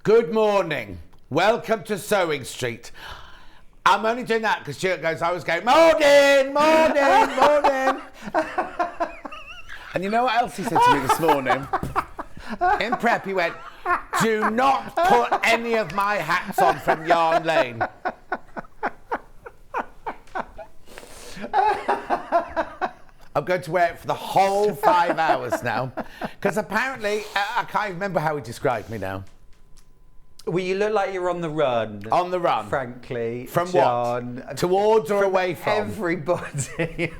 Good morning. Welcome to Sewing Street. I'm only doing that because Stuart goes, I was going, morning, morning, morning. And you know what else he said to me this morning? In prep, he went, do not put any of my hats on from Yarn Lane. I'm going to wear it for the whole 5 hours now. Because apparently, I can't remember how he described me now. Well, you look like you're on the run. On the run. Frankly. From John, what? Towards or away from? Everybody.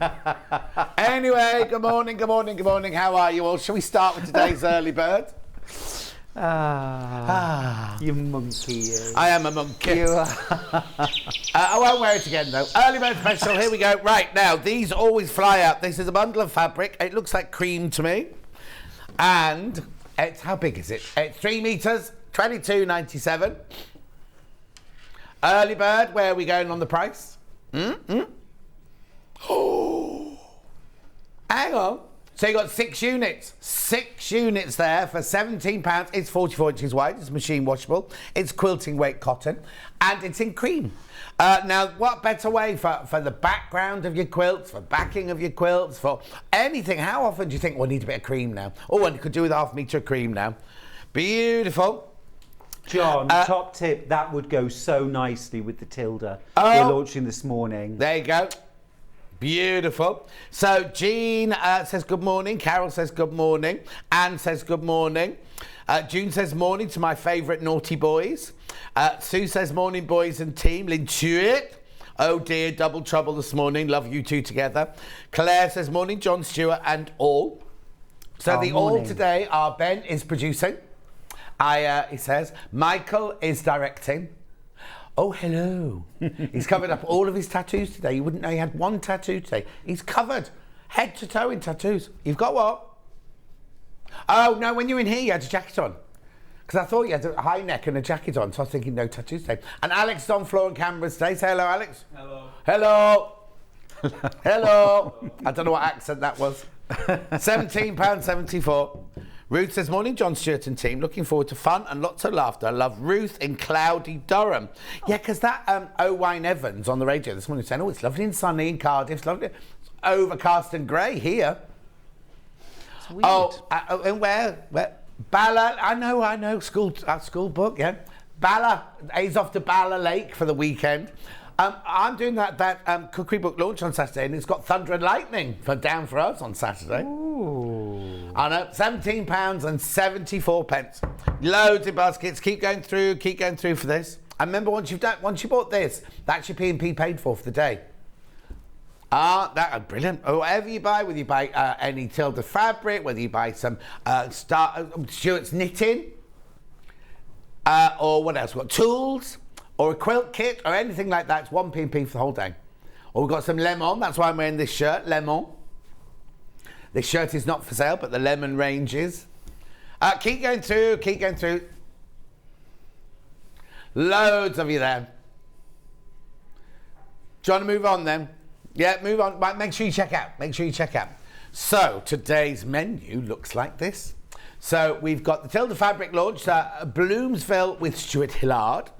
Anyway, good morning, good morning, good morning. How are you all? Shall we start with today's early bird? You monkey, you. I am a monkey. You are. I won't wear it again, though. Early bird special, here we go. Right, now, these always fly out. This is a bundle of fabric. It looks like cream to me. And it's, how big is it? It's 3 metres. $22.97. Early bird, where are we going on the price? Oh, hang on. So you got 6 units. 6 units there for £17. It's 44 inches wide. It's machine washable. It's quilting weight cotton. And it's in cream. Now, what better way for the background of your quilts, for backing of your quilts, for anything? How often do you think, well, I need a bit of cream now? Oh, and you could do with ½ metre of cream now. Beautiful. John, top tip, that would go so nicely with the Tilda we're launching this morning. There you go. Beautiful. So Jean says good morning. Carol says good morning. Anne says good morning. June says morning to my favourite naughty boys. Sue says morning boys and team. Lintuit. Oh dear, double trouble this morning. Love you two together. Claire says morning, John, Stuart and all. So the morning. all today are Ben is producing. He says, Michael is directing. Oh, hello. He's covered up all of his tattoos today. You wouldn't know he had one tattoo today. He's covered head to toe in tattoos. You've got what? Oh, no, when you were in here, you had a jacket on. Because I thought you had a high neck and a jacket on, so I was thinking no tattoos today. And Alex is on floor and cameras today. Say hello, Alex. Hello. Hello. Hello. I don't know what accent that was. £17.74. Ruth says, morning, John, Stuart and team. Looking forward to fun and lots of laughter. I love Ruth in cloudy Durham. Yeah, because that Owain Evans on the radio this morning saying, oh, it's lovely and sunny in Cardiff. It's lovely. It's overcast and grey here. It's weird. And where? Bala, I know. School book, yeah. Bala, he's off to Bala Lake for the weekend. I'm doing that cookery book launch on Saturday, and it's got thunder and lightning down for us on Saturday. Ooh. I know, £17.74. Loads of baskets. Keep going through for this. And remember, once you bought this, that's your P&P paid for the day. That's brilliant. Whatever you buy, whether you buy any Tilda Fabric, whether you buy some Stuart's knitting, or what else? We've got tools, or a quilt kit, or anything like that. It's one P&P for the whole day. Or we've got some lemon. That's why I'm wearing this shirt, lemon. This shirt is not for sale, but the lemon range is. Keep going through. Loads of you there. Do you want to move on then? Yeah, move on. Right, make sure you check out. So, today's menu looks like this. So, we've got the Tilda Fabric launch, Bloomsville with Stuart Hillard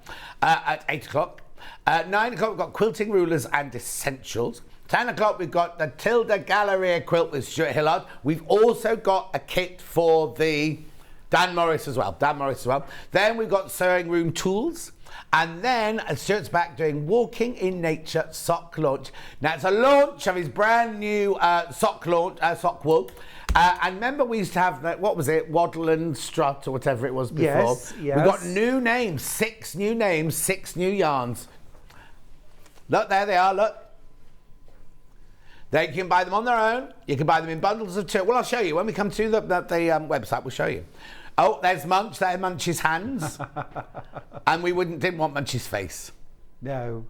at 8 o'clock. At 9 o'clock, we've got quilting rulers and essentials. 10 o'clock, we've got the Tilda Galleria Quilt with Stuart Hillard. We've also got a kit for the Dan Morris as well. Then we've got sewing room tools. And then Stuart's back doing Walking in Nature sock launch. Now, it's a launch of his brand new sock wool. And remember, we used to have that, what was it? Waddle and Strut or whatever it was before. Yes. We've got new names, 6 new names, 6 new yarns. Look, there they are, look. They can buy them on their own. You can buy them in bundles of 2. Well, I'll show you. When we come to the website, we'll show you. Oh, there's Munch. There, Munch's hands. And we didn't want Munch's face. No.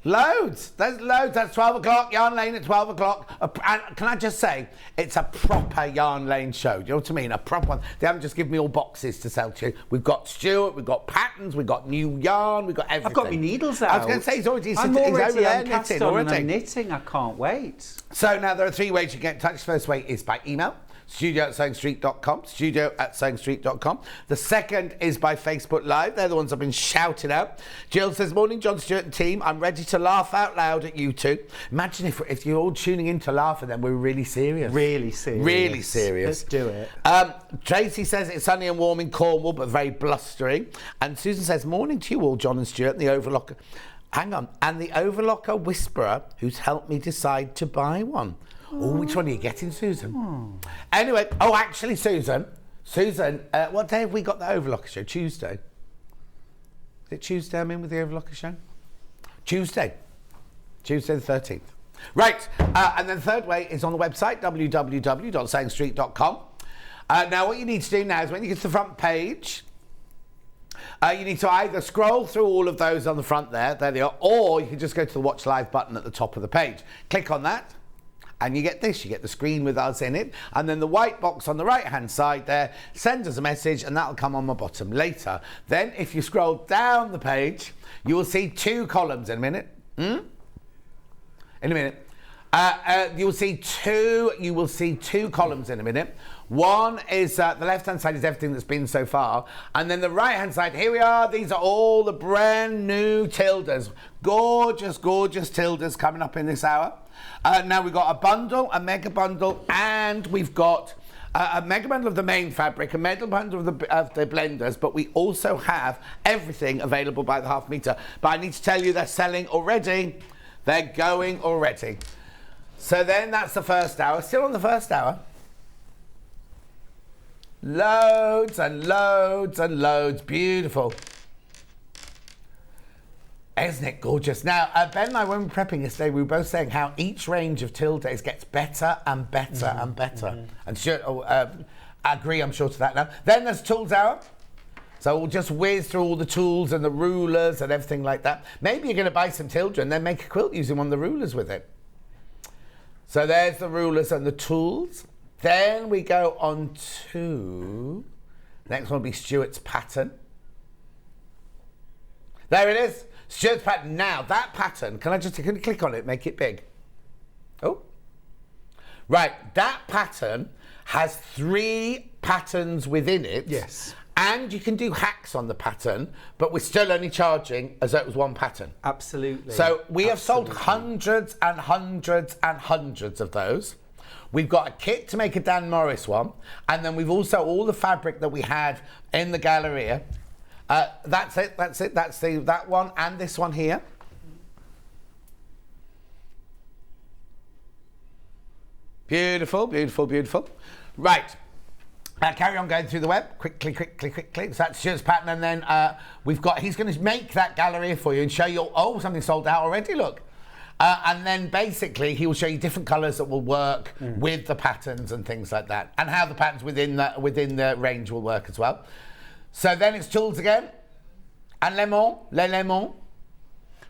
Loads. There's loads. That's 12 o'clock. Yarn Lane at 12 o'clock. And can I just say, it's a proper Yarn Lane show. Do you know what I mean? A proper one. They haven't just given me all boxes to sell to you. We've got Stuart, we've got patterns, we've got new yarn, we've got everything. I've got my needles out. I was going to say, he's over there knitting already. I'm knitting. I can't wait. So now there are 3 ways you get in touch. First way is by email. studio@sewingstreet.com, studio@sewingstreet.com. The second is by Facebook Live. They're the ones I've been shouting out. Jill says, morning, John Stewart and team. I'm ready to laugh out loud at you two. Imagine if you're all tuning in to laugh and then we're really serious. Really serious. Really serious. Let's do it. Tracy says it's sunny and warm in Cornwall, but very blustery. And Susan says, morning to you all, John and Stuart, and the overlocker. Hang on. And the overlocker whisperer who's helped me decide to buy one. Oh, which one are you getting, Susan? Anyway, actually, Susan, what day have we got the overlocker show? Tuesday. Is it Tuesday I'm in with the overlocker show? Tuesday the 13th. Right, and then the third way is on the website, www.sewingstreet.com. Now, what you need to do now is when you get to the front page, you need to either scroll through all of those on the front there they are, or you can just go to the Watch Live button at the top of the page. Click on that, and you get this. You get the screen with us in it, and then the white box on the right-hand side there, send us a message, and that'll come on my bottom later. Then, if you scroll down the page, you will see two columns in a minute. In a minute. You will see two columns in a minute. One is the left-hand side is everything that's been so far, and then the right-hand side, here we are. These are all the brand new Tildas. Gorgeous, gorgeous Tildas coming up in this hour. Now we've got a bundle, a mega bundle, and we've got a mega bundle of the main fabric, a mega bundle of the blenders, but we also have everything available by the half metre. But I need to tell you, they're selling already. They're going already. So then that's the first hour. Still on the first hour. Loads and loads and loads. Beautiful. Isn't it gorgeous? Now, Ben and I, when we were prepping yesterday, we were both saying how each range of Tildas gets better and better and better. And sure, I agree, I'm sure, to that now. Then there's Tools Hour. So we'll just whiz through all the tools and the rulers and everything like that. Maybe you're going to buy some Tilda and then make a quilt using one of the rulers with it. So there's the rulers and the tools. Then we go on to... Next one will be Stuart's pattern. There it is. Stuart's pattern. Now, that pattern, can you click on it, make it big? Oh. Right, that pattern has 3 patterns within it. Yes. And you can do hacks on the pattern, but we're still only charging as though it was one pattern. Absolutely. So we have sold hundreds and hundreds and hundreds of those. We've got a kit to make a Dan Morris one, and then we've also all the fabric that we had in the Galleria. That's it. That's that one and this one here. Beautiful, beautiful, beautiful. Right. Carry on going through the web. Quickly. So that's Stuart's pattern, and then he's going to make that Galleria for you and show you. Oh, something sold out already. Look. And then basically he will show you different colours that will work with the patterns and things like that, and how the patterns within the range will work as well. So then it's tools again, and les lemons.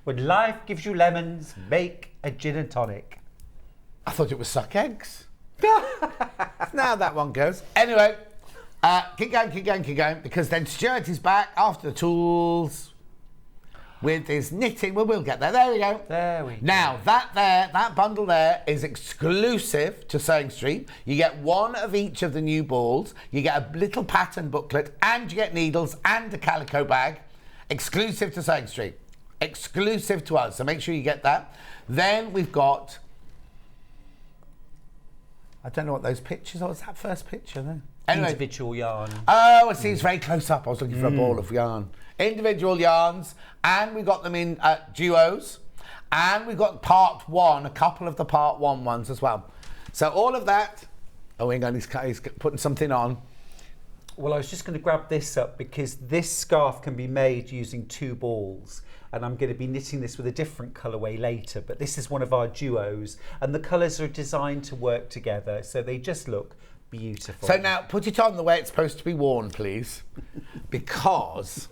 When life gives you lemons, make a gin and tonic. I thought it was suck eggs. Now that one goes. Anyway, keep going, because then Stuart is back after the tools with his knitting. Well, we'll get there. There we go. Now, that bundle there is exclusive to Sewing Street. You get one of each of the new balls. You get a little pattern booklet, and you get needles and a calico bag. Exclusive to Sewing Street. Exclusive to us. So make sure you get that. Then we've got... I don't know what those pictures are. What's that first picture there? Anyway. Individual yarn. Oh, I see. It's very close up. I was looking for a ball of yarn. Individual yarns, and we got them in duos, and we've got part 1, a couple of the part 1 ones as well. So all of that. Oh, hang on, he's putting something on. Well, I was just going to grab this up because this scarf can be made using 2 balls, and I'm going to be knitting this with a different colourway later, but this is one of our duos, and the colours are designed to work together, so they just look beautiful. So now, put it on the way it's supposed to be worn, please, because...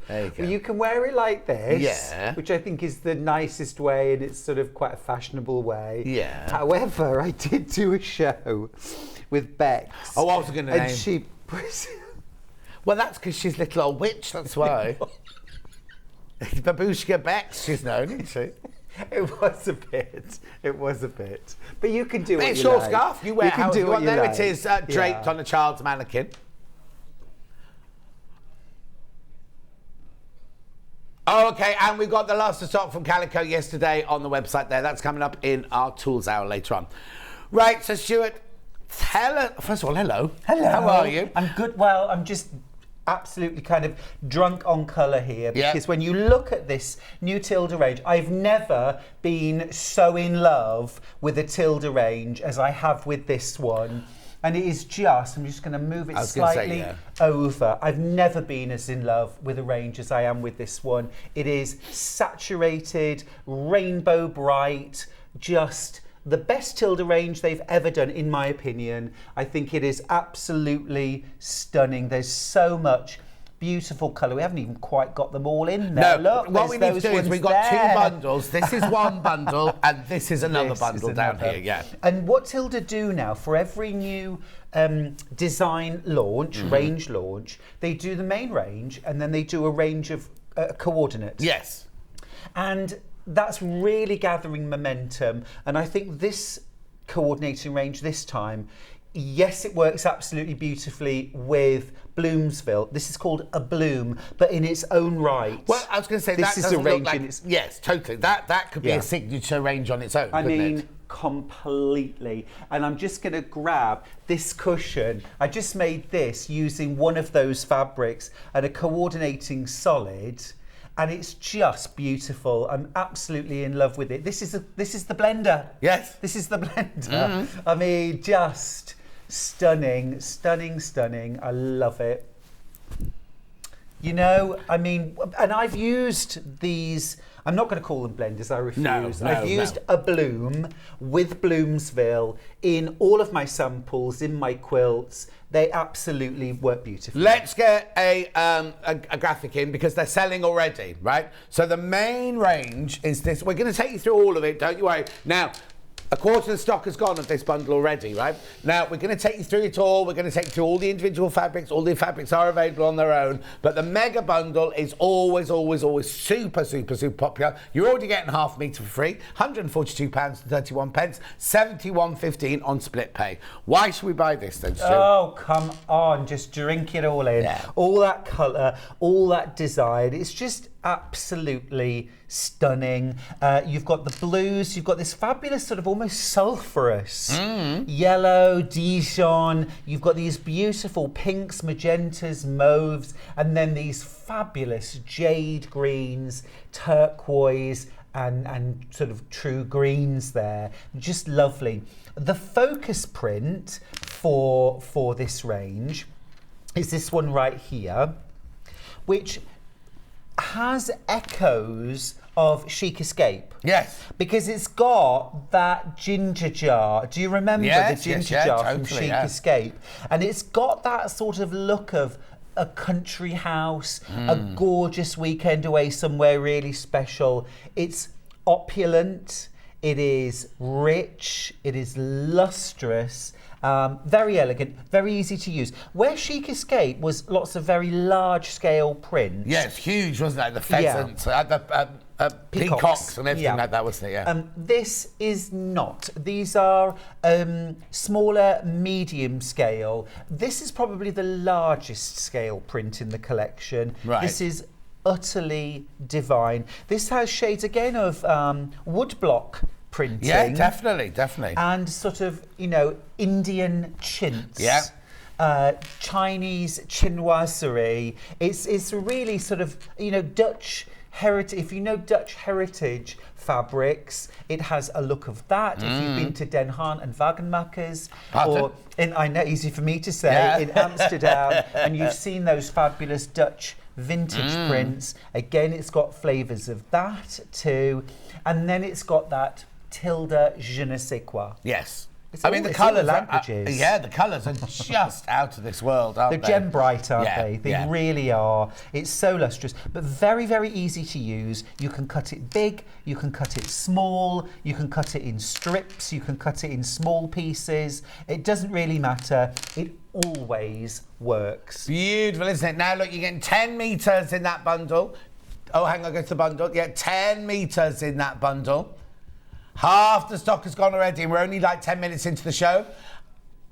There you go. Well, you can wear it like this, yeah, which I think is the nicest way, and it's sort of quite a fashionable way. Yeah. However, I did do a show with Bex. Oh, I was going to name. And she... Well, that's because she's little old witch, that's why. Babushka Bex, she's known, isn't she? It was a bit. It was a bit. But you can do it. It's your scarf. You wear can how do you what want. you There like. it is, draped on a child's mannequin. Oh, okay, and we've got the last of stock from Calico yesterday on the website there. That's coming up in our tools hour later on. Right, so Stuart, tell us, first of all, hello. Hello. How are you? I'm good. Well, I'm just absolutely kind of drunk on colour here because when you look at this new Tilda range, I've never been so in love with a Tilda range as I have with this one. And it is just, I'm just going to move it slightly over. I've never been as in love with a range as I am with this one. It is saturated, rainbow bright, just the best Tilda range they've ever done, in my opinion. I think it is absolutely stunning. There's so much beautiful colour. We haven't even quite got them all in there. No, look, what we need to do is we've got there. 2 bundles. This is one bundle and this is another bundle down here, yeah. And what Tilda do now, for every new design launch, range launch, they do the main range and then they do a range of coordinates. Yes. And that's really gathering momentum. And I think this coordinating range this time, yes, it works absolutely beautifully with Bloomsville. This is called a bloom, but in its own right. Well, I was going to say this that is a range like, in its. Yes, totally. That could be a signature range on its own. I mean, it? completely. And I'm just going to grab this cushion. I just made this using one of those fabrics and a coordinating solid. And it's just beautiful. I'm absolutely in love with it. This is the blender. Yes. This is the blender. I mean, just stunning, stunning, stunning. I love it. You know, I mean, and I've used these. I'm not going to call them blenders, I refuse. I've used a bloom with Bloomsville in all of my samples, in my quilts. They absolutely work beautifully. Let's get a graphic in because they're selling already, right? So the main range is this. We're going to take you through all of it, don't you worry. Now, a quarter of the stock has gone of this bundle already, right? Now, we're going to take you through it all. We're going to take you through all the individual fabrics. All the fabrics are available on their own. But the mega bundle is always, always, always super, super, super popular. You're already getting half a metre for free. £142.31, £71.15 on split pay. Why should we buy this then, Stu? Oh, come on. Just drink it all in. Yeah. All that colour, all that design. It's just absolutely stunning. You've got the blues, you've got this fabulous sort of almost sulphurous yellow, Dijon, you've got these beautiful pinks, magentas, mauves, and then these fabulous jade greens, turquoise, and sort of true greens there. Just lovely. The focus print for this range is this one right here, which has echoes of Chic Escape. Yes. Because it's got that ginger jar. Do you remember the ginger jar from Chic Escape? And it's got that sort of look of a country house, a gorgeous weekend away somewhere really special. It's opulent, it is rich, it is lustrous, very elegant, very easy to use. Where Chic Escape was lots of very large scale prints. Yeah, it's huge, wasn't it? The pheasants, the peacocks and everything like that, wasn't it? Yeah. This is not. These are smaller, medium scale. This is probably the largest scale print in the collection. Right. This is utterly divine. This has shades again of woodblock printing. Yeah, definitely, definitely. And sort of, you know, Indian chintz. Yeah. Chinese chinoiserie. It's really sort of, you know, Dutch heritage. If you know Dutch heritage fabrics, it has a look of that. If you've been to Den Haan and Wagenmakers, or I know, easy for me to say, in Amsterdam, and you've seen those fabulous Dutch vintage prints. Again, it's got flavours of that too, and then it's got that Tilda je ne sais quoi. Yes. I mean, the colours languages. The colours are just out of this world, aren't They're they? gem bright, aren't they? They really are. It's so lustrous, but very, very easy to use. You can cut it big, you can cut it small, you can cut it in strips, you can cut it in small pieces. It doesn't really matter. It always works. Beautiful, isn't it? Now, look, you're getting 10 metres in that bundle. Oh, hang on, go to the bundle. Yeah, 10 metres in that bundle. Half the stock has gone already, and we're only like 10 minutes into the show.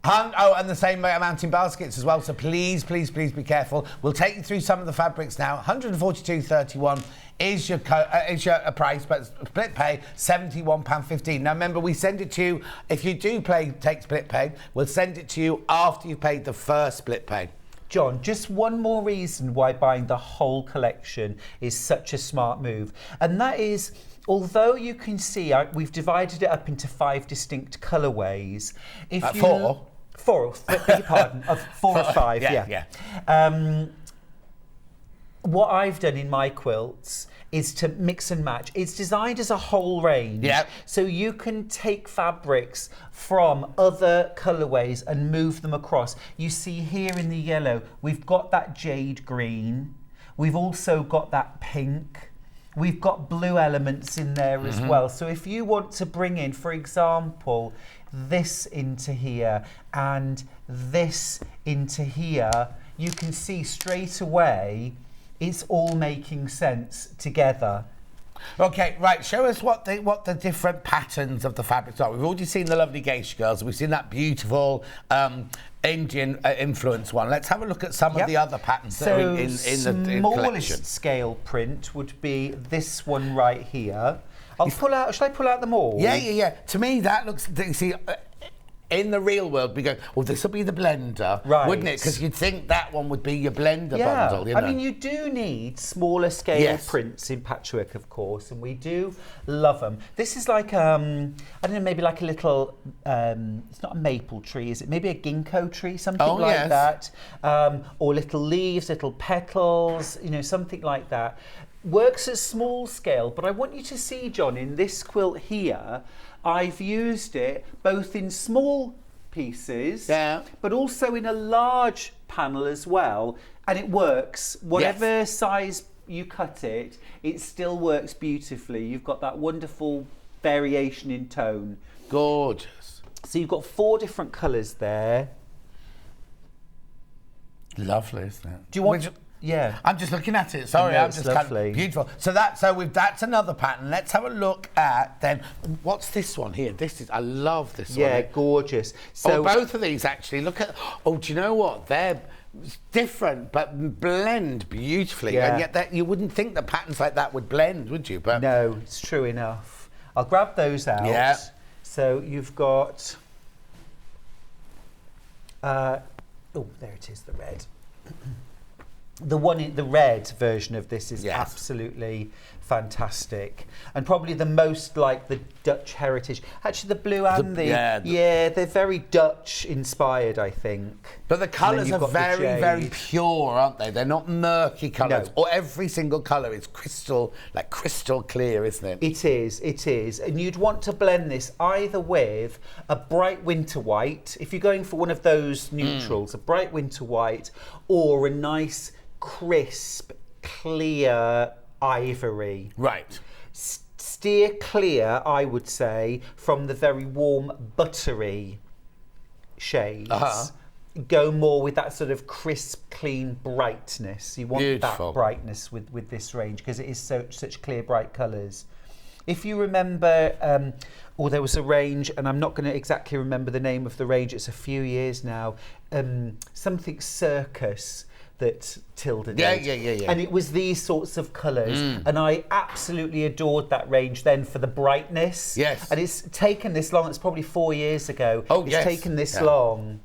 And the same amount in baskets as well, so please, please, please be careful. We'll take you through some of the fabrics now. 142.31 is your price, but split pay, £71.15. Now remember, we send it to you, if you do take split pay, we'll send it to you after you've paid the first split pay. John, just one more reason why buying the whole collection is such a smart move, and that is, although you can see we've divided it up into 5 distinct colourways. Four, beg your pardon, of 4 or 5, yeah. What I've done in my quilts is to mix and match. It's designed as a whole range, so you can take fabrics from other colourways and move them across. You see here in the yellow, we've got that jade green, we've also got that pink, we've got blue elements in there as well. So if you want to bring in, for example, this into here and this into here, you can see straight away it's all making sense together. Okay, right, show us what the different patterns of the fabrics are. We've already seen the lovely geisha girls, we've seen that beautiful Indian influence one. Let's have a look at some of the other patterns that are in the collection. Smallest scale print would be this one right here. Shall I pull out them all? Yeah. To me, that looks, you see, in the real world, we go, well, this will be the blender, wouldn't it? Because you'd think that one would be your blender bundle, you know? I mean, you do need smaller scale prints in patchwork, of course, and we do love them. This is like, I don't know, maybe like a little, it's not a maple tree, is it? Maybe a ginkgo tree, something like that. Or little leaves, little petals, you know, something like that. Works at small scale, but I want you to see, John, in this quilt here, I've used it both in small pieces, but also in a large panel as well, and it works. Whatever size you cut it, it still works beautifully. You've got that wonderful variation in tone. Gorgeous. So you've got 4 different colours there. Lovely, isn't it? Do you want... Yeah, I'm just looking at it. Sorry, I'm just kind of beautiful. So that's another pattern. Let's have a look at then. What's this one here? I love this one. Yeah, gorgeous. So both of these actually. Look at. Oh, do you know what? They're different but blend beautifully. And yet you wouldn't think that patterns like that would blend, would you? But no, it's true enough. I'll grab those out. Yeah. So you've got. Oh, there it is. The red. The red version of this is absolutely fantastic, and probably the most like the Dutch heritage. Actually, the blue and they're very Dutch inspired, I think. But the colours are very, very pure, aren't they? They're not murky colours. Or every single colour is crystal clear, isn't it? It is. And you'd want to blend this either with a bright winter white, if you're going for one of those neutrals, a bright winter white, or a nice crisp, clear ivory. Right. Steer clear, I would say, from the very warm, buttery shades. Go more with that sort of crisp, clean brightness. You want that brightness with this range because it is such clear, bright colours. If you remember, there was a range, and I'm not going to exactly remember the name of the range, it's a few years now, something circus that Tilda did. Yeah. And it was these sorts of colours, and I absolutely adored that range then for the brightness. Yes. And it's taken this long, it's probably 4 years ago. It's taken this long.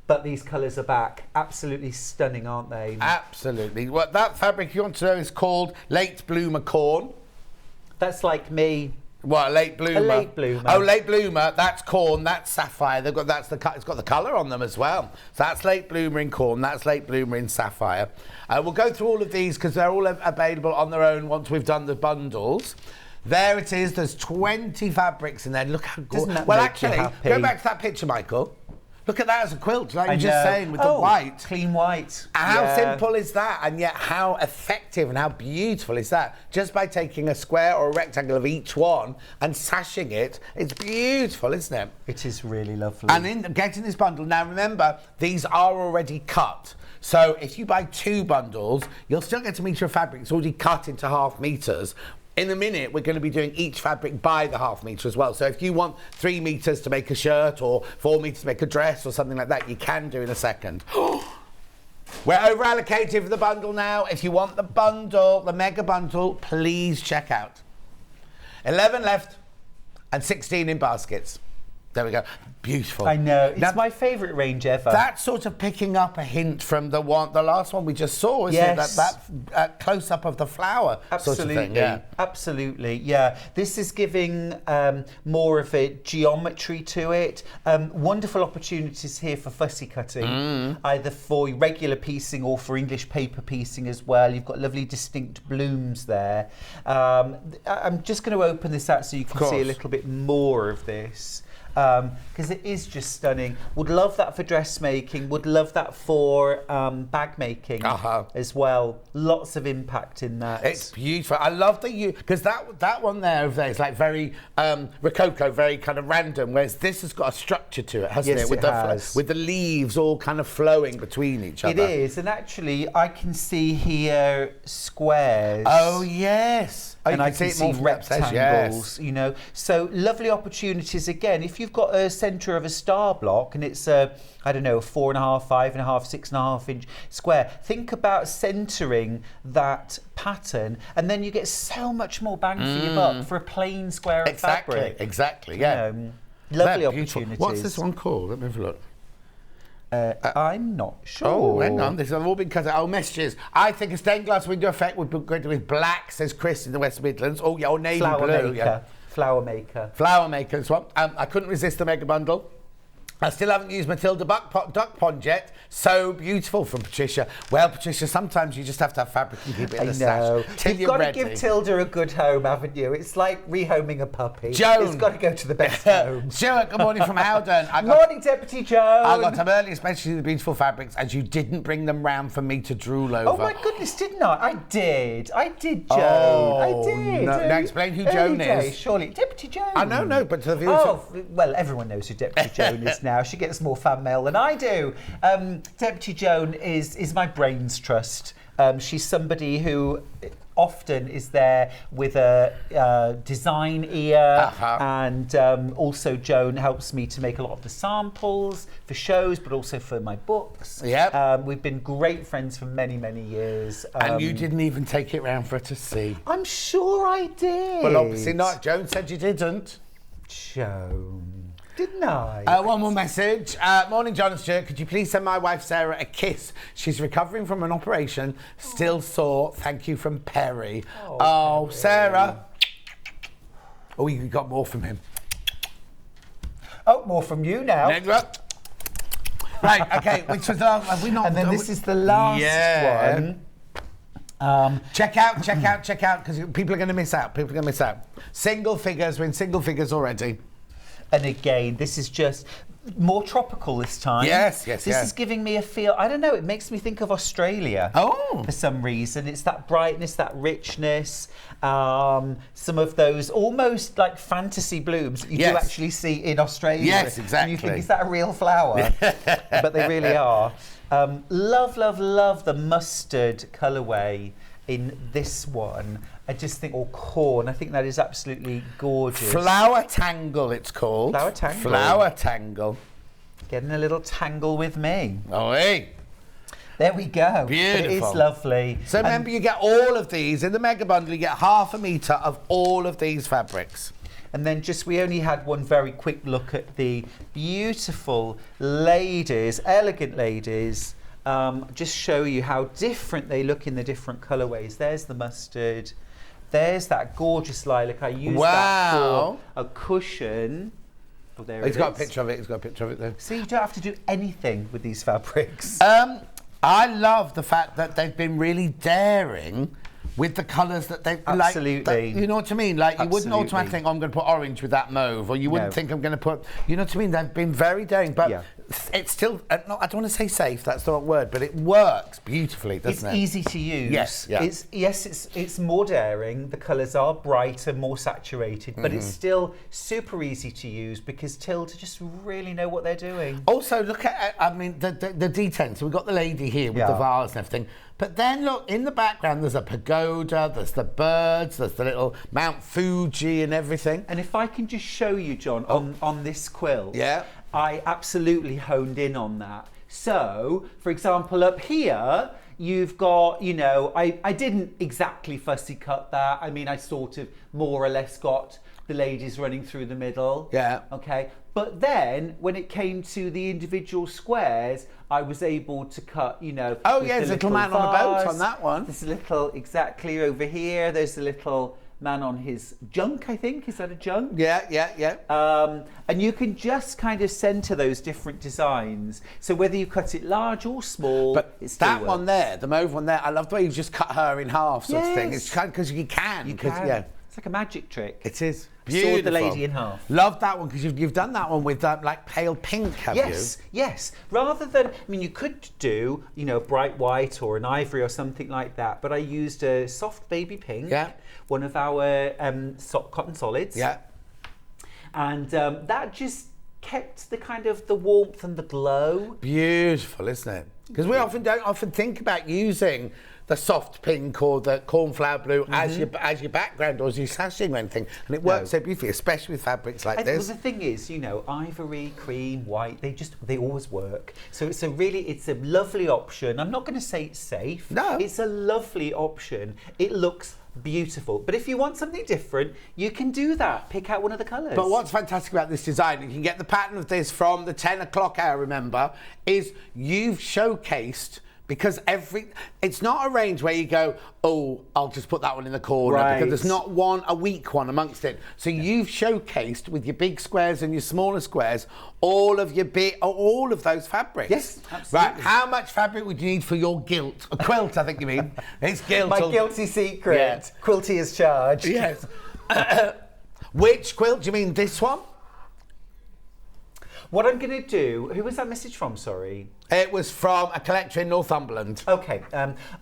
But these colours are back. Absolutely stunning, aren't they? Absolutely. Well, that fabric you want to know is called Late Bloomer Corn. That's like me. What, a late bloomer? A late bloomer. Oh, late bloomer. That's corn. That's sapphire. It's got the colour on them as well. So that's late bloomer in corn. That's late bloomer in sapphire. We'll go through all of these because they're all available on their own once we've done the bundles. There it is. There's 20 fabrics in there. Look how gorgeous. Well, actually, go back to that picture, Michael. Look at that as a quilt, like I you're just know. saying, with the white. Clean white. How simple is that? And yet how effective and how beautiful is that? Just by taking a square or a rectangle of each one and sashing it, it's beautiful, isn't it? It is really lovely. And in getting this bundle, now remember, these are already cut. So if you buy 2 bundles, you'll still get a metre of fabric. It's already cut into half metres. In a minute, we're going to be doing each fabric by the half metre as well. So if you want 3 metres to make a shirt or 4 metres to make a dress or something like that, you can do in a second. We're over allocated for the bundle now. If you want the bundle, the mega bundle, please check out. 11 left and 16 in baskets. There we go. Beautiful. I know. It's Now, my favourite range ever. that's sort of picking up a hint from the last one we just saw, isn't it? That close-up of the flower sort of thing. Yeah. Absolutely, yeah. This is giving more of a geometry to it. Wonderful opportunities here for fussy cutting, either for regular piecing or for English paper piecing as well. You've got lovely distinct blooms there. I'm just going to open this out so you can see a little bit more of this. Because it is just stunning. Would love that for dressmaking. Would love that for bag making as well. Lots of impact in that. It's beautiful. I love because that one there over there is like very rococo, very kind of random. Whereas this has got a structure to it, hasn't it? With the leaves all kind of flowing between each other. It is, and actually, I can see here squares. Oh yes. And I can see rectangles, you know. So lovely opportunities again. If you've got a centre of a star block and it's a 4.5, 5.5, 6.5 inch square, think about centering that pattern, and then you get so much more bang for your buck for a plain square of fabric. Exactly, yeah. Lovely opportunities. What's this one called? Let me have a look. I'm not sure. Oh, hang on. These have all been cut out. Oh, messages. I think a stained glass window effect would be good with black, says Chris in the West Midlands. Oh, yeah, or navy blue. Yeah. Flower maker. Flower maker as well. I couldn't resist the mega bundle. I still haven't used Matilda duck pond yet. So beautiful from Patricia. Well, Patricia, sometimes you just have to have fabric and keep it in the stash. You've got to give Tilda a good home, haven't you? It's like rehoming a puppy. Joan. It's got to go to the best home. Stuart, good morning from Howden. Morning, Deputy Joan. I got some early, especially the beautiful fabrics, as you didn't bring them round for me to drool over. Oh, my goodness, didn't I? I did, Joan. Oh, I did. No. Now explain who Joan is. Surely. Deputy Joan. I know, no, but to the viewers... Oh, well, everyone knows who Deputy Joan is now. She gets more fan mail than I do. Deputy Joan is my brains trust. She's somebody who often is there with a design ear, and also Joan helps me to make a lot of the samples for shows, but also for my books. Yep. We've been great friends for many, many years. And you didn't even take it round for her to see. I'm sure I did. Well, obviously not. Joan said you didn't. Joan. Didn't I? One more message. Morning, John and Stuart. Could you please send my wife Sarah a kiss? She's recovering from an operation, still sore. Thank you from Perry. Oh, Sarah. Oh, you got more from him. Oh, more from you now. Right, okay. Which was have we not? And then this is the last one. Check out, because people are going to miss out. Single figures. We're in single figures already. And again, this is just more tropical this time. Yes. This is giving me a feel, I don't know, it makes me think of Australia. For some reason. It's that brightness, that richness, some of those almost like fantasy blooms that you do actually see in Australia. Yes, exactly. And you think, is that a real flower? But they really are. Love the mustard colourway in this one. I just think, or corn, I think that is absolutely gorgeous. Flower tangle, it's called. Flower tangle. Getting a little tangle with me. Oh, hey. There we go. Beautiful. It is lovely. So remember, you get all of these in the mega bundle. You get half a metre of all of these fabrics. And then we only had one very quick look at the beautiful ladies, elegant ladies. Just show you how different they look in the different colourways. There's the mustard. There's that gorgeous lilac. I used that for a cushion. Oh, there it is. He's got a picture of it. Though. See, you don't have to do anything with these fabrics. I love the fact that they've been really daring with the colours that they've... Absolutely. You know what I mean? Like, you wouldn't automatically think, I'm going to put orange with that mauve, or you wouldn't think I'm going to put... You know what I mean? They've been very daring. But it's still, I don't want to say safe, that's the wrong word, but it works beautifully, doesn't it? It's easy to use. Yes, yeah. It's more daring. The colours are brighter, more saturated, but it's still super easy to use because Tilda just really know what they're doing. Also, look at, I mean, the details. So we've got the lady here with the vase and everything. But then look, in the background, there's a pagoda, there's the birds, there's the little Mount Fuji and everything. And if I can just show you, John, on this quilt, Yeah. I absolutely honed in on that. So, for example, up here, you've got, you know, I didn't exactly fussy cut that. I mean, I sort of more or less got the ladies running through the middle. Yeah. Okay. But then when it came to the individual squares, I was able to cut, you know. Oh, yeah, there's a little man on a boat on that one. There's a little, exactly over here, there's a little man on his junk, I think. Is that a junk? Yeah. And you can just kind of centre those different designs. So whether you cut it large or small, But it still that works. one there, the mauve one there, I love the way you just cut her in half sort of thing. Yes. It's kind because you can. You 'cause, can. Yeah, It's like a magic trick. it is. Sword Beautiful. the lady in half. Love that one because you've done that one with like pale pink, have Yes. Rather than, I mean, you could do, you know, bright white or an ivory or something like that, but I used a soft baby pink, one of our cotton solids. Yeah. And that just kept the kind of the warmth and the glow. Beautiful, isn't it? Because we often don't think about using the soft pink or the cornflower blue as your background or as your sashing or anything, and it works so beautifully, especially with fabrics like this. Well, the thing is, you know, ivory, cream, white, they always work. So it's a lovely option. I'm not going to say it's safe. No. It's a lovely option. It looks beautiful. But if you want something different, you can do that. Pick out one of the colours. But what's fantastic about this design, you can get the pattern of this from the 10 o'clock hour, remember, is you've showcased. Because it's not a range where you go, oh, I'll just put that one in the corner. Right. Because there's not a weak one amongst it. So you've showcased with your big squares and your smaller squares all of those fabrics. Yes, absolutely. Right. How much fabric would you need for your gilt? A quilt, I think you mean. It's gilt. My guilty secret. Yeah. Quilty is charged. Yes. Which quilt? Do you mean this one? What I'm going to do, who was that message from, sorry? It was from a collector in Northumberland. Okay,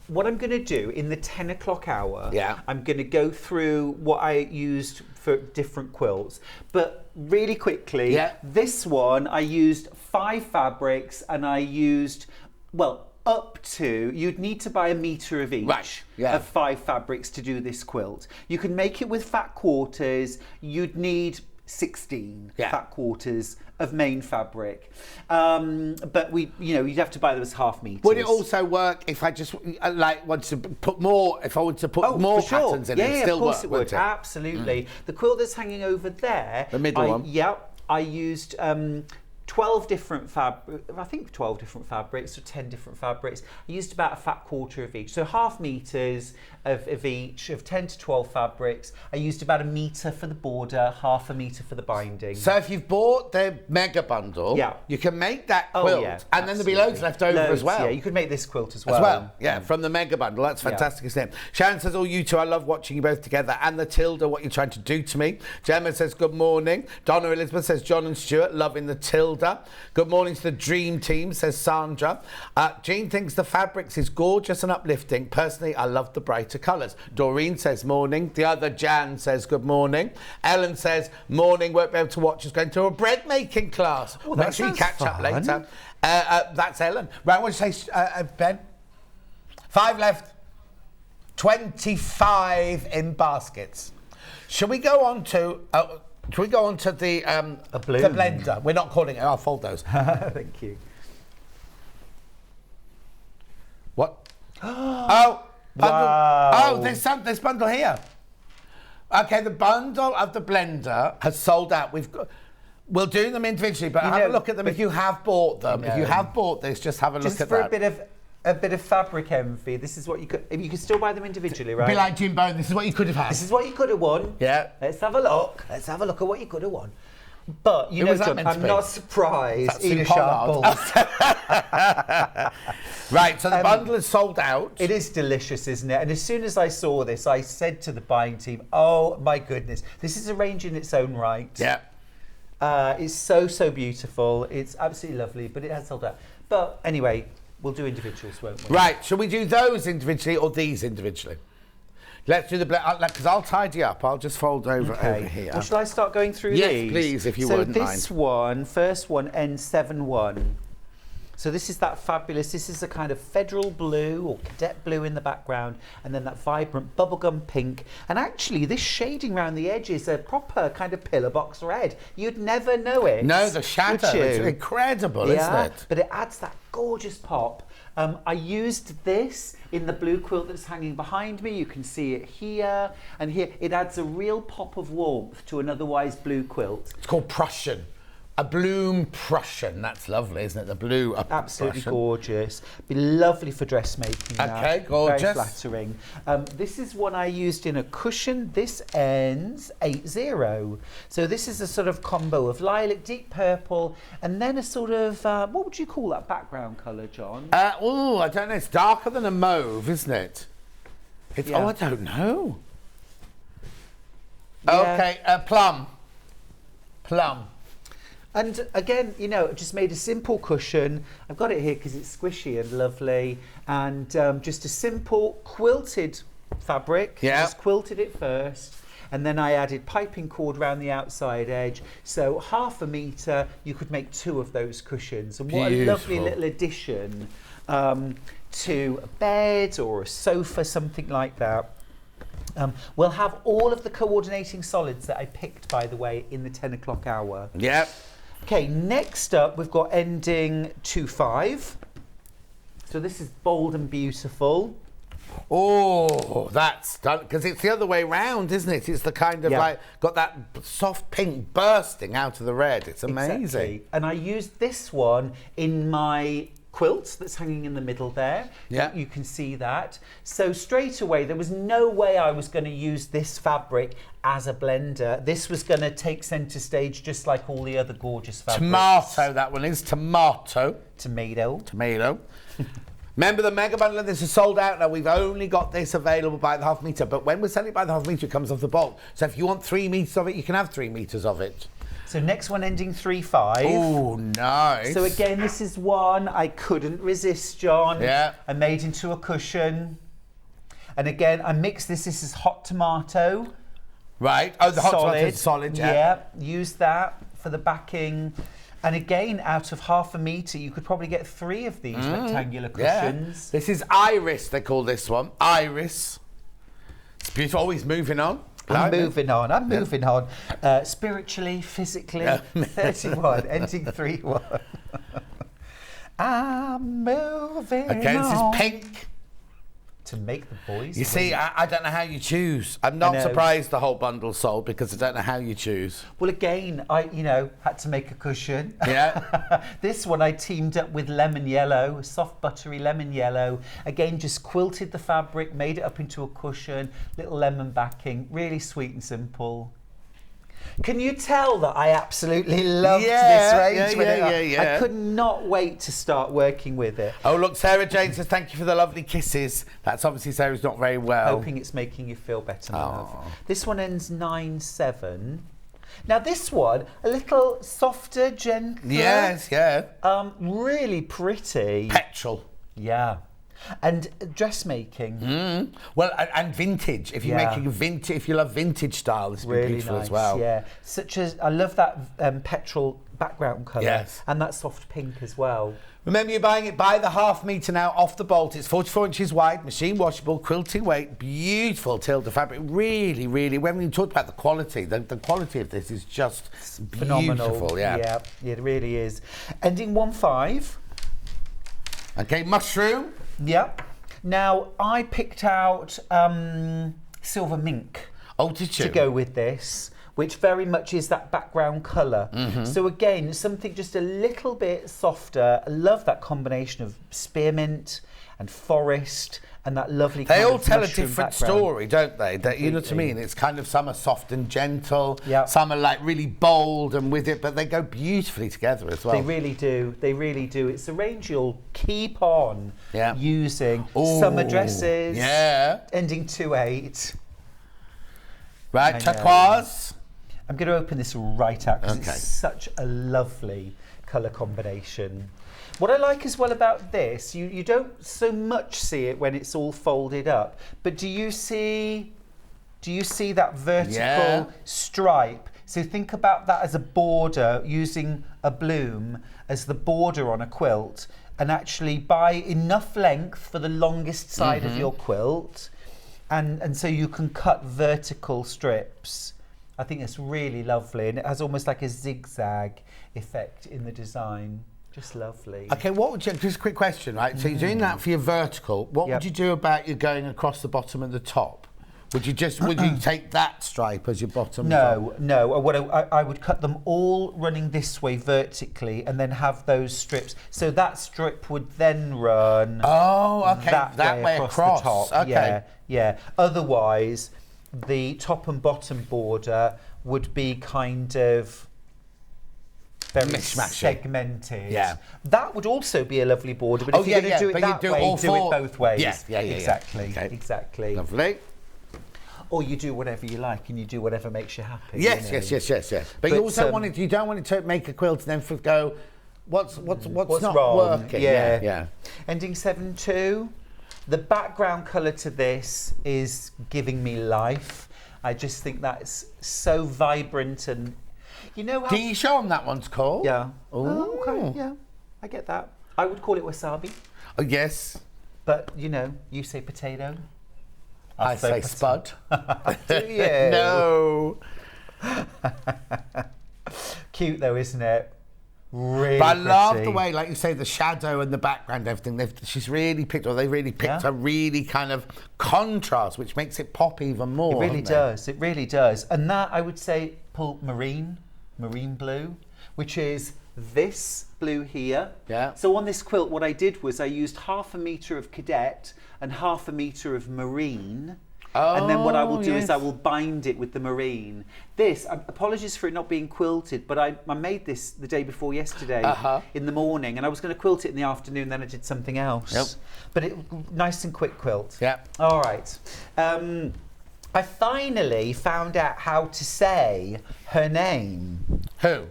what I'm going to do in the 10 o'clock hour, Yeah. I'm going to go through what I used for different quilts. But really quickly, this one, I used 5 fabrics and I used, well, up to, you'd need to buy a metre of each of 5 fabrics to do this quilt. You can make it with fat quarters, you'd need 16 fat quarters of main fabric, but you'd have to buy them as half meters. Would it also work if I just want to put more? If I want to put more patterns in it, still of course work, it would. Absolutely. The quilt that's hanging over there, the middle one. Yeah, I used 12 different fabrics, I think 12 different fabrics or 10 different fabrics. I used about a fat quarter of each. So half meters of each, of 10 to 12 fabrics. I used about a metre for the border, half a metre for the binding. So if you've bought the mega bundle, you can make that quilt, and then there'll be loads left over as well. Yeah, you could make this quilt as well. From the mega bundle. That's fantastic, isn't it? Sharon says, oh, you two, I love watching you both together. And the Tilda, what you're trying to do to me. Gemma says, good morning. Donna Elizabeth says, John and Stuart, loving the Tilda. Good morning to the dream team, says Sandra. Jean thinks the fabrics is gorgeous and uplifting. Personally, I love the brighter colours. Doreen says morning. The other Jan says good morning. Ellen says morning, won't be able to watch us going to a bread making class. Oh, make sure you catch up later. That's Ellen. Right, what do you say, Ben? 5 left. 25 in baskets. Shall we go on to the blender? We're not calling it. I'll fold those. Thank you. What? Oh, bundle. Wow. Oh, this bundle here. Okay, the bundle of the blender has sold out. We'll do them individually, but have a look at them if you have bought them. If you have bought this, just have a look at that. Just for a bit of fabric envy, this is what you could. You can still buy them individually, right? Be like Jim Bone. This is what you could have had. This is what you could have won. Yeah. Let's have a look. Let's have a look at what you could have won. But you know, John, I'm not surprised. Ina Sharp balls. Right, so the bundle is sold out. It is delicious, isn't it? And as soon as I saw this, I said to the buying team, "Oh my goodness, this is a range in its own right." Yeah. It's so beautiful. It's absolutely lovely, but it has sold out. But anyway, we'll do individuals, won't we? Right, shall we do those individually or these individually? Let's do the because I'll tidy up. I'll just fold over here. Well, shall I start going through yes, these? Yes, please, if you wouldn't mind. So this one, first one, ends 7-1. So this is that fabulous, this is a kind of federal blue or cadet blue in the background, and then that vibrant bubblegum pink. And actually this shading around the edge is a proper kind of pillar box red. You'd never know it. No, the shadow, it's incredible, isn't it? But it adds that gorgeous pop. I used this in the blue quilt that's hanging behind me. You can see it here and here. It adds a real pop of warmth to an otherwise blue quilt. It's called Prussian. A bloom Prussian. That's lovely, isn't it? The blue absolutely Prussian. Gorgeous. Be lovely for dressmaking. Okay, gorgeous. Very flattering. This is one I used in a cushion. This ends 8-0. So this is a sort of combo of lilac, deep purple, and then a sort of what would you call that background colour, John? Oh, I don't know. It's darker than a mauve, isn't it? It's, Oh, I don't know. Yeah. Okay, plum. Plum. And again, you know, just made a simple cushion. I've got it here because it's squishy and lovely. And just a simple quilted fabric. Yeah. Just quilted it first. And then I added piping cord around the outside edge. So 1/2 metre, you could make 2 of those cushions. And what a lovely little addition to a bed or a sofa, something like that. We'll have all of the coordinating solids that I picked, by the way, in the 10 o'clock hour. Yep. Okay, next up we've got ending 2-5. So this is bold and beautiful. Oh, that's done, because it's the other way round, isn't it? It's the kind of like, got that soft pink bursting out of the red. It's amazing. Exactly. And I used this one in my quilt that's hanging in the middle there. Yeah. You can see that. So straight away, there was no way I was going to use this fabric as a blender. This was going to take centre stage just like all the other gorgeous fabrics. Tomato, that one is. Tomato. Tomato. Tomato. Remember the mega bundle of this is sold out now. We've only got this available by the 1/2 metre, but when we're selling it by the 1/2 metre, it comes off the bolt. So if you want 3 metres of it, you can have 3 metres of it. So next one ending 3-5. Oh, nice. So again, this is one I couldn't resist, John. Yeah. I made into a cushion. And again, I mixed this. This is hot tomato. Right. Oh, the hot tomato is solid, yeah. Yeah, use that for the backing. And again, out of 1/2 metre, you could probably get 3 of these rectangular cushions. Yeah. This is Iris, they call this one. Iris. It's beautiful. Always moving on. I'm moving on. Spiritually, physically, 31, ending 3-1. I'm moving on. Okay, this is pink. To make the boys. You see, I don't know how you choose. I'm not surprised the whole bundle sold because I don't know how you choose. Well, again, I, had to make a cushion. Yeah. This one I teamed up with lemon yellow, soft buttery lemon yellow. Again, just quilted the fabric, made it up into a cushion, little lemon backing, really sweet and simple. Can you tell that I absolutely loved this range? I could not wait to start working with it. Oh, look, Sarah Jane says, thank you for the lovely kisses. That's obviously Sarah's not very well. Hoping it's making you feel better, my love. This one ends 9-7. Now this one, a little softer, gentler. Yes, yeah. Really pretty. Petrol. Yeah. And dressmaking. Well, and vintage. If you're making a vintage, if you love vintage style, this would be beautiful nice, as well. Yeah, I love that petrol background colour. Yes. And that soft pink as well. Remember, you're buying it by the 1/2 metre now off the bolt. It's 44 inches wide, machine washable, quilting weight, beautiful Tilda fabric. Really, really, when we talked about the quality, the quality of this is just phenomenal. Beautiful, yeah. Yeah, it really is. Ending 1-5. Okay, mushroom. Yep. Now, I picked out silver mink. Oh, did you? To go with this, which very much is that background colour. So again, something just a little bit softer. I love that combination of spearmint and forest and that lovely They kind all of tell a mushroom different background. story, don't they? You know what I mean? It's kind of, some are soft and gentle, Yep. some are like really bold and with it, but they go beautifully together as well. They really do. They really do. It's a range you'll keep on using. Ooh, Summer dresses. Yeah. Ending 2-8. Right, turquoise. I'm going to open this right out because Okay. it's such a lovely colour combination. What I like as well about this, you don't so much see it when it's all folded up, but do you see that vertical stripe? So think about that as a border, using a bloom as the border on a quilt, and actually buy enough length for the longest side of your quilt, and so you can cut vertical strips. I think it's really lovely, and it has almost like a zigzag effect in the design. Just lovely. Okay, what would you, just a quick question, right? So you're doing that for your vertical. What would you do about you going across the bottom and the top? Would you take that stripe as your bottom? No. What I would cut them all running this way vertically, and then have those strips. So that strip would then run. Oh, okay. That way across across. the top. Okay. Yeah. Otherwise, the top and bottom border would be kind of very Mishmashy. segmented. Yeah. That would also be a lovely border, but if you're going to do it that way, do it both ways. Yeah. Exactly. Okay. Exactly. Lovely. Or you do whatever you like, and you do whatever makes you happy. Yes. But you also you don't want it to make a quilt and then go, what's not wrong? working? Yeah. Ending 7-2. The background colour to this is giving me life. I just think that's so vibrant, and you know how. Can you show them that one's called? Yeah. Ooh. Oh, okay. Yeah, I get that. I would call it wasabi, Oh, yes. but you say potato. I say spud. Do you? No. Cute though, isn't it? Really But I love pretty. the way, like you say, the shadow and the background, everything. They really picked a really kind of contrast, which makes it pop even more. It really does. It really does. And that, I would say, pull marine blue, which is this blue here. Yeah. So on this quilt, what I did was I used 1/2 metre of cadet and 1/2 metre of marine. And then what I will do is I will bind it with the marine. This, apologies for it not being quilted, but I made this the day before yesterday in the morning, and I was going to quilt it in the afternoon, then I did something else. Yep. But nice and quick quilt. Yeah. All right. I finally found out how to say her name. Who?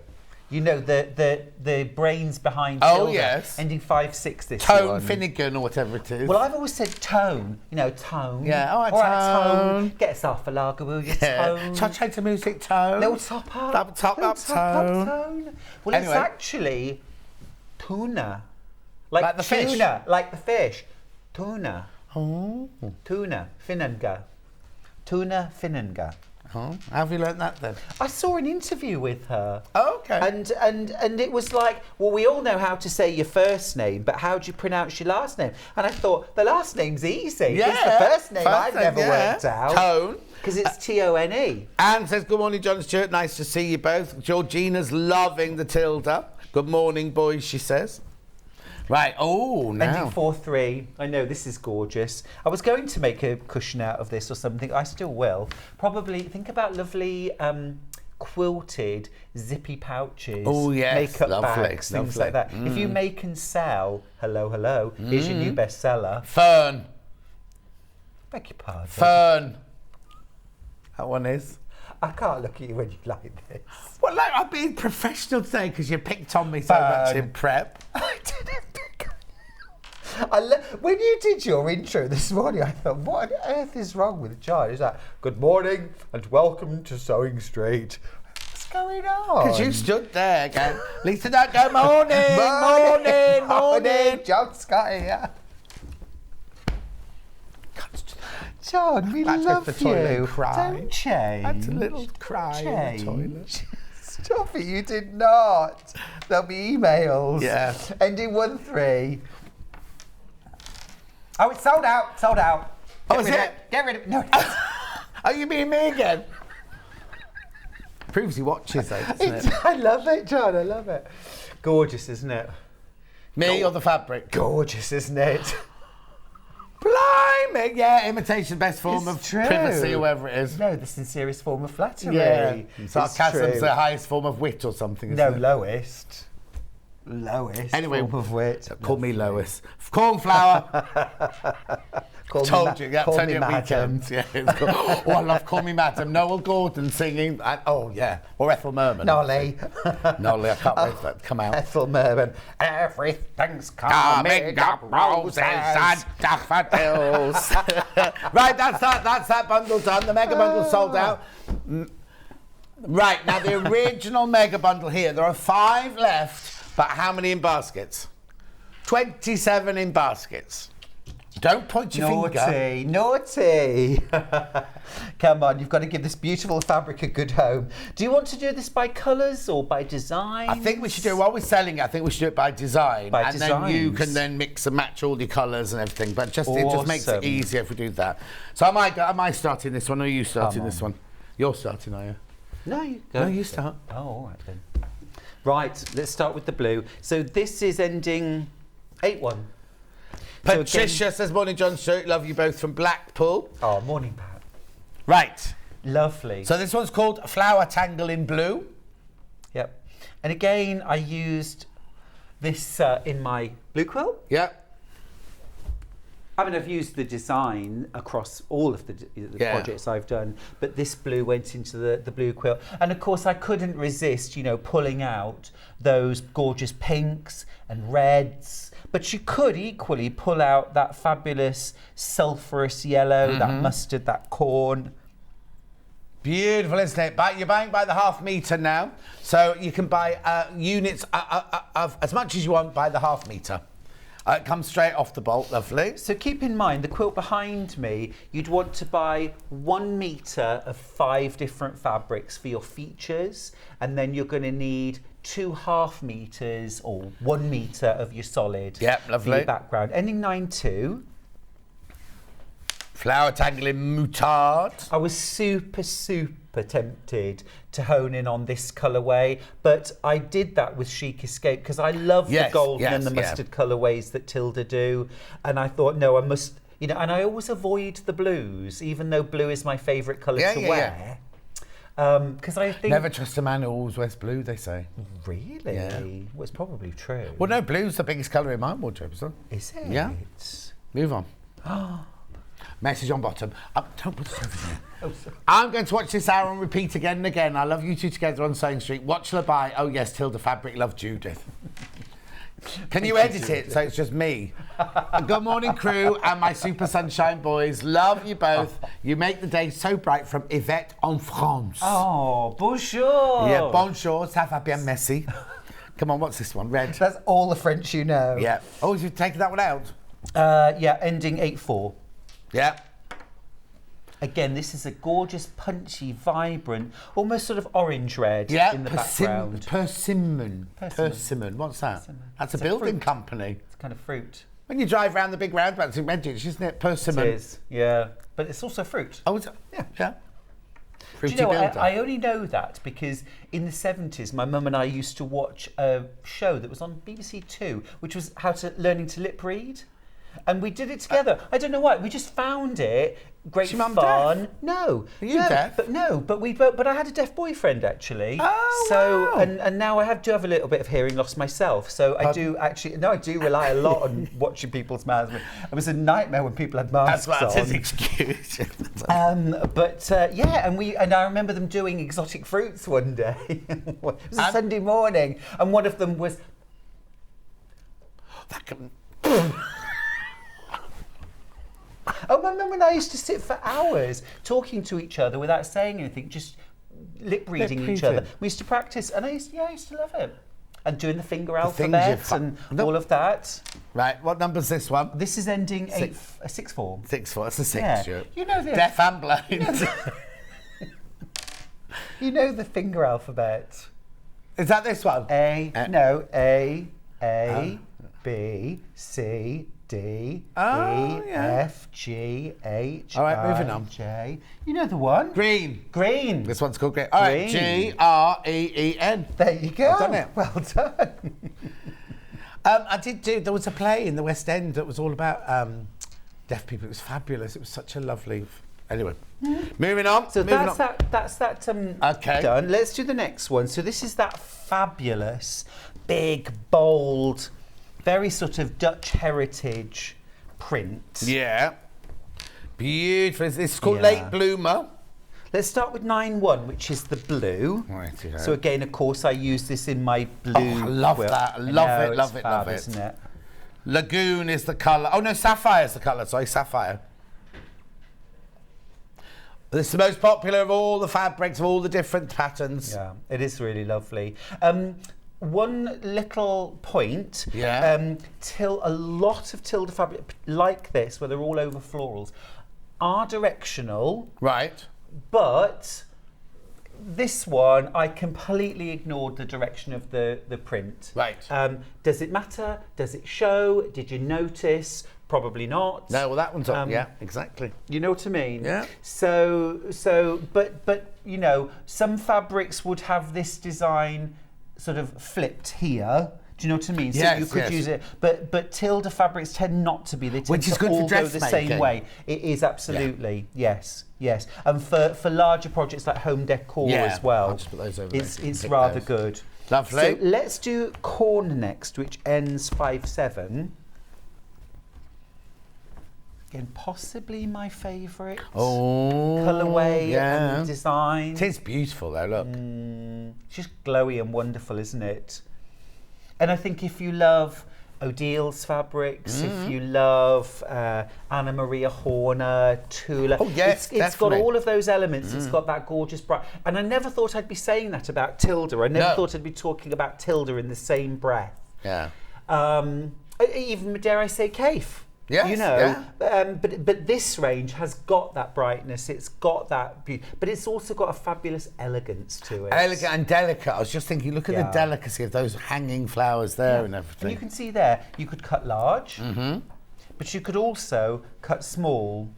You know, the brains behind Oh, Tilda, yes. ending 5-6 this Tone one. Finnegan or whatever it is. Well, I've always said tone. Tone. Yeah, all right, tone. Get us off a lager, will you, Tone? Touch to music, Tone. Little top up. Up, Tone. Well, Anyway. it's actually tuna. Like the tuna, fish? like the fish. Tuna. Oh. Tuna. Finanga. Tuna Finanga. Oh. How have you learnt that then? I saw an interview with her. Oh, okay. And it was like, well, we all know how to say your first name, but how do you pronounce your last name? And I thought, the last name's easy. Yeah. It's the first name I've never worked out. Tone. Because it's Tone. Anne says, good morning, John and Stuart. Nice to see you both. Georgina's loving the Tilda. Good morning, boys, she says. Right, oh, now. Ending 4-3. I know, this is gorgeous. I was going to make a cushion out of this or something. I still will. Probably, think about lovely quilted zippy pouches. Oh, yes, makeup lovely, bags, things lovely. like that. If you make and sell, hello, here's your new bestseller. Fern. Beg your pardon. Fern. That one is. I can't look at you when you like this. Well, like, I'm being professional today because you picked on me so much in prep. I didn't pick when you did your intro this morning, I thought, what on earth is wrong with John? He's like, good morning and welcome to Sewing Street. What's going on? Because you stood there going, Lisa, don't go morning, morning. John Scott here. John, we That's love the toilet you. cry. Don't change. That's a little cry in the toilet. Stop it, you did not. There'll be emails. Yeah. Ending 1-3. Oh, it's sold out. Oh, is it? Get rid of it. No. Are you being me again? Proves he watches though, doesn't it? I love it, John. I love it. Gorgeous, isn't it? Me or the fabric? Gorgeous, isn't it? Blimey! Yeah, imitation's best form It's of true. privacy, or whatever it is. No, the sincerest form of flattery. Yeah. It's Sarcasm's true. the highest form of wit or something, isn't No, it? lowest. Lois. Anyway, form of wit. call me Lois. Cornflower. Told you, that's call only me a madam. weekend. Yeah, it's cool. Oh, I love Call Me Madam. Noel Gordon singing. Oh, yeah. Or Ethel Merman. Nolly. Nolly, I can't wait for that to come out. Ethel Merman. Everything's Coming up roses and daffodils. Right, that's that bundle done. The mega bundle sold out. Right, now the original mega bundle here. There are 5 left, but how many in baskets? 27 in baskets. Don't point your finger. Naughty. Come on, you've got to give this beautiful fabric a good home. Do you want to do this by colours or by design? I think we should do it while we're selling it. I think we should do it by design. By then you designs. can then mix and match all your colours and everything. But it just makes it Awesome. easier if we do that. So am I starting this one or are you starting Come on. this one? You're starting, are you? No, you go. No, you start. Oh, all right then. Right, let's start with the blue. So this is ending 8-1. So Patricia again- says, morning, John Stewart. Love you both from Blackpool. Oh, morning, Pat. Right. Lovely. So this one's called Flower Tangle in Blue. Yep. And again, I used this in my blue quilt. Yeah. I mean, I've used the design across all of the Yeah. projects I've done, but this blue went into the blue quilt. And of course, I couldn't resist, pulling out those gorgeous pinks and reds. But you could equally pull out that fabulous sulphurous yellow, that mustard, that corn. Beautiful, isn't it? You're buying by the half metre now. So you can buy units of as much as you want by the half metre. It comes straight off the bolt, lovely. So keep in mind, the quilt behind me, you'd want to buy 1 metre of 5 different fabrics for your features, and then you're going to need 2 half metres or 1 metre of your solid Yep, for lovely. your background. Ending 9-2. Flower tangle in moutarde. I was super tempted to hone in on this colourway, but I did that with Chic Escape because I love Yes, the golden yes, and the yeah. mustard colourways that Tilda do, and I thought, no, I must, and I always avoid the blues, even though blue is my favourite colour Yeah, to yeah, wear. Because I think... Never trust a man who always wears blue, they say. Really? Yeah. Well, it's probably true. Well, no, blue's the biggest colour in my wardrobe, so. Is it? Yeah. Move on. Message on bottom. Don't put it over there. Oh, sorry. I'm going to watch this hour and repeat again and again. I love you two together on Sewing Street. Watch her buy. Oh, yes, Tilda Fabric. Love Judith. Can you edit it so it's just me? Good morning, crew, and my super sunshine boys. Love you both. You make the day so bright from Yvette en France. Oh, bonjour. Yeah, bonjour, ça va bien, merci. Come on, what's this one? Red. That's all the French you know. Yeah. Oh, you've taken that one out? Yeah, ending 8-4. Yeah. Again, this is a gorgeous, punchy, vibrant, almost sort of orange red Yeah, in the background. Persimmon. Persimmon. Persimmon. What's that? Persimmon. That's It's a a building fruit. company. It's kind of fruit. When you drive around the big roundabouts in Redditch, isn't it? Persimmon. It is, yeah. But it's also fruit. Oh, is it? Yeah. Yeah. Do Fruity you know, builder. I only know that because in the 70s, my mum and I used to watch a show that was on BBC Two, which was learning to lip read. And we did it together. I don't know why. We just found it great Is your mum fun. deaf? No. Are you no, deaf? But I had a deaf boyfriend actually. Oh, so wow. and now I do have a little bit of hearing loss myself. So I do rely a lot on watching people's mouths. It was a nightmare when people had masks That's on. his excuse. And I remember them doing exotic fruits one day. It was a Sunday morning, and one of them was. That can... Oh, my mum and I used to sit for hours talking to each other without saying anything, just lip reading each other. reading. We used to practice, and I used to love it. And doing the finger things alphabet you've and all of that. Right, what number's this one? This is ending 6. 6-4. 6-4. It's a 6, Yeah. Stuart. You know the Deaf and blind. you know the finger alphabet. Is that this one? A, B, C, D, Oh, E, yeah. F, G, H, All right, moving I, on. J. You know the one? Green. Green. This one's called green. All right, Green. Green. There you go. Well done it. Well done. There was a play in the West End that was all about deaf people. It was fabulous. It was such a lovely... Anyway, moving on. So moving that's that Okay. done. Let's do the next one. So this is that fabulous big, bold, very sort of Dutch heritage print. Yeah. Beautiful. This is called Yeah. Late Bloomer. Let's start with 9-1, which is the blue. Righty-ho. So again, of course, I use this in my blue Oh, I love quilt. that. I I love know, it, love it's it, fab, love it. Isn't it? Lagoon is the colour. Oh, no, Sapphire is the colour. Sorry, Sapphire. This is the most popular of all the fabrics, of all the different patterns. Yeah, it is really lovely. One little point, Yeah. a lot of Tilda Fabric like this, where they're all over florals, are directional, Right. but this one, I completely ignored the direction of the print. Right. Does it matter? Does it show? Did you notice? Probably not. No, well, that one's up. Yeah, exactly. You know what I mean? Yeah. But you know, some fabrics would have this design sort of flipped here. Do you know what I mean? So Yes, you could yes. use it, but Tilda fabrics tend not to be. They tend Which is to good for all go the same dressmaking. way. It is absolutely yes. And for larger projects like home decor Yeah, as well, I'll just put those over there. it's Pick rather those. good. Lovely. So let's do corn next, which ends 5-7. Again, possibly my favourite. Oh, Colourway yeah. and design. It is beautiful, though, look. It's just glowy and wonderful, isn't it? And I think if you love Odil's fabrics, if you love Anna Maria Horner, Tula, Oh, yes, it's got definitely. all of those elements. It's got that gorgeous bright. And I never thought I'd be saying that about Tilda. I never No. thought I'd be talking about Tilda in the same breath. Yeah. Even dare I say Kaif. Yes, you know, yeah. but this range has got that brightness, it's got that beauty, but it's also got a fabulous elegance to it. Elegant and delicate. I was just thinking, look at Yeah. the delicacy of those hanging flowers there and And everything. you can see there, you could cut large, but you could also cut small,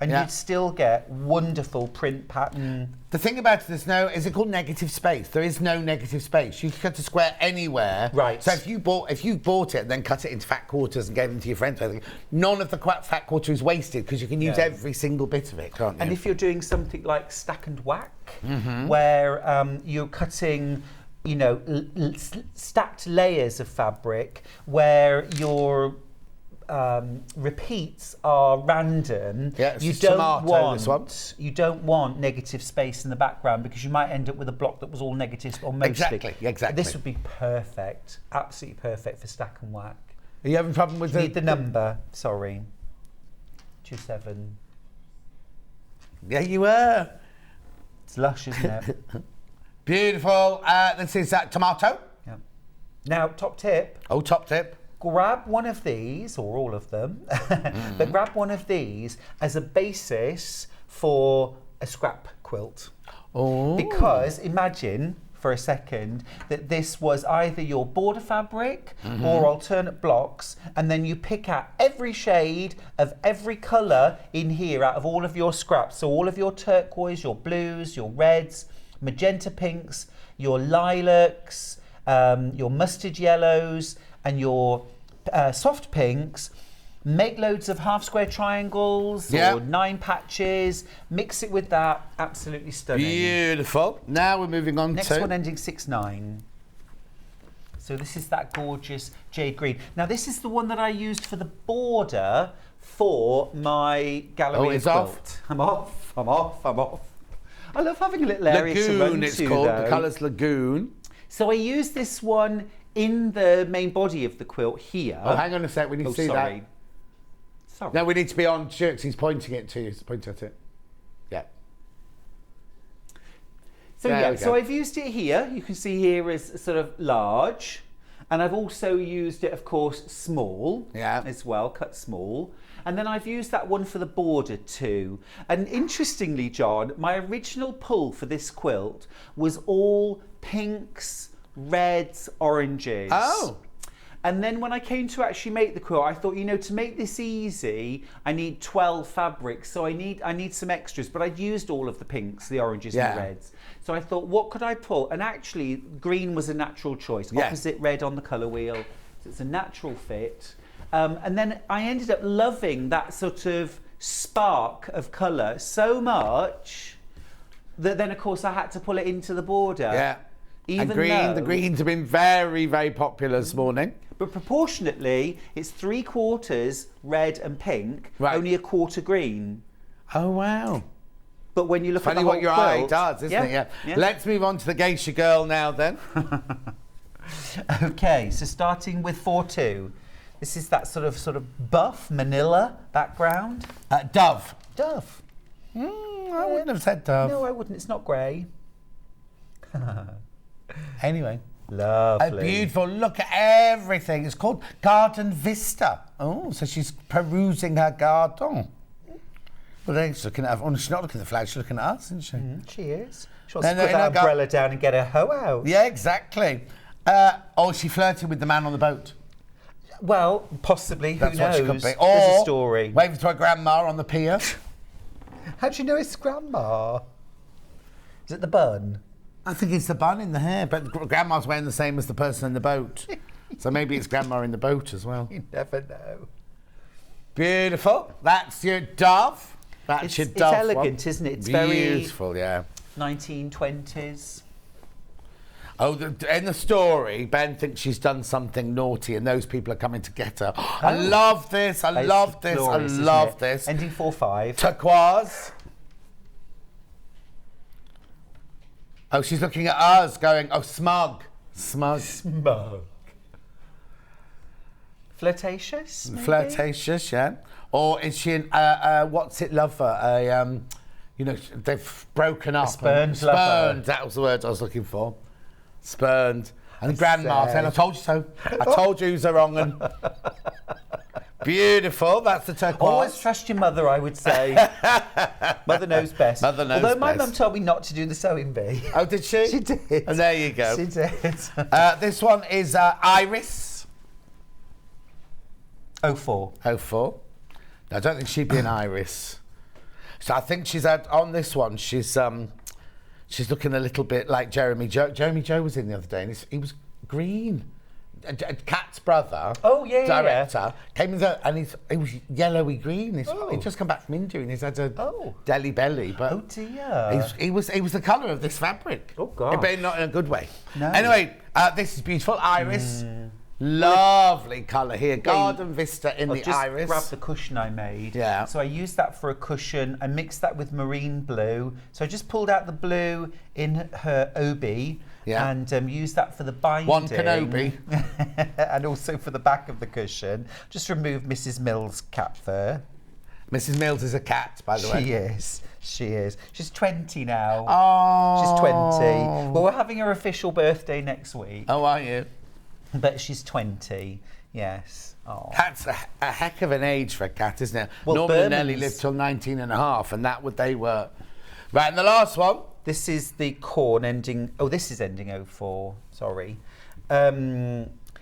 and Yeah. you'd still get wonderful print pattern. The thing about it is is it called negative space? There is no negative space. You can cut a square anywhere. Right. So if you bought it and then cut it into fat quarters and gave them to your friends, none of the fat quarter is wasted because you can use No. every single bit of it, can't you? And if you're doing something like stack and whack, where you're cutting, you know, stacked layers of fabric, where your repeats are random. Yeah, it's you just don't tomato, this one. want negative space in the background because you might end up with a block that was all negative or mostly. Exactly. This would be perfect, absolutely perfect for stack and whack. Are you having a problem with You need the number. Sorry, 27. Yeah, you were. It's lush, isn't it? Beautiful. This is tomato. Yeah. Now, top tip. Oh, top tip. Grab one of these, or all of them, but grab one of these as a basis for a scrap quilt. Oh. Because imagine for a second that this was either your border fabric or alternate blocks, and then you pick out every shade of every colour in here out of all of your scraps. So all of your turquoise, your blues, your reds, magenta pinks, your lilacs, your mustard yellows, and your soft pinks. Make loads of half square triangles Yeah. or 9 patches. Mix it with that. Absolutely stunning. Beautiful. Now we're moving on Next to... one ending 6-9. So this is that gorgeous jade green. Now this is the one that I used for the border for my Galleria it's quilt. off. I'm off. I love having a little area to run Lagoon, it's to, called. though. The colour's Lagoon. So I used this one in the main body of the quilt here. Oh, hang on a sec. We need to see sorry. that. Sorry. No, we need to be on Shirks. He's pointing it to you. Point at it. Yeah. So There yeah, we so go. I've used it here. You can see here is sort of large. And I've also used it, of course, small as well, cut small. And then I've used that one for the border too. And interestingly, John, my original pull for this quilt was all pinks, reds, oranges. Oh. And then when I came to actually make the quilt, I thought, you know, to make this easy, I need 12 fabrics. So I need some extras, but I'd used all of the pinks, the oranges and the reds. So I thought, what could I pull? And actually, green was a natural choice, opposite red on the colour wheel. So it's a natural fit. And then I ended up loving that sort of spark of colour so much that then, of course, I had to pull it into the border. Yeah. Even and green, the greens have been very, very popular this morning. But proportionately, it's 3/4 red and pink, Right. only 1/4 green. Oh, wow. But when you look Funny at the what whole your quilt, eye does, isn't it? Yeah. Let's move on to the geisha girl now then. Okay, so starting with 4/2. This is that sort of buff manila background. Dove. Dove. I wouldn't have said dove. No, I wouldn't. It's not grey. Anyway. Lovely. Beautiful. Look at everything. It's called Garden Vista. Oh, so she's perusing her garden. Well, then she's looking at her. Oh, she's not looking at the flag. She's looking at us, isn't she? She is. She wants to put that umbrella down and get her hoe out. Yeah, exactly. She flirted with the man on the boat. Well, possibly. That's Who what knows? she could be. There's a story. Waving to her grandma on the pier. How do you know it's grandma? Is it the bun? I think it's the bun in the hair, but grandma's wearing the same as the person in the boat. So maybe it's grandma in the boat as well. You never know. Beautiful. That's your dove. That's your dove. It's elegant, isn't it? It's beautiful, yeah. 1920s. Oh, in the story, Ben thinks she's done something naughty and those people are coming to get her. I love this. I love this. Glorious, I love this. Ending 4/5. Turquoise. Oh, she's looking at us going, oh, smug. Smug. Smug. Flirtatious? Maybe? Flirtatious, yeah. Or is she an, what's it lover? They've broken up. Spurned lover. Spurned, that was the word I was looking for. Spurned. And grandma saying, I told you so. I told you who's the wrong one. Beautiful, that's the turquoise. Always trust your mother, I would say. Mother knows best. Mother knows Although my best. mum told me not to do the sewing bee. Oh, did she? She did. And there you go. She did. This one is Iris. 04. 04. No, I don't think she'd be an Iris. So I think she's on this one. She's looking a little bit like Jeremy Joe. Jeremy Joe was in the other day, and he was green. Kat's brother, director, came in there, and he was yellowy green. He'd just come back from India, and he's had a deli belly. But Oh dear. he was the colour of this fabric. Oh God. But not in a good way. No. Anyway, this is beautiful. Iris. Lovely colour here. Garden Vista in the just iris. Grab the cushion I made. Yeah. So I used that for a cushion. I mixed that with marine blue. So I just pulled out the blue in her obi. Yeah. And used that for the binding. One Kenobi. And also for the back of the cushion. Just remove Mrs. Mills' cat fur. Mrs. Mills is a cat, by the way. She is. She is. She's 20 now. Oh. She's 20. Well, we're having her official birthday next week. Oh, are you? But she's 20. Yes. Oh. That's a heck of an age for a cat, isn't it? Well, Norman and Nellie Berman's- lived till 19 and a half, and that what they were. Right, and the last one. This is the corn ending. Oh, this is ending 04. Sorry.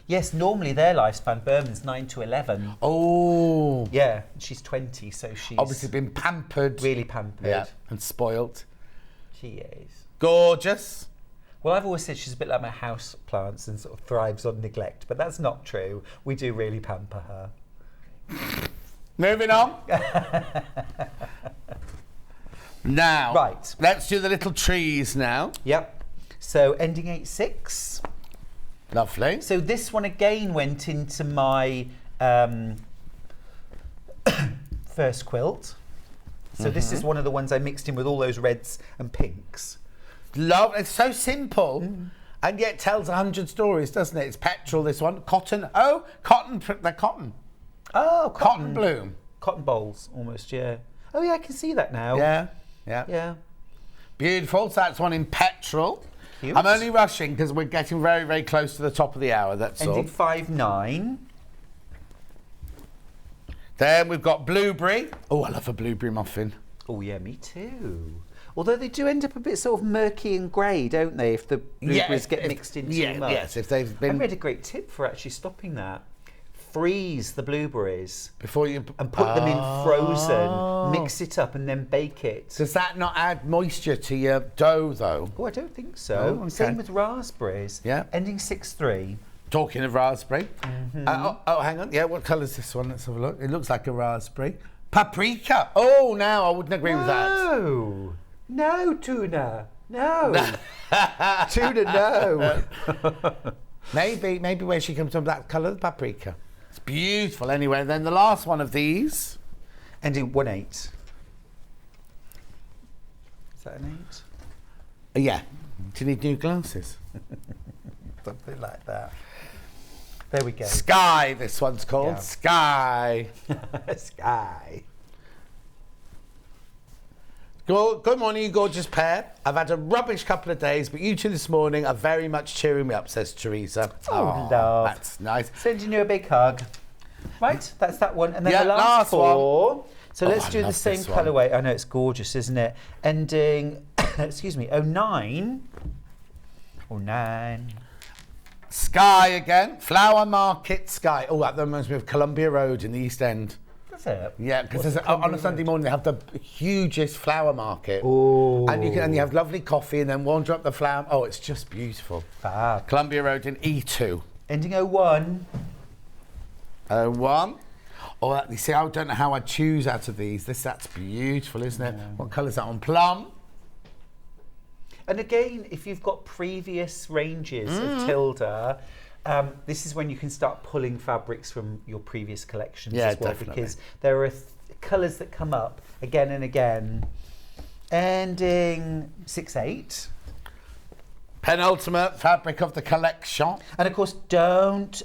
Yes, normally their lifespan, Berman's 9 to 11. Oh. Yeah, she's 20, so she's Obviously been pampered. really pampered. Yeah, and spoilt. She is. Gorgeous. Well, I've always said she's a bit like my house plants and sort of thrives on neglect, but that's not true. We do really pamper her. Moving on. Now, Right. let's do the little trees now. Yep. So ending 86. Lovely. So this one again went into my first quilt. So this is one of the ones I mixed in with all those reds and pinks. Love. It's so simple, and yet tells 100 stories, doesn't it? It's petrol. This one, cotton. Oh, cotton. They're cotton. Oh, Cotton bloom. Cotton bowls, almost. Yeah. Oh yeah, I can see that now. Yeah, yeah. Yeah. Beautiful. So that's one in petrol. Cute. I'm only rushing because we're getting very, very close to the top of the hour. That's all. Ending 5/9. Then we've got blueberry. Oh, I love a blueberry muffin. Oh yeah, me too. Although they do end up a bit sort of murky and grey, don't they? If the blueberries get mixed in too much. Yes, if they've I been read a great tip for actually stopping that. Freeze the blueberries before you and put them in frozen. Mix it up and then bake it. Does that not add moisture to your dough, though? Oh, I don't think so. Oh, okay. Same with raspberries. Yeah. Ending 6/3. Talking of raspberry. Hang on. Yeah, what colour is this one? Let's have a look. It looks like a raspberry. Paprika. Oh, now I wouldn't agree with that. No, no, Tuna. No. Tuna, no. Maybe where she comes from, that colour, the paprika. It's beautiful anyway. Then the last one of these. Ending 1/8. Is that an 8? Yeah. Do you need new glasses? Something like that. There we go. Sky, this one's called. Yeah. Sky. Sky. Good morning, you gorgeous pair. I've had a rubbish couple of days, but you two this morning are very much cheering me up, says Teresa. Oh, love. That's nice. Sending you a big hug. Right, that's that one. And then Yeah, the last four. one. So let's do the same colourway. I know, it's gorgeous, isn't it? Ending, excuse me, 09. 09. Sky again. Flower Market Sky. Oh, that reminds me of Columbia Road in the East End. That's it. Yeah, because on a Sunday morning they have the hugest flower market. Oh. And you have lovely coffee and then wander up the flower. Oh, it's just beautiful. Fab. Columbia Road in E2. Ending 01. 01. Oh, you see, I don't know how I choose out of these. That's beautiful, isn't it? Yeah. What colour is that one? Plum. And again, if you've got previous ranges of Tilda, this is when you can start pulling fabrics from your previous collections as well, definitely. because there are colours that come up again and again. Ending 6/8. Penultimate fabric of the collection. And of course, don't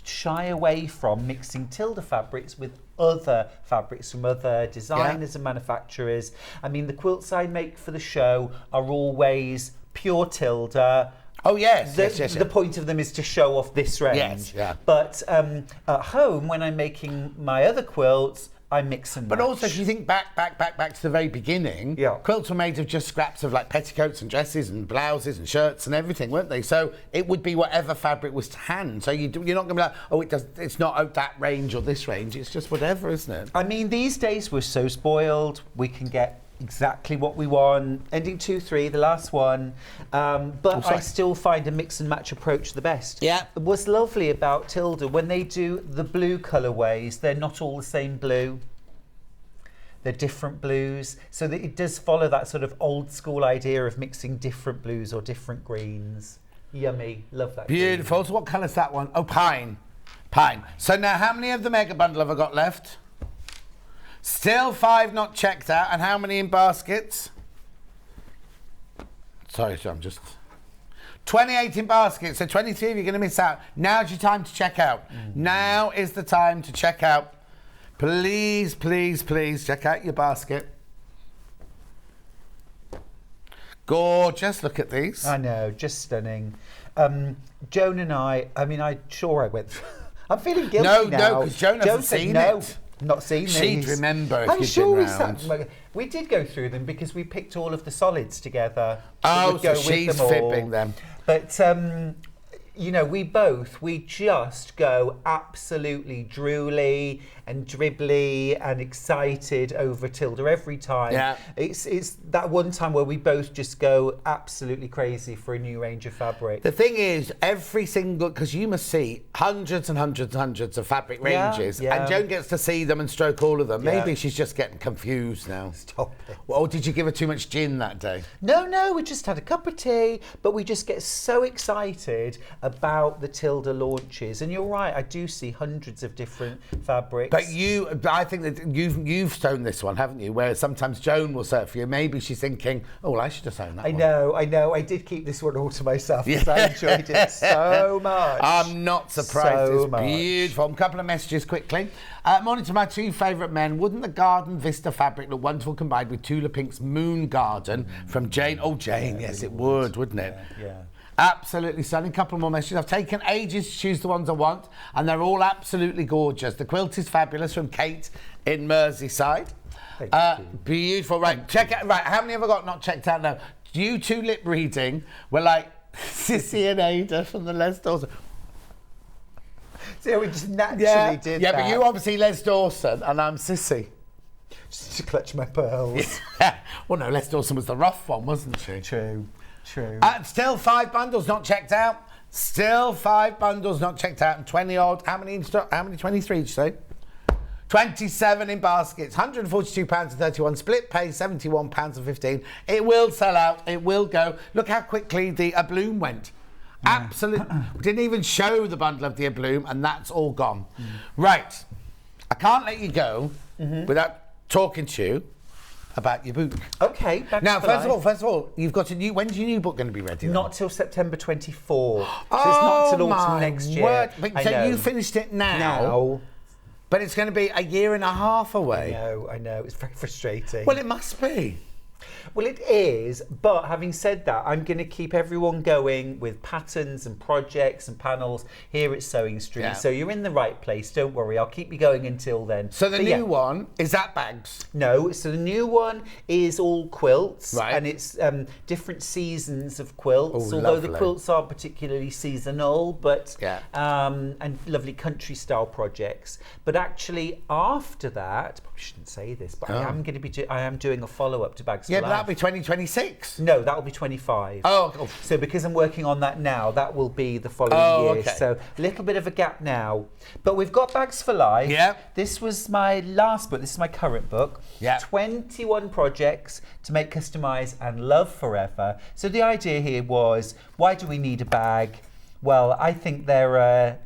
shy away from mixing Tilda fabrics with other fabrics from other designers and manufacturers. I mean, the quilts I make for the show are always pure Tilda. Oh, yes. The point of them is to show off this range. Yes, yeah. But at home, when I'm making my other quilts, I mix and match. But also, if you think back to the very beginning, Yeah. quilts were made of just scraps of like petticoats and dresses and blouses and shirts and everything, weren't they? So it would be whatever fabric was to hand. So you're not going to be like, oh, it's not that range or this range. It's just whatever, isn't it? I mean, these days we're so spoiled. We can get exactly what we want. Ending 2-3, the last one. But I still find a mix and match approach the best. Yeah. What's lovely about Tilda, when they do the blue colourways, they're not all the same blue. They're different blues. So that it does follow that sort of old school idea of mixing different blues or different greens. Yummy. Love that. Beautiful. green. So what colour's that one? Oh, pine. Pine. So now how many of the mega bundle have I got left? Still 5 not checked out. And how many in baskets? Sorry, I'm just... 28 in baskets. So 23 of you are going to miss out. Now's your time to check out. Now is the time to check out. Please, please, please check out your basket. Gorgeous. Look at these. I know, just stunning. Joan and I mean, I'm went through... I'm feeling guilty now. No, because Joan hasn't said seen no. it. Not seen these. She'd remember if I'm you'd sure been we round. we did go through them because we picked all of the solids together. that Oh, would go so with she's them all. fibbing them. But you know, we just go absolutely drooly and dribbly and excited over Tilda every time. Yeah. It's that one time where we both just go absolutely crazy for a new range of fabric. The thing is, every single, because you must see hundreds and hundreds and hundreds of fabric Yeah, ranges, yeah. and Joan gets to see them and stroke all of them. Yeah. Maybe she's just getting confused now. Stop it. Or did you give her too much gin that day? No, we just had a cup of tea, but we just get so excited about the Tilda launches. And you're right, I do see hundreds of different fabrics. But I think that you've sewn this one, haven't you? Where sometimes Joan will sew it for you. Maybe she's thinking, oh, well, I should have sewn that I one. know. I did keep this one all to myself because I enjoyed it so much. I'm not surprised. So It's much. beautiful. A couple of messages quickly. Morning to my 2 favourite men. Wouldn't the Garden Vista fabric look wonderful combined with Tula Pink's Moon Garden from Jane? Oh, Jane, yes, it would, wouldn't it? Yeah. Absolutely stunning. Couple more messages. I've taken ages to choose the ones I want, and they're all absolutely gorgeous. The quilt is fabulous from Kate in Merseyside. Thank you. Beautiful. Right, check out. Right, how many have I got not checked out now? You 2 lip reading were like Sissy and Ada from the Les Dawson. So we just naturally did yeah, that. but you obviously Les Dawson, and I'm Sissy. Just to clutch my pearls. Well, no, Les Dawson was the rough one, wasn't she? True. Still 5 bundles not checked out. Still 5 bundles not checked out, and 20 odd. How many in stock? How many? 23, did you say? 27 in baskets, £142.31, split pay £71.15. It will sell out, it will go. Look how quickly the Bloom went. Absolutely. We didn't even show the bundle of the Bloom, and that's all gone. Right. I can't let you go without talking to you about your book. Okay. Now, first of all, you've got a new. When's your new book going to be ready? Not till September 24. So it's not till autumn next year. But, so you finished it now, but it's going to be a year and a half away. I know. It's very frustrating. Well, it must be. Well, it is, but having said that, I'm going to keep everyone going with patterns and projects and panels here at Sewing Street. Yeah. So you're in the right place. Don't worry. I'll keep you going until then. So the new one, is that bags? No. So the new one is all quilts. Right. And it's different seasons of quilts. Oh, although lovely. the quilts aren't particularly seasonal, but and lovely country style projects. But actually, after that, probably shouldn't say this, but I am going to be. I am doing a follow up to Bags for Yeah, Life. but that'll be 2026. No, that'll be 25. Oh. So because I'm working on that now, that will be the following year. Okay. So a little bit of a gap now. But we've got Bags for Life. Yeah. This was my last book. This is my current book. Yeah. 21 projects to make, customise and love forever. So the idea here was, why do we need a bag? Well, I think there are,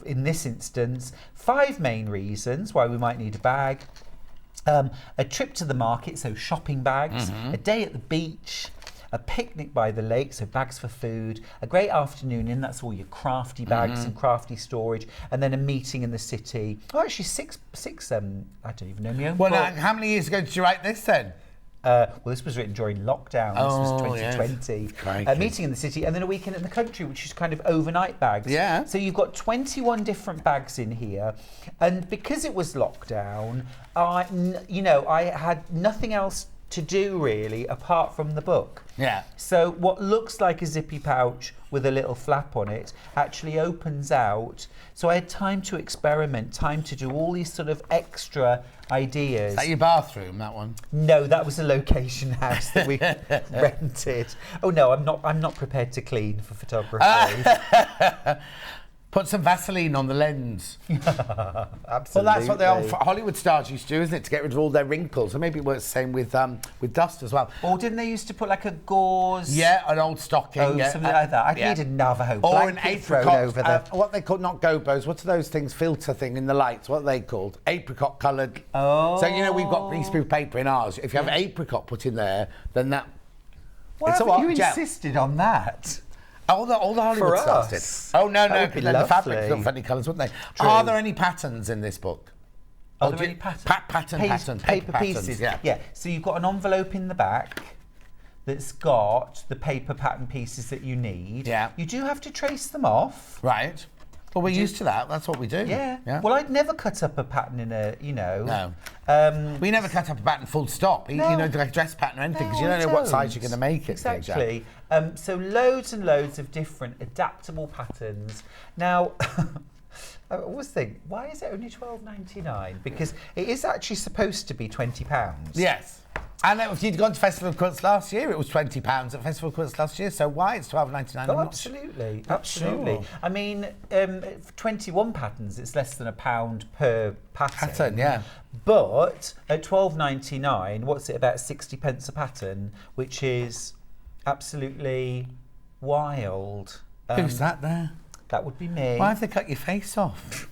in this instance, 5 main reasons why we might need a bag. A trip to the market, so shopping bags, a day at the beach, a picnic by the lake, so bags for food, a great afternoon in, that's all your crafty bags and crafty storage, and then a meeting in the city. Oh, actually six I don't even know my own Well, book. how many years ago did you write this then? Well, this was written during lockdown. This was 2020. Yes. Meeting in the city, and then a weekend in the country, which is kind of overnight bags. Yeah. So you've got 21 different bags in here, and because it was lockdown, I had nothing else to do really apart from the book. Yeah. So what looks like a zippy pouch with a little flap on it actually opens out. So I had time to experiment, time to do all these sort of extra ideas. Is that your bathroom, that one? No, that was a location house that we rented. Oh no, I'm not prepared to clean for photography. Put some Vaseline on the lens. Absolutely. Well, that's what the old Hollywood stars used to do, isn't it? To get rid of all their wrinkles. And maybe it works the same with dust as well. Or didn't they used to put like a gauze? Yeah, an old stocking. Something like that. I'd need a Navajo or an blanket thrown apricot, over there. what they call, not gobos, what's those things, filter thing in the lights, what are they called? Apricot coloured. Oh. So, we've got greaseproof paper in ours. If you have apricot put in there, then that... Why it's a haven't you gel. insisted on that? All the Hollywood For stars us. did. Oh, no, That would be because the fabric's lovely. got funny colours, wouldn't they? True. Are there any patterns in this book? Are there any patterns? Patterns. Paper patterns, pieces. yeah. So you've got an envelope in the back that's got the paper pattern pieces that you need. Yeah. You do have to trace them off. Right. Well, we're used to that. That's what we do. Yeah. Well, I'd never cut up a pattern in a, No. Um, We never cut up a pattern full stop, No. like a dress pattern or anything, because you No, don't know I what size don't. you're going to make it. Exactly. So loads and loads of different adaptable patterns. Now, I always think, why is it only $12.99? Because it is actually supposed to be £20. Yes. And if you'd gone to Festival of Quilts last year, it was £20 at Festival of Quilts last year. So why it's £12.99? Oh, absolutely. Sure. I mean, for 21 patterns, it's less than £1 per pattern. Yeah. But at $12.99, what's it, about 60 pence a pattern, which is absolutely wild. Who's that there? That would be me. Why have they cut your face off?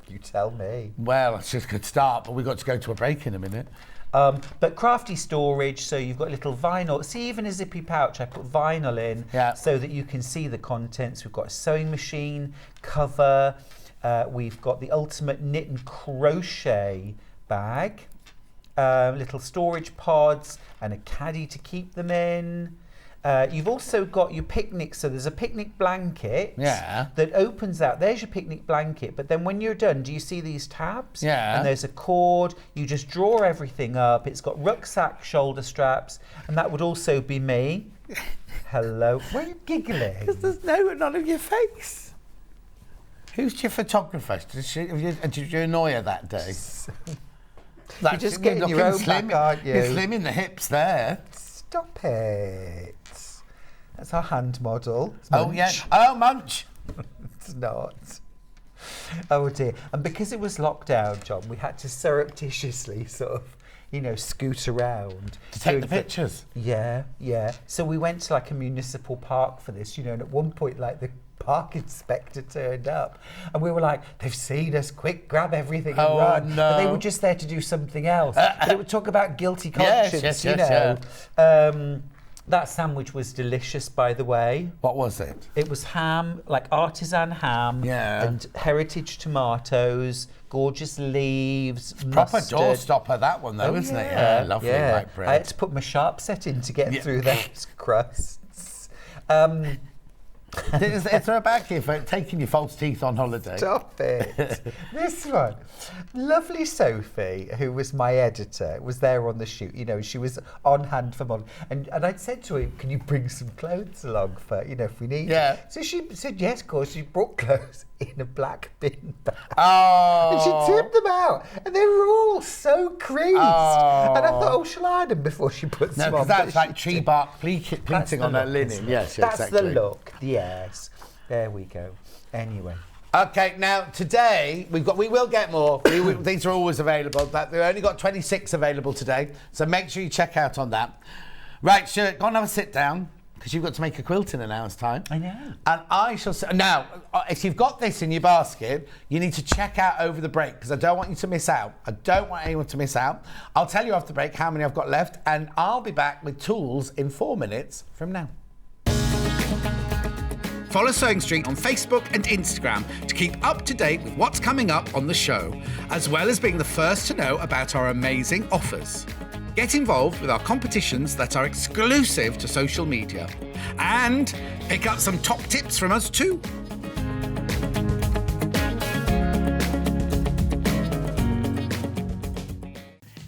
You tell me. Well, it's just a good start, but we've got to go to a break in a minute. But crafty storage, so you've got little vinyl. See, even a zippy pouch, I put vinyl in so that you can see the contents. We've got a sewing machine, cover. We've got the ultimate knit and crochet bag, little storage pods, and a caddy to keep them in. You've also got your picnic, so there's a picnic blanket that opens out. There's your picnic blanket, but then when you're done, do you see these tabs? Yeah. And there's a cord. You just draw everything up. It's got rucksack shoulder straps, and that would also be me. Hello. Why are you giggling? Because there's none of your face. Who's your photographer? Did you annoy her that day? You're just getting your own back, aren't you? You're slim in the hips there. Stop it. That's our hand model. It's Oh, yeah. Oh, Munch. It's not. Oh dear. And because it was lockdown, John, we had to surreptitiously sort of, scoot around. To take the pictures? Yeah. So we went to like a municipal park for this, and at one point, like the park inspector turned up and we were like, they've seen us, quick, grab everything and run. No. But they were just there to do something else. But it would talk about guilty conscience, yes. That sandwich was delicious, by the way. What was it? It was ham, like artisan ham, and heritage tomatoes, gorgeous leaves, Proper mustard. doorstopper, that one though, isn't it? Yeah, lovely white bread. I had to put my sharp set in to get through those crusts. Is there a back here for taking your false teeth on holiday? Stop it. This one. Lovely Sophie, who was my editor, was there on the shoot. She was on hand for model. And I'd said to her, can you bring some clothes along for, if we need Yeah. So she said, yes, of course. She brought clothes in a black bin bag. Oh. And she tipped them out. And they were all so creased. Oh. And I thought, shoall I iron them before she puts them on? No, because that's like tree bark pleating on her linen. Yes, that's exactly. the look. Yes. There we go. Anyway. Okay, now today we will get more. These are always available, but we've only got 26 available today, so make sure you check out on that. Right, Stuart, go and have a sit down because you've got to make a quilt in an hour's time. I know. And I shall now. If you've got this in your basket, you need to check out over the break because I don't want you to miss out. I don't want anyone to miss out. I'll tell you after the break how many I've got left, and I'll be back with tools in 4 minutes from now. Follow Sewing Street on Facebook and Instagram to keep up to date with what's coming up on the show, as well as being the first to know about our amazing offers. Get involved with our competitions that are exclusive to social media. And pick up some top tips from us too.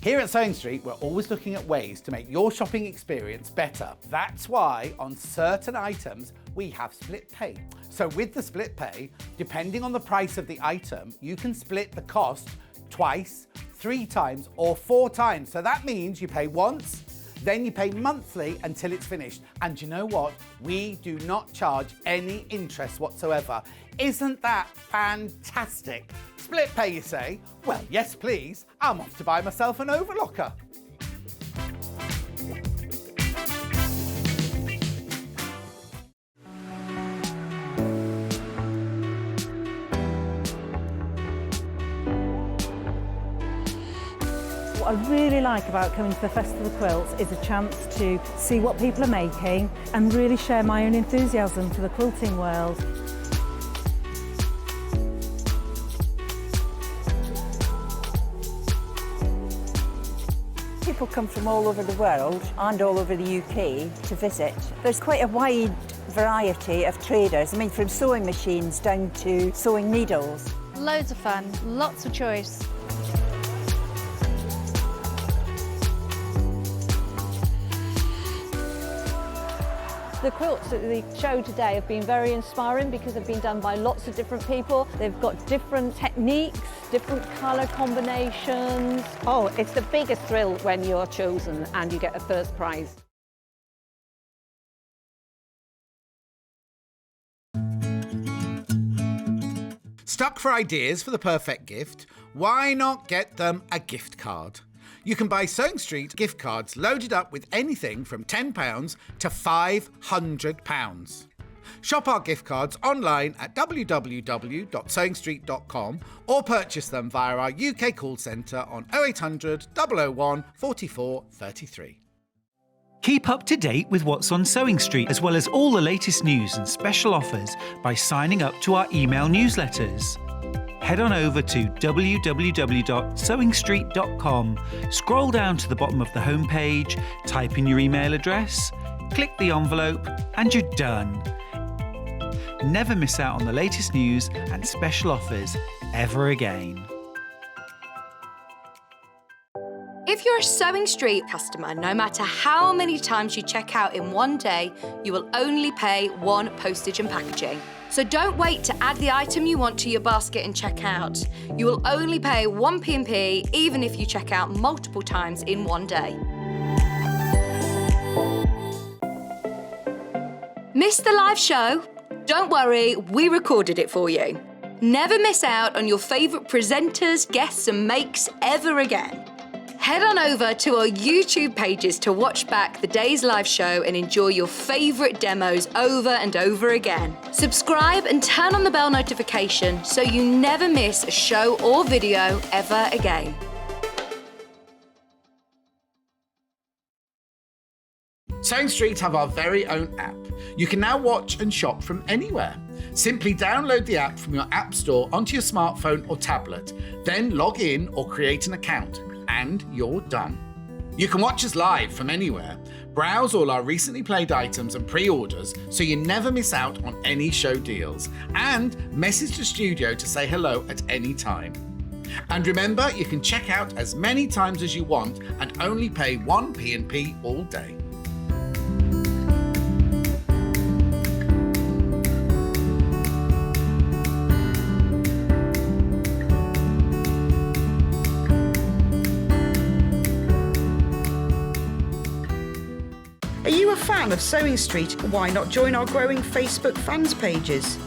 Here at Sewing Street, we're always looking at ways to make your shopping experience better. That's why on certain items, we have split pay. So with the split pay, depending on the price of the item, you can split the cost twice, 3 times, or 4 times. So that means you pay once, then you pay monthly until it's finished. And you know what? We do not charge any interest whatsoever. Isn't that fantastic? Split pay, you say? Well, yes, please. I'm off to buy myself an overlocker. What I really like about coming to the Festival of Quilts is a chance to see what people are making and really share my own enthusiasm for the quilting world. People come from all over the world and all over the UK to visit. There's quite a wide variety of traders, from sewing machines down to sewing needles. Loads of fun, lots of choice. The quilts at the show today have been very inspiring because they've been done by lots of different people. They've got different techniques, different colour combinations. Oh, it's the biggest thrill when you're chosen and you get a first prize. Stuck for ideas for the perfect gift? Why not get them a gift card? You can buy Sewing Street gift cards loaded up with anything from £10 to £500. Shop our gift cards online at www.sewingstreet.com or purchase them via our UK call centre on 0800 001 44 33. Keep up to date with what's on Sewing Street, as well as all the latest news and special offers by signing up to our email newsletters. Head on over to www.sewingstreet.com, scroll down to the bottom of the homepage, type in your email address, click the envelope, and you're done. Never miss out on the latest news and special offers ever again. If you're a Sewing Street customer, no matter how many times you check out in one day, you will only pay 1 postage and packaging. So don't wait to add the item you want to your basket and check out. You will only pay 1 P&P even if you check out multiple times in one day. Missed the live show? Don't worry, we recorded it for you. Never miss out on your favourite presenters, guests and makes ever again. Head on over to our YouTube pages to watch back the day's live show and enjoy your favourite demos over and over again. Subscribe and turn on the bell notification so you never miss a show or video ever again. Sewing Street have our very own app. You can now watch and shop from anywhere. Simply download the app from your app store onto your smartphone or tablet, then log in or create an account, and you're done. You can watch us live from anywhere, browse all our recently played items and pre-orders so you never miss out on any show deals, and message the studio to say hello at any time. And remember, you can check out as many times as you want and only pay one P&P all day. Are you a fan of Sewing Street? Why not join our growing Facebook fans pages?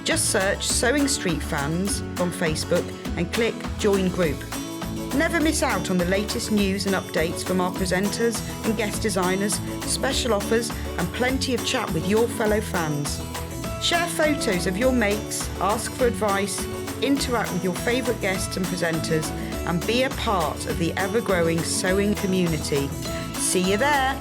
Just search Sewing Street Fans on Facebook and click Join Group. Never miss out on the latest news and updates from our presenters and guest designers, special offers and plenty of chat with your fellow fans. Share photos of your makes, ask for advice, interact with your favourite guests and presenters and be a part of the ever-growing sewing community. See you there!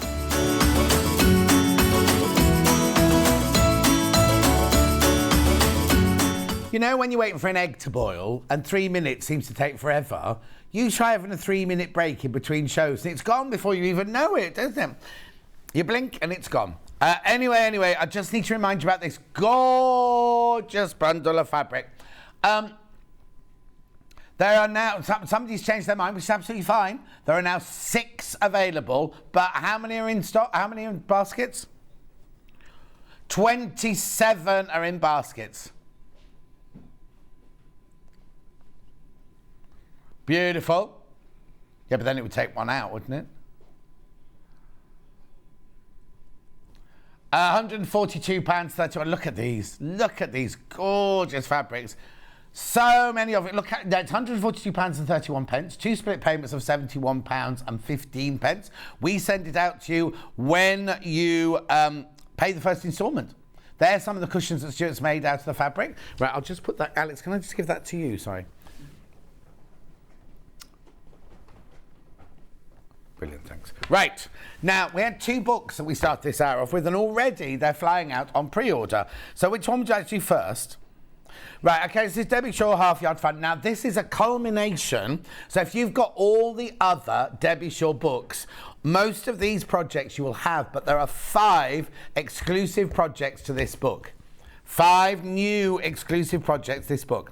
You know when you're waiting for an egg to boil and 3 minutes seems to take forever, you try having a 3-minute break in between shows and it's gone before you even know it, doesn't it? You blink and it's gone. Anyway, I just need to remind you about this gorgeous bundle of fabric. There are now, somebody's changed their mind, which is absolutely fine. There are now 6 available, but how many are in stock? How many are in baskets? 27 are in baskets. Beautiful. Yeah, but then it would take one out, wouldn't it? £142.31. Look at these. Look at these gorgeous fabrics. So many of it. Look at that. It's £142.31. 2 split payments of £71.15. We send it out to you when you pay the first instalment. There's some of the cushions that Stuart's made out of the fabric. Right, I'll just put that. Alex, can I just give that to you? Sorry. Brilliant, thanks. Right, now we had 2 books that we started this hour off with, and already they're flying out on pre-order. So which one would you like to do first? Right, okay, this is Debbie Shaw Half Yard Fun. Now this is a culmination. So if you've got all the other Debbie Shaw books, most of these projects you will have, but there are 5 exclusive projects to this book. 5 new exclusive projects this book.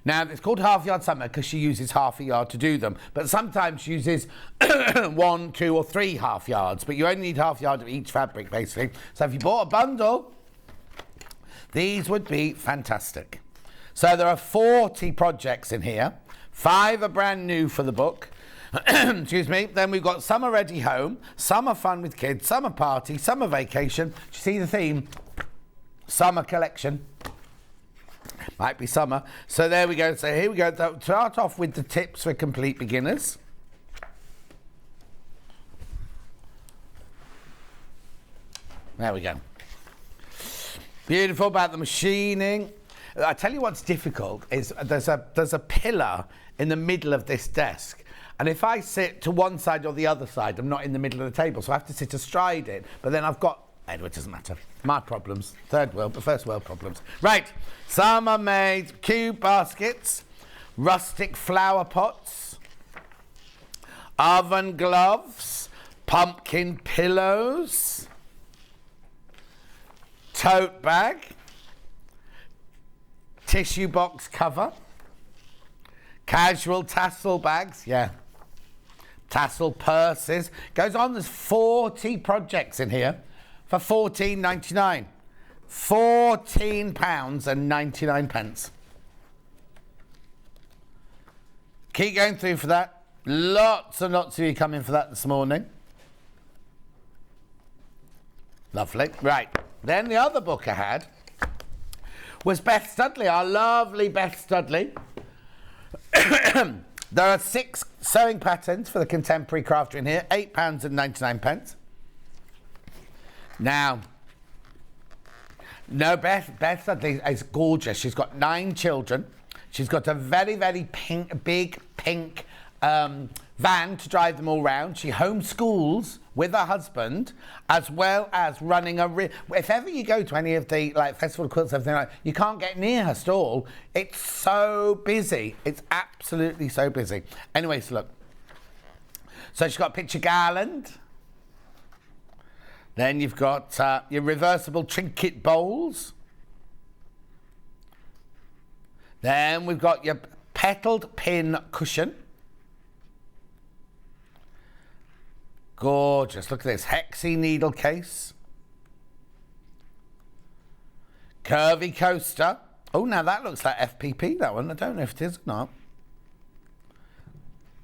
Now, it's called Half Yard Summer because she uses half a yard to do them, but sometimes she uses 1, 2 or 3 half yards, but you only need half yard of each fabric, basically. So if you bought a bundle, these would be fantastic. So there are 40 projects in here. 5 are brand new for the book. Excuse me. Then we've got Summer Ready Home, Summer Fun with Kids, Summer Party, Summer Vacation. Do you see the theme? Summer Collection. Might be summer. So there we go. So here we go. Start off with the tips for complete beginners. There we go. Beautiful about the machining. I tell you what's difficult is there's a pillar in the middle of this desk. And if I sit to one side or the other side, I'm not in the middle of the table. So I have to sit astride it. But then I've got... Anyway, it doesn't matter. My problems. First world problems. Right. Summer made cube baskets, rustic flower pots, oven gloves, pumpkin pillows, tote bag, tissue box cover, casual tassel bags, tassel purses. Goes on, there's 40 projects in here. For £14.99. £14.99. Keep going through for that. Lots and lots of you coming for that this morning. Lovely. Right. Then the other book I had was Beth Studley, our lovely Beth Studley. There are 6 sewing patterns for the contemporary crafter in here, £8.99. Now, no, Beth Studley is gorgeous. She's got 9 children. She's got a very, very big pink van to drive them all round. She homeschools with her husband, as well as running if ever you go to any of the festival quilts, everything like, you can't get near her stall. It's so busy. It's absolutely so busy. Anyway, so look. So she's got a picture garland. Then you've got your reversible trinket bowls. Then we've got your petalled pin cushion. Gorgeous. Look at this. Hexie needle case. Curvy coaster. Oh, now that looks like FPP, that one. I don't know if it is or not.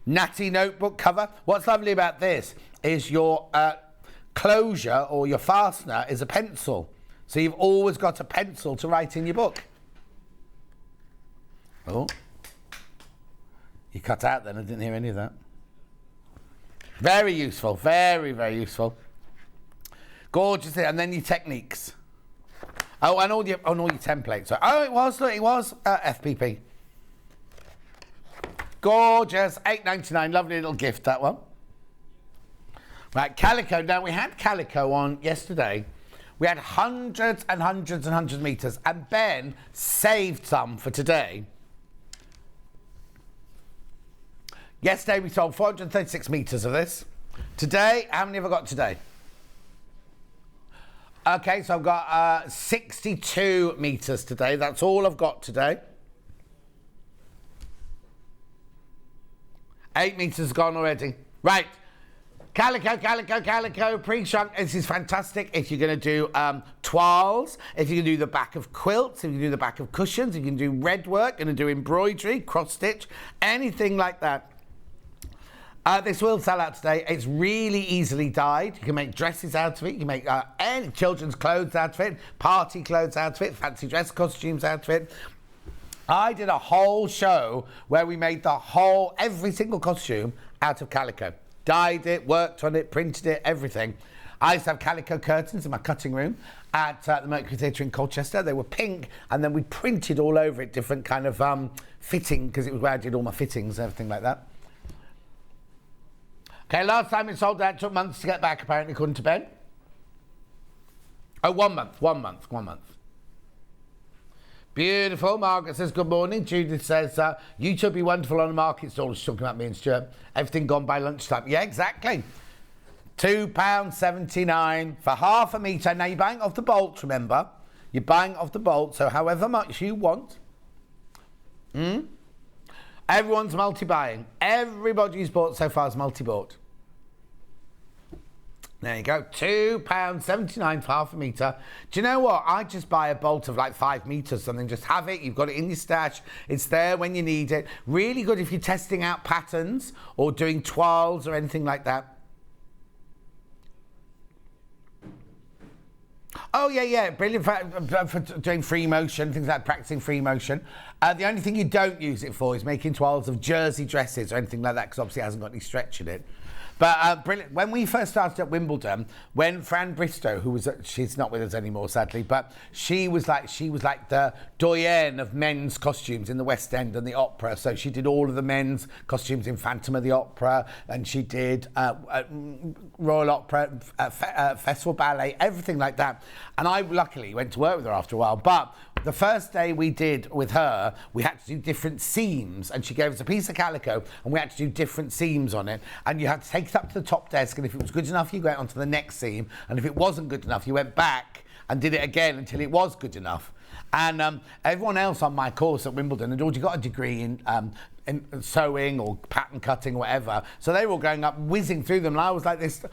Natty notebook cover. What's lovely about this is your closure or your fastener is a pencil. So you've always got a pencil to write in your book. Oh. You cut out then. I didn't hear any of that. Very useful, very, very useful. Gorgeous, and then your techniques. Oh, and all your templates. So, oh, it was FPP. Gorgeous, £8.99, lovely little gift, that one. Right, calico. Now, we had calico on yesterday. We had hundreds and hundreds and hundreds of metres, and Ben saved some for today. Yesterday we sold 436 metres of this. Today, how many have I got today? Okay, so I've got 62 metres today. That's all I've got today. 8 metres gone already. Right. Calico, pre-shrunk. This is fantastic if you're going to do toiles, if you can do the back of quilts, if you can do the back of cushions, if you can do red work, and do embroidery, cross-stitch, anything like that. This will sell out today. It's really easily dyed. You can make dresses out of it. You can make any children's clothes out of it, party clothes out of it, fancy dress costumes out of it. I did a whole show where we made every single costume out of calico. Dyed it, worked on it, printed it, everything. I used to have calico curtains in my cutting room at the Mercury Theatre in Colchester. They were pink, and then we printed all over it different kind of fitting, because it was where I did all my fittings and everything like that. Okay, last time it sold out, took months to get back, apparently, according to Ben. Oh, 1 month. Beautiful. Margaret says, good morning. Judith says, you two be wonderful on the market stall. She's talking about me and Stuart. Everything gone by lunchtime. Yeah, exactly. £2.79 for half a metre. Now, you're buying off the bolt, remember? You're buying off the bolt, so however much you want. Everyone's multi-buying. Everybody who's bought so far is multi-bought. There you go, £2.79 for half a metre. Do you know what? I just buy a bolt of like 5 metres, something. Just have it. You've got it in your stash. It's there when you need it. Really good if you're testing out patterns or doing toiles or anything like that. Oh, yeah. Brilliant for doing free motion, things like practicing free motion. The only thing you don't use it for is making toiles of jersey dresses or anything like that, because obviously it hasn't got any stretch in it. But brilliant. When we first started at Wimbledon, when Fran Bristow, she's not with us anymore, sadly, but she was like the doyenne of men's costumes in the West End and the opera. So she did all of the men's costumes in Phantom of the Opera, and she did Royal Opera, Festival Ballet, everything like that. And I luckily went to work with her after a while. But the first day we did with her, we had to do different seams, and she gave us a piece of calico, and we had to do different seams on it, and you had to take it up to the top desk, and if it was good enough, you went on to the next seam, and if it wasn't good enough, you went back and did it again until it was good enough. And everyone else on my course at Wimbledon had already got a degree in sewing or pattern cutting or whatever, so they were all going up, whizzing through them, and I was like this,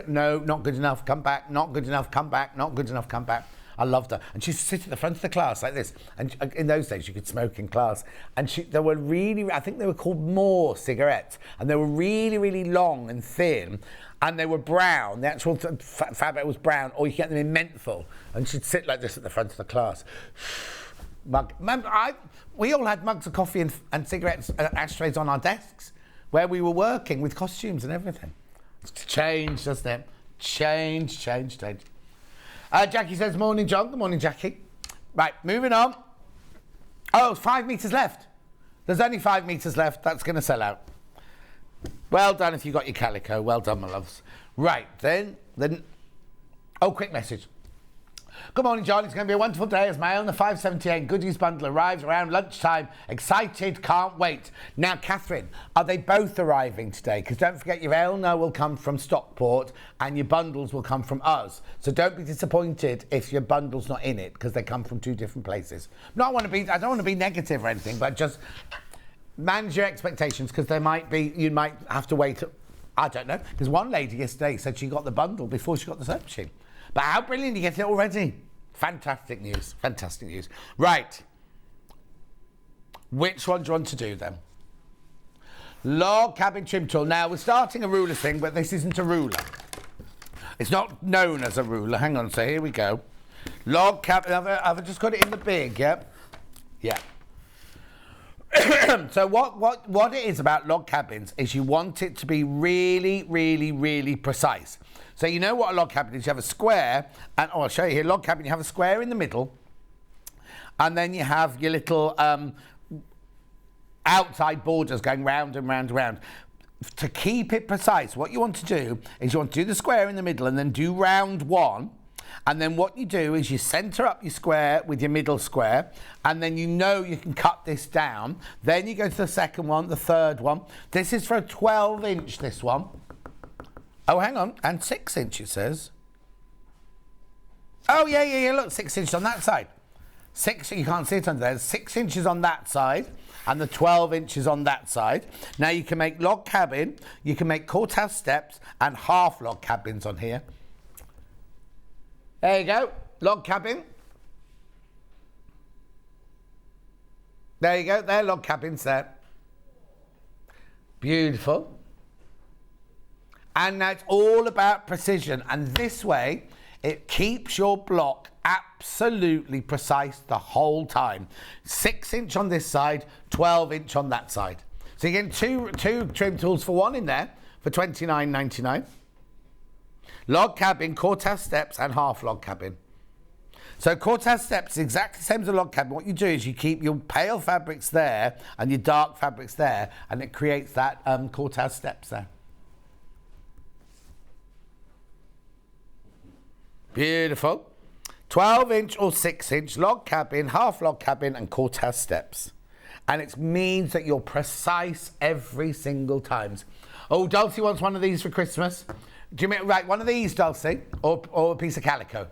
no, not good enough, come back, not good enough, come back, not good enough, come back. I loved her. And she used to sit at the front of the class like this. And in those days, you could smoke in class. And there were really, I think they were called Moore cigarettes. And they were really, really long and thin. And they were brown. The actual fabric was brown. Or you could get them in menthol. And she'd sit like this at the front of the class. mug. Remember, we all had mugs of coffee and cigarettes ashtrays on our desks where we were working with costumes and everything. It's changed, doesn't it? Change. Jackie says, morning, John. Good morning, Jackie. Right, moving on. Oh, 5 metres left. There's only 5 metres left. That's going to sell out. Well done if you got your calico. Well done, my loves. Right, then... Oh, quick message. Good morning, John. It's going to be a wonderful day as my own the 578 goodies bundle arrives around lunchtime. Excited, can't wait. Now, Catherine, are they both arriving today? Because don't forget, your Aylmer will come from Stockport and your bundles will come from us. So don't be disappointed if your bundle's not in it, because they come from 2 different places. I don't want to be negative or anything, but just manage your expectations, because you might have to wait. I don't know, because one lady yesterday said she got the bundle before she got the sewing machine. But how brilliant, you get it already. Fantastic news. Right. Which one do you want to do then? Log cabin trim tool. Now, we're starting a ruler thing, but this isn't a ruler. It's not known as a ruler. Hang on, so here we go. Log cabin. I've just got it in the big, yeah? Yeah. So what it is about log cabins is you want it to be really, really, really precise. So you know what a log cabin is. You have a square, and I'll show you here. Log cabin, you have a square in the middle, and then you have your little outside borders going round and round and round. To keep it precise, what you want to do is you want to do the square in the middle and then do round one. And then what you do is you centre up your square with your middle square, and then you know you can cut this down. Then you go to the second one, the third one. This is for a 12-inch, this one. Oh, hang on, and 6 inch it says. Oh, yeah, look, 6 inches on that side. 6, you can't see it under there. 6 inches on that side, and the 12 inches on that side. Now you can make log cabin, you can make courthouse steps, and half log cabins on here. There you go, log cabin. There you go, there, log cabins there. Beautiful. And now it's all about precision, and this way it keeps your block absolutely precise the whole time. 6 inch on this side, 12 inch on that side. So you're getting two trim tools for one in there for $29.99. Log cabin, courthouse steps, and half log cabin. So courthouse steps is exactly the same as a log cabin. What you do is you keep your pale fabrics there and your dark fabrics there, and it creates that courthouse steps there. Beautiful. 12 inch or 6 inch log cabin, half log cabin, and courthouse steps. And it means that you're precise every single time. Oh, Dulcie wants one of these for Christmas. Do you mean, right, one of these, Dulcie, or a piece of calico?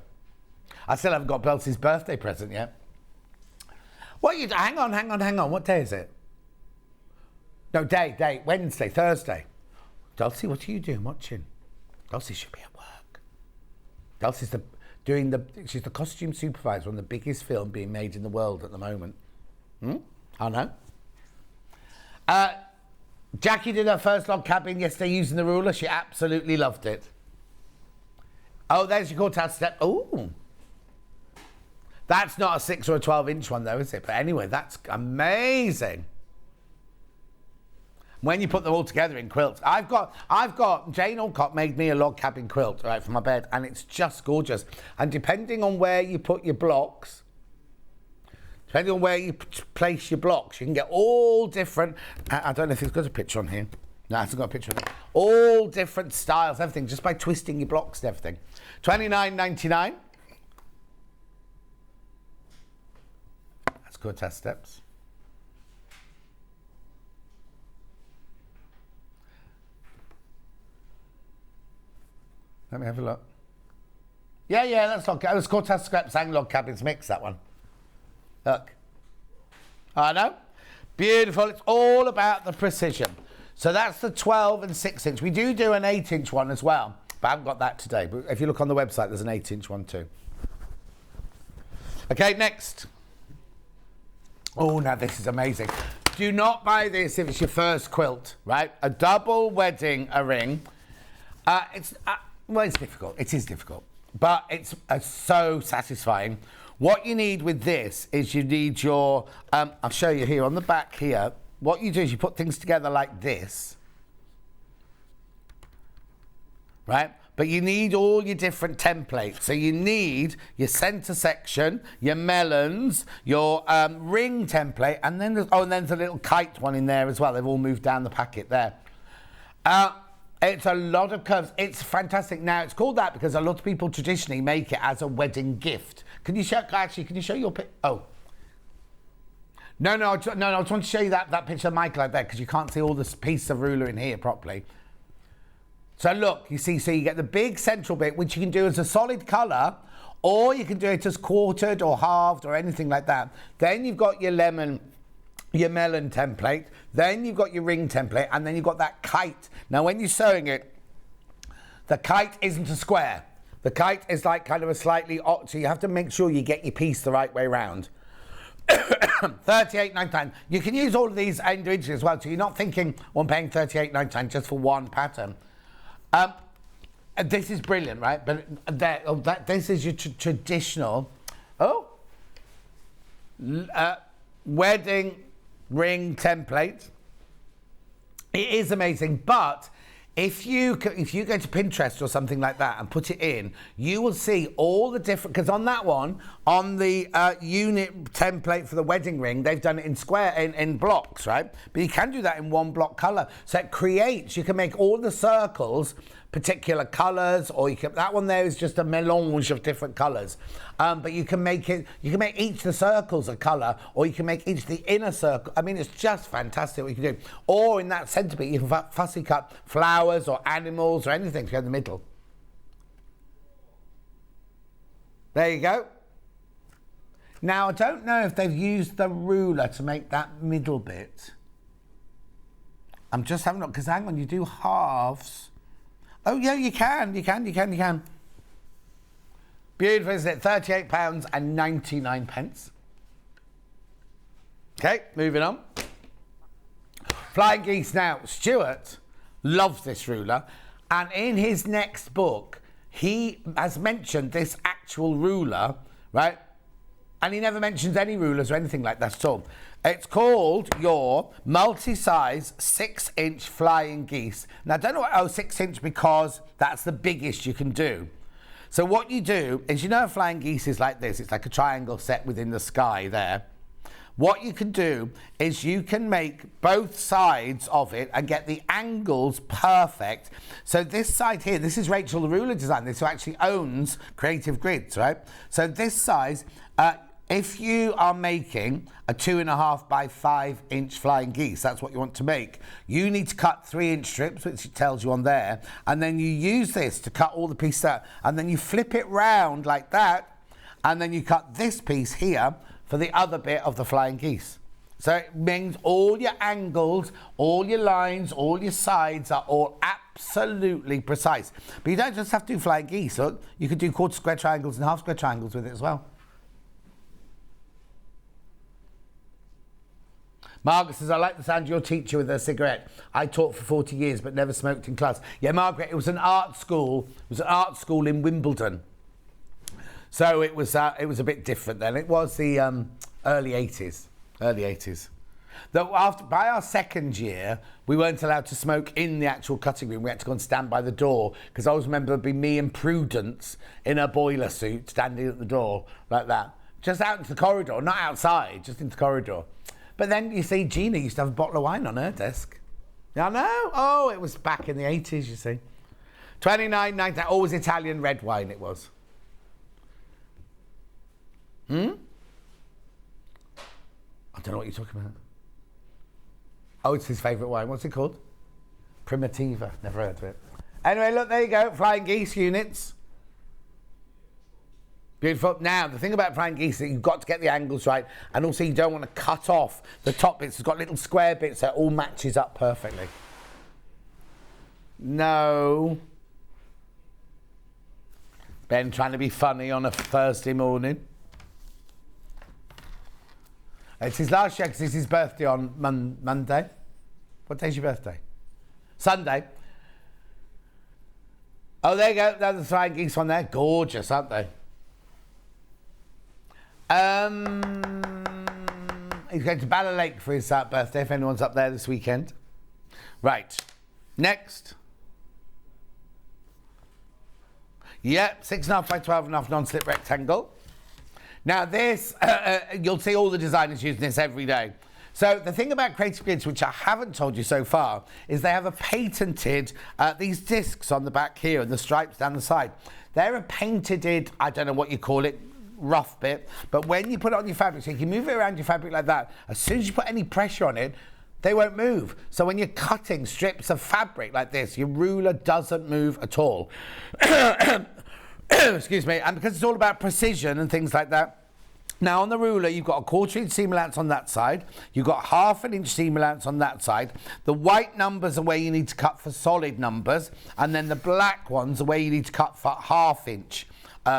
I still haven't got Dulcie's birthday present yet. Hang on. What day is it? No, day. Wednesday, Thursday. Dulcie, what are you doing watching? Dulcie should be at work. Dulcie's she's the costume supervisor on the biggest film being made in the world at the moment. I know. Jackie did her first log cabin yesterday using the ruler. She absolutely loved it. Oh, there's your courthouse step. Oh. That's not a 6 or a 12 inch one though, is it? But anyway, that's amazing. When you put them all together in quilts. I've got Jane Alcott made me a log cabin quilt, right, for my bed, and it's just gorgeous. And depending on where you put your blocks, depending on where you place your blocks, you can get all different... I don't know if it's got a picture on here. No, it hasn't got a picture on it. All different styles, everything, just by twisting your blocks and everything. $29.99. That's good test steps. Let me have a look. Yeah, that's log cabin. It's courthouse scraps and log cabins mix, that one. Look. I know. Beautiful. It's all about the precision. So that's the 12 and 6 inch. We do an 8 inch one as well, but I haven't got that today. But if you look on the website, there's an 8 inch one too. Okay, next. Oh, now this is amazing. Do not buy this if it's your first quilt, right? A double wedding ring. It's difficult. It is difficult. But it's so satisfying What you need with this is you need your, I'll show you here on the back here. What you do is you put things together like this, right? But you need all your different templates. So you need your center section, your melons, your ring template, and then there's a little kite one in there as well. They've all moved down the packet there. It's a lot of curves. It's fantastic. Now, it's called that because a lot of people traditionally make it as a wedding gift. Can you show, actually, can you show your pic? Oh. No, I just want to show you that picture of Michael out there because you can't see all this piece of ruler in here properly. So look, you see, so you get the big central bit, which you can do as a solid colour, or you can do it as quartered or halved or anything like that. Then you've got your melon template, then you've got your ring template, and then you've got that kite. Now, when you're sewing it, the kite isn't a square. The kite is like kind of a slightly odd, so you have to make sure you get your piece the right way round. 38.99. You can use all of these individually as well, so you're not thinking, well, I'm paying 38.99 just for one pattern. This is brilliant, right? But this is your traditional wedding ring template. It is amazing, but if you go to Pinterest or something like that and put it in, you will see all the different, because on that one, on the unit template for the wedding ring, they've done it in blocks, right? But you can do that in one block color. So it creates, you can make all the circles particular colors, or that one there is just a melange of different colors. But you can make each of the circles a color, or you can make each of the inner circle. I mean, it's just fantastic what you can do. Or in that center bit, you can fussy cut flowers or animals or anything to go in the middle. There you go. Now, I don't know if they've used the ruler to make that middle bit. I'm just having a look, because hang on, you do halves. Oh, yeah, you can. Beautiful, isn't it? £38.99. Okay, moving on. Flying geese. Now, Stuart loves this ruler, and in his next book, he has mentioned this actual ruler, right? And he never mentions any rulers or anything like that at all. It's called your multi-size 6-inch flying geese. Now, I don't know why 6-inch, because that's the biggest you can do. So what you do is, you know, a flying geese is like this. It's like a triangle set within the sky there. What you can do is you can make both sides of it and get the angles perfect. So this side here, this is Rachel the ruler design. This who actually owns Creative Grids, right? So this size, if you are making a 2.5 by 5 inch flying geese, that's what you want to make. You need to cut 3-inch strips, which it tells you on there, and then you use this to cut all the pieces out, and then you flip it round like that, and then you cut this piece here for the other bit of the flying geese. So it means all your angles, all your lines, all your sides are all absolutely precise. But you don't just have to do flying geese, look. You could do quarter square triangles and half square triangles with it as well. Margaret says, I like the sound of your teacher with a cigarette. I taught for 40 years but never smoked in class. Yeah, Margaret, it was an art school. It was an art school in Wimbledon. So it was a bit different then. It was the early 80s. Though by our second year, we weren't allowed to smoke in the actual cutting room. We had to go and stand by the door, because I always remember it'd be me and Prudence in a boiler suit standing at the door like that. Just out into the corridor, not outside, just into the corridor. But then, you see, Gina used to have a bottle of wine on her desk. I know. Oh, it was back in the 80s, you see. 29.99, always Italian red wine it was. I don't know what you're talking about. Oh, it's his favourite wine. What's it called? Primitiva. Never heard of it. Anyway, look, there you go. Flying geese units. Beautiful. Now, the thing about flying geese is that you've got to get the angles right, and also you don't want to cut off the top bits. It's got little square bits that all matches up perfectly. No. Ben trying to be funny on a Thursday morning. It's his last year because it's his birthday on Monday. What day's your birthday? Sunday. Oh, there you go. There's the flying geese one there. Gorgeous, aren't they? He's going to Bala Lake for his birthday, if anyone's up there this weekend. Right. Next. Yep, 6.5 by 12.5 non-slip rectangle. Now this, you'll see all the designers using this every day. So the thing about Creative Grids, which I haven't told you so far, is they have a patented, these discs on the back here and the stripes down the side. They're a painted, I don't know what you call it, rough bit, but when you put it on your fabric, so you can move it around your fabric like that, as soon as you put any pressure on it, they won't move. So when you're cutting strips of fabric like this, your ruler doesn't move at all. Excuse me. And because it's all about precision and things like that. Now on the ruler, you've got a 1/4 inch seam allowance on that side. You've got 1/2 inch seam allowance on that side. The white numbers are where you need to cut for solid numbers. And then the black ones are where you need to cut for 1/2 inch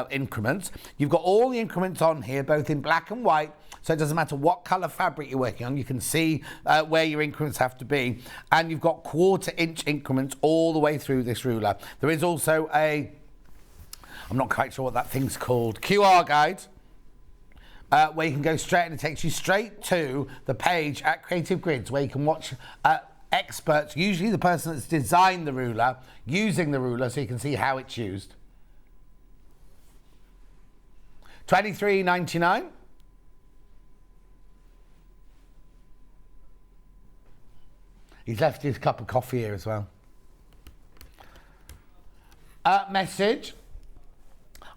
increments. You've got all the increments on here, both in black and white. So it doesn't matter what colour fabric you're working on, you can see where your increments have to be. And you've got 1/4 inch increments all the way through this ruler. There is also a, I'm not quite sure what that thing's called, QR guide, where you can go straight, and it takes you straight to the page at Creative Grids, where you can watch experts, usually the person that's designed the ruler, using the ruler, so you can see how it's used. $23.99. He's left his cup of coffee here as well. Message.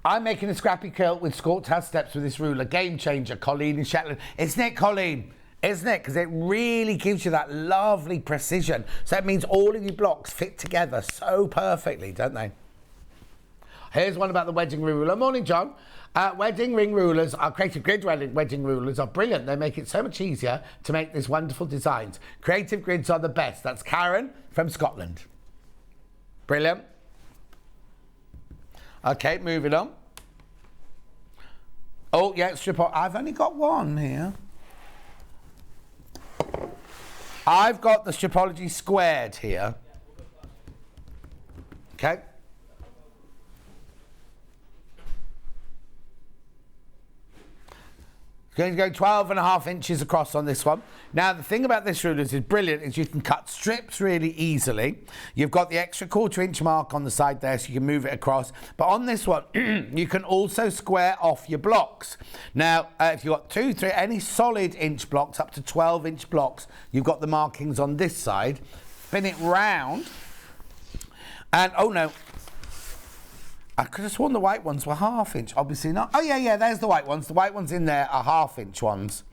I'm making a scrappy quilt with scorched house steps with this ruler. Game changer, Colleen in Shetland. Isn't it, Colleen? Isn't it? Because it really gives you that lovely precision. So it means all of your blocks fit together so perfectly, don't they? Here's one about the wedding ring ruler. Morning, John. Wedding ring rulers, our Creative Grid wedding rulers are brilliant. They make it so much easier to make these wonderful designs. Creative Grids are the best. That's Karen from Scotland. Brilliant. Okay, moving on. Oh, yeah, I've only got one here. I've got the Stripology squared here. Okay. It's going to go 12.5 inches across on this one. Now, the thing about this ruler is brilliant is you can cut strips really easily. You've got the extra 1/4 inch mark on the side there, so you can move it across. But on this one, you can also square off your blocks. Now, if you've got 2, 3, any solid inch blocks, up to 12 inch blocks, you've got the markings on this side. Spin it round. And, oh no, I could have sworn the white ones were 1/2 inch. Obviously not. Oh, yeah, there's the white ones. The white ones in there are 1/2 inch ones.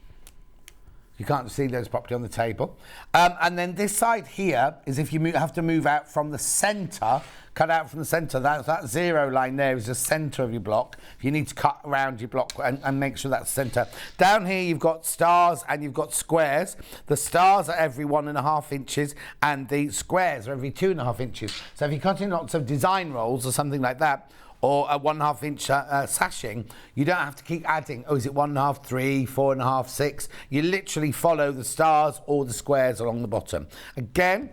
You can't see those properly on the table. And then this side here is if you have to move out from the centre, cut out from the centre. That 0 line there is the centre of your block. You need to cut around your block and make sure that's centre. Down here you've got stars and you've got squares. The stars are every 1.5 inches and the squares are every 2.5 inches. So if you're cutting lots of design rolls or something like that, or a 1.5 inch sashing, you don't have to keep adding, oh, is it 1.5, 3, 4.5, 6? You literally follow the stars or the squares along the bottom. Again,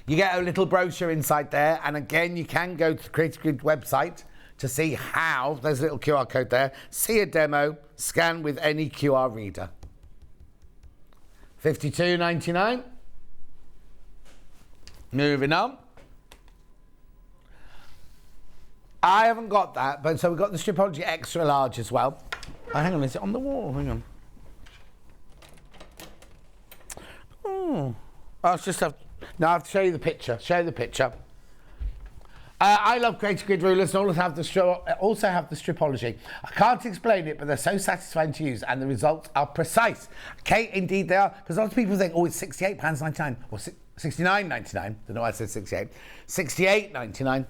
you get a little brochure inside there, and again, you can go to the Creative Grid website to see how, there's a little QR code there, see a demo, scan with any QR reader. $52.99. Moving on. I haven't got that, but so we've got the Stripology extra large as well. Oh, hang on, is it on the wall? Hang on. Oh, I just have. No, I have to show you the picture. Show you the picture. I love Creative Grid rulers and also have the Stripology. I can't explain it, but they're so satisfying to use and the results are precise. Okay, indeed they are, because lots of people think, oh, it's £68.99 or £69.99. I don't know why I said 68. £68.99.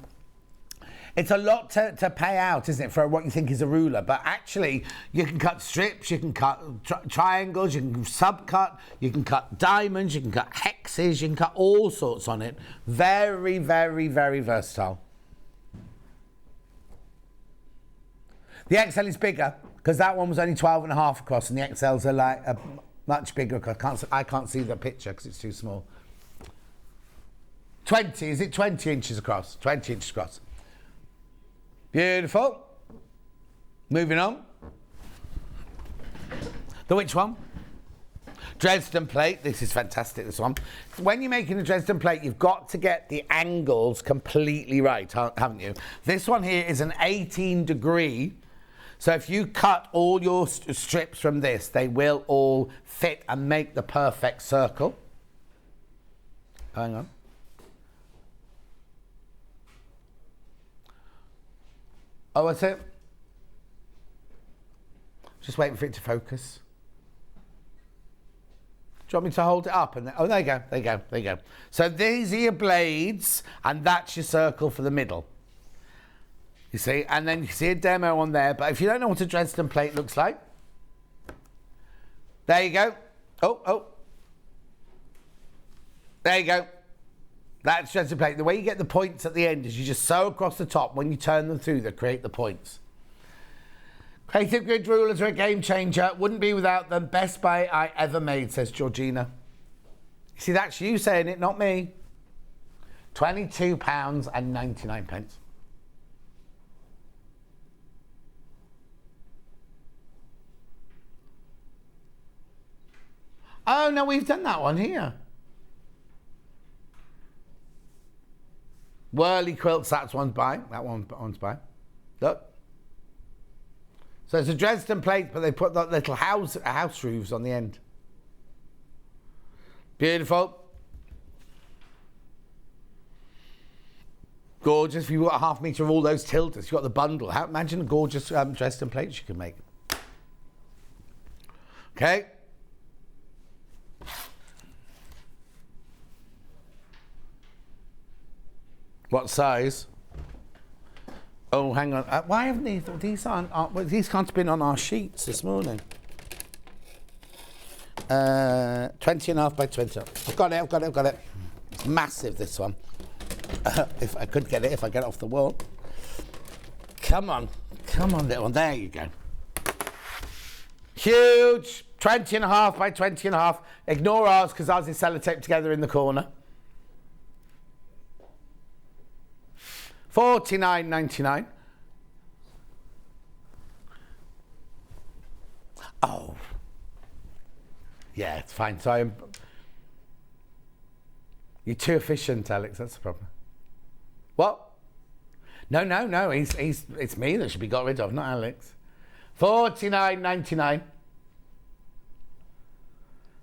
It's a lot to pay out, isn't it, for what you think is a ruler? But actually, you can cut strips, you can cut triangles, you can subcut, you can cut diamonds, you can cut hexes, you can cut all sorts on it. Very, very, very versatile. The XL is bigger, because that one was only 12.5 across, and the XLs are like much bigger. I can't see the picture because it's too small. 20, is it 20 inches across? 20 inches across. Beautiful. Moving on. The which one? Dresden plate. This is fantastic, this one. When you're making a Dresden plate, you've got to get the angles completely right, haven't you? This one here is an 18 degree. So if you cut all your strips from this, they will all fit and make the perfect circle. Hang on. Oh, what's it? Just waiting for it to focus. Do you want me to hold it up? And oh, there you go, there you go, there you go. So these are your blades, and that's your circle for the middle. You see, and then you see a demo on there, but if you don't know what a Dresden plate looks like, there you go. Oh. There you go. That's Dresden plate. The way you get the points at the end is you just sew across the top. When you turn them through, they create the points. Creative grid rulers are a game changer. Wouldn't be without them. Best buy I ever made, says Georgina. You see, that's you saying it, not me. £22.99. Oh, no, we've done that one here. Whirly quilts, that's one's by. That one's by. Look. So it's a Dresden plate, but they put that little house roofs on the end. Beautiful. Gorgeous. If you've got a ½ metre of all those Tildas, you've got the bundle. Imagine the gorgeous Dresden plates you can make. Okay. What size? Oh, hang on. Why haven't these can't have been on our sheets this morning. 20.5 by 20. I've got it. It's massive, this one. If I could get it, if I get it off the wall. Come on, little one. There you go. Huge. 20.5 by 20.5. Ignore ours, because ours is sellotaped together in the corner. $49.99. Oh. Yeah, it's fine. So you're too efficient, Alex. That's the problem. What? No. It's me that should be got rid of, not Alex. $49.99.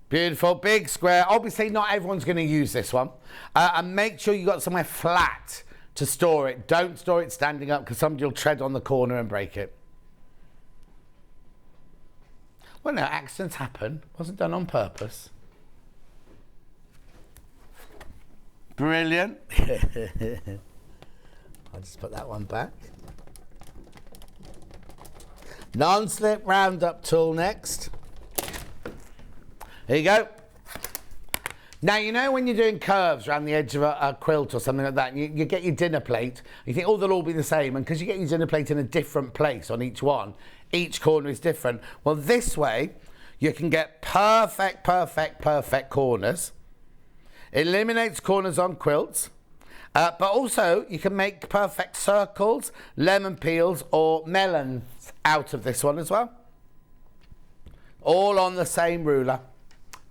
Beautiful, big square. Obviously, not everyone's going to use this one. And make sure you got somewhere flat to store it. Don't store it standing up, because somebody will tread on the corner and break it. Well, no, accidents happen. Wasn't done on purpose. Brilliant. I'll just put that one back. Non-slip round-up tool next. Here you go. Now, you know when you're doing curves around the edge of a quilt or something like that, and you get your dinner plate, you think, oh, they'll all be the same, and because you get your dinner plate in a different place on each one, each corner is different. Well, this way, you can get perfect corners. Eliminates corners on quilts, but also you can make perfect circles, lemon peels, or melons out of this one as well. All on the same ruler.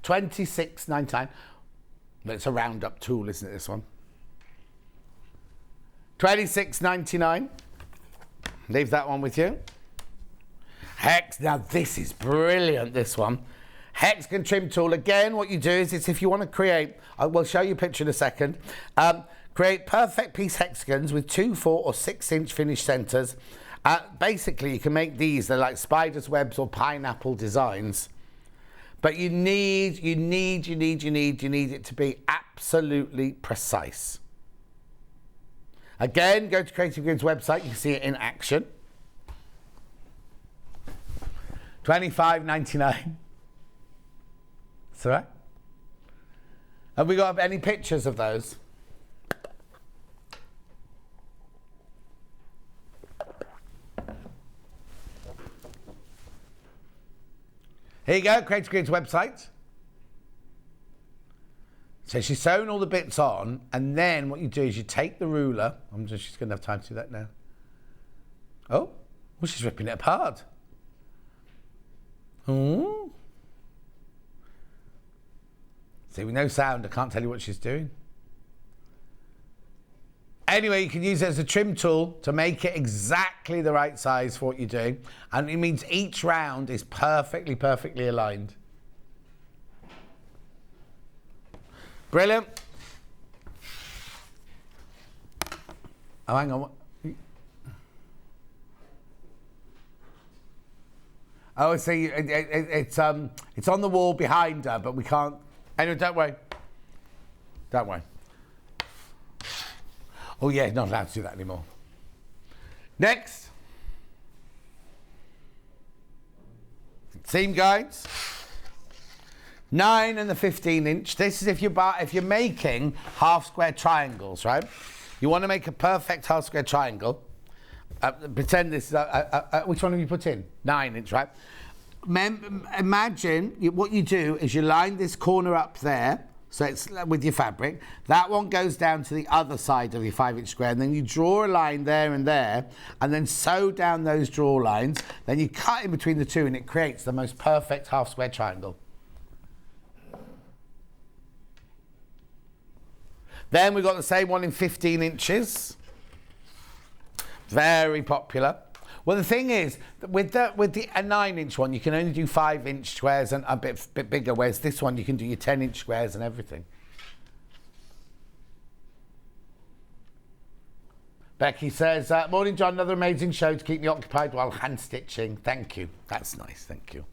$26.99. But it's a round-up tool, isn't it, this one? $26.99. Leave that one with you. Hex. Now, this is brilliant, this one. Hexagon trim tool. Again, what you do is if you want to create, I will show you a picture in a second, create perfect piece hexagons with 2, 4 or 6 inch finished centres. Basically, you can make these. They're like spiders' webs or pineapple designs. But you need it to be absolutely precise. Again, go to Creative Grid's website. You can see it in action. $25.99. That's all right. Have we got any pictures of those? Here you go, Creative Grid's website. So she's sewn all the bits on, and then what you do is you take the ruler. She's going to have time to do that now. Oh, well, she's ripping it apart. Oh, See, with no sound, I can't tell you what she's doing. Anyway, you can use it as a trim tool to make it exactly the right size for what you're doing. And it means each round is perfectly, perfectly aligned. Brilliant. Oh, hang on. Oh, see, it's on the wall behind her, but we can't. Anyway, don't worry. Don't worry. Oh yeah, not allowed to do that anymore. Next. Seam guides. 9 and the 15-inch. This is if you're making half square triangles, right? You want to make a perfect half square triangle. Pretend this is which one have you put in? 9-inch, right? Imagine what you do is you line this corner up there, so it's with your fabric. That one goes down to the other side of your 5-inch square, and then you draw a line there and there, and then sew down those draw lines. Then you cut in between the two, and it creates the most perfect half square triangle. Then we've got the same one in 15 inches. Very popular. Well, the thing is, with the 9-inch one, you can only do 5-inch squares and a bit bigger, whereas this one you can do your 10-inch squares and everything. Becky says, morning, John, another amazing show to keep me occupied while hand stitching. Thank you. That's nice, thank you.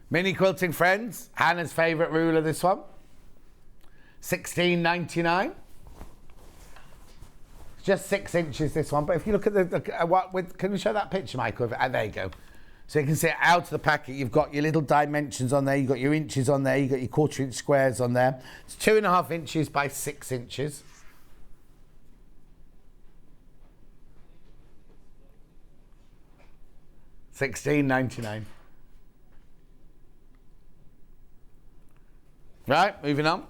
Mini quilting friends, Hannah's favourite ruler, this one. $16.99. Just 6 inches, this one. But if you look at can we show that picture, Michael? There you go. So you can see it out of the packet. You've got your little dimensions on there. You've got your inches on there. You've got your 1/4-inch squares on there. It's 2.5 inches by 6 inches. $16.99. Right, moving on.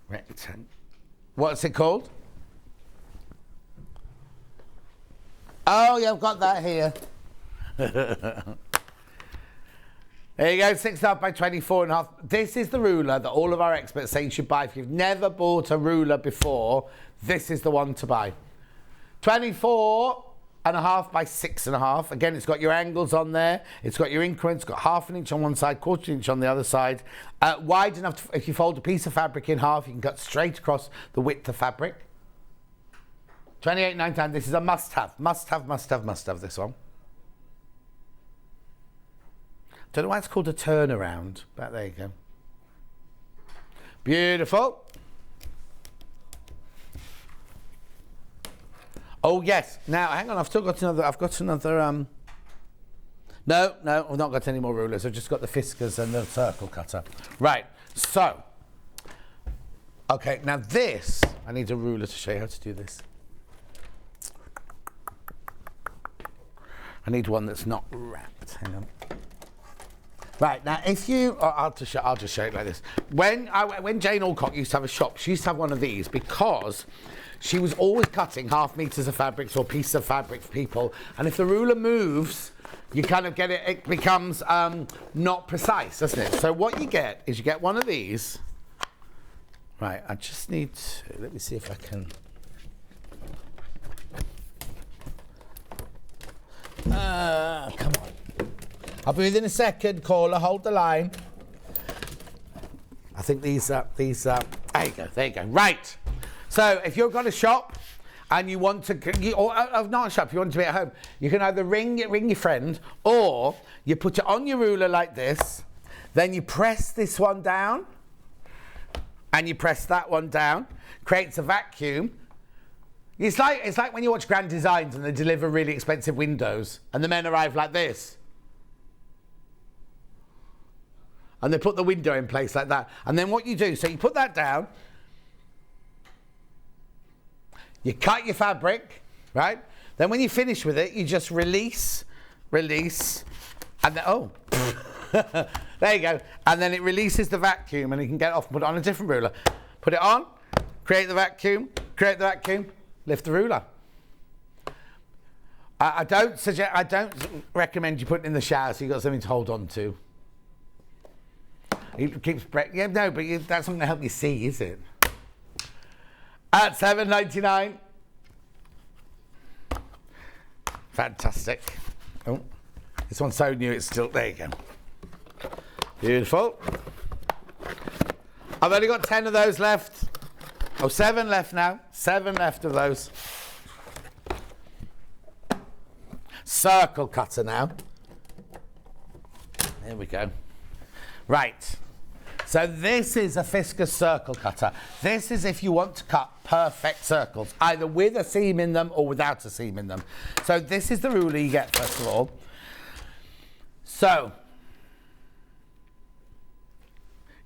Rectangle. What's it called? Oh, yeah, I've got that here. There you go, 6.5 by 24.5. This is the ruler that all of our experts say you should buy. If you've never bought a ruler before, this is the one to buy. 24.5 by 6.5. Again, it's got your angles on there. It's got your increments. It's got 1/2 inch on one side, 1/4 inch on the other side. Wide enough if you fold a piece of fabric in half, you can cut straight across the width of fabric. $28.99. This is a must-have. Must-have, this one. Don't know why it's called a turnaround, but there you go. Beautiful. Oh yes. Now hang on, I've got another. No, I've not got any more rulers. I've just got the Fiskars and the circle cutter. Right. So. Okay. Now this, I need a ruler to show you how to do this. I need one that's not wrapped. Hang on. Right, now if you, I'll just show it like this. When Jane Alcock used to have a shop, she used to have one of these because she was always cutting 1/2 meters of fabrics or pieces of fabric for people. And if the ruler moves, you kind of get it, it becomes not precise, doesn't it? So what you get is you get one of these. Right, I just need to, let me see if I can. Come on. I'll be within a second, caller. Hold the line. I think these there you go. Right. So if you've got a shop and you want to, or not a shop, you want to be at home, you can either ring your friend, or you put it on your ruler like this, then you press this one down, and you press that one down, creates a vacuum. It's like when you watch Grand Designs and they deliver really expensive windows, and the men arrive like this. And they put the window in place like that. And then what you do, so you put that down, you cut your fabric, right? Then when you finish with it, you just release, and then, oh, there you go. And then it releases the vacuum and you can get it off and put it on a different ruler. Put it on, create the vacuum, lift the ruler. I don't recommend you put it in the shower so you've got something to hold on to. It keeps yeah, no, but that's not going to help you see, is it? At $7.99. Fantastic. Oh, this one's so new it's still, there you go. Beautiful. I've only got 10 of those left. Oh, 7 left now. 7 left of those. Circle cutter now. There we go. Right. So this is a Fisker's circle cutter. This is if you want to cut perfect circles, either with a seam in them or without a seam in them. So this is the ruler you get first of all. So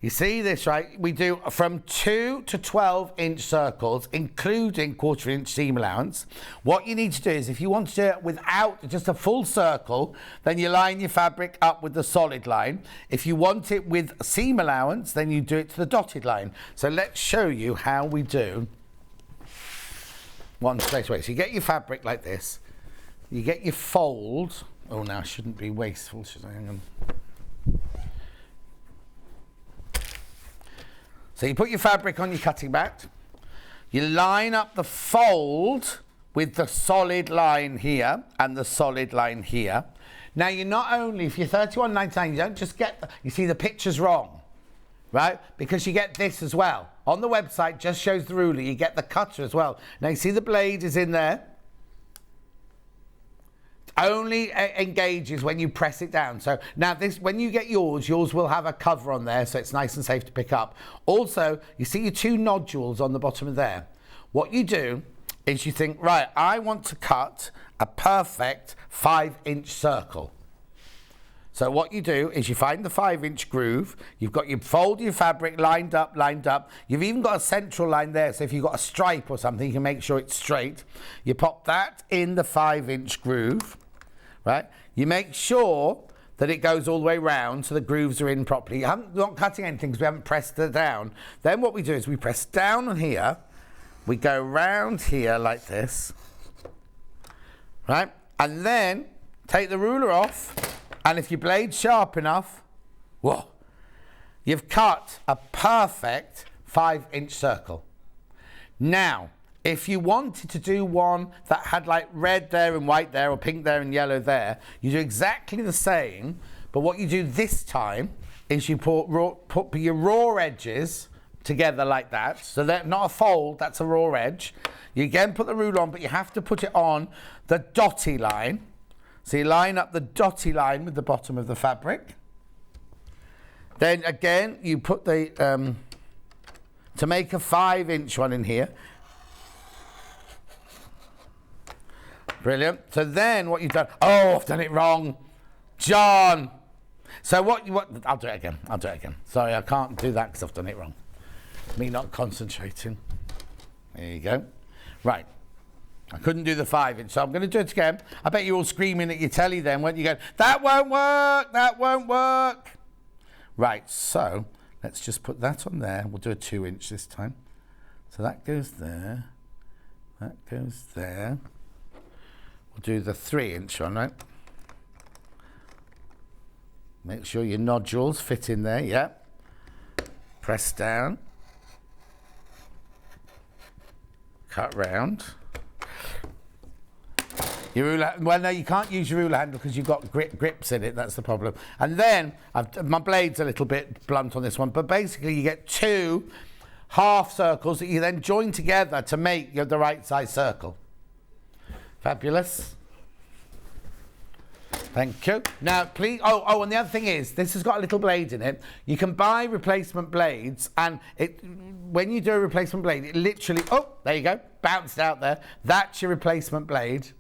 you see this, right? We do from 2 to 12-inch circles, including quarter-inch seam allowance. What you need to do is, if you want to do it without just a full circle, then you line your fabric up with the solid line. If you want it with seam allowance, then you do it to the dotted line. So let's show you how we do one straight away. So you get your fabric like this. You get your fold. Oh, now I shouldn't be wasteful, should I? Hang on. So you put your fabric on your cutting mat, you line up the fold with the solid line here and the solid line here. Now you not only, if you're $31.99, you don't just get, you see the picture's wrong, right? Because you get this as well. On the website, just shows the ruler, you get the cutter as well. Now you see the blade is in there. Only engages when you press it down. So now this, when you get yours will have a cover on there, so it's nice and safe to pick up. Also, you see your 2 nodules on the bottom of there. What you do is you think, right, I want to cut a perfect 5-inch circle. So what you do is you find the 5-inch groove, you've got your fold your fabric lined up, you've even got a central line there, so if you've got a stripe or something, you can make sure it's straight. You pop that in the 5-inch groove, right? You make sure that it goes all the way round so the grooves are in properly. You're not cutting anything because we haven't pressed it down. Then what we do is we press down on here, we go round here like this, right? And then take the ruler off, and if your blade's sharp enough, whoa, you've cut a perfect 5-inch circle. Now, if you wanted to do one that had like red there and white there, or pink there and yellow there, you do exactly the same, but what you do this time is you put your raw edges together like that, so they're not a fold, that's a raw edge. You again put the ruler on, but you have to put it on the dotty line. So you line up the dotty line with the bottom of the fabric. Then again, you put the, to make a 5-inch one in here. Brilliant. So then what you've done, oh, I've done it wrong. John. So what, I'll do it again. Sorry, I can't do that because I've done it wrong. Me not concentrating. There you go. Right. I couldn't do the 5-inch, so I'm going to do it again. I bet you're all screaming at your telly then, weren't you? Going, that won't work, that won't work. Right, so let's just put that on there. We'll do a 2-inch this time. So that goes there. That goes there. We'll do the 3-inch one, right? Make sure your nodules fit in there, yeah. Press down. Cut round. Your ruler, well, no, you can't use your ruler handle because you've got grips in it. That's the problem. And then my blade's a little bit blunt on this one, but basically you get 2 half circles that you then join together to make the right size circle. Fabulous. Thank you. Now, please. Oh, and the other thing is, this has got a little blade in it. You can buy replacement blades, and when you do a replacement blade, it literally. Oh, there you go. Bounced out there. That's your replacement blade.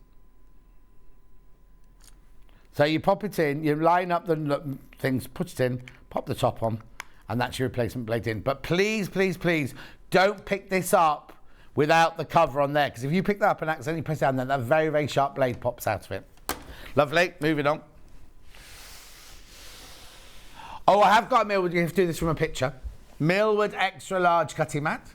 So you pop it in, you line up the things, put it in, pop the top on, and that's your replacement blade in. But please, please, please, don't pick this up without the cover on there, because if you pick that up and accidentally press down, then that very, very sharp blade pops out of it. Lovely, moving on. Oh, I have got a Millwood, you have to do this from a picture. Millwood extra large cutting mat.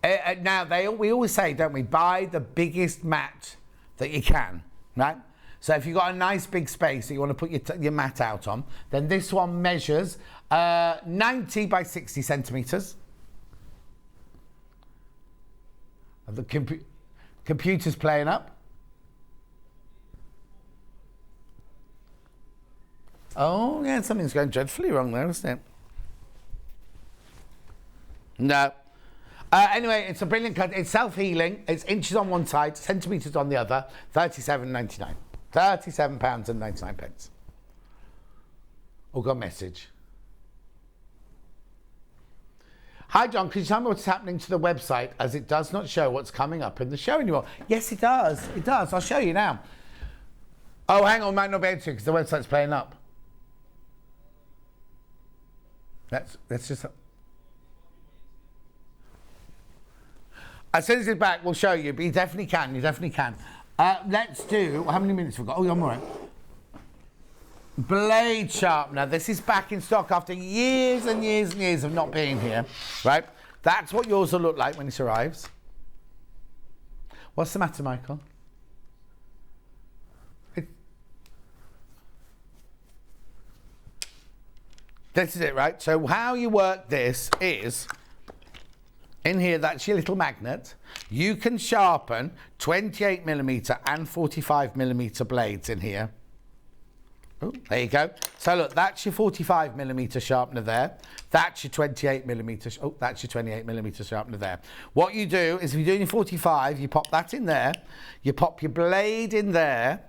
Now, we always say, don't we, buy the biggest mat that you can, right? So if you've got a nice big space that you want to put your mat out on, then this one measures 90 by 60 centimetres. The computer's playing up. Oh, yeah, something's going dreadfully wrong there, isn't it? No. Anyway, it's a brilliant cut. It's self-healing. It's inches on one side, centimetres on the other. £37.99. £37.99. Oh, got a message. Hi, John. Could you tell me what's happening to the website as it does not show what's coming up in the show anymore? Yes, it does. It does. I'll show you now. Oh, hang on. Might not be able to because the website's playing up. Let's just... As soon as it's back, we'll show you, but you definitely can. You definitely can. Let's do... How many minutes have we got? Oh, I'm all right. Blade sharpener. This is back in stock after years and years and years of not being here, right? That's what yours will look like when it arrives. What's the matter, Michael? This is it, right? So how you work this is... In here, that's your little magnet. You can sharpen 28mm and 45mm blades in here. Oh, there you go. So look, that's your 45mm sharpener there. That's your 28mm. Oh, that's your 28mm sharpener there. What you do is if you're doing your 45, you pop that in there. You pop your blade in there.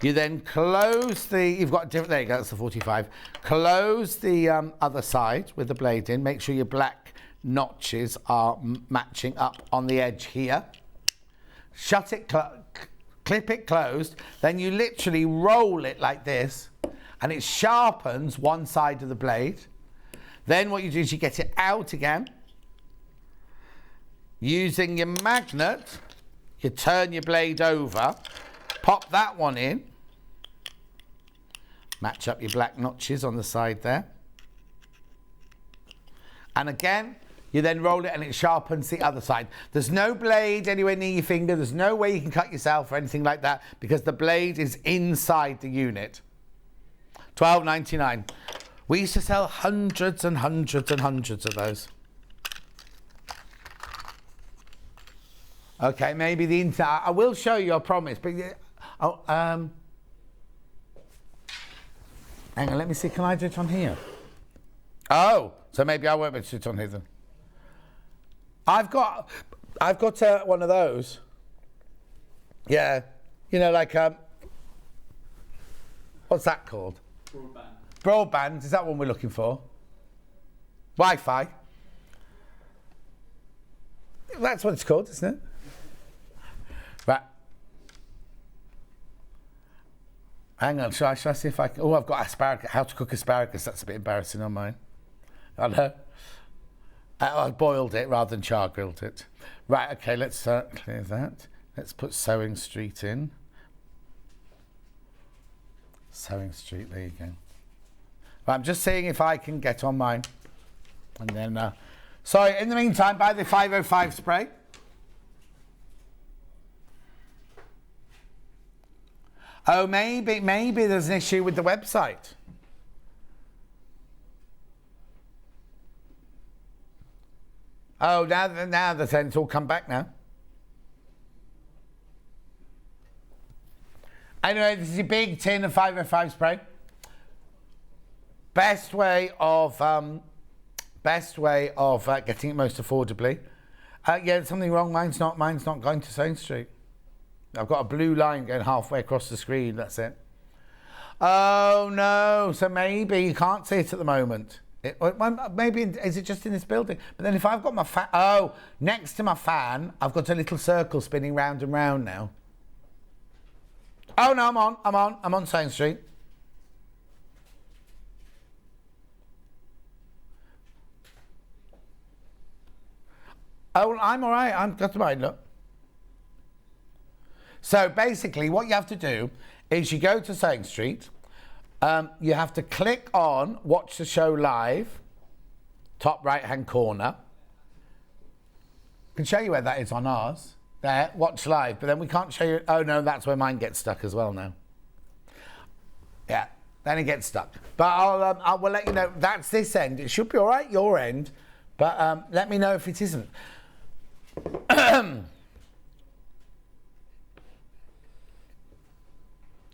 You then close the... You've got different... There you go, that's the 45. Close the other side with the blade in. Make sure your black notches are matching up on the edge here. Shut it, clip it closed, then you literally roll it like this and it sharpens one side of the blade. Then what you do is you get it out again. Using your magnet, you turn your blade over, pop that one in, match up your black notches on the side there. And again, you then roll it and it sharpens the other side. There's no blade anywhere near your finger. There's no way you can cut yourself or anything like that because the blade is inside the unit. £12.99. We used to sell hundreds and hundreds and hundreds of those. Okay, maybe the internet. I will show you, I promise. But hang on, let me see. Can I do it on here? Oh, so maybe I won't be able to do it on here then. I've got one of those. Yeah, you know, like what's that called? Broadband. Broadband. Is that one we're looking for? Wi-Fi. That's what it's called, isn't it? Right. Hang on. Shall I see if I can? Oh, I've got asparagus. How to cook asparagus? That's a bit embarrassing on mine. I know. I boiled it rather than char grilled it. Right, okay, let's clear that. Let's put Sewing Street in. Sewing Street, there you go. Right, I'm just seeing if I can get on mine. And then, sorry, in the meantime, buy the 505 spray. Oh, maybe there's an issue with the website. Oh, now it's all come back now. Anyway, this is a big tin of 505 spray. Best way of getting it most affordably. Yeah, there's something wrong. Mine's not going to Sewing Street. I've got a blue line going halfway across the screen. That's it. Oh no! So maybe you can't see it at the moment. Maybe is it just in this building? But then if I've got my fan, next to my fan, I've got a little circle spinning round and round now. Oh no, I'm on Sewing Street. Oh, I'm all right. I've got to mind, look. So basically, what you have to do is you go to Sewing Street. You have to click on Watch the Show Live, top right-hand corner. can show you where that is on ours. There, watch live, but then we can't show you. Oh no, that's where mine gets stuck as well now. Yeah, then it gets stuck. But I will let you know. That's this end. It should be all right, your end, but let me know if it isn't.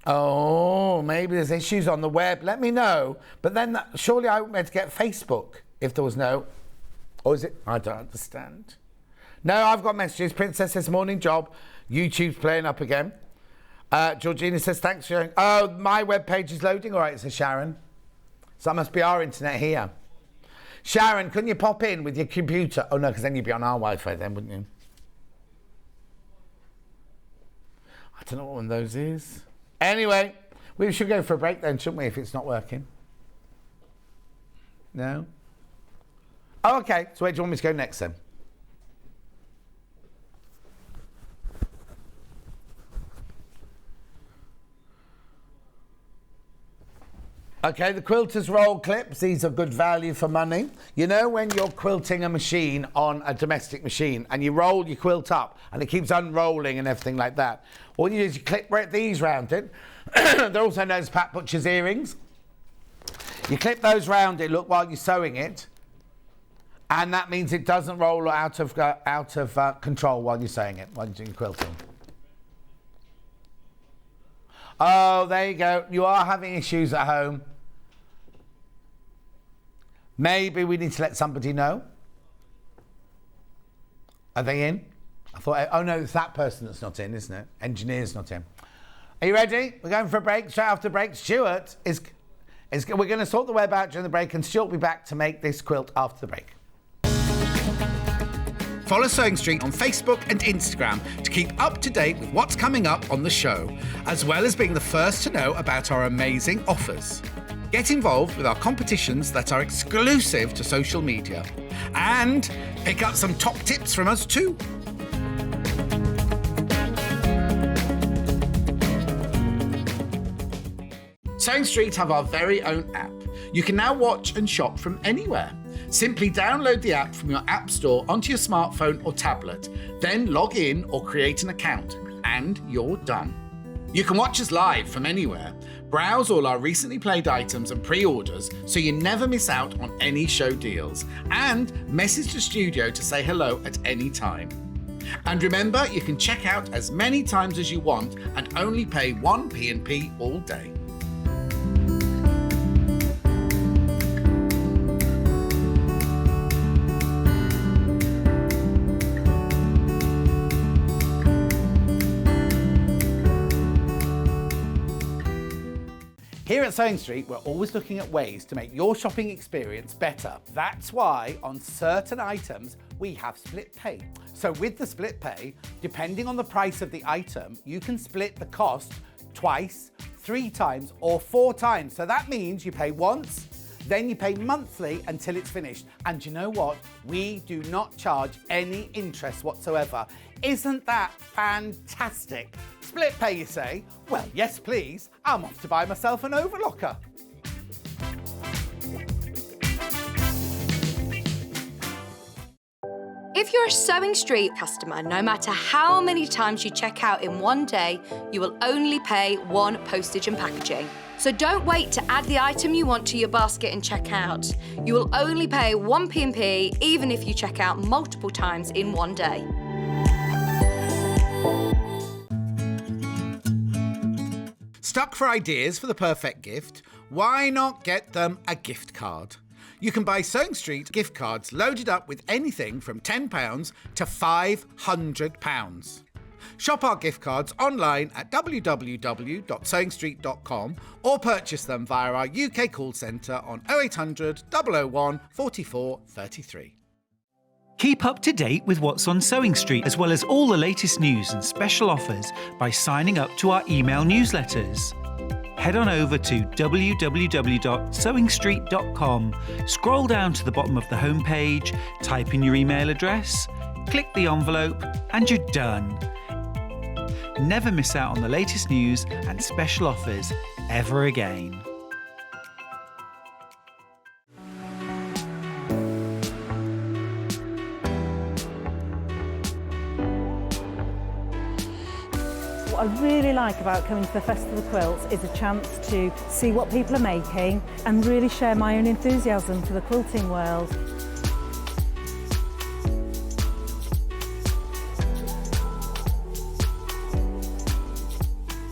Oh, maybe there's issues on the web. Let me know. But then surely I wouldn't be able to get Facebook if there was no. Or is it? I don't understand. No, I've got messages. Princess says, morning job. YouTube's playing up again. Georgina says, thanks for showing. Oh, my web page is loading. All right, says Sharon. So that must be our internet here. Sharon, couldn't you pop in with your computer? Oh, no, because then you'd be on our Wi-Fi then, wouldn't you? I don't know what one of those is. Anyway, we should go for a break then, shouldn't we, if it's not working? No? Oh, OK. So where do you want me to go next then? OK, the quilters roll clips. These are good value for money. You know when you're quilting a machine on a domestic machine and you roll your quilt up and it keeps unrolling and everything like that? All you do is you clip these round it. They're also known as Pat Butcher's earrings. You clip those round it, look, while you're sewing it. And that means it doesn't roll out of control while you're sewing it, while you're doing quilting. Oh, there you go. You are having issues at home. Maybe we need to let somebody know. Are they in? I thought, oh no, it's that person that's not in, isn't it? Engineer's not in. Are you ready? We're going for a break. Straight after break, Stuart is we're going to sort the web out during the break, and Stuart will be back to make this quilt after the break. Follow Sewing Street on Facebook and Instagram to keep up to date with what's coming up on the show, as well as being the first to know about our amazing offers. Get involved with our competitions that are exclusive to social media. And pick up some top tips from us too. Sewing Street have our very own app. You can now watch and shop from anywhere. Simply download the app from your app store onto your smartphone or tablet, then log in or create an account, and you're done. You can watch us live from anywhere, browse all our recently played items and pre-orders so you never miss out on any show deals, and message the studio to say hello at any time. And remember, you can check out as many times as you want and only pay 1 P&P all day. Here at Sewing Street, we're always looking at ways to make your shopping experience better. That's why on certain items, we have split pay. So with the split pay, depending on the price of the item, you can split the cost twice, 3 times, or 4 times. So that means you pay once, then you pay monthly until it's finished. And you know what? We do not charge any interest whatsoever. Isn't that fantastic? Split pay, you say? Well, yes, please. I'm off to buy myself an overlocker. If you're a Sewing Street customer, no matter how many times you check out in one day, you will only pay 1 postage and packaging. So don't wait to add the item you want to your basket and check out. You will only pay 1 P&P even if you check out multiple times in one day. Stuck for ideas for the perfect gift? Why not get them a gift card? You can buy Sewing Street gift cards loaded up with anything from £10 to £500. Shop our gift cards online at www.sewingstreet.com or purchase them via our UK call centre on 0800 001 44 33. Keep up to date with what's on Sewing Street, as well as all the latest news and special offers by signing up to our email newsletters. Head on over to www.sewingstreet.com, scroll down to the bottom of the homepage, type in your email address, click the envelope, and you're done. Never miss out on the latest news and special offers ever again. like about coming to the Festival of Quilts is a chance to see what people are making and really share my own enthusiasm for the quilting world.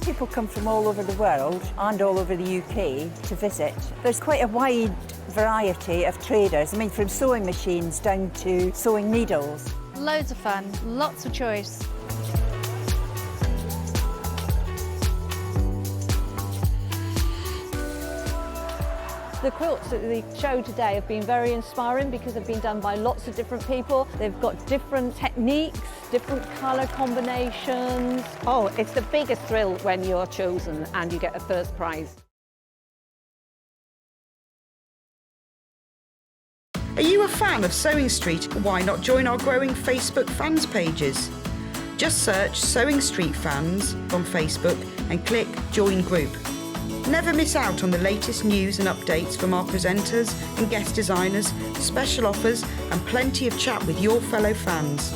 People come from all over the world and all over the UK to visit. There's quite a wide variety of traders, from sewing machines down to sewing needles. Loads of fun, lots of choice. The quilts at the show today have been very inspiring because they've been done by lots of different people. They've got different techniques, different colour combinations. Oh, it's the biggest thrill when you're chosen and you get a first prize. Are you a fan of Sewing Street? Why not join our growing Facebook fans pages? Just search Sewing Street Fans on Facebook and click Join Group. Never miss out on the latest news and updates from our presenters and guest designers, special offers and plenty of chat with your fellow fans.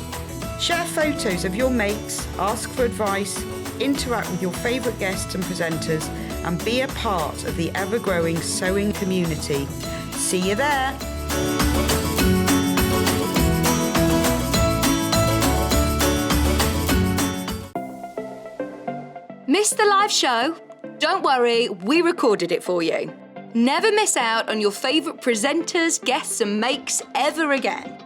Share photos of your makes, ask for advice, interact with your favourite guests and presenters and be a part of the ever-growing sewing community. See you there! Missed the live show? Don't worry, we recorded it for you. Never miss out on your favourite presenters, guests and makes ever again.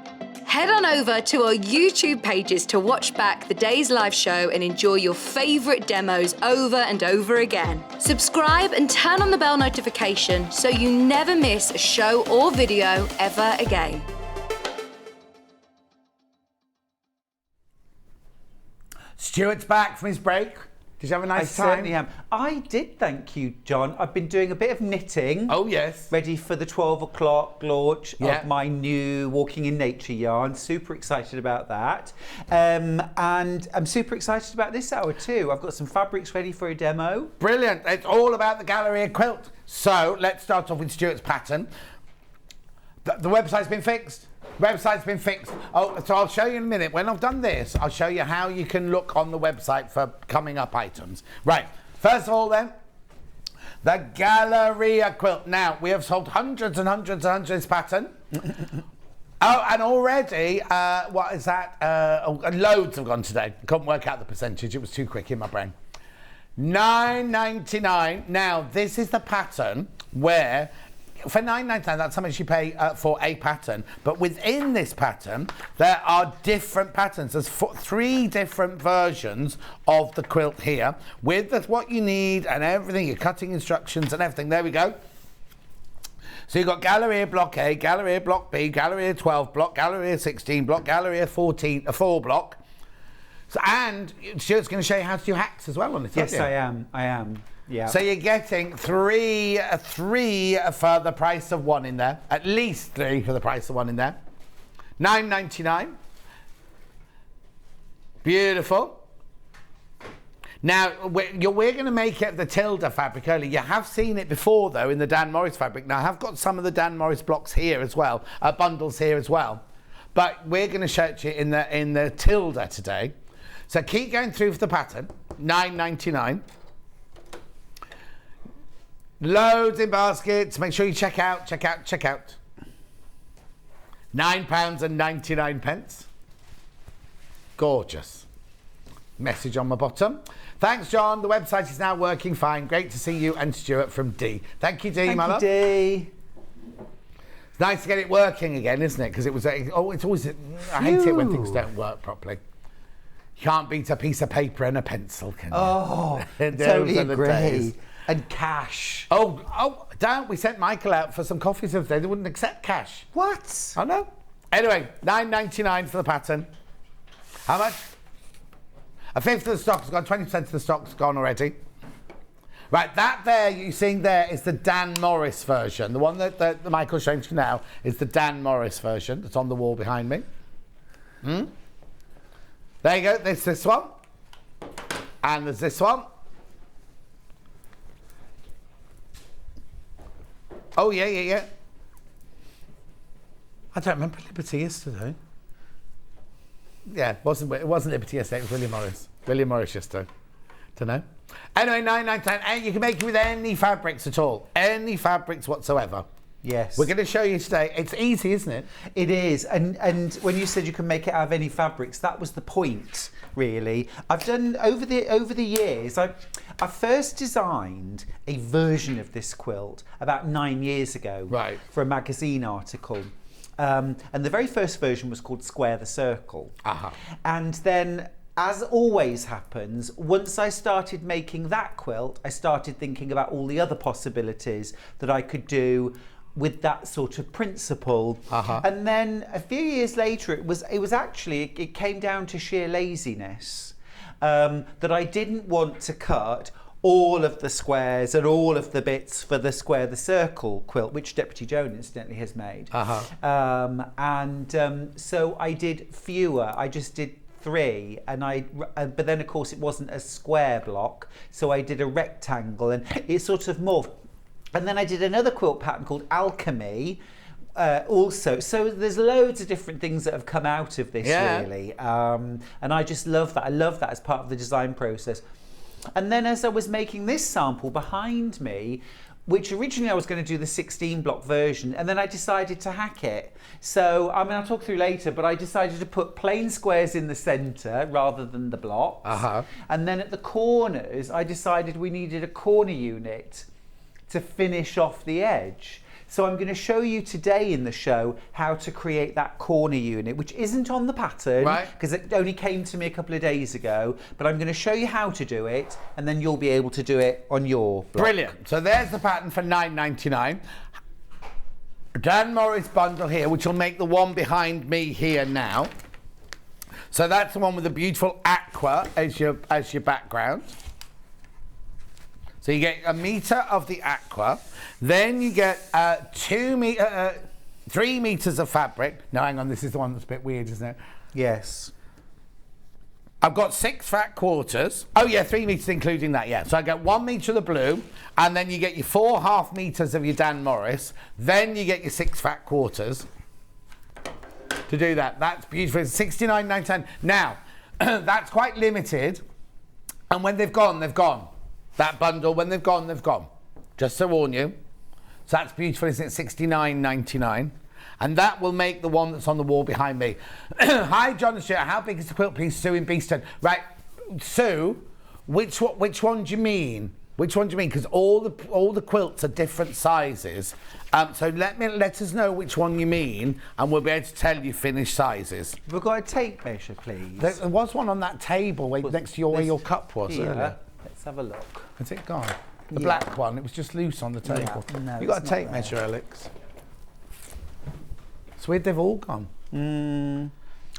Head on over to our YouTube pages to watch back the day's live show and enjoy your favourite demos over and over again. Subscribe and turn on the bell notification so you never miss a show or video ever again. Stuart's back from his break. Did you have a nice time? I certainly am. I did, thank you, John. I've been doing a bit of knitting. Oh, yes. Ready for the 12 o'clock launch Yeah. of my new Walking in Nature yarn. Super excited about that. And I'm super excited about this hour too. I've got some fabrics ready for a demo. Brilliant. It's all about the Galleria Quilt. So let's start off with Stuart's pattern. The website's been fixed. Website's been fixed. Oh, so I'll show you in a minute. When I've done this, I'll show you how you can look on the website for coming up items. Right. First of all then, the Galleria Quilt. Now, we have sold hundreds and hundreds and hundreds of this pattern. Oh, and already, what is that? Loads have gone today. Couldn't work out the percentage. It was too quick in my brain. £9.99. Now, this is the pattern where for £9.99, that's how much you pay for a pattern. But within this pattern, there are different patterns. There's 3 different versions of the quilt here with what you need and everything, your cutting instructions and everything. There we go. So you've got Galleria Block A, Galleria Block B, Galleria 12 block, Galleria 16 block, Galleria 4 block. So, and Stuart's going to show you how to do hacks as well on it. Yes, I am. Yeah. So you're getting 3 for the price of 1 in there. At least 3 for the price of 1 in there. £9.99. Beautiful. Now, we're going to make it the Tilda fabric early. You have seen it before, though, in the Dan Morris fabric. Now, I have got some of the Dan Morris blocks here as well, bundles here as well. But we're going to show it to you in the Tilda today. So keep going through for the pattern. £9.99. Loads in baskets. Make sure you check out. £9.99. Gorgeous. Message on my bottom. Thanks, John. The website is now working fine. Great to see you and Stuart from D. Thank you, D. Thank you, D. It's nice to get it working again, isn't it? Because it was. It's always. I hate it when things don't work properly. You can't beat a piece of paper and a pencil, can you? Oh, totally agree. And cash. Oh, don't. We sent Michael out for some coffees the other day. They wouldn't accept cash. What? I know. Anyway, £9.99 for the pattern. How much? A fifth of the stock's gone. 20% of the stock's gone already. Right, that there you're seeing there is the Dan Morris version. The one that Michael's showing you now is the Dan Morris version that's on the wall behind me. There you go. There's this one. And there's this one. Oh, yeah. I don't remember Liberty yesterday. Yeah, it wasn't Liberty yesterday, it was William Morris. William Morris yesterday. Don't know. Anyway, 9.99, and you can make it with any fabrics at all. Any fabrics whatsoever. Yes. We're going to show you today. It's easy, isn't it? It is. And when you said you can make it out of any fabrics, that was the point, really. I've done, over the years, I first designed a version of this quilt about 9 years ago. Right. For a magazine article. And the very first version was called Square the Circle. Uh-huh. And then, as always happens, once I started making that quilt, I started thinking about all the other possibilities that I could do with that sort of principle. Uh-huh. And then a few years later, it came down to sheer laziness, that I didn't want to cut all of the squares and all of the bits for the Square the Circle quilt, which Deputy Joan incidentally has made. Uh-huh. So I did fewer. I just did 3, and but then of course it wasn't a square block, so I did a rectangle, and it sort of morphed. And then I did another quilt pattern called Alchemy, also. So there's loads of different things that have come out of this, really. And I just love that. I love that as part of the design process. And then as I was making this sample behind me, which originally I was going to do the 16 block version, and then I decided to hack it. So, I mean, I'll talk through later, but I decided to put plain squares in the centre rather than the blocks. Uh-huh. And then at the corners, I decided we needed a corner unit to finish off the edge. So I'm going to show you today in the show how to create that corner unit, which isn't on the pattern, because it only came to me a couple of days ago, but I'm going to show you how to do it, and then you'll be able to do it on your block. Brilliant. So there's the pattern for $9.99. Dan Morris bundle here, which will make the one behind me here now. So that's the one with the beautiful aqua as your background. So you get 1 metre of the aqua, then you get 3 metres of fabric. No, hang on, this is the one that's a bit weird, isn't it? Yes. I've got 6 fat quarters. Oh yeah, 3 metres including that, yeah. So I get 1 metre of the blue, and then you get your 4 half metres of your Dan Morris, then you get your 6 fat quarters to do that. That's beautiful. It's $69.99. Now, that's quite limited, and when they've gone, they've gone. That bundle, when they've gone, they've gone. Just to warn you. So that's beautiful, isn't it? $69.99. And that will make the one that's on the wall behind me. Hi, John and Stuart. How big is the quilt piece, Sue in Beeston? Right, Sue, which one do you mean? Which one do you mean? Because all the quilts are different sizes. So let us know which one you mean, and we'll be able to tell you finished sizes. We've got a tape measure, please. There was one on that table next to where your cup was earlier. Let's have a look. Has it gone? The black one, it was just loose on the table. Yeah, no, you got a tape measure, Alex? It's weird they've all gone.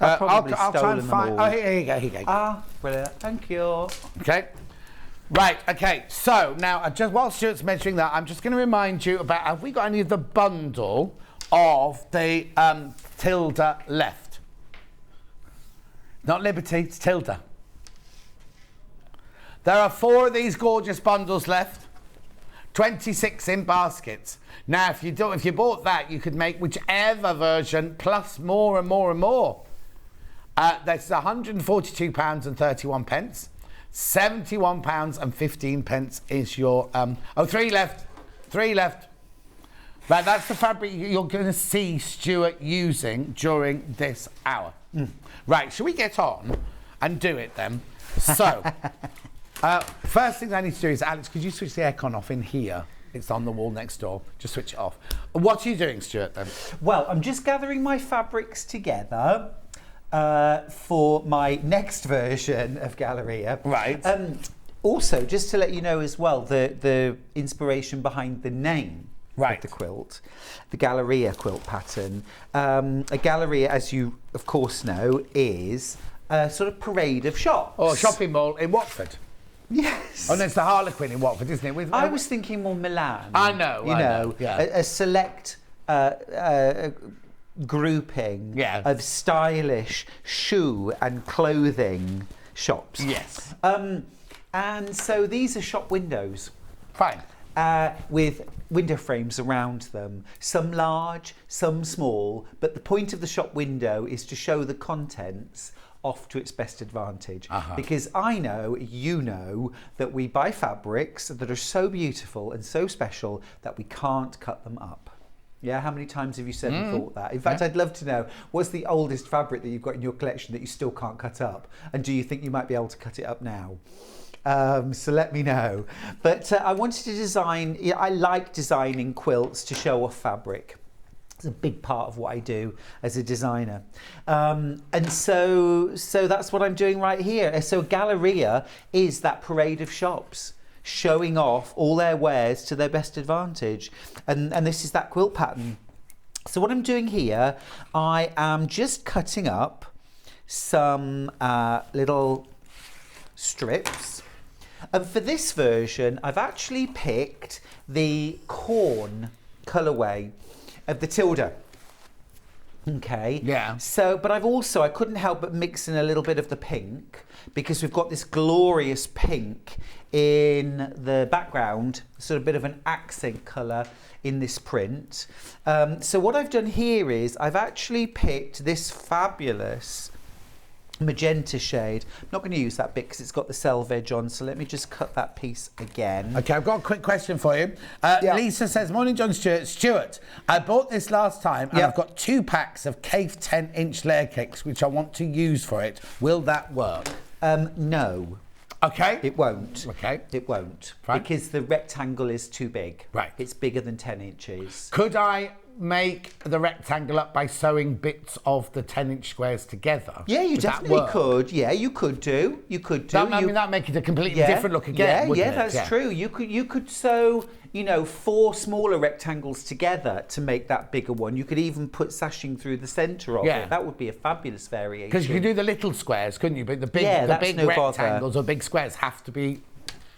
I'll try and find. Oh, here you go. Ah, brilliant. Thank you. Okay. Right, okay. So now, while Stuart's measuring that, I'm just going to remind you about, have we got any of the bundle of the Tilda left? Not Liberty, it's Tilda. There are 4 of these gorgeous bundles left, 26 in baskets. Now, if you bought that, you could make whichever version plus more and more and more. That's £142.31. £71.15 is your 3 left. Right, that's the fabric you're going to see Stuart using during this hour. Right, shall we get on and do it then? So. First thing I need to do is, Alex, could you switch the aircon off in here? It's on the wall next door. Just switch it off. What are you doing, Stuart, then? Well, I'm just gathering my fabrics together for my next version of Galleria. Right. Also, just to let you know as well, the inspiration behind the name of the quilt, the Galleria quilt pattern. A Galleria, as you, of course, know, is a sort of parade of shops. Or a shopping mall in Watford. Yes. Oh, no, it's the Harlequin in Watford, isn't it? I was thinking more Milan. I know. Yeah. A select grouping of stylish shoe and clothing shops. Yes. And so these are shop windows. Fine. With window frames around them, some large, some small, but the point of the shop window is to show the contents off to its best advantage. Because I know, you know, that we buy fabrics that are so beautiful and so special that we can't cut them up. Yeah, how many times have you said and thought that? In fact, I'd love to know, what's the oldest fabric that you've got in your collection that you still can't cut up? And do you think you might be able to cut it up now? So let me know. But I wanted to design, I like designing quilts to show off fabric. It's a big part of what I do as a designer. And so that's what I'm doing right here. So Galleria is that parade of shops showing off all their wares to their best advantage. And this is that quilt pattern. So what I'm doing here, I am just cutting up some little strips. And for this version, I've actually picked the corn colourway of the Tilda. Okay. Yeah. So, but I couldn't help but mix in a little bit of the pink, because we've got this glorious pink in the background, sort of bit of an accent colour in this print. So what I've done here is I've actually picked this fabulous magenta shade. I'm not going to use that bit because it's got the selvage on, so let me just cut that piece again. Okay, I've got a quick question for you. Lisa says, morning John Stewart. Stuart, I bought this last time and I've got 2 packs of Cave 10-inch layer cakes which I want to use for it. Will that work? No. Okay. It won't. Okay. It won't. Fine. Because the rectangle is too big. Right. It's bigger than 10 inches. Could I make the rectangle up by sewing bits of the 10-inch squares together? Yeah, you definitely could. Yeah, you could do. You could do. I mean, that'd make it a completely different look again, wouldn't it? That's true. You could sew, you know, 4 smaller rectangles together to make that bigger one. You could even put sashing through the centre of it. That would be a fabulous variation. Because you could do the little squares, couldn't you? But the big, rectangles or big squares have to be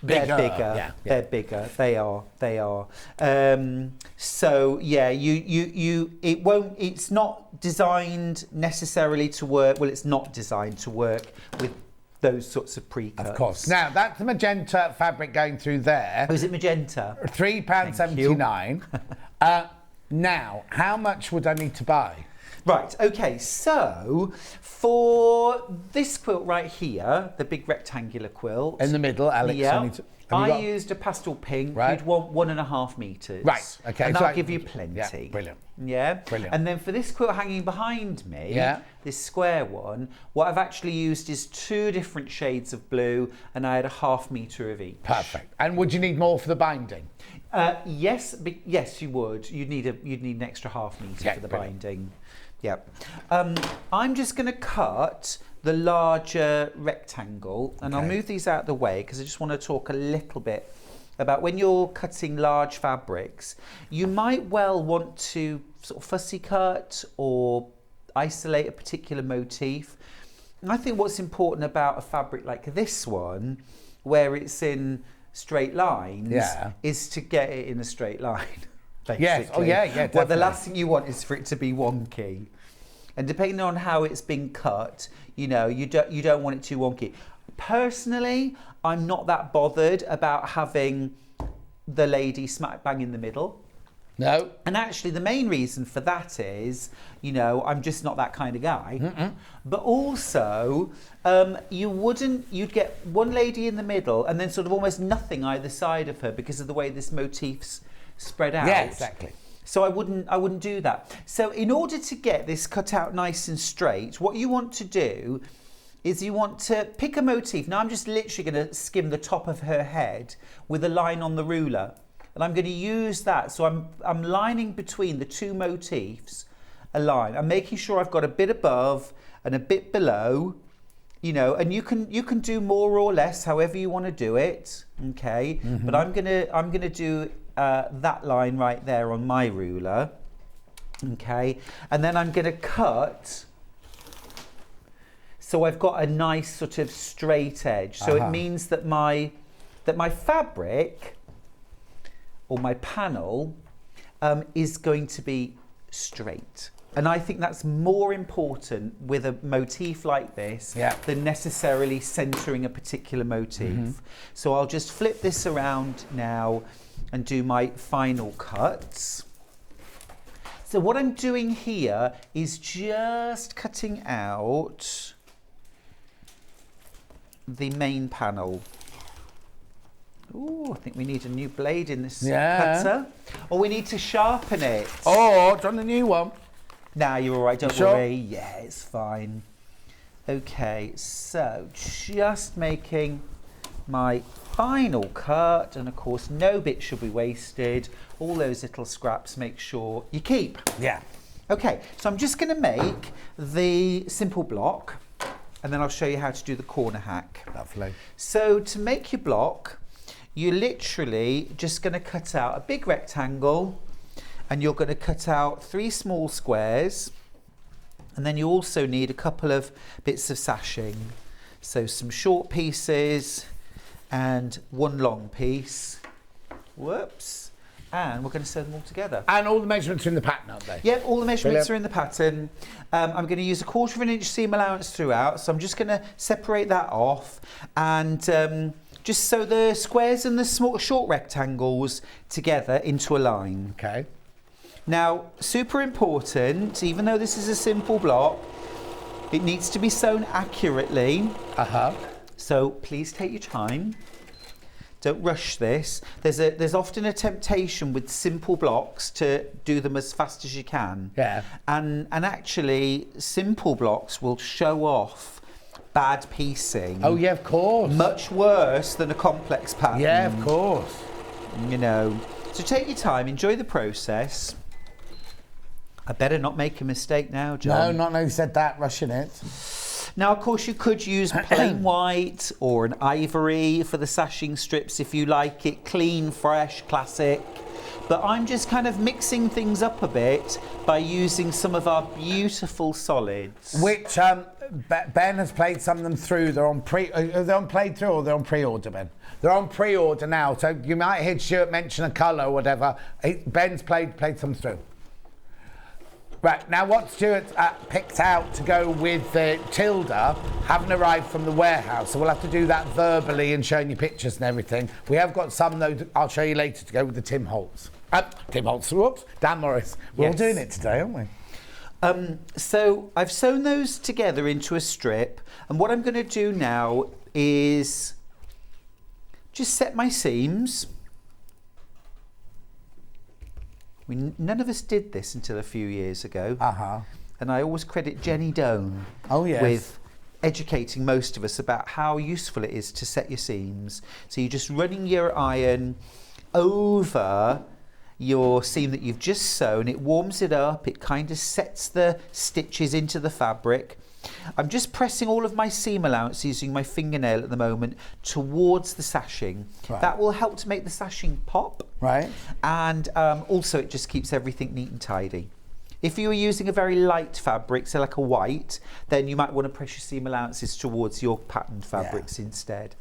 bigger. They're bigger. They're bigger. They are. So yeah, it won't. It's not designed necessarily to work. Well, it's not designed to work with those sorts of pre-cuts. Of course. Now that's the magenta fabric going through there. Oh, is it magenta? £3.79. Now, how much would I need to buy? Right, okay, so for this quilt right here, the big rectangular quilt. In the middle, Alex. I used a pastel pink. Right. You'd want 1.5 metres. Right, okay. And so that'll give you plenty. Yeah, brilliant. Yeah? Brilliant. And then for this quilt hanging behind me, this square one, what I've actually used is 2 different shades of blue, and I had 1/2 metre of each. Perfect. And would you need more for the binding? Yes, you would. You'd need an extra 1/2 metre for the binding. Yep. I'm just going to cut the larger rectangle, and I'll move these out of the way because I just want to talk a little bit about when you're cutting large fabrics, you might well want to sort of fussy cut or isolate a particular motif. And I think what's important about a fabric like this one, where it's in straight lines, is to get it in a straight line. Basically. Yes, definitely. Well, the last thing you want is for it to be wonky. And depending on how it's been cut, you know, you don't want it too wonky. Personally, I'm not that bothered about having the lady smack bang in the middle. No. And actually the main reason for that is, you know, I'm just not that kind of guy. But also, you'd get one lady in the middle and then sort of almost nothing either side of her because of the way this motif's spread out. Yeah, exactly. So I wouldn't do that. So in order to get this cut out nice and straight, what you want to do is you want to pick a motif. Now I'm just literally going to skim the top of her head with a line on the ruler. And I'm going to use that. So I'm lining between the 2 motifs a line. I'm making sure I've got a bit above and a bit below, you know, and you can do more or less however you want to do it. Okay. But I'm gonna do that line right there on my ruler. Okay. And then I'm gonna cut so I've got a nice sort of straight edge. So it means that my fabric or my panel is going to be straight. And I think that's more important with a motif like this than necessarily centering a particular motif. So I'll just flip this around now and do my final cuts. So what I'm doing here is just cutting out the main panel. Ooh, I think we need a new blade in this Yeah. cutter. Or we need to sharpen it. Or, do you want a new one? Nah, you're all right, don't Sure? worry. Yeah, it's fine. Okay, so just making my final cut, and of course no bit should be wasted. All those little scraps make sure you keep. Yeah. Okay, so I'm just going to make the simple block, and then I'll show you how to do the corner hack. Lovely. So to make your block, you're literally just going to cut out a big rectangle, and you're going to cut out 3 small squares, and then you also need a couple of bits of sashing. So some short pieces and 1 long piece. Whoops. And we're going to sew them all together. And all the measurements are in the pattern, aren't they? Yeah, all the measurements Brilliant. are in the pattern. I'm going to use a 1/4 inch seam allowance throughout, so I'm just going to separate that off and just sew the squares and the small short rectangles together into a line. Okay. Now, super important, even though this is a simple block, it needs to be sewn accurately. So please take your time. Don't rush this. There's often a temptation with simple blocks to do them as fast as you can. Yeah. And actually, simple blocks will show off bad piecing. Oh, yeah, of course. Much worse than a complex pattern. Yeah, of course. You know. So take your time, enjoy the process. I better not make a mistake now, John. No, you said that, rushing it. Now, of course, you could use plain white or an ivory for the sashing strips if you like it. Clean, fresh, classic. But I'm just kind of mixing things up a bit by using some of our beautiful solids. Which Ben has played some of them through. They're on played through or they're on pre-order, Ben? They're on pre-order now. So you might hear Stuart mention a colour or whatever. Ben's played some through. Right, now what Stuart picked out to go with Tilda haven't arrived from the warehouse, so we'll have to do that verbally and showing you pictures and everything. We have got some, though, I'll show you later, to go with the Tim Holtz. Whoops, Dan Morris. We're all doing it today, aren't we? So I've sewn those together into a strip, and what I'm going to do now is just set my seams. None of us did this until a few years ago. And I always credit Jenny Doan with educating most of us about how useful it is to set your seams. So you're just running your iron over your seam that you've just sewn. It warms it up. It kind of sets the stitches into the fabric. I'm just pressing all of my seam allowance using my fingernail at the moment towards the sashing. Right. That will help to make the sashing pop. Right. And also it just keeps everything neat and tidy. If you were using a very light fabric, so like a white, then you might want to press your seam allowances towards your patterned fabrics instead.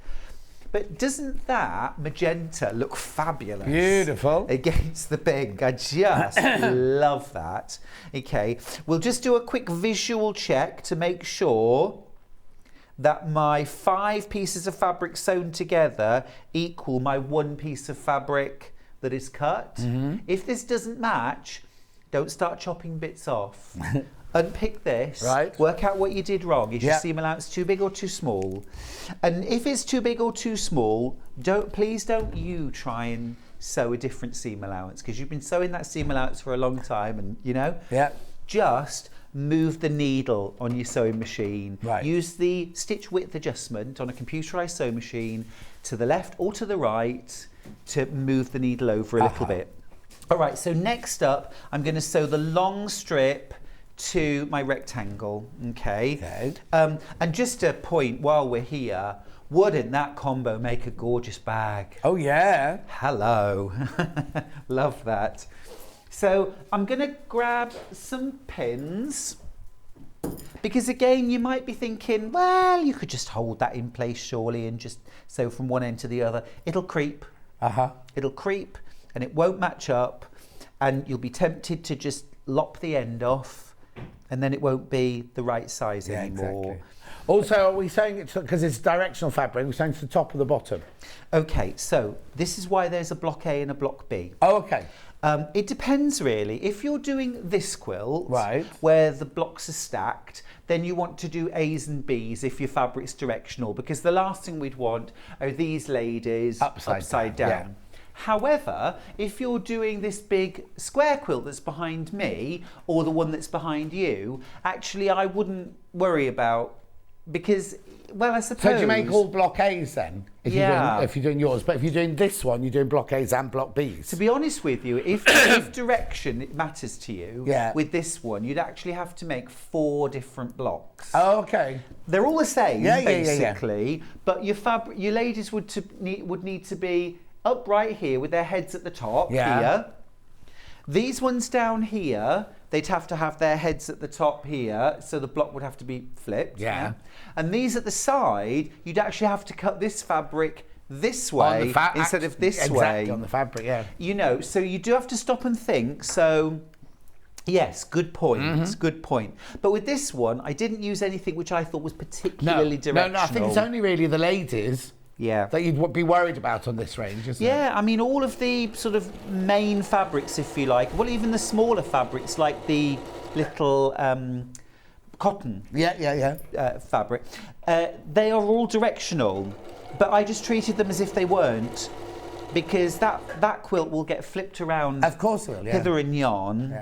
But doesn't that magenta look fabulous? Beautiful. Against the pink. I just love that. Okay, we'll just do a quick visual check to make sure that my 5 pieces of fabric sewn together equal my 1 piece of fabric that is cut. If this doesn't match, don't start chopping bits off. Unpick this, work out what you did wrong. Is your seam allowance too big or too small? And if it's too big or too small, please don't you try and sew a different seam allowance, because you've been sewing that seam allowance for a long time, and you know, just move the needle on your sewing machine. Use the stitch width adjustment on a computerized sewing machine to the left or to the right to move the needle over a little bit. All right, so next up, I'm going to sew the long strip to my rectangle, okay? And just a point while we're here, wouldn't that combo make a gorgeous bag? Oh yeah. Hello. Love that. So I'm going to grab some pins, because again, you might be thinking, well, you could just hold that in place surely and just sew from one end to the other. It'll creep. It'll creep and it won't match up, and you'll be tempted to just lop the end off, and then it won't be the right size anymore. Exactly. Also, are we saying it because it's directional fabric? We're saying to the top or the bottom? Okay, so this is why there's a block A and a block B. Oh, okay. It depends really. If you're doing this quilt, Right. where the blocks are stacked, then you want to do A's and B's if your fabric's directional, because the last thing we'd want are these ladies upside down. yeah. However, if you're doing this big square quilt that's behind me, or the one that's behind you, actually I wouldn't worry about, because, well, I suppose... So do you make all block A's then? If you're doing yours. But if you're doing this one, you're doing block A's and block B's. To be honest with you, if direction matters to you, with this one, you'd actually have to make 4 different blocks. Oh, okay. They're all the same, Yeah. basically, but your ladies would need to be upright here with their heads at the top, here. These ones down here, they'd have to have their heads at the top here, so the block would have to be flipped. Yeah. And these at the side, you'd actually have to cut this fabric this way instead of this way. Exactly, on the fabric, yeah. You know, so you do have to stop and think. So, yes, good point, good point. But with this one, I didn't use anything which I thought was particularly directional. No, I think it's only really the ladies that you'd be worried about on this range, isn't it? Yeah, I mean, all of the sort of main fabrics, if you like, well, even the smaller fabrics, like the little cotton fabric, they are all directional, but I just treated them as if they weren't, because that quilt will get flipped around. Of course it will, hither and yon,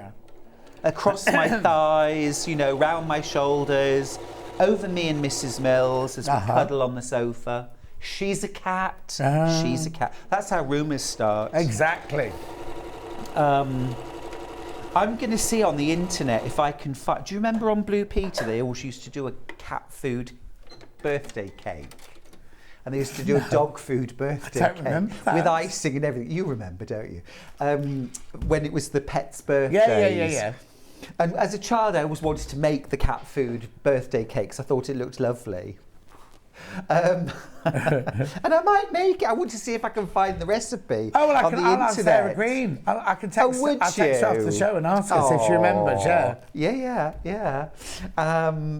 across my thighs, you know, round my shoulders, over me and Mrs. Mills as we cuddle on the sofa. She's a cat. She's a cat. That's how rumours start. Exactly. I'm going to see on the internet if I can find... Do you remember on Blue Peter they always used to do a cat food birthday cake? And they used to do a dog food birthday cake with icing and everything. You remember, don't you? When it was the pets' birthdays. Yeah. And as a child, I always wanted to make the cat food birthday cakes. I thought it looked lovely. And I might make it. I want to see if I can find the recipe on the internet. I'll ask Sarah Green. I can text her after the show and ask her if she remembers. Yeah.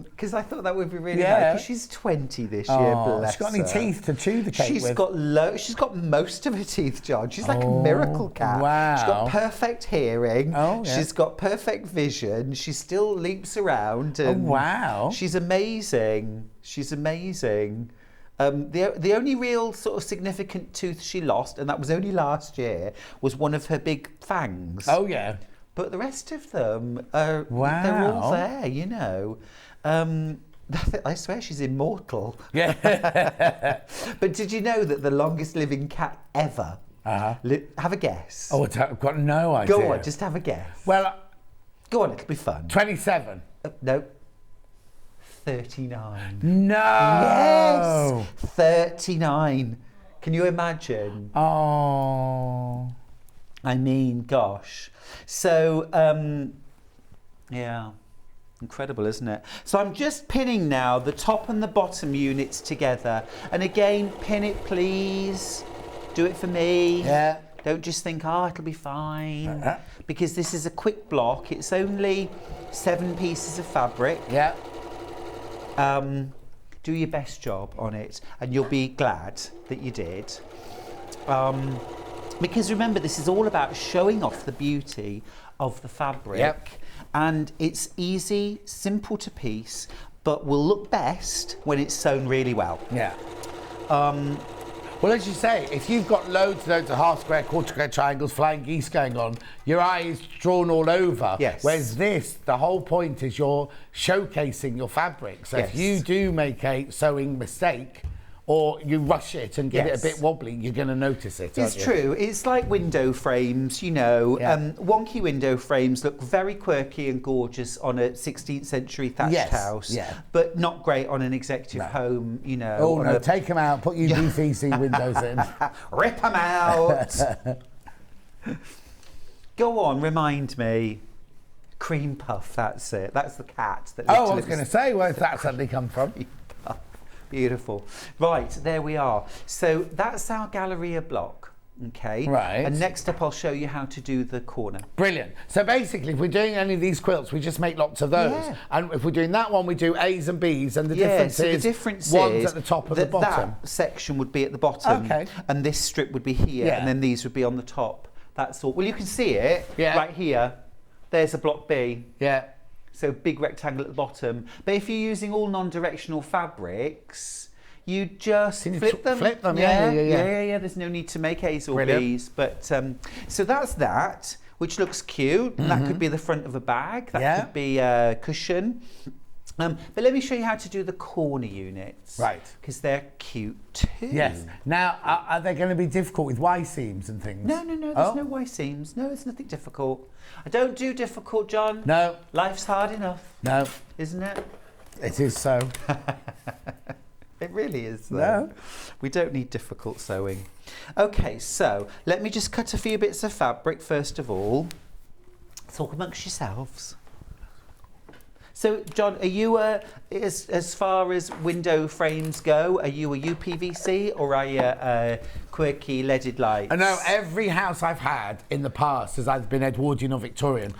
Because I thought that would be really nice. Because she's 20 this year. Bless she's got any teeth to chew the cake with? She's got most of her teeth, John. She's like a miracle cat. Wow. She's got perfect hearing. Oh, yeah. She's got perfect vision. She still leaps around. And wow. She's amazing. She's amazing. The only real sort of significant tooth she lost, and that was only last year, was one of her big fangs. Oh, yeah. But the rest of them, they're all there, you know. I swear she's immortal. Yeah. But did you know that the longest living cat ever? Have a guess. Oh, I've got no idea. Go on, just have a guess. Well, go on, it'll be fun. 27. No. 39. No. Yes. 39. Can you imagine? Oh. I mean, gosh. So, yeah. Incredible, isn't it? So I'm just pinning now the top and the bottom units together. And again, pin it, please. Do it for me. Yeah. Don't just think, it'll be fine. Because this is a quick block. It's only 7 pieces of fabric. Yeah. Do your best job on it, and you'll be glad that you did. Because remember, this is all about showing off the beauty of the fabric. Yep. And it's easy, simple to piece, but will look best when it's sewn really well. Yeah. Well, as you say, if you've got loads of half square, quarter square triangles, flying geese going on, your eye is drawn all over. Yes. Whereas this, the whole point is you're showcasing your fabric. So if you do make a sewing mistake, or you rush it and get it a bit wobbly, you're going to notice it, aren't you? It's true. It's like window frames, you know. Wonky window frames look very quirky and gorgeous on a 16th century thatched house, but not great on an executive home, you know. Oh, no, take them out, put UVC windows in. Rip them out! Go on, remind me. Cream puff, that's it. That's the cat. That I was going to say, where's that suddenly come from? Beautiful. Right, there we are. So that's our Galleria block, okay? Right. And next up I'll show you how to do the corner. Brilliant. So basically, if we're doing any of these quilts, we just make lots of those. Yeah. And if we're doing that one, we do A's and B's, and the difference one's at the top and the bottom. That section would be at the bottom, and this strip would be here, and then these would be on the top. That's all. Well, you can see it right here. There's a block B. Yeah. So big rectangle at the bottom. But if you're using all non-directional fabrics, you just flip them. Flip them, yeah. There's no need to make A's or B's. But so that's that, which looks cute. That could be the front of a bag. That could be a cushion. But let me show you how to do the corner units. Right. Because they're cute too. Yes. Now, are they going to be difficult with Y seams and things? No, there's no Y seams. No, it's nothing difficult. I don't do difficult, John. No. Life's hard enough. No. Isn't it? It is so. It really is, though. No. We don't need difficult sewing. Okay, so let me just cut a few bits of fabric first of all. Talk amongst yourselves. So, John, are you, as far as window frames go, are you a UPVC or are you a quirky leaded lights? I know every house I've had in the past has either been Edwardian or Victorian.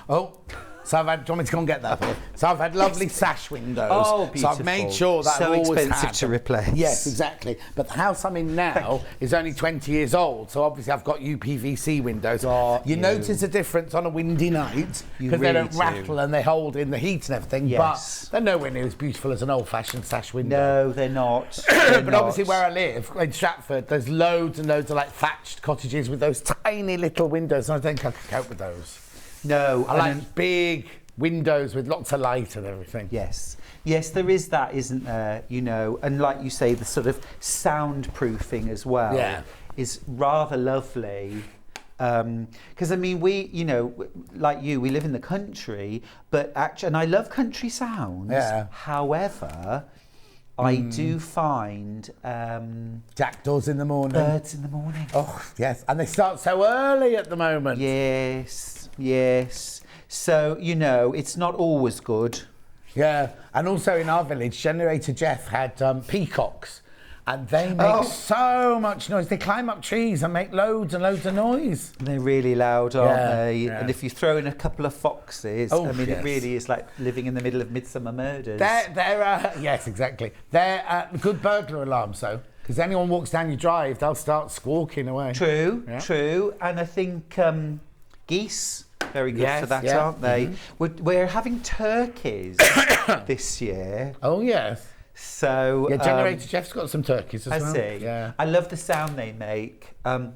So I've had, do you want me to go and get that for you? So I've had lovely sash windows. Oh, beautiful. So I've made sure that so I've always expensive had to them. replace. Yes, exactly. But the house I'm in now is only 20 years old, so obviously I've got UPVC windows. You notice a difference on a windy night because they don't rattle and they hold in the heat and everything. Yes. But they're nowhere near as beautiful as an old-fashioned sash window. No, they're not. But obviously where I live, in Stratford, there's loads and loads of like thatched cottages with those tiny little windows, and I think I could cope with those. No, I like big windows with lots of light and everything. Yes, there is that, isn't there? You know, and like you say, the sort of soundproofing as well is rather lovely. Because I mean, we, you know, like you, we live in the country, but actually, and I love country sounds. Yeah. However, I do find jackdaws in the morning, birds in the morning. Oh yes, and they start so early at the moment. Yes. So, you know, it's not always good. Yeah, and also in our village, Generator Jeff had peacocks, and they make so much noise. They climb up trees and make loads and loads of noise. They're really loud, aren't they? Yeah. And if you throw in a couple of foxes, I mean, it really is like living in the middle of Midsummer Murders. Yes, exactly. They're good burglar alarms, though. Because anyone walks down your drive, they'll start squawking away. True. And I think geese, very good for that, aren't they? We're having turkeys this year. Oh, yes. So yeah, Generator Jeff's got some turkeys as well. I see. Yeah. I love the sound they make. What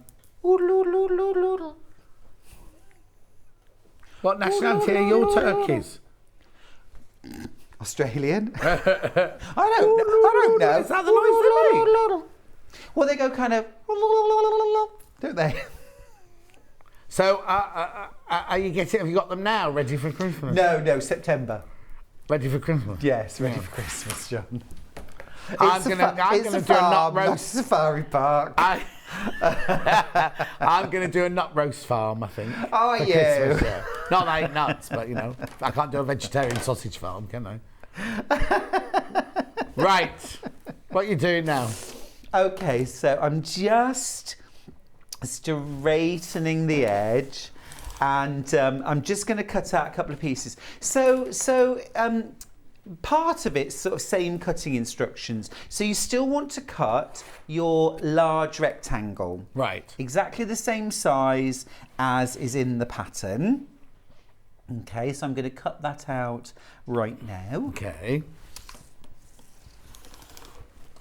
nationality are your turkeys? Australian. I don't know. Is that the noise they make? Well, they go kind of, don't they? So, are you getting? Have you got them now, ready for Christmas? No, September. Ready for Christmas? Yes, ready for Christmas, John. I'm going to do a nut roast. Safari park. I'm going to do a nut roast farm, I think. Oh, yeah. Christmas, yeah. Not that I eat nuts, but you know, I can't do a vegetarian sausage farm, can I? Right. What are you doing now? Okay, so I'm just straightening the edge, and I'm just going to cut out a couple of pieces. So part of it's sort of same cutting instructions. So you still want to cut your large rectangle. Right. Exactly the same size as is in the pattern. Okay, so I'm going to cut that out right now. Okay.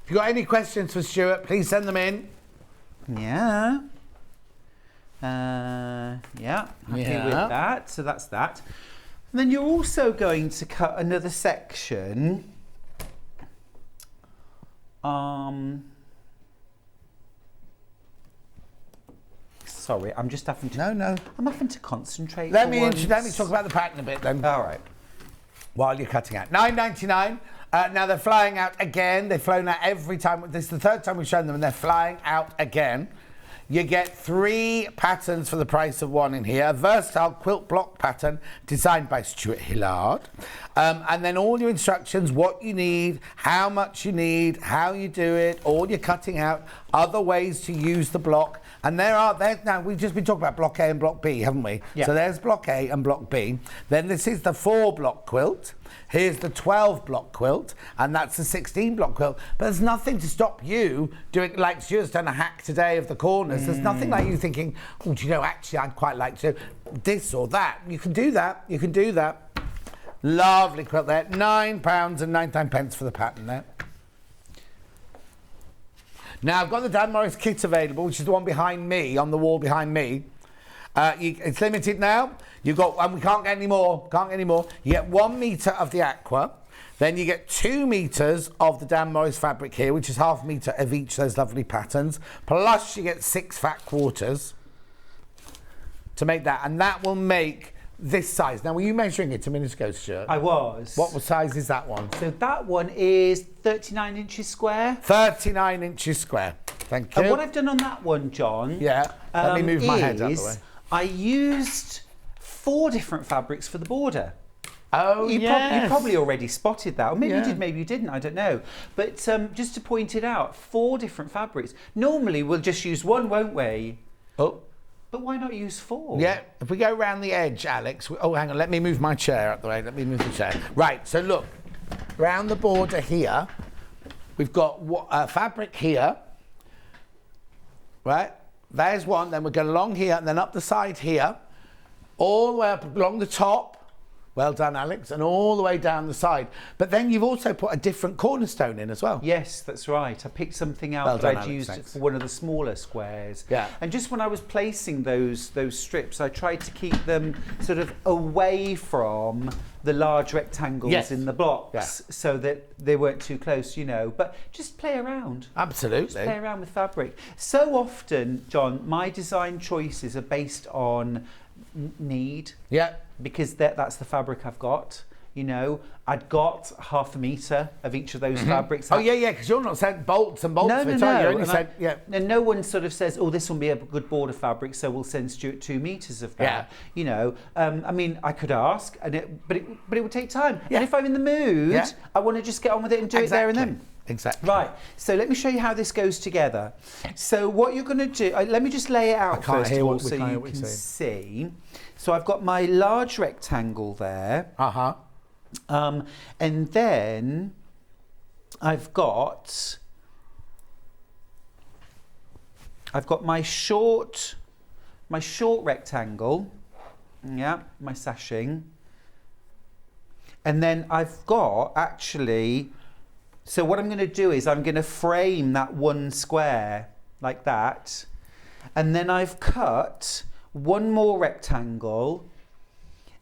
If you've got any questions for Stuart, please send them in. Yeah. Happy with that. So that's that. And then you're also going to cut another section. Sorry, I'm just having to. No. I'm having to concentrate. Let me talk about the pattern a bit then. All right. While you're cutting out, $9.99. Now they're flying out again. They've flown out every time. This is the third time we've shown them, and they're flying out again. You get 3 patterns for the price of 1 in here. A versatile quilt block pattern designed by Stuart Hillard. And then all your instructions, what you need, how much you need, how you do it, all your cutting out, other ways to use the block, And now we've just been talking about block A and block B, haven't we? Yeah. So there's block A and block B. Then this is the 4 block quilt. Here's the 12 block quilt, and that's the 16 block quilt. But there's nothing to stop you doing, like Stuart's done a hack today of the corners. There's nothing like you thinking, oh, do you know, actually I'd quite like to this or that. You can do that. You can do that. Lovely quilt there. £9.99 for the pattern there. Now I've got the Dan Morris kit available, which is the one behind me, on the wall behind me. It's limited now. You've got, and we can't get any more. Can't get any more. You get 1 metre of the aqua, then you get 2 metres of the Dan Morris fabric here, which is half a metre of each of those lovely patterns. Plus you get 6 fat quarters to make that, and that will make this size. Now, were you measuring it a minute ago, Stuart? I was. What size is that one? So that one is 39 inches square. 39 inches square. Thank you. And what I've done on that one, John, let me move my head out of the way. I used 4 different fabrics for the border. Oh, you probably already spotted that. Or maybe you did, maybe you didn't, I don't know. But just to point it out, 4 different fabrics. Normally, we'll just use one, won't we? Oh. But why not use 4? Yeah, if we go around the edge, Alex. Oh, hang on, let me move my chair out the way. Let me move the chair. Right, so look, round the border here, we've got fabric here. Right, there's one. Then we're going along here, and then up the side here, all the way up along the top. Well done, Alex, and all the way down the side. But then you've also put a different cornerstone in as well. Yes, that's right. I picked something out that I'd used for one of the smaller squares. Yeah. And just when I was placing those strips, I tried to keep them sort of away from the large rectangles in the blocks so that they weren't too close, you know. But just play around. Absolutely. Just play around with fabric. So often, John, my design choices are based on need. Yeah. Because that's the fabric I've got. You know, I'd got half a metre of each of those fabrics. Oh, yeah, because you're not saying bolts and bolts. No. You only said, And no one sort of says, oh, this will be a good border fabric, so we'll send Stuart 2 metres of that. Yeah. You know, I mean, I could ask, but it would take time. Yeah. And if I'm in the mood, I want to just get on with it and do it there and then. Exactly. Right, so let me show you how this goes together. So what you're going to do, let me just lay it out first of all so you can see. So I've got my large rectangle there. And then I've got my short rectangle. Yeah, my sashing. And then I've got so what I'm going to do is I'm going to frame that 1 square like that. And then I've cut 1 more rectangle.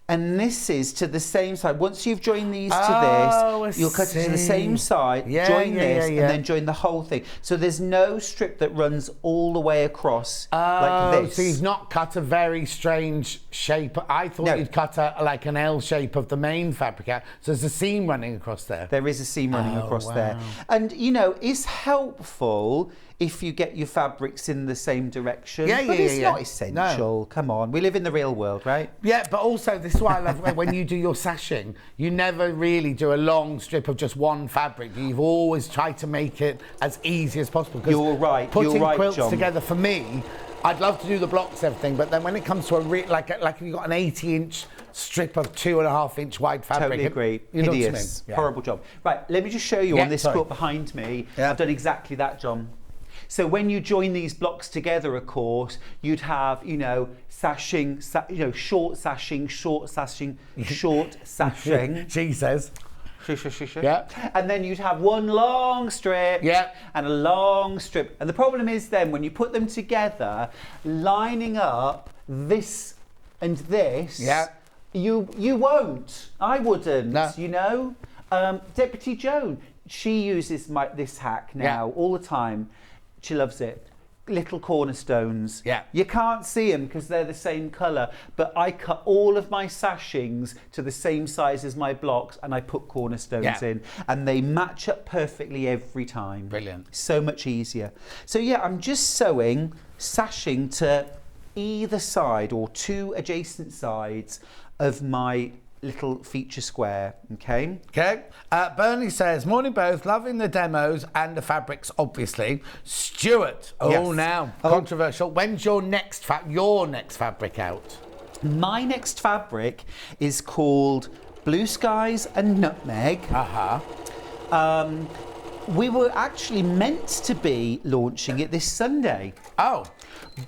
And this is to the same side. Once you've joined these to this, you'll cut it to the same side, join this, and then join the whole thing. So there's no strip that runs all the way across like this. So you've not cut a very strange shape. I thought you'd cut like an L shape of the main fabric out. So there's a seam running across there. There is a seam running across there. And, you know, it's helpful if you get your fabrics in the same direction. But it's not essential. No. Come on, we live in the real world, right? Yeah, but also this is why I love when you do your sashing, you never really do a long strip of just one fabric. You've always tried to make it as easy as possible. You're right. Putting quilts John. together for me, I'd love to do the blocks, everything, but then when it comes to like if you've got an 80-inch strip of 2.5-inch wide fabric. Totally agree. You know Hideous. what I mean? Horrible job. Right, let me just show you on this quilt behind me. I've done exactly that, John. So when you join these blocks together, of course, you'd have, you know, sashing, short sashing, short sashing, short sashing. She says. Yeah. And then you'd have 1 long strip and a long strip. And the problem is then when you put them together, lining up this and this, you won't. I wouldn't, you know. Deputy Joan, she uses this hack now all the time. She loves it. Little cornerstones. Yeah. You can't see them because they're the same colour, but I cut all of my sashings to the same size as my blocks and I put cornerstones in and they match up perfectly every time. Brilliant. So much easier. So yeah, I'm just sewing sashing to either side or 2 adjacent sides of my little feature square, okay? Okay. Bernie says, morning both, loving the demos and the fabrics, obviously. Stuart, now, controversial. When's your next fabric out? My next fabric is called Blue Skies and Nutmeg. We were actually meant to be launching it this Sunday. Oh.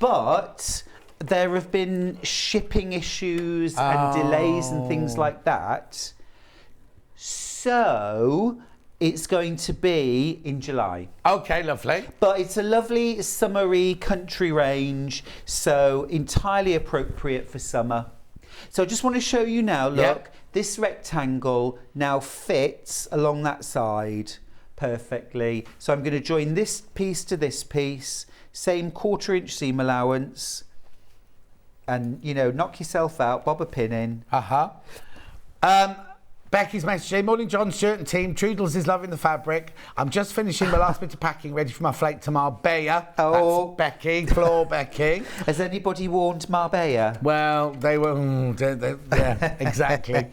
But there have been shipping issues and delays and things like that. So it's going to be in July. Okay, lovely. But it's a lovely summery country range, so entirely appropriate for summer. So I just want to show you now, look, this rectangle now fits along that side perfectly. So I'm going to join this piece to this piece, same 1/4 inch seam allowance, and, you know, knock yourself out, bob a pin in. Becky's messaging, morning John, Stuart and team. Trudels is loving the fabric. I'm just finishing my last bit of packing, ready for my flight to Marbella. Oh. That's Becky, floor Becky. Has anybody warned Marbella? Well, they were, yeah, exactly.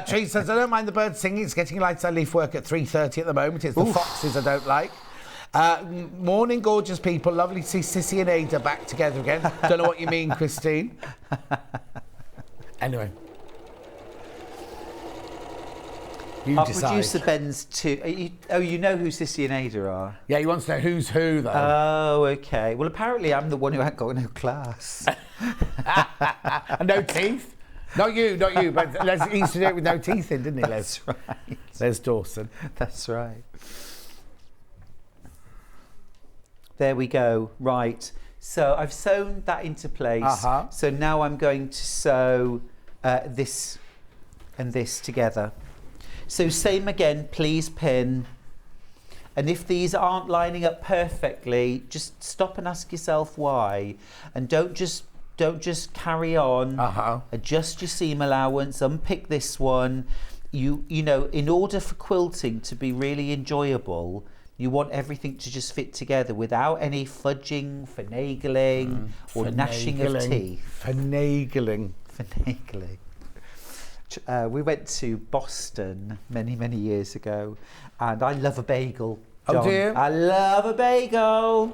Tree says, I don't mind the birds singing. It's getting lighter. I leave work at 3:30 at the moment. It's the foxes I don't like. Morning, gorgeous people. Lovely to see Sissy and Ada back together again. Don't know what you mean, Christine. Anyway. Our producer Ben's too. You know who Sissy and Ada are? Yeah, he wants to know who's who, though. Oh, okay. Well, apparently I'm the one who ain't got no class. And no teeth? Not you. But Les used to do it with no teeth in, didn't he, Les? That's right. Les Dawson. That's right. There we go. Right. So I've sewn that into place. So now I'm going to sew this and this together. So same again, please pin. And if these aren't lining up perfectly, just stop and ask yourself why. And don't just carry on. Adjust your seam allowance, unpick this one. You know, in order for quilting to be really enjoyable, you want everything to just fit together without any fudging, finagling, or gnashing of teeth. Finagling. We went to Boston many years ago, and I love a bagel. John. Oh, do you? I love a bagel.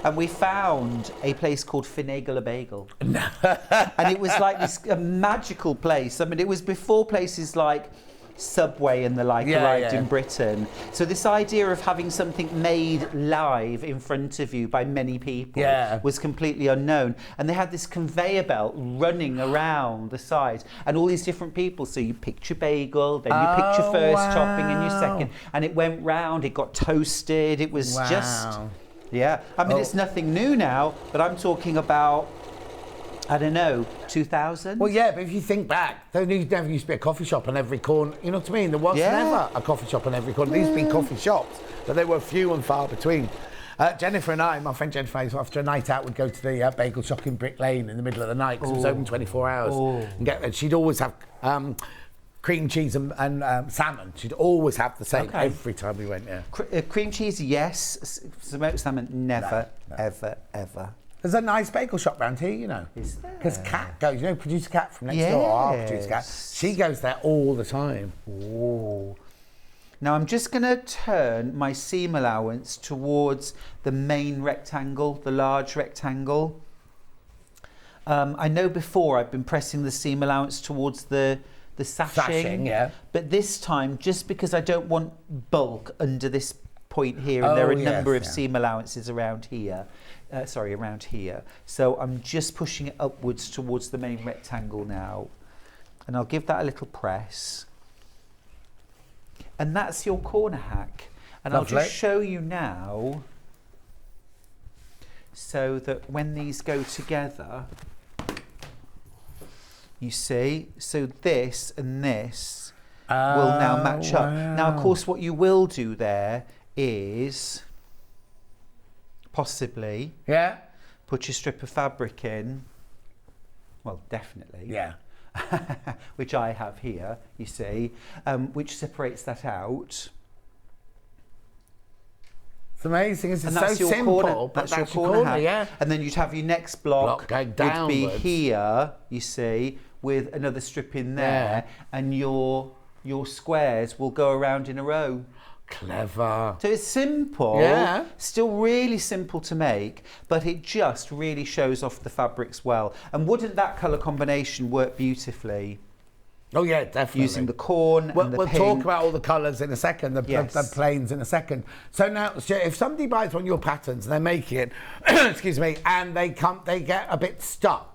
And we found a place called Finagle a Bagel. And it was like this magical place. I mean, it was before places like Subway and the like arrived in Britain. So this idea of having something made live in front of you by many people was completely unknown. And they had this conveyor belt running around the side and all these different people. So you picked your bagel, then you picked your first topping and your second, and it went round, it got toasted. It was just, I mean, it's nothing new now, but I'm talking about, I don't know, 2000? Well, yeah, but if you think back, there never used to be a coffee shop on every corner. You know what I mean? There was never a coffee shop on every corner. There used to be coffee shops, but they were few and far between. Jennifer and I, my friend Jennifer, after a night out, would go to the bagel shop in Brick Lane in the middle of the night because it was open 24 hours. And she'd always have cream cheese and salmon. She'd always have the same every time we went there. Cream cheese, yes. Smoked salmon, never, ever. There's a nice bagel shop round here, you know. Is there? Because Kat goes, you know, producer Kat from next door, our producer Kat, she goes there all the time. Oh. Now I'm just going to turn my seam allowance towards the main rectangle, the large rectangle. I know before I've been pressing the seam allowance towards the sashing, but this time, just because I don't want bulk under this point here, and there are a number of seam allowances around here, around here. So I'm just pushing it upwards towards the main rectangle now. And I'll give that a little press. And that's your corner hack. And Lovely. I'll just show you now so that when these go together, you see, so this and this will now match up. Now, of course, what you will do there is possibly put your strip of fabric in. Well, definitely. Yeah. Which I have here, you see, which separates that out. It's amazing. It's so simple. Corner, that's your corner, yeah. And then you'd have your next block going downwards. would be here, you see, with another strip in there, and your squares will go around in a row. Clever. So it's simple, still really simple to make, but it just really shows off the fabrics well. And wouldn't that colour combination work beautifully? Oh yeah, definitely. Using the corn and the we'll pink. talk about all the colours in a second, the planes in a second. So now, if somebody buys one of your patterns and they make it, excuse me, and they get a bit stuck,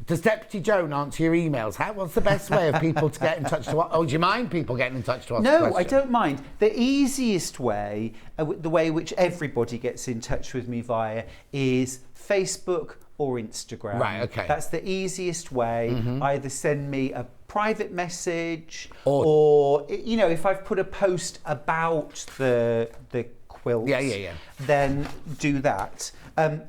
does Deputy Joan answer your emails? What's the best way of people to get in touch to us? Oh, do you mind people getting in touch to us? No, I don't mind. The easiest way, the way which everybody gets in touch with me via, is Facebook or Instagram. Right, okay. That's the easiest way. Either send me a private message or you know, if I've put a post about the quilt, then do that.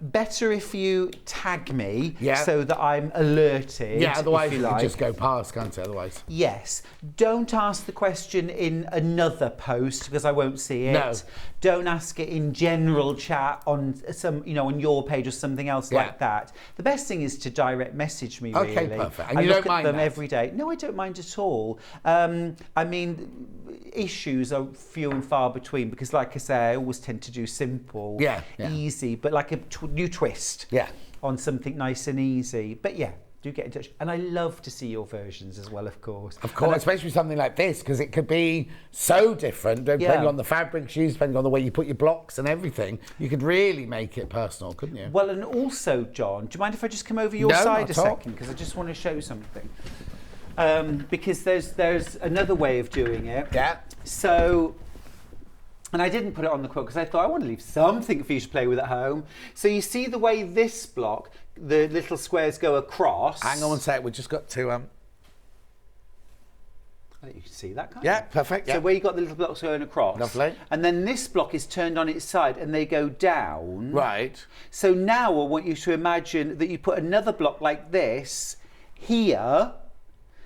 Better if you tag me so that I'm alerted. Yeah, otherwise you you like. just go past, can't it? Otherwise. Yes. Don't ask the question in another post because I won't see it. No. Don't ask it in general chat on some, you know, on your page or something else like that. The best thing is to direct message me. Okay, really. perfect. And I you look don't at mind them that? every day. No, I don't mind at all. I mean, issues are few and far between because, like I say, I always tend to do simple, easy, but like a new twist on something nice and easy. But yeah, do get in touch. And I love to see your versions as well, of course. Of course, especially something like this, because it could be so different, depending on the fabrics used, depending on the way you put your blocks and everything. You could really make it personal, couldn't you? Well, and also, John, do you mind if I just come over your side a second? Because I just want to show something. Because there's another way of doing it. Yeah. So, and I didn't put it on the quilt because I thought I want to leave something for you to play with at home. So you see the way this block, the little squares go across. Hang on one sec, we've just got to... I think you can see that, can't you? Yeah, perfect. So where you got the little blocks going across. Lovely. And then this block is turned on its side and they go down. Right. So now I want you to imagine that you put another block like this here.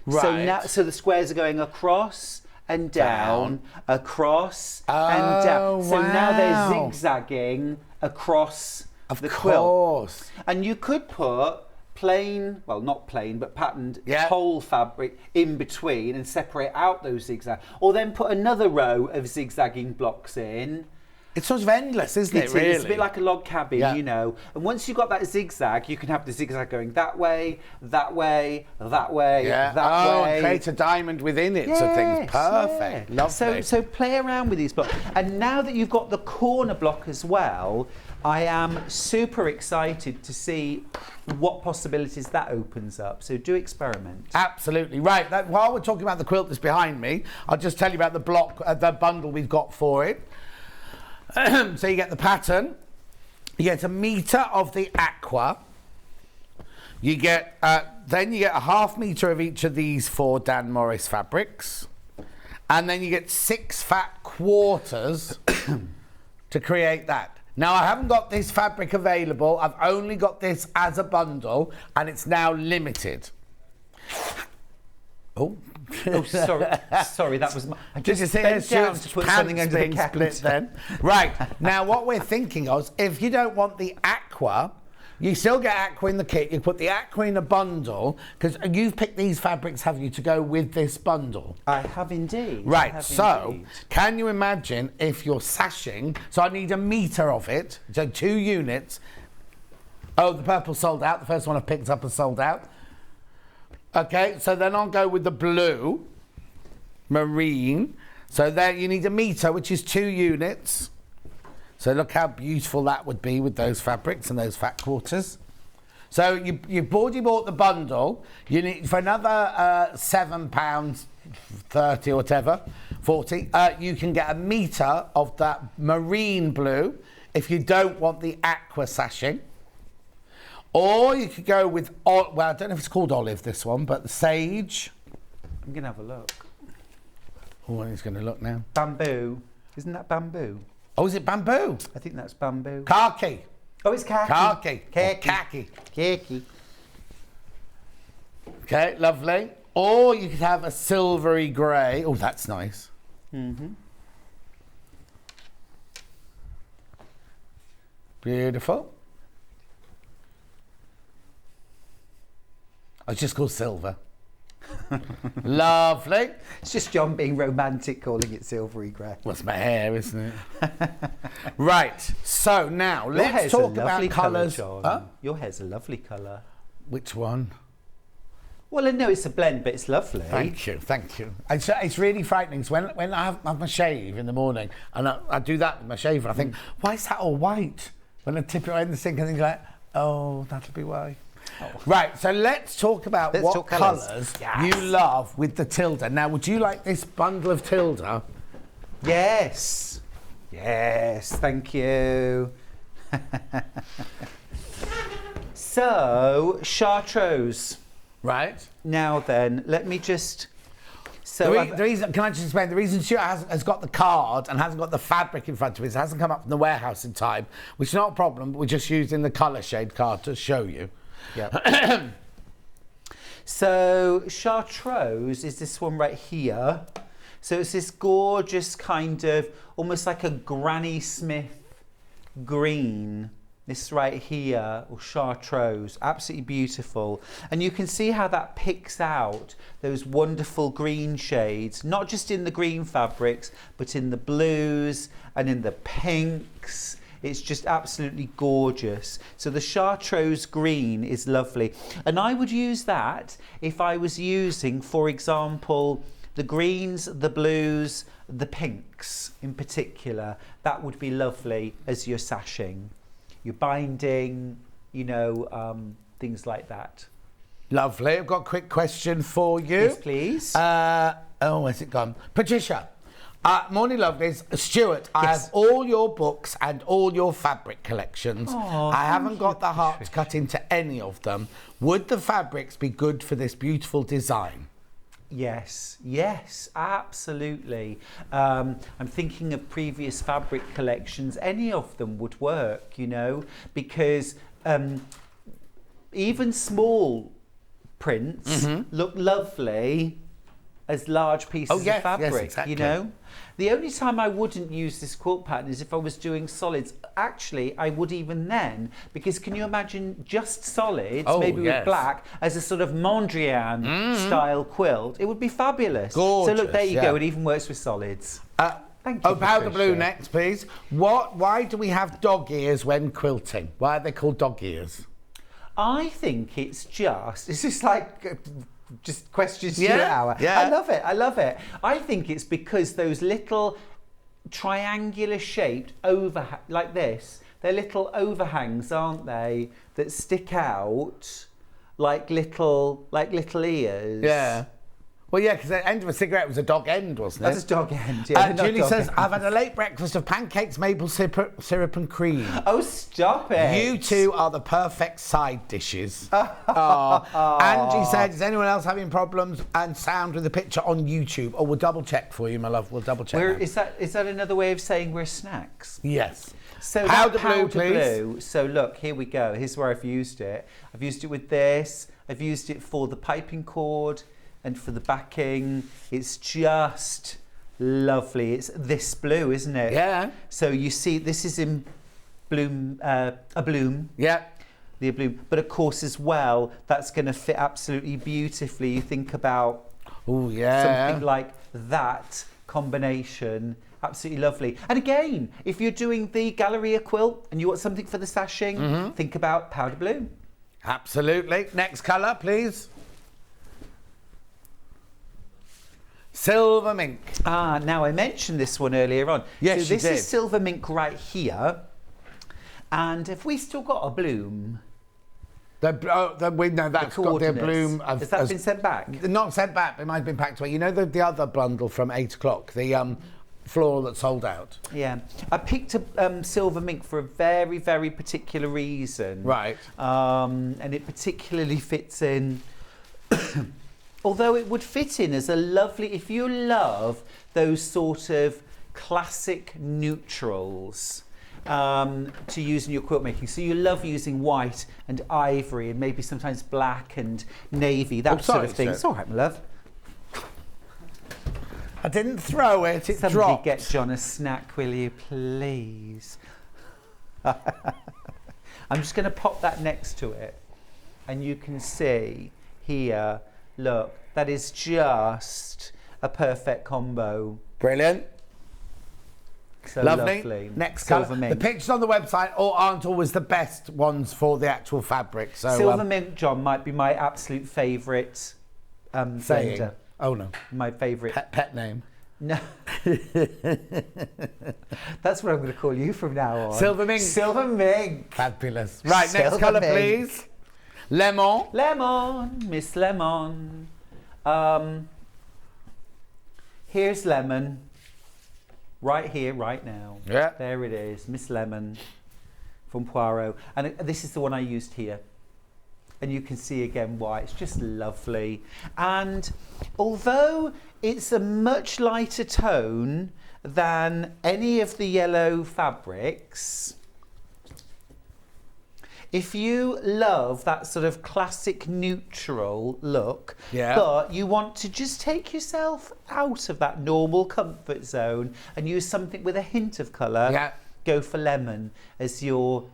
Right. So the squares are going across and down, across and down. So now they're zigzagging across the quilt. And you could put plain, well not plain, but patterned whole fabric in between and separate out those zigzags. Or then put another row of zigzagging blocks in. It's sort of endless, isn't it, really? It's a bit like a log cabin, you know. And once you've got that zigzag, you can have the zigzag going that way, that way, that way, that way. And create a diamond within it, so things. Perfect. Lovely. So play around with these blocks. And now that you've got the corner block as well, I am super excited to see what possibilities that opens up. So do experiment. Absolutely. Right. While we're talking about the quilt that's behind me, I'll just tell you about the block, the bundle we've got for it. So you get the pattern, you get a metre of the aqua, you get then you get a ½ metre of each of these 4 Dan Morris fabrics, and then you get 6 fat quarters to create that. Now I haven't got this fabric available, I've only got this as a bundle and it's now limited. Oh, sorry, that was my... I just bent down to put something under the counter. Split then. Right, now what we're thinking of is if you don't want the aqua, you still get aqua in the kit, you put the aqua in a bundle, because you've picked these fabrics, have you, to go with this bundle? I have indeed. Right, so can you imagine if you're sashing, so I need a metre of it, so 2 units. Oh, the purple sold out, the first one I picked up has sold out. Okay, so then I'll go with the blue, marine. So there you need a metre, which is 2 units. So look how beautiful that would be with those fabrics and those fat quarters. So you've already bought the bundle. You need, for another £7.30 or whatever, 40, you can get a metre of that marine blue if you don't want the aqua sashing. Or you could go with, well, I don't know if it's called olive, this one, but the sage. I'm going to have a look. Oh, he's going to look now. Bamboo. Isn't that bamboo? Oh, is it bamboo? I think that's bamboo. Khaki. Oh, it's khaki. Khaki. Khaki. Khaki. Okay, lovely. Or you could have a silvery grey. Oh, that's nice. Mm-hmm. Beautiful. Oh, it's just called silver. Lovely. It's just John being romantic, calling it silvery grey. What's my hair, isn't it? Right. So now let's talk about colours. Huh? Your hair's a lovely colour. Which one? Well, I know it's a blend, but it's lovely. Thank you, thank you. It's really frightening. So when I have my shave in the morning, and I do that with my shaver, I think, why is that all white? When I tip it in the sink, I think like, oh, that'll be why. Oh. Right, so let's talk about what colours you love with the Tilda. Now, would you like this bundle of Tilda? Yes. Yes, thank you. So, Chartreuse. Right. Now then, let me just... So the reason, can I just explain? The reason Stuart has got the card and hasn't got the fabric in front of it, it hasn't come up from the warehouse in time, which is not a problem, but we're just using the colour shade card to show you. Yeah. So Chartreuse is this one right here. So it's this gorgeous kind of, almost like a Granny Smith green. This right here, or Chartreuse, absolutely beautiful. And you can see how that picks out those wonderful green shades, not just in the green fabrics, but in the blues and in the pinks. It's just absolutely gorgeous. So the Chartreuse green is lovely. And I would use that if I was using, for example, the greens, the blues, the pinks in particular. That would be lovely as your sashing. Your binding, you know, things like that. Lovely. I've got a quick question for you. Yes, please. Where's it gone? Patricia. Morning, lovelies. Stuart, I have all your books and all your fabric collections. Oh, I haven't got the heart cut into any of them. Would the fabrics be good for this beautiful design? Yes, yes, absolutely. I'm thinking of previous fabric collections. Any of them would work, you know, because even small prints look lovely as large pieces of fabric, exactly. you know. The only time I wouldn't use this quilt pattern is if I was doing solids. Actually, I would even then, because can you imagine just solids, maybe with black, as a sort of Mondrian style quilt? It would be fabulous. Gorgeous, so look, there you go. It even works with solids. Thank you, powder blue next, please. Why do we have dog ears when quilting? Why are they called dog ears? I think it's just like... just questions to an hour. Yeah. I love it. I love it. I think it's because those little triangular shaped like this, they're little overhangs, aren't they? That stick out like little ears. Yeah. Well, yeah, because the end of a cigarette was a dog end, wasn't it? That's a dog end, yeah. Julie says, I've had a late breakfast of pancakes, maple syrup and cream. Oh, stop it. You two are the perfect side dishes. Angie said, is anyone else having problems and sound with the picture on YouTube? Oh, we'll double check for you, my love. We'll double check. Is that another way of saying we're snacks? Yes. So powder blue, please. Blue. So look, here we go. Here's where I've used it. I've used it with this. I've used it for the piping cord. And for the backing, it's just lovely. It's this blue, isn't it? Yeah. So you see, this is in bloom, a bloom. Yeah. The bloom. But of course, as well, that's going to fit absolutely beautifully. You think about something like that combination. Absolutely lovely. And again, if you're doing the Galleria quilt and you want something for the sashing, think about powder blue. Absolutely. Next colour, please. Silver mink. Now I mentioned this one earlier on. Yes, so this you did. is silver mink right here. And have we still got a bloom? No, that's got their bloom. Has that been sent back? Not sent back. It might have been packed away. You know the other bundle from 8 o'clock, the floral that sold out. Yeah, I picked a silver mink for a very, very particular reason. Right. And it particularly fits in. Although it would fit in as a lovely, if you love those sort of classic neutrals to use in your quilt making. So you love using white and ivory and maybe sometimes black and navy, that sort of thing. It's all right, my love. I didn't throw it, it Somebody dropped. Get John a snack, will you, please? I'm just going to pop that next to it. And you can see here Look, that is just a perfect combo. Brilliant. So lovely. Next colour. Silver mint. The pictures on the website aren't always the best ones for the actual fabric. So Silver mint, John, might be my absolute favourite blender. Oh no. My favourite. Pet name. No. That's what I'm going to call you from now on. Silver mint. Silver mint. Fabulous. Right, Silver next colour, mint. please. Lemon. Lemon, Miss Lemon. Here's lemon. Right here, right now. Yeah. There it is, Miss Lemon from Poirot. And this is the one I used here. And you can see again why. It's just lovely. And although it's a much lighter tone than any of the yellow fabrics, if you love that sort of classic neutral look, but you want to just take yourself out of that normal comfort zone and use something with a hint of colour, go for lemon as your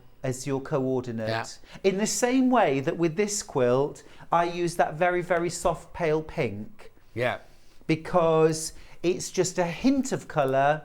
coordinate. In the same way that with this quilt, I use that very, very soft pale pink. Yeah. Because it's just a hint of colour.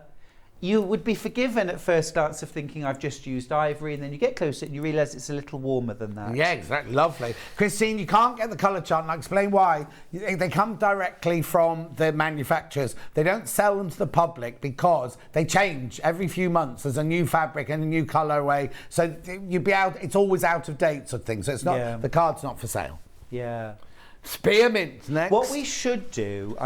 You would be forgiven at first glance of thinking I've just used ivory, and then you get closer and you realise it's a little warmer than that. Yeah, exactly. Lovely. Christine, you can't get the colour chart, and I'll explain why. They come directly from the manufacturers. They don't sell them to the public because they change every few months. There's a new fabric and a new colourway. So you'd be out, it's always out of date sort of thing. So it's not, the card's not for sale. Yeah. Spearmint next. What we should do,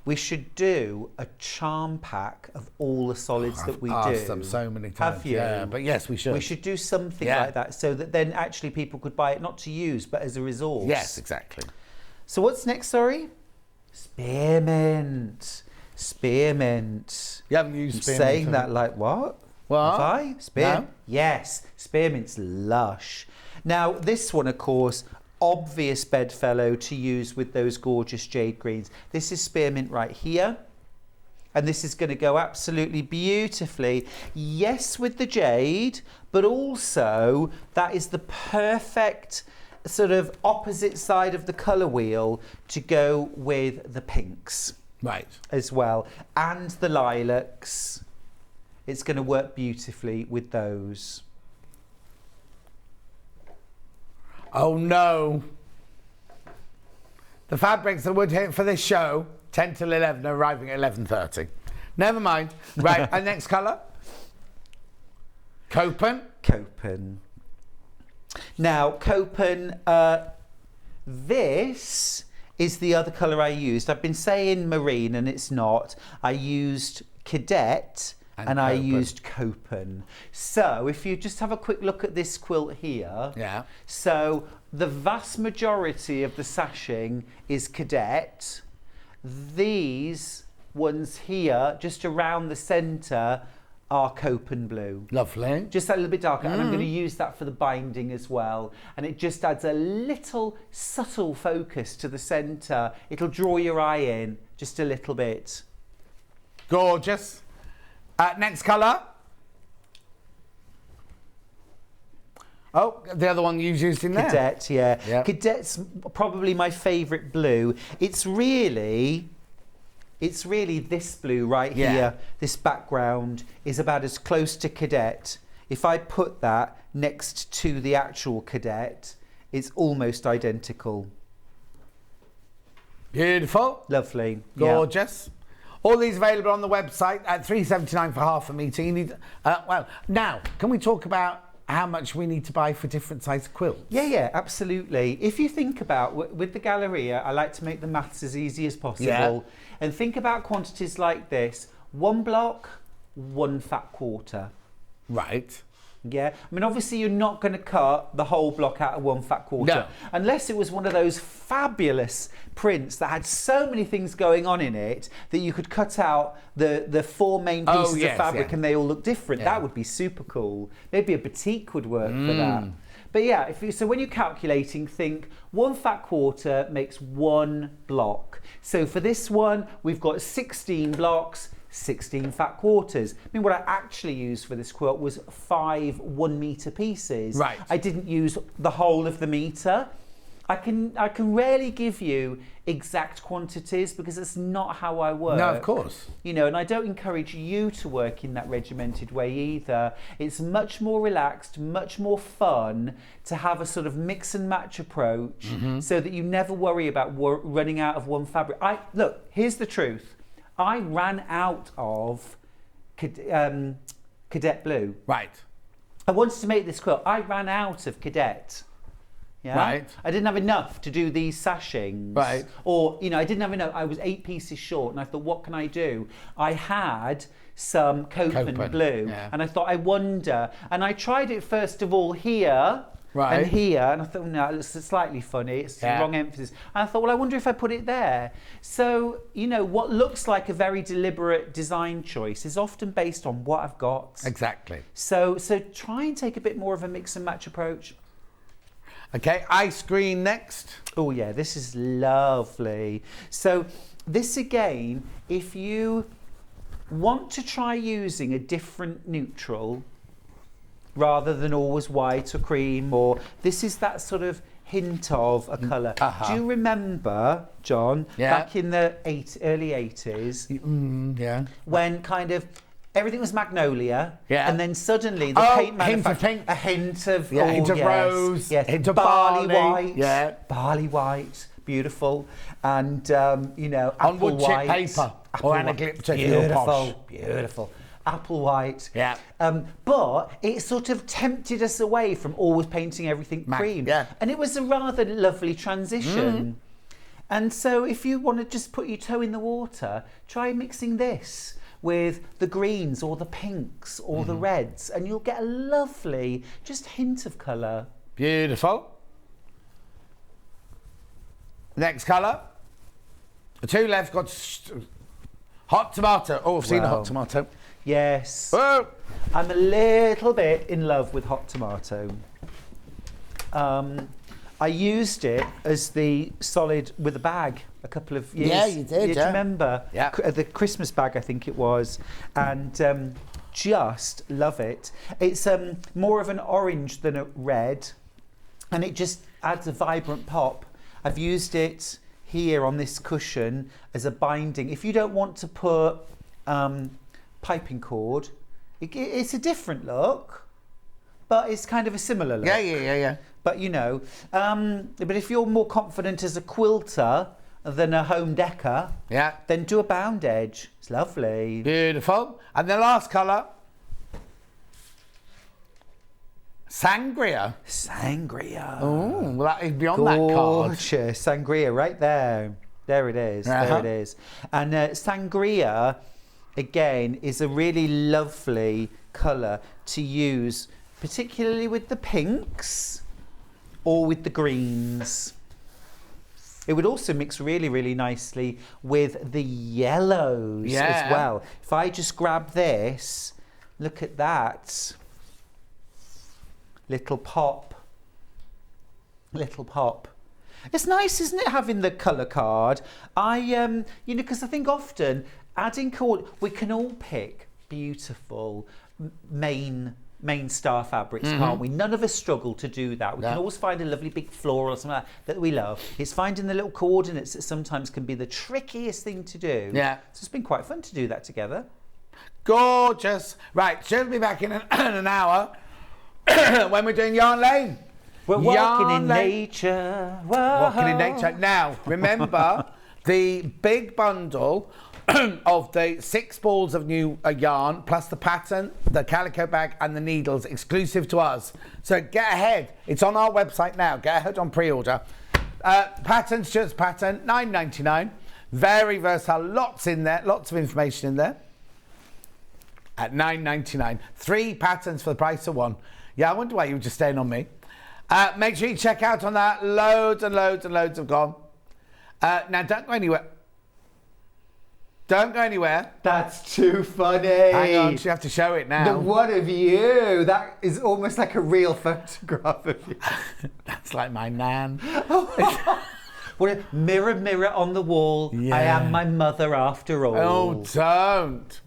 we should do a charm pack of all the solids that we do. I've asked them so many times. Have you? Yeah, but yes, we should. We should do something like that so that then actually people could buy it not to use but as a resource. Yes, exactly. So what's next, sorry? Spearmint. Spearmint. You haven't used spearmint. I'm saying that like what? What? Have I? No. Yes, spearmint's lush. Now this one, of course, obvious bedfellow to use with those gorgeous jade greens. This is spearmint right here, and this is going to go absolutely beautifully, yes, with the jade, but also that is the perfect sort of opposite side of the colour wheel to go with the pinks, right, as well, and the lilacs. It's going to work beautifully with those. Oh no. The fabrics that would hit for this show, 10 till 11, are arriving at 11:30. Never mind. Right, and next colour? Copen. Copen. Now, Copen, this is the other colour I used. I've been saying marine and it's not. I used Cadet and I used Copen. So if you just have a quick look at this quilt here. Yeah. So the vast majority of the sashing is Cadet. These ones here, just around the centre, are Copen blue. Lovely. Just a little bit darker, and I'm going to use that for the binding as well. And it just adds a little subtle focus to the centre. It'll draw your eye in just a little bit. Gorgeous. Next colour. Oh, the other one you've used in there. Cadet, yeah. Cadet's probably my favourite blue. It's really this blue right here. This background is about as close to Cadet. If I put that next to the actual Cadet, it's almost identical. Beautiful. Lovely. Gorgeous. All these available on the website at $3.79 for half a meter. You need, well, now, can we talk about how much we need to buy for different size quilts? Yeah, absolutely. If you think about, with the Galleria, I like to make the maths as easy as possible. And think about quantities like this. 1 block, 1 fat quarter. Right. Yeah, I mean, obviously you're not going to cut the whole block out of 1 fat quarter. No. Unless it was one of those fabulous prints that had so many things going on in it that you could cut out the 4 main pieces of fabric and they all look different. That would be super cool. Maybe a batik would work for that. But yeah, so when you're calculating, think 1 fat quarter makes 1 block. So for this one, we've got 16 blocks, 16 fat quarters. I mean, what I actually used for this quilt was 5 1 metre pieces. Right. I didn't use the whole of the metre. I can rarely give you exact quantities because it's not how I work. No, of course. You know, and I don't encourage you to work in that regimented way either. It's much more relaxed, much more fun to have a sort of mix and match approach so that you never worry about running out of one fabric. Look, here's the truth. I ran out of Cadet Blue. Right. I wanted to make this quilt. I ran out of Cadet. Yeah? Right. I didn't have enough to do these sashings. Right. Or, you know, I didn't have enough. I was 8 pieces short and I thought, what can I do? I had some Copen blue and I thought, I wonder. And I tried it first of all here and here. And I thought, no, it's slightly funny. It's the wrong emphasis. And I thought, well, I wonder if I put it there. So, you know, what looks like a very deliberate design choice is often based on what I've got. Exactly. So try and take a bit more of a mix and match approach. Okay, ice green next. Oh yeah, this is lovely. So this again, if you want to try using a different neutral rather than always white or cream, or this is that sort of hint of a colour. Do you remember, John, back in the early 80s, when kind of everything was magnolia, and then suddenly the paint manufacturer, a hint of rose, hint of barley white, barley white, beautiful, and you know, on apple wood white, chip paper or anagliptic, beautiful, apple white. But it sort of tempted us away from always painting everything cream, and it was a rather lovely transition. And so, if you want to just put your toe in the water, try mixing this with the greens or the pinks or the reds, and you'll get a lovely just hint of colour. Beautiful. Next colour. The two left got hot tomato. Oh, I've seen a hot tomato. Yes. Whoa. I'm a little bit in love with hot tomato. I used it as the solid with a bag a couple of years. Yeah, you did. Do you remember? Yeah. The Christmas bag, I think it was, and just love it. It's more of an orange than a red, and it just adds a vibrant pop. I've used it here on this cushion as a binding. If you don't want to put piping cord, it's a different look, but it's kind of a similar look. Yeah. But you know, but if you're more confident as a quilter than a home decor, then do a bound edge. It's lovely. Beautiful. And the last colour, sangria. Sangria. Oh, well, that is beyond that card. Gorgeous. Sangria, right there. There it is. There it is. And sangria, again, is a really lovely colour to use, particularly with the pinks or with the greens. It would also mix really, really nicely with the yellows as well. If I just grab this, look at that. Little pop. Little pop. It's nice, isn't it, having the colour card? You know, because I think often adding we can all pick beautiful main star fabrics, can't we? None of us struggle to do that. We can always find a lovely big floral or something like that we love. It's finding the little coordinates that sometimes can be the trickiest thing to do. Yeah. So it's been quite fun to do that together. Gorgeous. Right, she'll be back in an hour when we're doing Yarn Lane. We're walking in nature. Whoa. Walking in nature. Now, remember the big bundle of the 6 balls of new yarn, plus the pattern, the calico bag, and the needles, exclusive to us. So get ahead. It's on our website now. Get ahead on pre-order. Pattern, Stuart's pattern, $9.99. Very versatile. Lots in there. Lots of information in there. At $9.99. 3 patterns for the price of 1. Yeah, I wonder why you were just staying on me. Make sure you check out on that. Loads and loads and loads have gone. Now, don't go anywhere. Don't go anywhere. That's too funny. Hang on, you have to show it now. The one of you. That is almost like a real photograph of you. That's like my nan. What a mirror, mirror on the wall. Yeah. I am my mother after all. Oh, don't.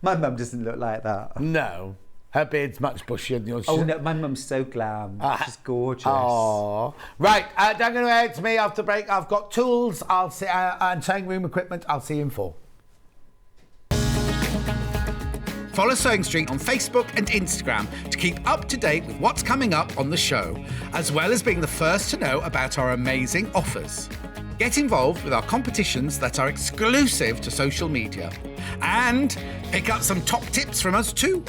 My mum doesn't look like that. No. Her beard's much bushier than yours. Oh no, my mum's so glam. She's gorgeous. Oh, right. Don't go ahead to me after break. I've got tools. I'll see and sewing room equipment. I'll see you in 4. Follow Sewing Street on Facebook and Instagram to keep up to date with what's coming up on the show, as well as being the first to know about our amazing offers. Get involved with our competitions that are exclusive to social media. And pick up some top tips from us too.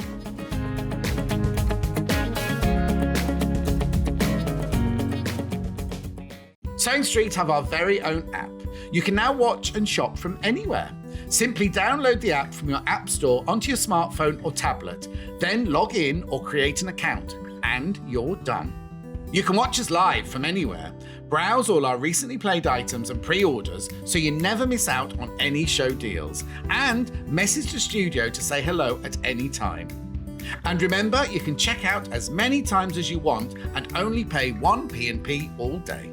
Sewing Street have our very own app. You can now watch and shop from anywhere. Simply download the app from your app store onto your smartphone or tablet, then log in or create an account, and you're done. You can watch us live from anywhere, browse all our recently played items and pre-orders so you never miss out on any show deals, and message the studio to say hello at any time. And remember, you can check out as many times as you want and only pay 1 P&P all day.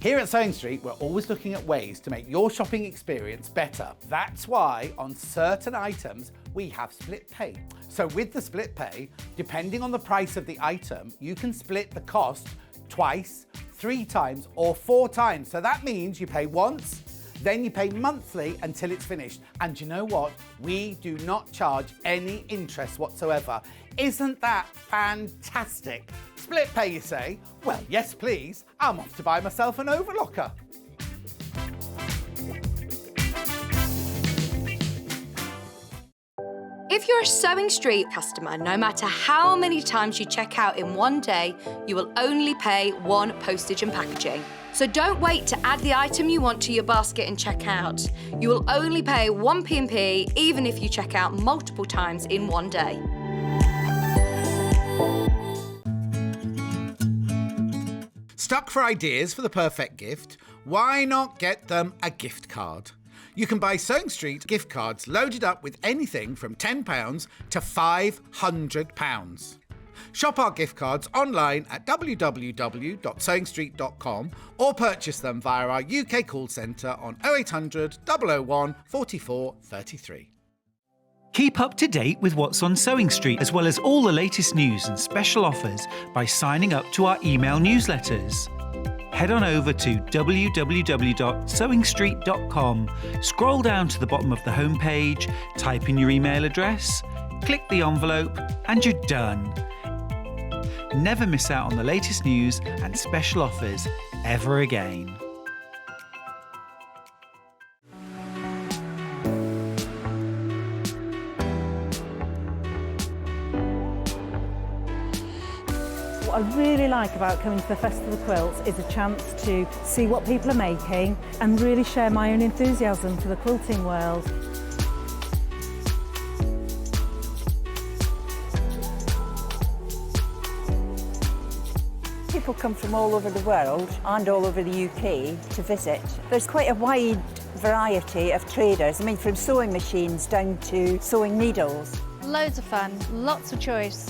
Here at Sewing Street, we're always looking at ways to make your shopping experience better. That's why on certain items, we have split pay. So with the split pay, depending on the price of the item, you can split the cost twice, 3 times, or 4 times. So that means you pay once, then you pay monthly until it's finished. And you know what? We do not charge any interest whatsoever. Isn't that fantastic? Split pay, you say? Well, yes, please. I'm off to buy myself an overlocker. If you're a Sewing Street customer, no matter how many times you check out in one day, you will only pay 1 postage and packaging. So don't wait to add the item you want to your basket and check out. You will only pay 1 P&P even if you check out multiple times in one day. Stuck for ideas for the perfect gift? Why not get them a gift card? You can buy Sewing Street gift cards loaded up with anything from £10 to £500. Shop our gift cards online at www.sewingstreet.com or purchase them via our UK call centre on 0800 001 44 33. Keep up to date with what's on Sewing Street, as well as all the latest news and special offers by signing up to our email newsletters. Head on over to www.sewingstreet.com, scroll down to the bottom of the homepage, type in your email address, click the envelope, and you're done. Never miss out on the latest news and special offers ever again. What I really like about coming to the Festival of Quilts is a chance to see what people are making and really share my own enthusiasm for the quilting world. People come from all over the world and all over the UK to visit. There's quite a wide variety of traders, from sewing machines down to sewing needles. Loads of fun, lots of choice.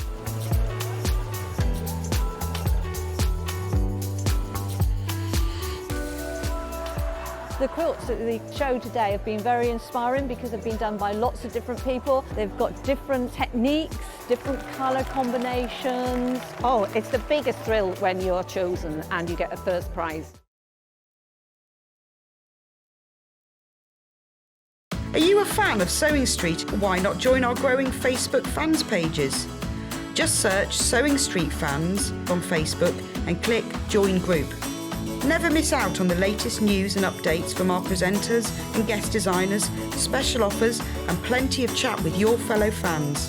The quilts at the show today have been very inspiring because they've been done by lots of different people. They've got different techniques, different colour combinations. Oh, it's the biggest thrill when you're chosen and you get a first prize. Are you a fan of Sewing Street? Why not join our growing Facebook fans pages? Just search Sewing Street Fans on Facebook and click Join Group. Never miss out on the latest news and updates from our presenters and guest designers, special offers and plenty of chat with your fellow fans.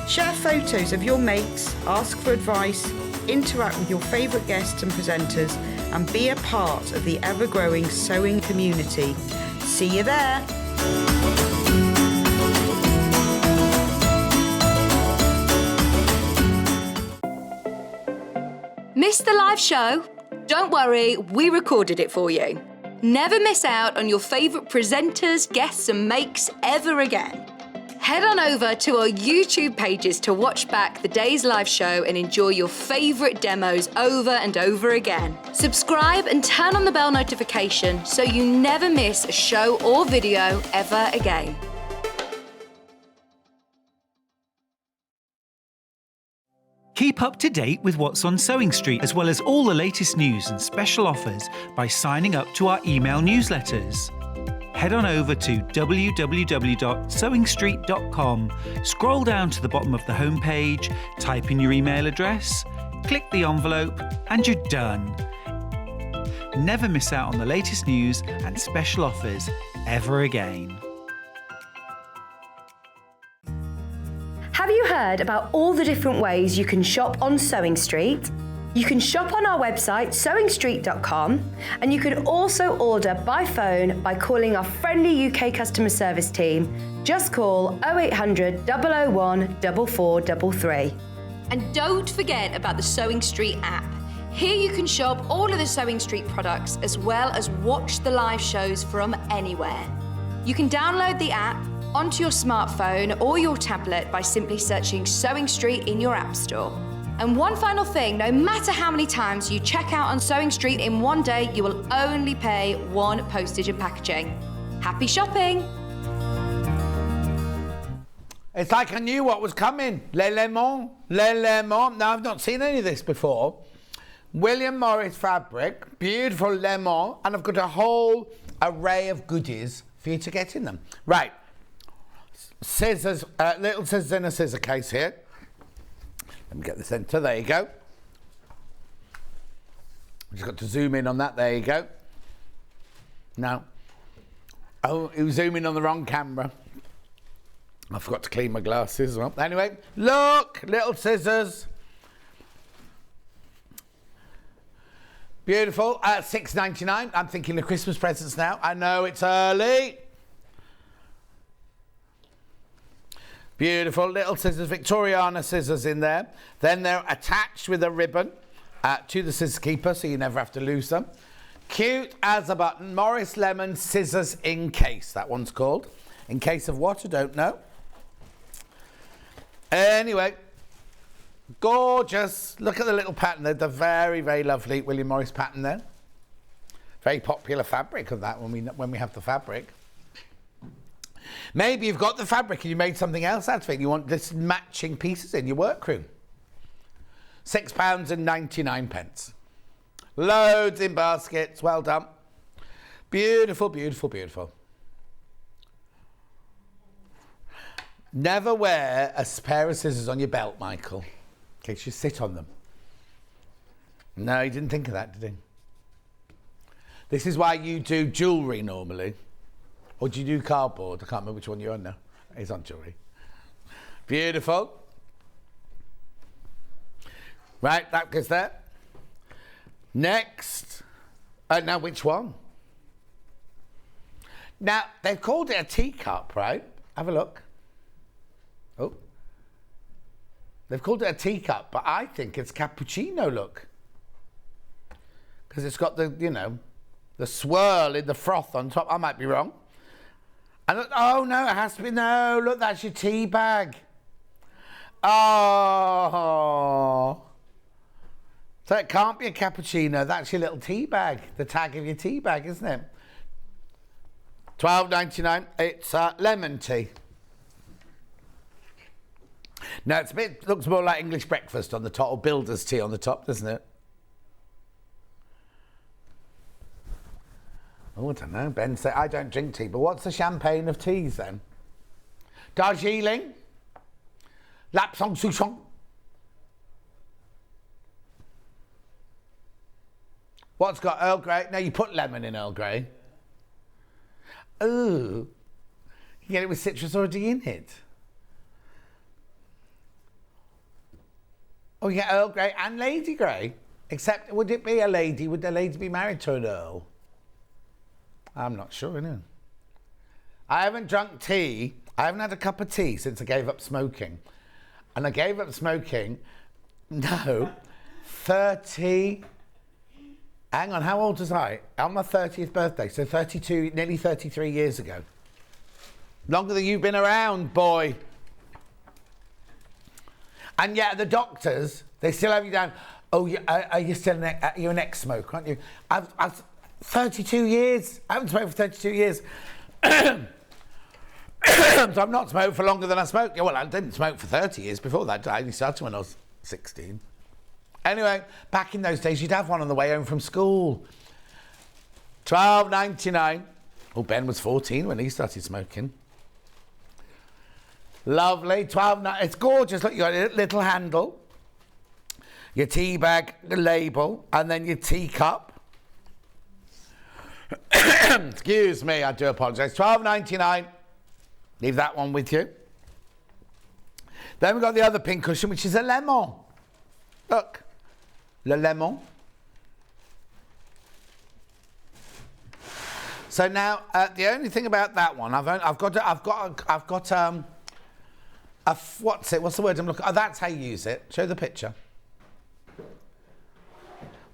Share photos of your makes, ask for advice, interact with your favourite guests and presenters and be a part of the ever-growing sewing community. See you there! Missed the live show? Don't worry, we recorded it for you. Never miss out on your favourite presenters, guests and makes ever again. Head on over to our YouTube pages to watch back the day's live show and enjoy your favourite demos over and over again. Subscribe and turn on the bell notification so you never miss a show or video ever again. Keep up to date with what's on Sewing Street, as well as all the latest news and special offers by signing up to our email newsletters. Head on over to www.sewingstreet.com, scroll down to the bottom of the homepage, type in your email address, click the envelope, and you're done. Never miss out on the latest news and special offers ever again. Have you heard about all the different ways you can shop on Sewing Street? You can shop on our website sewingstreet.com, and you can also order by phone by calling our friendly UK customer service team. Just call 0800 001 4433. And don't forget about the Sewing Street app. Here you can shop all of the Sewing Street products as well as watch the live shows from anywhere. You can download the app onto your smartphone or your tablet by simply searching Sewing Street in your app store. And one final thing, no matter how many times you check out on Sewing Street in one day, you will only pay one postage and packaging. Happy shopping! It's like I knew what was coming. Les Lemons, Les Lemons. Now, I've not seen any of this before. William Morris fabric, beautiful lemon, and I've got a whole array of goodies for you to get in them. Right. Scissors, little scissors in a scissor case here. Let me get the centre, there you go. Just got to zoom in on that, there you go. Now, oh, it was zooming on the wrong camera. I forgot to clean my glasses as well. Anyway, look, little scissors. Beautiful, $6.99. I'm thinking of Christmas presents now. I know it's early. Beautiful little scissors, Victoriana scissors in there. Then they're attached with a ribbon to the scissors keeper, so you never have to lose them. Cute as a button. Morris Lemon scissors in case, that one's called. In case of what, I don't know. Anyway, gorgeous. Look at the little pattern there. The very, very lovely William Morris pattern there. Very popular fabric of that when we have the fabric. Maybe you've got the fabric and you made something else out of it. You want this matching pieces in your workroom. £6.99. Loads in baskets. Well done. Beautiful, beautiful, beautiful. Never wear a pair of scissors on your belt, Michael, in case you sit on them. No, you didn't think of that, did you? This is why you do jewellery normally. Or do you do cardboard? I can't remember which one you're on now. It's on jewellery. Beautiful. Right, that goes there. Next. Now, which one? Now, they've called it a teacup, right? Have a look. Oh. They've called it a teacup, but I think it's cappuccino look. Because it's got the, you know, the swirl in the froth on top. I might be wrong. And oh no, it has to be, no, look, that's your tea bag. Oh. So it can't be a cappuccino, that's your little tea bag, the tag of your tea bag, isn't it? $12.99, it's lemon tea. Now it's looks more like English breakfast on the top, or builder's tea on the top, doesn't it? Oh, I don't know. Ben said, I don't drink tea, but what's the champagne of teas then? Darjeeling? Lapsang Souchong? What's got Earl Grey? No, you put lemon in Earl Grey. Ooh. You get it with citrus already in it. Oh, you get Earl Grey and Lady Grey. Except, would it be a lady? Would the lady be married to an Earl? I'm not sure, no. I haven't drunk tea. I haven't had a cup of tea since I gave up smoking. And I gave up smoking, no, 30... Hang on, how old was I? On my 30th birthday, so 32, nearly 33 years ago. Longer than you've been around, boy. And yet the doctors, they still have you down. Oh, are you still you're an ex-smoker, aren't you? I've 32 years. I haven't smoked for 32 years. So I've not smoked for longer than I smoked. Well, I didn't smoke for 30 years before that. I only started when I was 16. Anyway, back in those days, you'd have one on the way home from school. $12.99. Oh, Ben was 14 when he started smoking. Lovely. It's gorgeous. Look, you got a little handle, your tea bag, the label, and then your teacup. Excuse me, I do apologise. $12.99. Leave that one with you. Then we've got the other pink cushion, which is a lemon. Look, le lemon. So now, the only thing about that one, what's the word I'm looking? Oh, that's how you use it. Show the picture.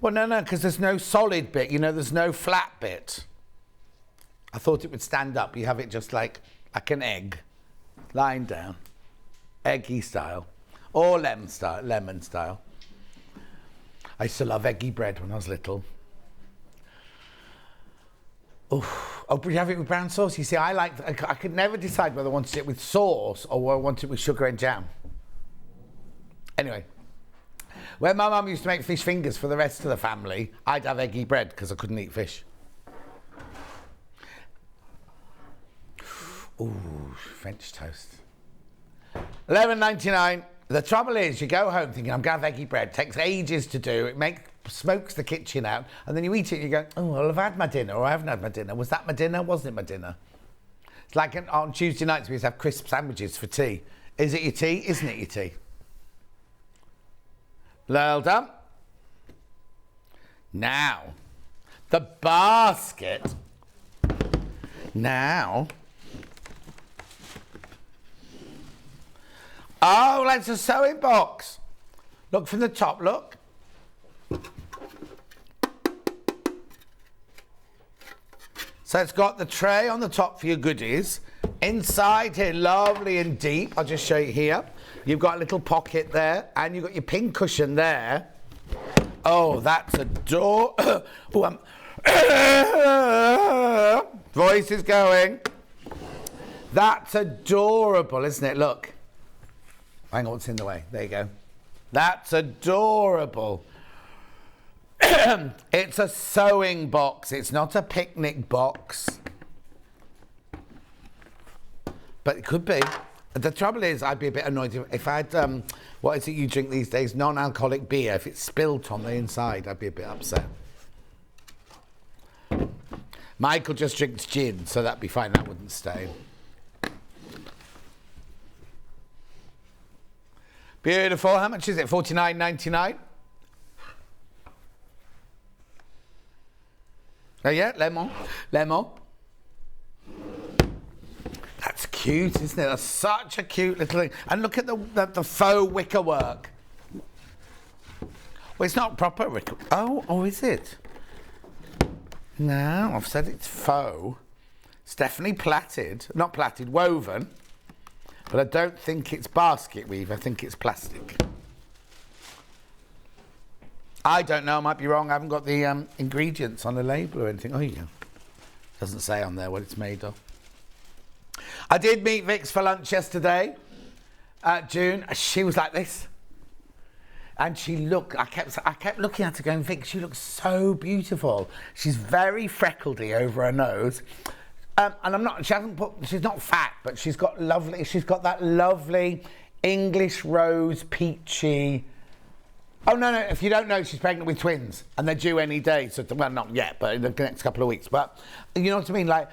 Well, no, because there's no solid bit. You know, there's no flat bit. I thought it would stand up. You have it just like an egg, lying down, eggy style, or lemon style. I used to love eggy bread when I was little. Oh, but you have it with brown sauce. You see, I could never decide whether I wanted it with sauce or whether I wanted it with sugar and jam. Anyway, when my mum used to make fish fingers for the rest of the family, I'd have eggy bread because I couldn't eat fish. Ooh, French toast. $11.99. The trouble is, you go home thinking, I'm going to have eggy bread. It takes ages to do. It smokes the kitchen out. And then you eat it and you go, oh, well, I've had my dinner or I haven't had my dinner. Was that my dinner? Wasn't it my dinner? It's like on Tuesday nights we used to have crisp sandwiches for tea. Is it your tea? Isn't it your tea? Well done. Now, the basket. Now. Oh, that's a sewing box. Look from the top, look. So it's got the tray on the top for your goodies. Inside here, lovely and deep. I'll just show you here. You've got a little pocket there, and you've got your pink cushion there. Oh, that's adorable. Voice is going. That's adorable, isn't it? Look. Hang on, what's in the way? There you go. That's adorable. It's a sewing box. It's not a picnic box. But it could be. The trouble is, I'd be a bit annoyed if I had, what is it you drink these days? Non-alcoholic beer. If it's spilt on the inside, I'd be a bit upset. Michael just drinks gin, so that'd be fine. That wouldn't stain. Beautiful. How much is it? $49.99. Oh yeah, lemon. That's cute, isn't it? That's such a cute little thing. And look at the faux wicker work. Well, it's not proper wicker. Oh, is it? No, I've said it's faux. It's definitely plaited. Not plaited, woven. But I don't think it's basket weave. I think it's plastic. I don't know. I might be wrong. I haven't got the ingredients on the label or anything. Oh, yeah. Doesn't say on there what it's made of. I did meet Vix for lunch yesterday. June. She was like this. And she looked, I kept looking at her going, Vix, she looks so beautiful. She's very freckledy over her nose. And she's not fat, but she's got that lovely English rose peachy. Oh, no, if you don't know, she's pregnant with twins and they're due any day. So, well, not yet, but in the next couple of weeks. But you know what I mean? Like,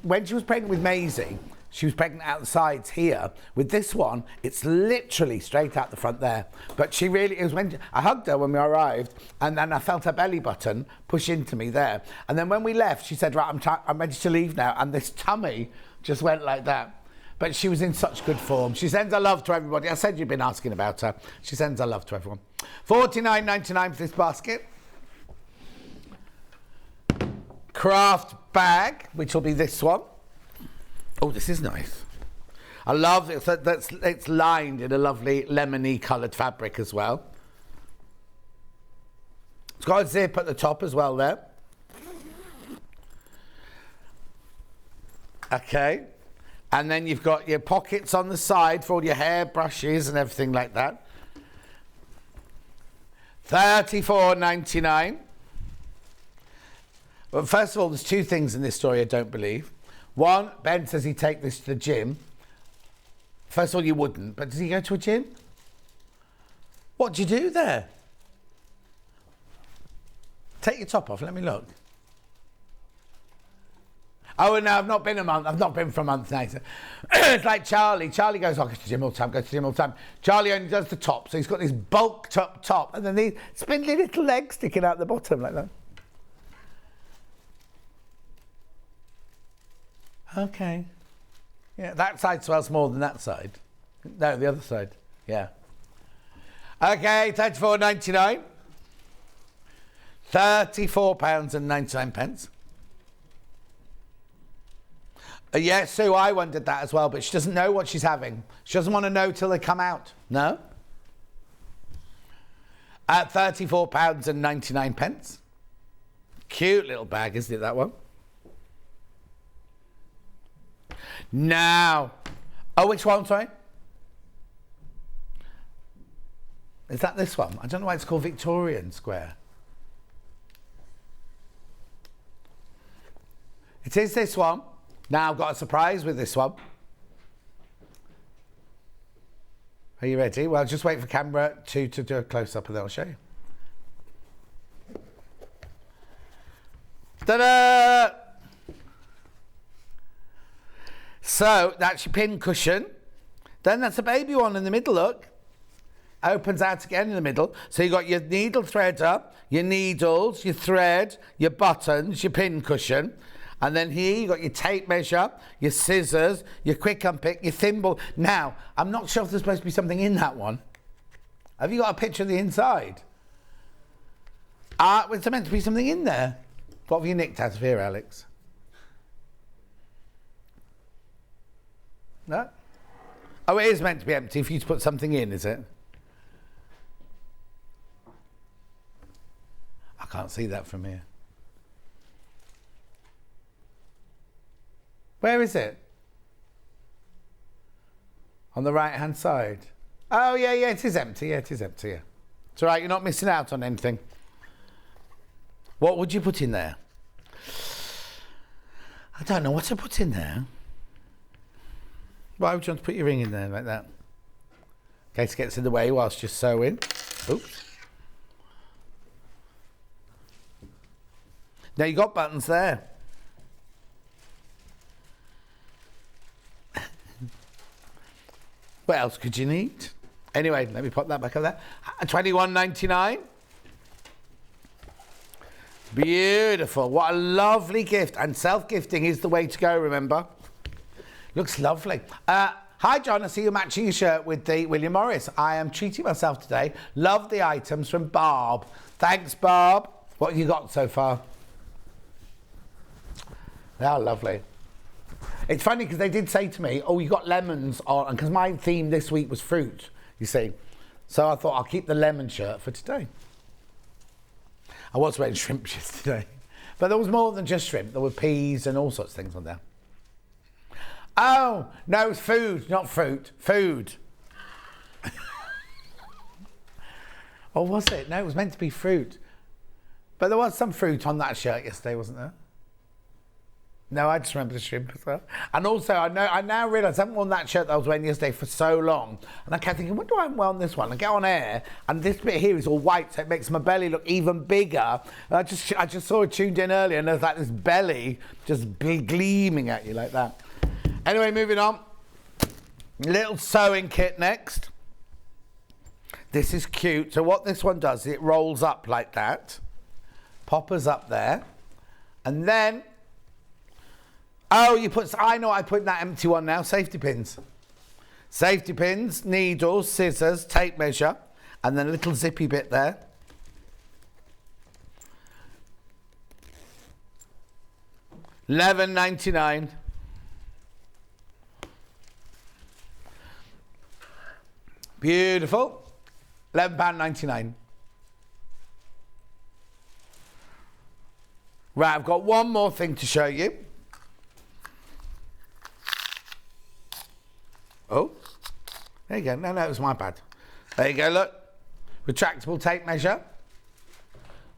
when she was pregnant with Maisie, she was pregnant out the sides here. With this one, it's literally straight out the front there. But she really, it was when I hugged her when we arrived, and then I felt her belly button push into me there. And then when we left, she said, right, I'm ready to leave now. And this tummy just went like that. But she was in such good form. She sends her love to everybody. I said you've been asking about her. She sends her love to everyone. $49.99 for this basket. Craft bag, which will be this one. Oh, this is nice. I love it. It's lined in a lovely lemony coloured fabric as well. It's got a zip at the top as well there. Okay. And then you've got your pockets on the side for all your hair brushes and everything like that. $34.99. Well, first of all, there's two things in this story I don't believe. One, Ben says he'd take this to the gym. First of all, you wouldn't, but does he go to a gym? What do you do there? Take your top off, let me look. Oh, no, I've not been a month. I've not been for a month now. It's like Charlie. Charlie goes, I go to the gym all the time, go to the gym all the time. Charlie only does the top, so he's got this bulked up top, and then these spindly little legs sticking out the bottom like that. Okay. Yeah, that side swells more than that side. No, the other side. Yeah. Okay, £34.99. £34.99. Yeah, Sue, I wondered that as well, but she doesn't know what she's having. She doesn't want to know till they come out. No? At £34.99. Cute little bag, isn't it, that one? Now. Oh, which one, sorry? Is that this one? I don't know why it's called Victorian Square. It is this one. Now I've got a surprise with this one. Are you ready? Well, just wait for camera 2 to do a close-up and then I'll show you. Ta-da! So that's your pin cushion. Then that's a baby one in the middle, look. Opens out again in the middle. So you've got your needle threader, your needles, your thread, your buttons, your pin cushion. And then here you've got your tape measure, your scissors, your quick unpick, your thimble. Now, I'm not sure if there's supposed to be something in that one. Have you got a picture of the inside? Was there meant to be something in there? What have you nicked out of here, Alex? No? Oh, it is meant to be empty for you to put something in, is it? I can't see that from here. Where is it? On the right-hand side. Oh, yeah, it is empty. Yeah, it is empty, yeah. It's all right, you're not missing out on anything. What would you put in there? I don't know what to put in there. Why would you want to put your ring in there like that? In case it gets in the way whilst you're sewing. Oops. Now, you got buttons there. What else could you need? Anyway, let me pop that back up there. $21.99. Beautiful. What a lovely gift. And self-gifting is the way to go, remember? Looks lovely. Hi, John. I see you matching your shirt with the William Morris. I am treating myself today. Love the items from Barb. Thanks, Barb. What have you got so far? They are lovely. It's funny because they did say to me, oh, you got lemons on, because my theme this week was fruit, you see. So I thought I'll keep the lemon shirt for today. I was wearing shrimp yesterday. But there was more than just shrimp. There were peas and all sorts of things on there. Oh, no, it's food, not fruit. Food. Or was it? No, it was meant to be fruit. But there was some fruit on that shirt yesterday, wasn't there? No, I just remember the shrimp as well. And also, I now realise I haven't worn that shirt that I was wearing yesterday for so long. And I kept thinking, what do I wear on this one? I get on air, and this bit here is all white, so it makes my belly look even bigger. And I just saw it tuned in earlier, and there's like this belly just gleaming at you like that. Anyway, moving on. Little sewing kit next. This is cute. So what this one does is it rolls up like that. Poppers up there. And then... oh, I know what I put in that empty one now, safety pins. Safety pins, needles, scissors, tape measure, and then a little zippy bit there. $11.99. Beautiful. £11.99. Right, I've got one more thing to show you. Oh, there you go. No, it was my bad. There you go, look. Retractable tape measure.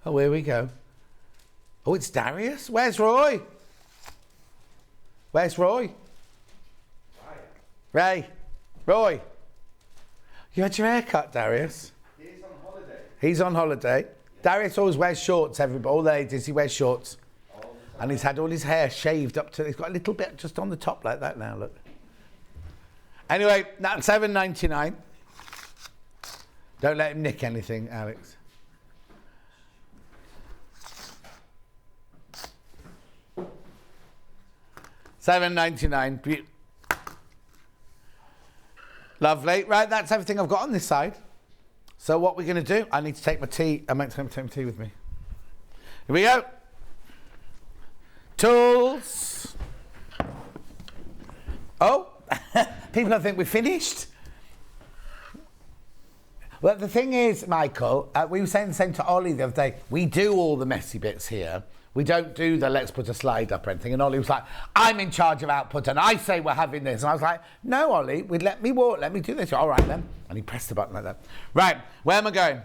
Oh, here we go. Oh, it's Darius. Where's Roy? Where's Roy? Ray. Roy. You had your hair cut, Darius? He's on holiday. He's on holiday. Yeah. Darius always wears shorts, everybody. All ladies, he wears shorts. And he's had all his hair shaved up to... He's got a little bit just on the top like that now, look. Anyway, that's $7.99. Don't let him nick anything, Alex. $7.99. Lovely. Right, that's everything I've got on this side. So what we're going to do, I need to take my tea. I meant to take my tea with me. Here we go. Tools. Oh, people don't think we're finished. Well, the thing is, Michael, we were saying the same to Ollie the other day. We do all the messy bits here. We don't do the let's put a slide up or anything. And Ollie was like, I'm in charge of output and I say we're having this. And I was like, no, Ollie, let me walk, let me do this. All right, then. And he pressed the button like that. Right, where am I going?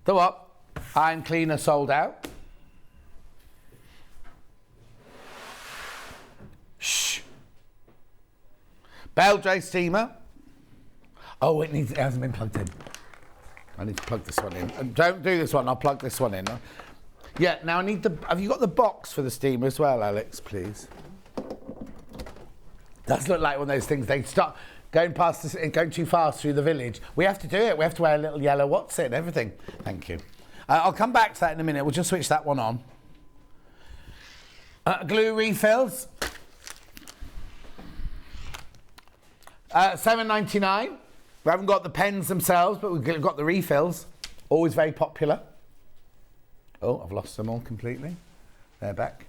The what? Iron cleaner sold out. Shh. Bell tray steamer. Oh, it hasn't been plugged in. I need to plug this one in. Don't do this one, I'll plug this one in. Yeah, now I need have you got the box for the steamer as well, Alex, please? Does look like one of those things, they start going too fast through the village. We have to do it, we have to wear a little yellow what's it and everything. Thank you. I'll come back to that in a minute, we'll just switch that one on. Glue refills. $7.99. We haven't got the pens themselves, but we've got the refills. Always very popular. Oh, I've lost them all completely. They're back.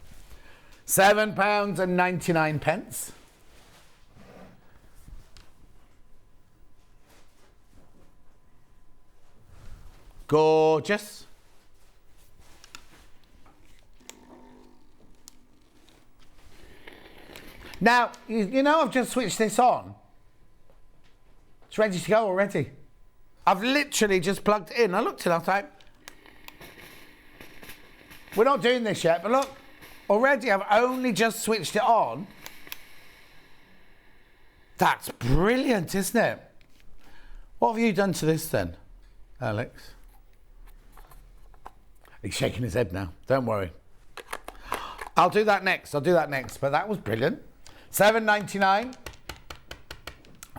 £7.99. Gorgeous. Now, you know I've just switched this on. It's ready to go already. I've literally just plugged it in. I looked at it, I was like, we're not doing this yet, but look, already I've only just switched it on. That's brilliant, isn't it? What have you done to this then, Alex? He's shaking his head now, don't worry. I'll do that next, but that was brilliant. $7.99.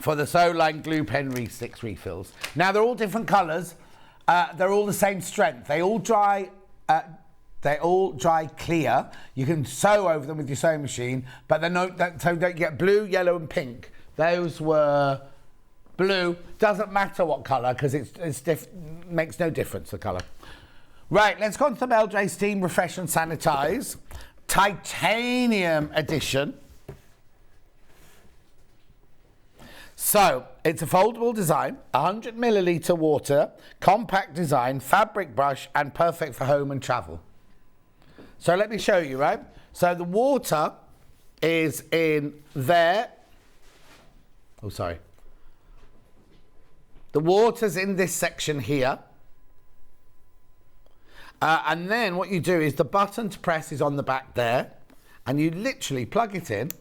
For the Soline glue pen sticks refills. Now they're all different colours. They're all the same strength. They all dry clear. You can sew over them with your sewing machine, but so don't get blue, yellow, and pink. Those were blue. Doesn't matter what colour because makes no difference the colour. Right, let's go on to the Meldray Steam Refresh and Sanitize Titanium Edition. So, it's a foldable design, 100 millilitre water, compact design, fabric brush, and perfect for home and travel. So let me show you, right? So the water is in there. Oh, sorry. The water's in this section here. And then what you do is the button to press is on the back there. And you literally plug it in.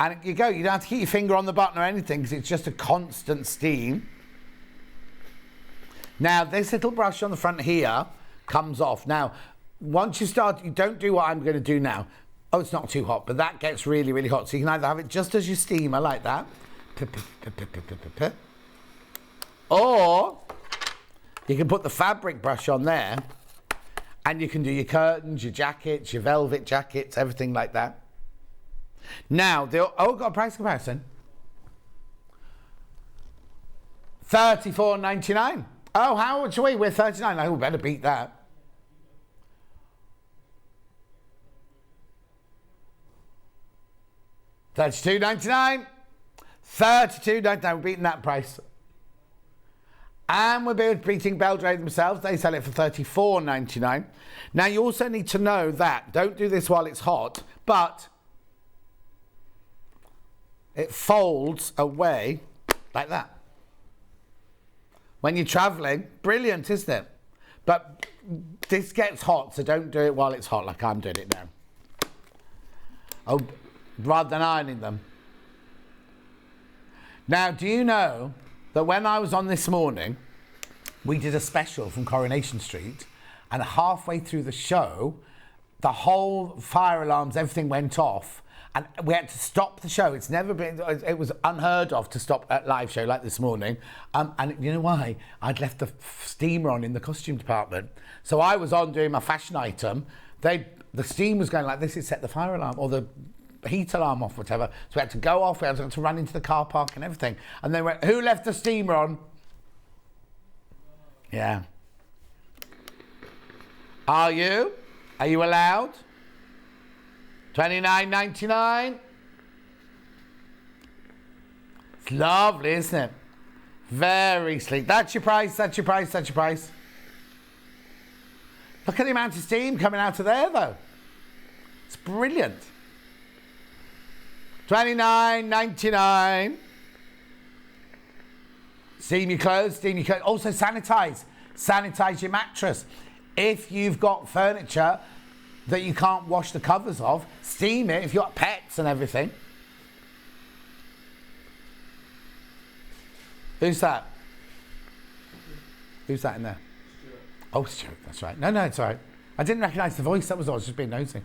And you go, you don't have to keep your finger on the button or anything because it's just a constant steam. Now, this little brush on the front here comes off. Now, once you start, you don't do what I'm going to do now. Oh, it's not too hot, but that gets really, really hot. So you can either have it just as your steamer like that. Or you can put the fabric brush on there and you can do your curtains, your jackets, your velvet jackets, everything like that. Now, got a price comparison. $34.99. Oh, how much are we? We're $39. Oh, we better beat that. $32.99. $32.99. We're beating that price. And we're beating Belgrade themselves. They sell it for $34.99. Now, you also need to know that, don't do this while it's hot, but it folds away like that. When you're travelling, brilliant, isn't it? But this gets hot, so don't do it while it's hot like I'm doing it now. Oh, rather than ironing them. Now, do you know that when I was on this morning, we did a special from Coronation Street, and halfway through the show, the whole fire alarms, everything went off, and we had to stop the show. It's never been, it was unheard of to stop a live show like this morning. And you know why? I'd left the steamer on in the costume department. So I was on doing my fashion item. The steam was going like this, it set the fire alarm, or the heat alarm off, whatever. So we had to go off, we had to run into the car park and everything. And they went, who left the steamer on? Yeah. Are you? Are you allowed? $29.99. It's lovely, isn't it? Very sleek. That's your price, that's your price, that's your price. Look at the amount of steam coming out of there, though. It's brilliant. $29.99. Steam your clothes, steam your clothes. Also sanitize. Sanitize your mattress. If you've got furniture that you can't wash the covers of, steam it if you've got pets and everything. Who's that? Who's that in there? Stuart. Oh, Stuart, that's right. No, it's all right. I didn't recognise the voice, that was all. I was just being nosy.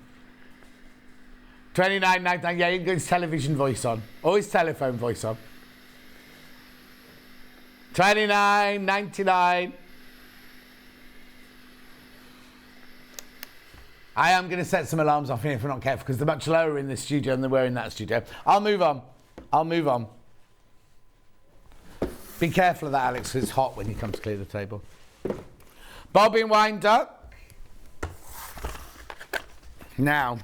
$29.99, yeah, you can get his television voice on. Or his telephone voice on. $29.99. I am going to set some alarms off here if we're not careful, because they're much lower in this studio than they were in that studio. I'll move on. Be careful of that, Alex, because it's hot when you come to clear the table. Bobbin winder. Now,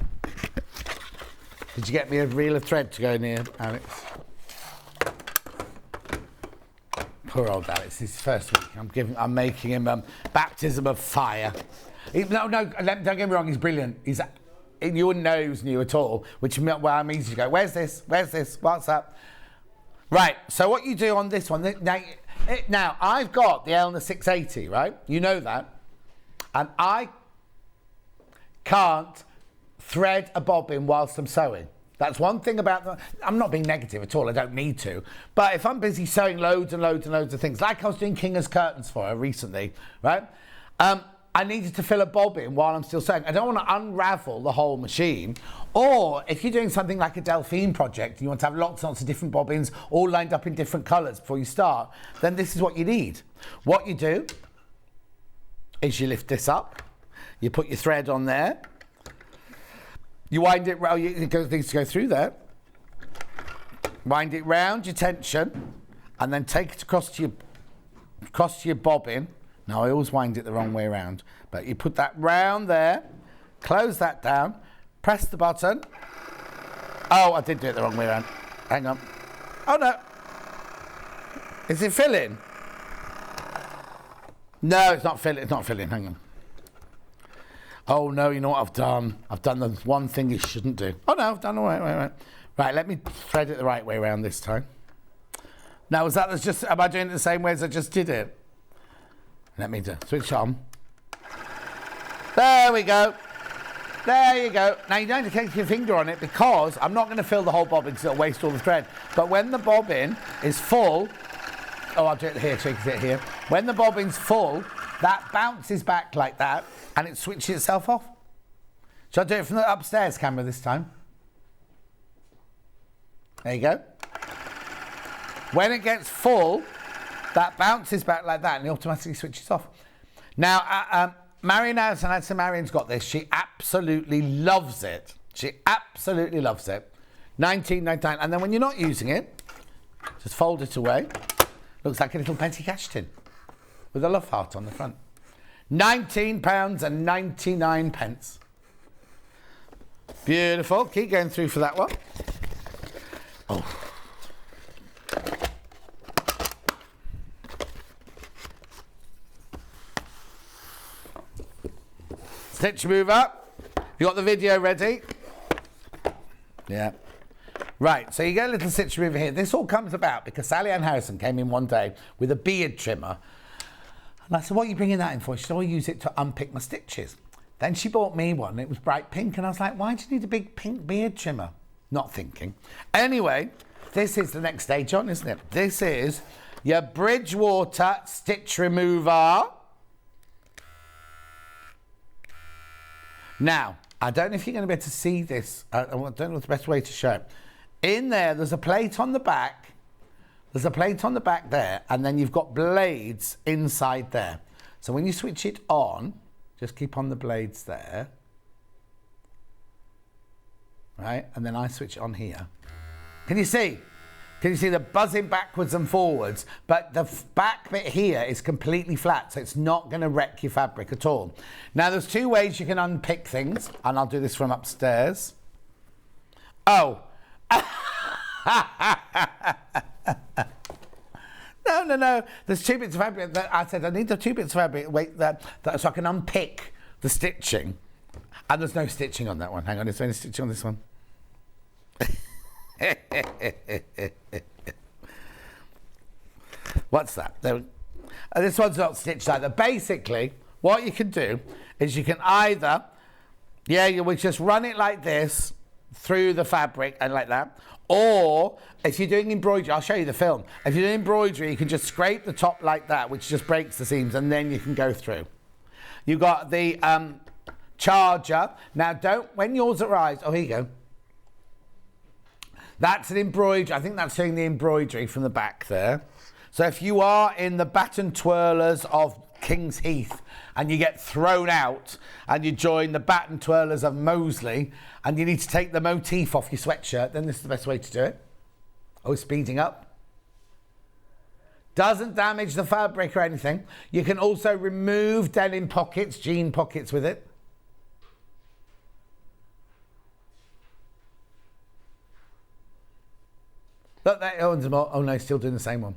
did you get me a reel of thread to go in here, Alex? Poor old Alex, his first week. I'm making him baptism of fire. No, don't get me wrong, he's brilliant. You wouldn't know he was new at all, which I'm easy to go, where's this? What's that? Right, so what you do on this one, now I've got the Elna 680, right? You know that. And I can't thread a bobbin whilst I'm sewing. That's one thing about I'm not being negative at all, I don't need to. But if I'm busy sewing loads and loads and loads of things, like I was doing Kinga's curtains for her recently, right? I needed to fill a bobbin while I'm still sewing. I don't want to unravel the whole machine. Or if you're doing something like a Delphine project, you want to have lots and lots of different bobbins all lined up in different colours before you start, then this is what you need. What you do is you lift this up, you put your thread on there, you wind it round, things to go through there, wind it round your tension, and then take it across to your bobbin. Now, I always wind it the wrong way around, but you put that round there, close that down, press the button. Oh, I did do it the wrong way around. Hang on. Oh, no. Is it filling? No, it's not filling. It's not filling. Hang on. Oh, no, you know what I've done? I've done the one thing you shouldn't do. Oh, no, I've done all right. Right, let me thread it the right way around this time. Now, am I doing it the same way as I just did it? Let me switch on. There we go. There you go. Now, you don't have to take your finger on it because I'm not going to fill the whole bobbin because it'll waste all the thread. But when the bobbin is full, I'll do it here, so you can see it here. When the bobbin's full, that bounces back like that and it switches itself off. Shall I do it from the upstairs camera this time? There you go. When it gets full, that bounces back like that and it automatically switches off. Now, Marion's got this. She absolutely loves it. $19.99. And then when you're not using it, just fold it away. Looks like a little Penty cash tin with a love heart on the front. £19.99. Beautiful. Keep going through for that one. Oh. Stitch remover. You got the video ready? Yeah. Right, so you get a little stitch remover here. This all comes about because Sally Ann Harrison came in one day with a beard trimmer. And I said, what are you bringing that in for? She said, I'll use it to unpick my stitches. Then she bought me one. It was bright pink. And I was like, why do you need a big pink beard trimmer? Not thinking. Anyway, this is the next stage on, isn't it? This is your Bridgewater stitch remover. Now, I don't know if you're going to be able to see this. I don't know the best way to show it. In there's a plate on the back. There's a plate on the back there, and then you've got blades inside there. So when you switch it on, just keep on the blades there. Right, and then I switch it on here. Can you see? Can you see the buzzing backwards and forwards? But the back bit here is completely flat, so it's not going to wreck your fabric at all. Now, there's two ways you can unpick things, and I'll do this from upstairs. Oh. No. There's 2 bits of fabric. I said I need the 2 bits of fabric so I can unpick the stitching. And there's no stitching on that one. Hang on, is there any stitching on this one? What's that? This one's not stitched either. Basically, what you can do is you can either, you would just run it like this through the fabric and like that, or if you're doing embroidery, I'll show you the film. If you're doing embroidery, you can just scrape the top like that, which just breaks the seams, and then you can go through. You've got the charger. Now, when yours arrives, oh, here you go. That's an embroidery. I think that's doing the embroidery from the back there. So if you are in the baton twirlers of King's Heath and you get thrown out and you join the baton twirlers of Moseley and you need to take the motif off your sweatshirt, then this is the best way to do it. Oh, speeding up. Doesn't damage the fabric or anything. You can also remove denim pockets, jean pockets with it. Look, that one's more. Oh no, still doing the same one.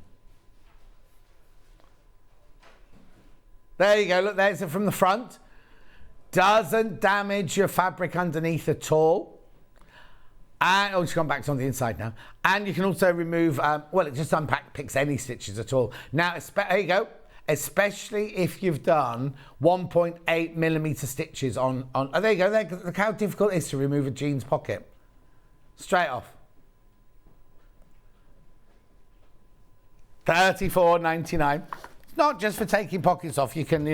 There you go. Look, there's it from the front. Doesn't damage your fabric underneath at all. And it's gone back to on the inside now. And you can also remove. It just picks any stitches at all. Now, there you go. Especially if you've done 1.8mm stitches on. Oh, there you go. Look how difficult it is to remove a jeans pocket. Straight off. $34.99. It's not just for taking pockets off. You can,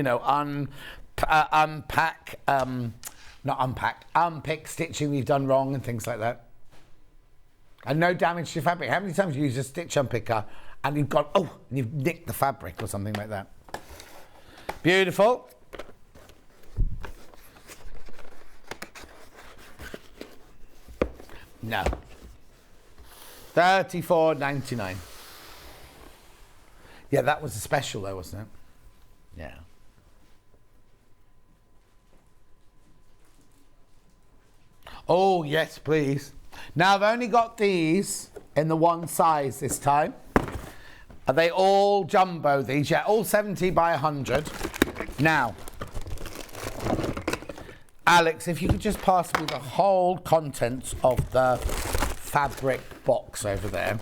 unpick stitching you've done wrong and things like that. And no damage to your fabric. How many times you use a stitch unpicker and you've nicked the fabric or something like that? Beautiful. No. $34.99. Yeah, that was a special though, wasn't it? Yeah. Oh, yes, please. Now, I've only got these in the one size this time. Are they all jumbo, these? Yeah, all 70 by 100. Now, Alex, if you could just pass me the whole contents of the fabric box over there.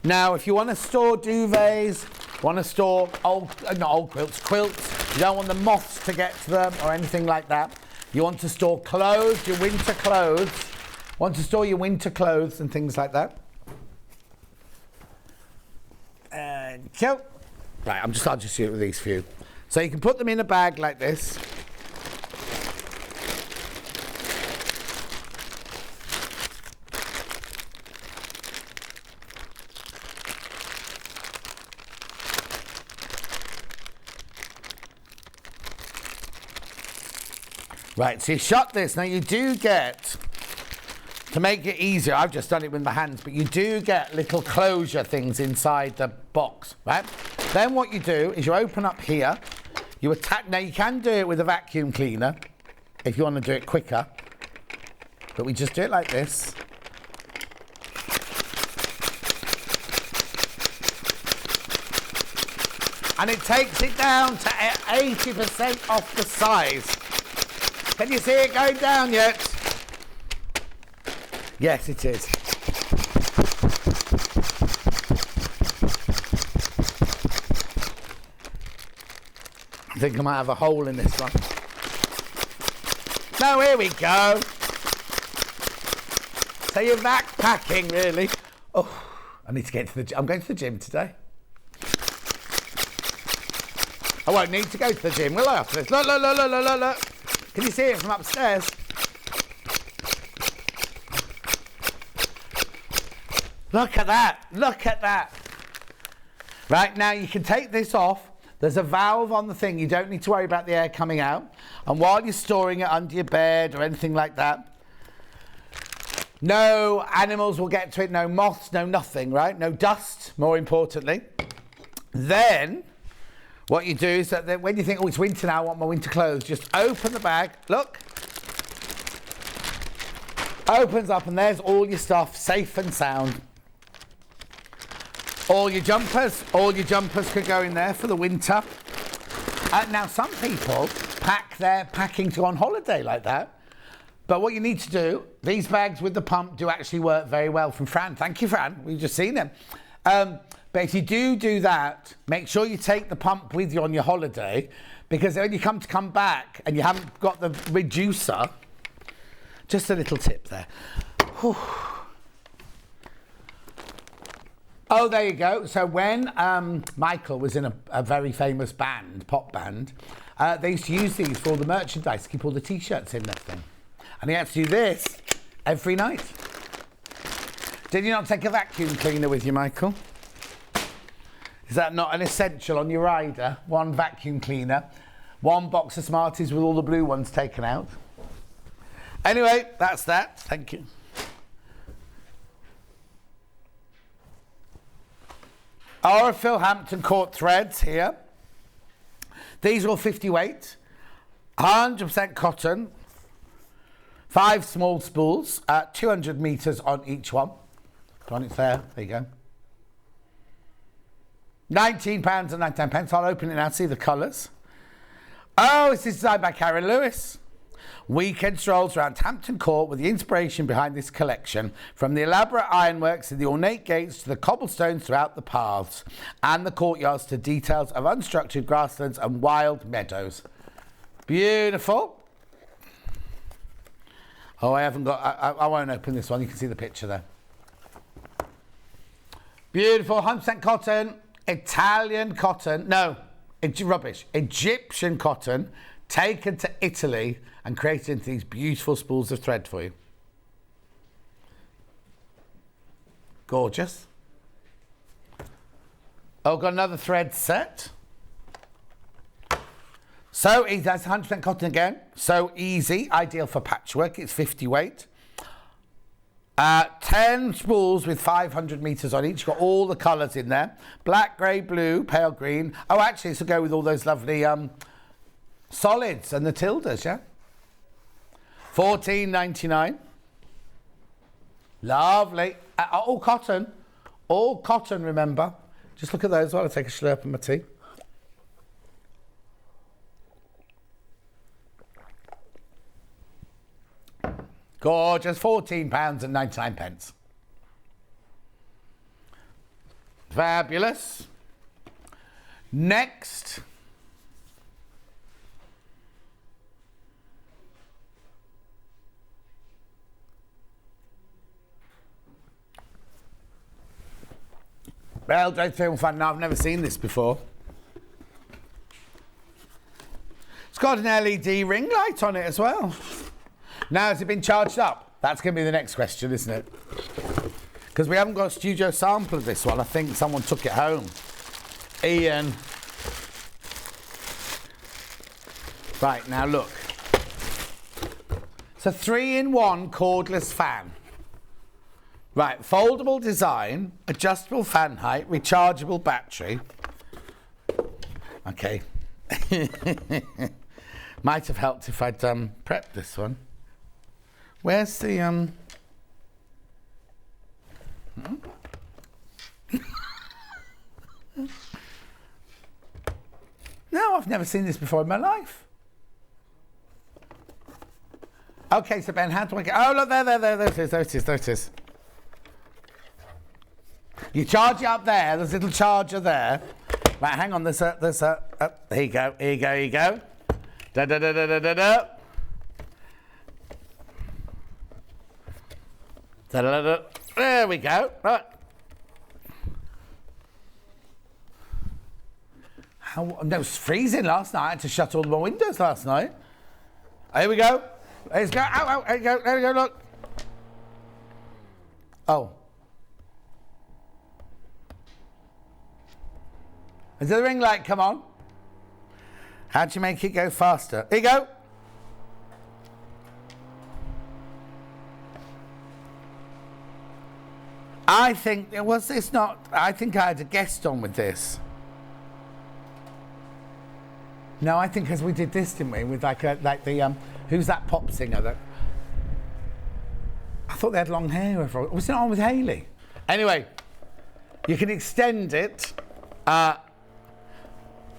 Now, if you want to store duvets, want to store quilts, you don't want the moths to get to them or anything like that. You want to store clothes, your winter clothes. Want to store your winter clothes and things like that. And go. Right, I'll just see it with these few. So you can put them in a bag like this. Right, so you shut this. Now you do get, to make it easier, I've just done it with my hands, but you do get little closure things inside the box, right? Then what you do is you open up here, you attach, now you can do it with a vacuum cleaner if you want to do it quicker, but we just do it like this. And it takes it down to 80% off the size. Can you see it going down yet? Yes, it is. I think I might have a hole in this one. No, here we go. So you're backpacking, really? Oh, I need to get to the gym. I'm going to the gym today. I won't need to go to the gym, will I, after this? Look, look, look, look, look, look, look. Can you see it from upstairs? Look at that. Look at that. Right, now you can take this off. There's a valve on the thing. You don't need to worry about the air coming out. And while you're storing it under your bed or anything like that, no animals will get to it, no moths, no nothing, right? No dust, more importantly. Then what you do is that when you think, oh, it's winter now, I want my winter clothes, just open the bag, look. Opens up and there's all your stuff, safe and sound. All your jumpers could go in there for the winter. Now, some people pack their packing to go on holiday like that. But what you need to do, these bags with the pump do actually work very well from Fran. Thank you, Fran. We've just seen them. But if you do that, make sure you take the pump with you on your holiday, because when you come back and you haven't got the reducer, just a little tip there. Whew. Oh, there you go. So when Michael was in a very famous band, pop band, they used to use these for all the merchandise to keep all the T-shirts in and everything. And he had to do this every night. Did you not take a vacuum cleaner with you, Michael? Is that not an essential on your rider? One vacuum cleaner, one box of Smarties with all the blue ones taken out. Anyway, that's that. Thank you. Our Philhampton Court threads here. These are all 50 weight, 100% cotton, 5 small spools, 200 metres on each one. On it's there you go. £19.99. I'll open it now, see the colours. Oh, this is designed by Karen Lewis. Weekend strolls around Hampton Court with the inspiration behind this collection, from the elaborate ironworks in the ornate gates to the cobblestones throughout the paths and the courtyards to details of unstructured grasslands and wild meadows. Beautiful. Oh, I haven't got... I won't open this one. You can see the picture there. Beautiful. 100% cotton. Italian cotton. No, rubbish. Egyptian cotton taken to Italy and created into these beautiful spools of thread for you. Gorgeous. Oh, got another thread set. So easy. That's 100% cotton again. So easy. Ideal for patchwork. It's 50 weight. 10 spools with 500 metres on each. Got all the colours in there. Black, grey, blue, pale green. Oh, actually, this will go with all those lovely solids and the Tildas, yeah? $14.99. Lovely. All cotton. All cotton, remember. Just look at those while I take a slurp of my tea. Gorgeous. £14.99. Fabulous. Next. Well, don't feel fun. No, I've never seen this before. It's got an LED ring light on it as well. Now, has it been charged up? That's going to be the next question, isn't it? Because we haven't got a studio sample of this one. I think someone took it home. Ian. Right, now look. It's a 3-in-1 cordless fan. Right, foldable design, adjustable fan height, rechargeable battery. Okay. Might have helped if I'd prepped this one. Where's the No, I've never seen this before in my life. Okay, so Ben, how do I get... Oh, look, there it is. You charge it up there. There's a little charger there. Right, hang on. There's a... here you go. Da-da-da-da-da-da-da. Da-da-da-da. There we go. Right. No, it was freezing last night. I had to shut all my windows last night. Here we go. Let's go. Ow, there we go, look. Oh. Is the ring light come on? How'd you make it go faster? Here you go. I think, was this not, I think I had a guest on with this. No, I think because we did this, didn't we? With like the, who's that pop singer that, I thought they had long hair. Was it on with Hayley? Anyway, you can extend it, and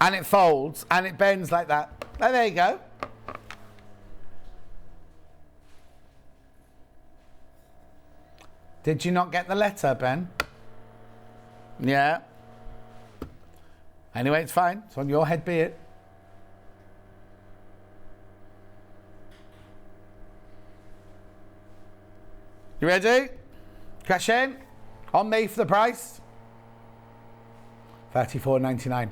it folds, and it bends like that. Oh, there you go. Did you not get the letter, Ben? Yeah. Anyway, it's fine. It's on your head, be it. You ready? Cash in. On me for the price. $34.99.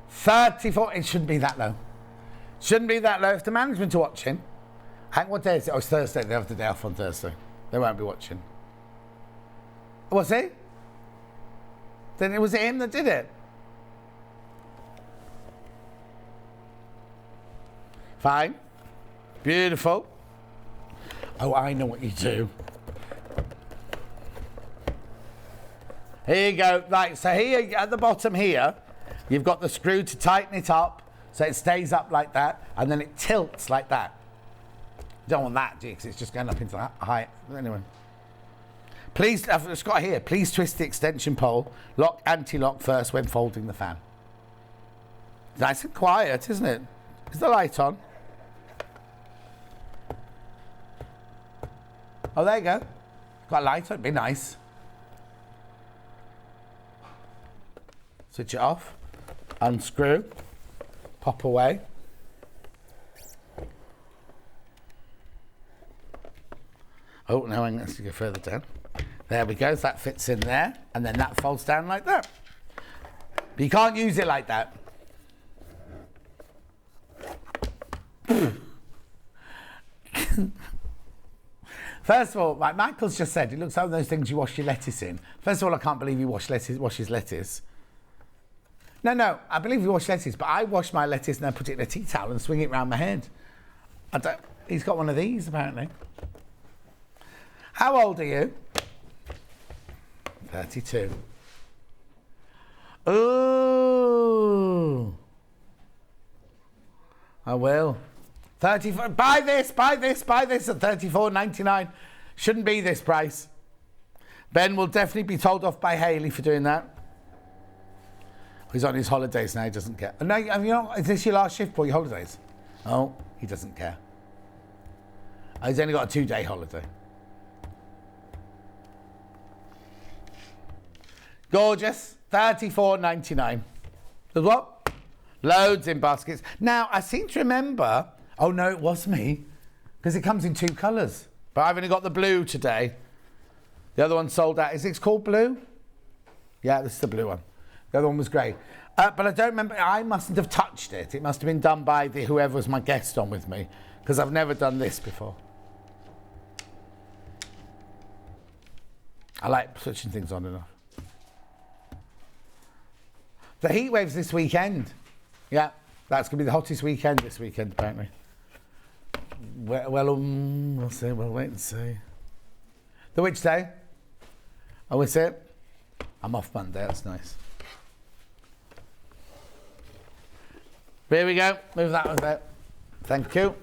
34. It shouldn't be that low. Shouldn't be that low. If the management are watching. Hang, what day is it? Oh, it's Thursday. They have the day off on Thursday. They won't be watching. Was he? Then was it him that did it? Fine. Beautiful. Oh, I know what you do. Here you go. Right, so here at the bottom here, you've got the screw to tighten it up so it stays up like that, and then it tilts like that. You don't want that, do you? Because it's just going up into that height. Anyway. Please, I've just got here, please twist the extension pole, lock anti-lock first when folding the fan. Nice and quiet, isn't it? Is the light on? Oh, there you go. Got a light on, it'd be nice. Switch it off, unscrew, pop away. Oh, no, I'm going to go further down. There we go, so that fits in there, and then that folds down like that. But you can't use it like that. First of all, like Michael's just said, it looks like one of those things you wash your lettuce in. First of all, I can't believe he washes lettuce. No, I believe he washes lettuce, but I wash my lettuce and then put it in a tea towel and swing it round my head. He's got one of these, apparently. How old are you? 32. Ooh. I will. 34. Buy this at $34.99. Shouldn't be this price. Ben will definitely be told off by Hayley for doing that. He's on his holidays now, he doesn't care. No, you know, is this your last shift for your holidays? Oh, he doesn't care. Oh, he's only got a 2-day holiday. Gorgeous. $34.99. There's what? Loads in baskets. Now, I seem to remember... Oh, no, it was me. Because it comes in 2 colours. But I've only got the blue today. The other one sold out. Is it called blue? Yeah, this is the blue one. The other one was grey. But I don't remember. I mustn't have touched it. It must have been done by whoever was my guest on with me. Because I've never done this before. I like switching things on and off. The heat waves this weekend. Yeah, that's going to be the hottest weekend this weekend, apparently. Well, we'll see. We'll wait and see. The which day? Oh, is it? I'm off Monday. That's nice. Here we go. Move that one there. Thank you.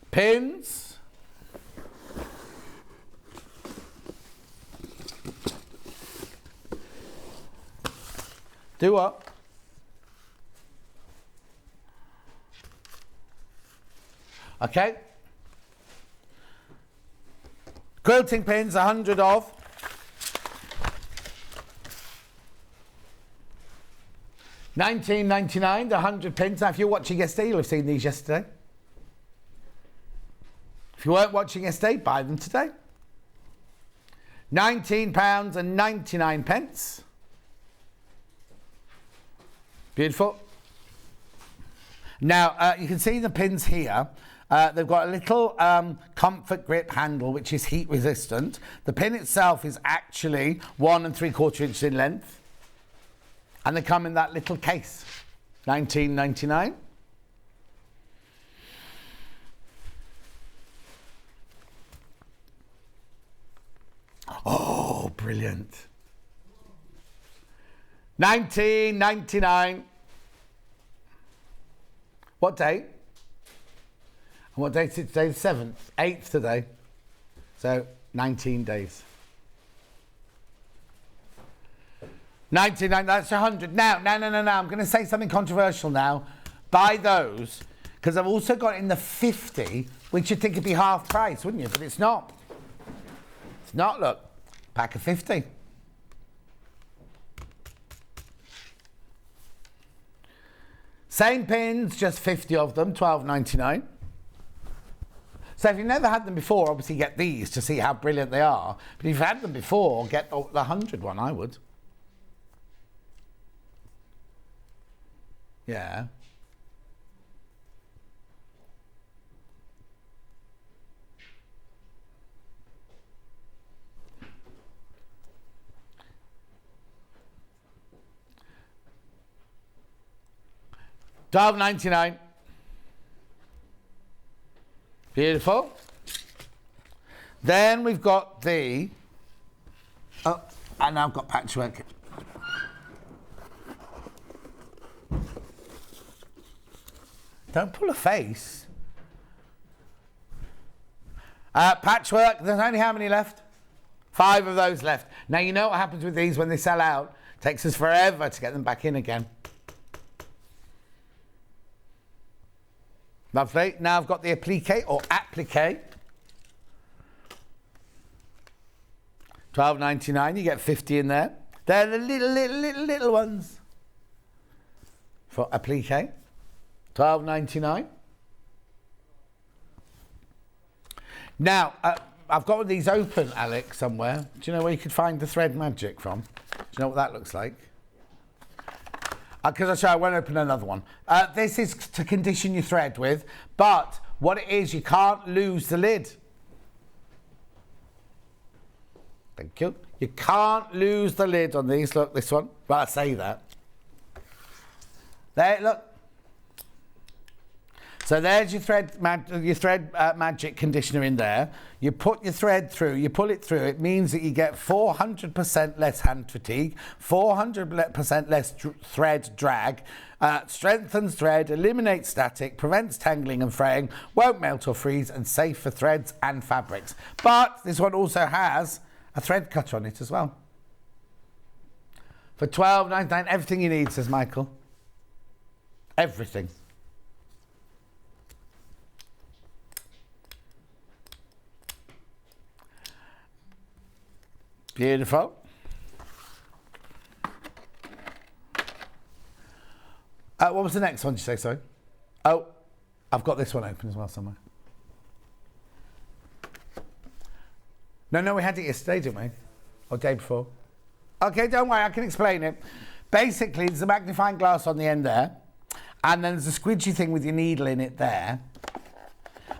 Pins. Do what? Okay. Quilting pins, 100 of. £19.99, the 100 pins. Now, if you're watching yesterday, you'll have seen these yesterday. If you weren't watching yesterday, buy them today. £19.99. Beautiful. Now, you can see the pins here. They've got a little comfort grip handle, which is heat resistant. The pin itself is actually 1 3/4 inches in length. And they come in that little case. £19.99. Oh, brilliant. £19.99. What day? And what date is it today? The 7th, 8th today. So 19 days. 99, that's 100. Now, no. I'm going to say something controversial now. Buy those, because I've also got in the 50, which you'd think would be half price, wouldn't you? But it's not. It's not, look. Pack of 50. Same pins, just 50 of them, £12.99. So if you've never had them before, obviously get these to see how brilliant they are. But if you've had them before, get the 100 one, I would. Yeah. £12.99. Beautiful. Then we've got the... Oh, and I've got patchwork. Don't pull a face. Patchwork, there's only how many left? 5 of those left. Now, you know what happens with these when they sell out. It takes us forever to get them back in again. Lovely. Now I've got the applique or applique. £12.99. You get 50 in there. They're the little ones for applique. £12.99. Now, I've got these open, Alex, somewhere. Do you know where you could find the thread magic from? Do you know what that looks like? Because I won't open another one. This is to condition your thread with, but what it is, you can't lose the lid. Thank you. You can't lose the lid on these. Look, this one. Well, I say that. There, look. So there's your thread magic conditioner in there. You put your thread through, you pull it through. It means that you get 400% less hand fatigue, 400% less thread drag, strengthens thread, eliminates static, prevents tangling and fraying, won't melt or freeze, and safe for threads and fabrics. But this one also has a thread cutter on it as well. For £12.99, everything you need, says Michael. Everything. Beautiful. What was the next one, did you say, sorry? Oh, I've got this one open as well somewhere. No, we had it yesterday, didn't we? Or day before. Okay, don't worry, I can explain it. Basically, there's a magnifying glass on the end there, and then there's a squidgy thing with your needle in it there,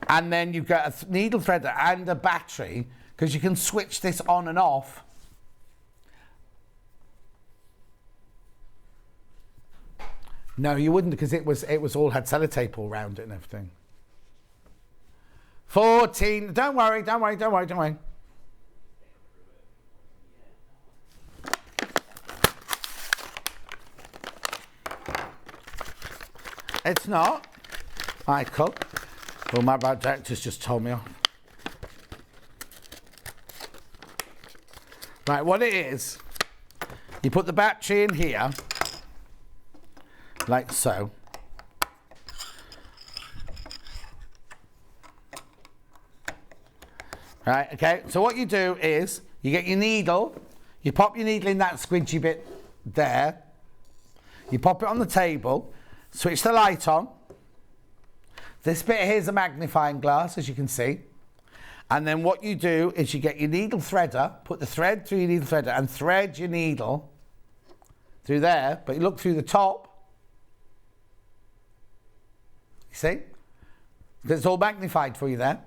and then you've got a needle threader and a battery, because you can switch this on and off. No, you wouldn't, because it was all had sellotape all round it and everything. 14. Don't worry. It's not, Michael. Well, my bad director's just told me off. Right, what it is, you put the battery in here, like so. Right, okay, so what you do is you get your needle, you pop your needle in that squidgy bit there, you pop it on the table, switch the light on. This bit here is a magnifying glass, as you can see. And then what you do is you get your needle threader, put the thread through your needle threader and thread your needle through there, but you look through the top. You see? It's all magnified for you there.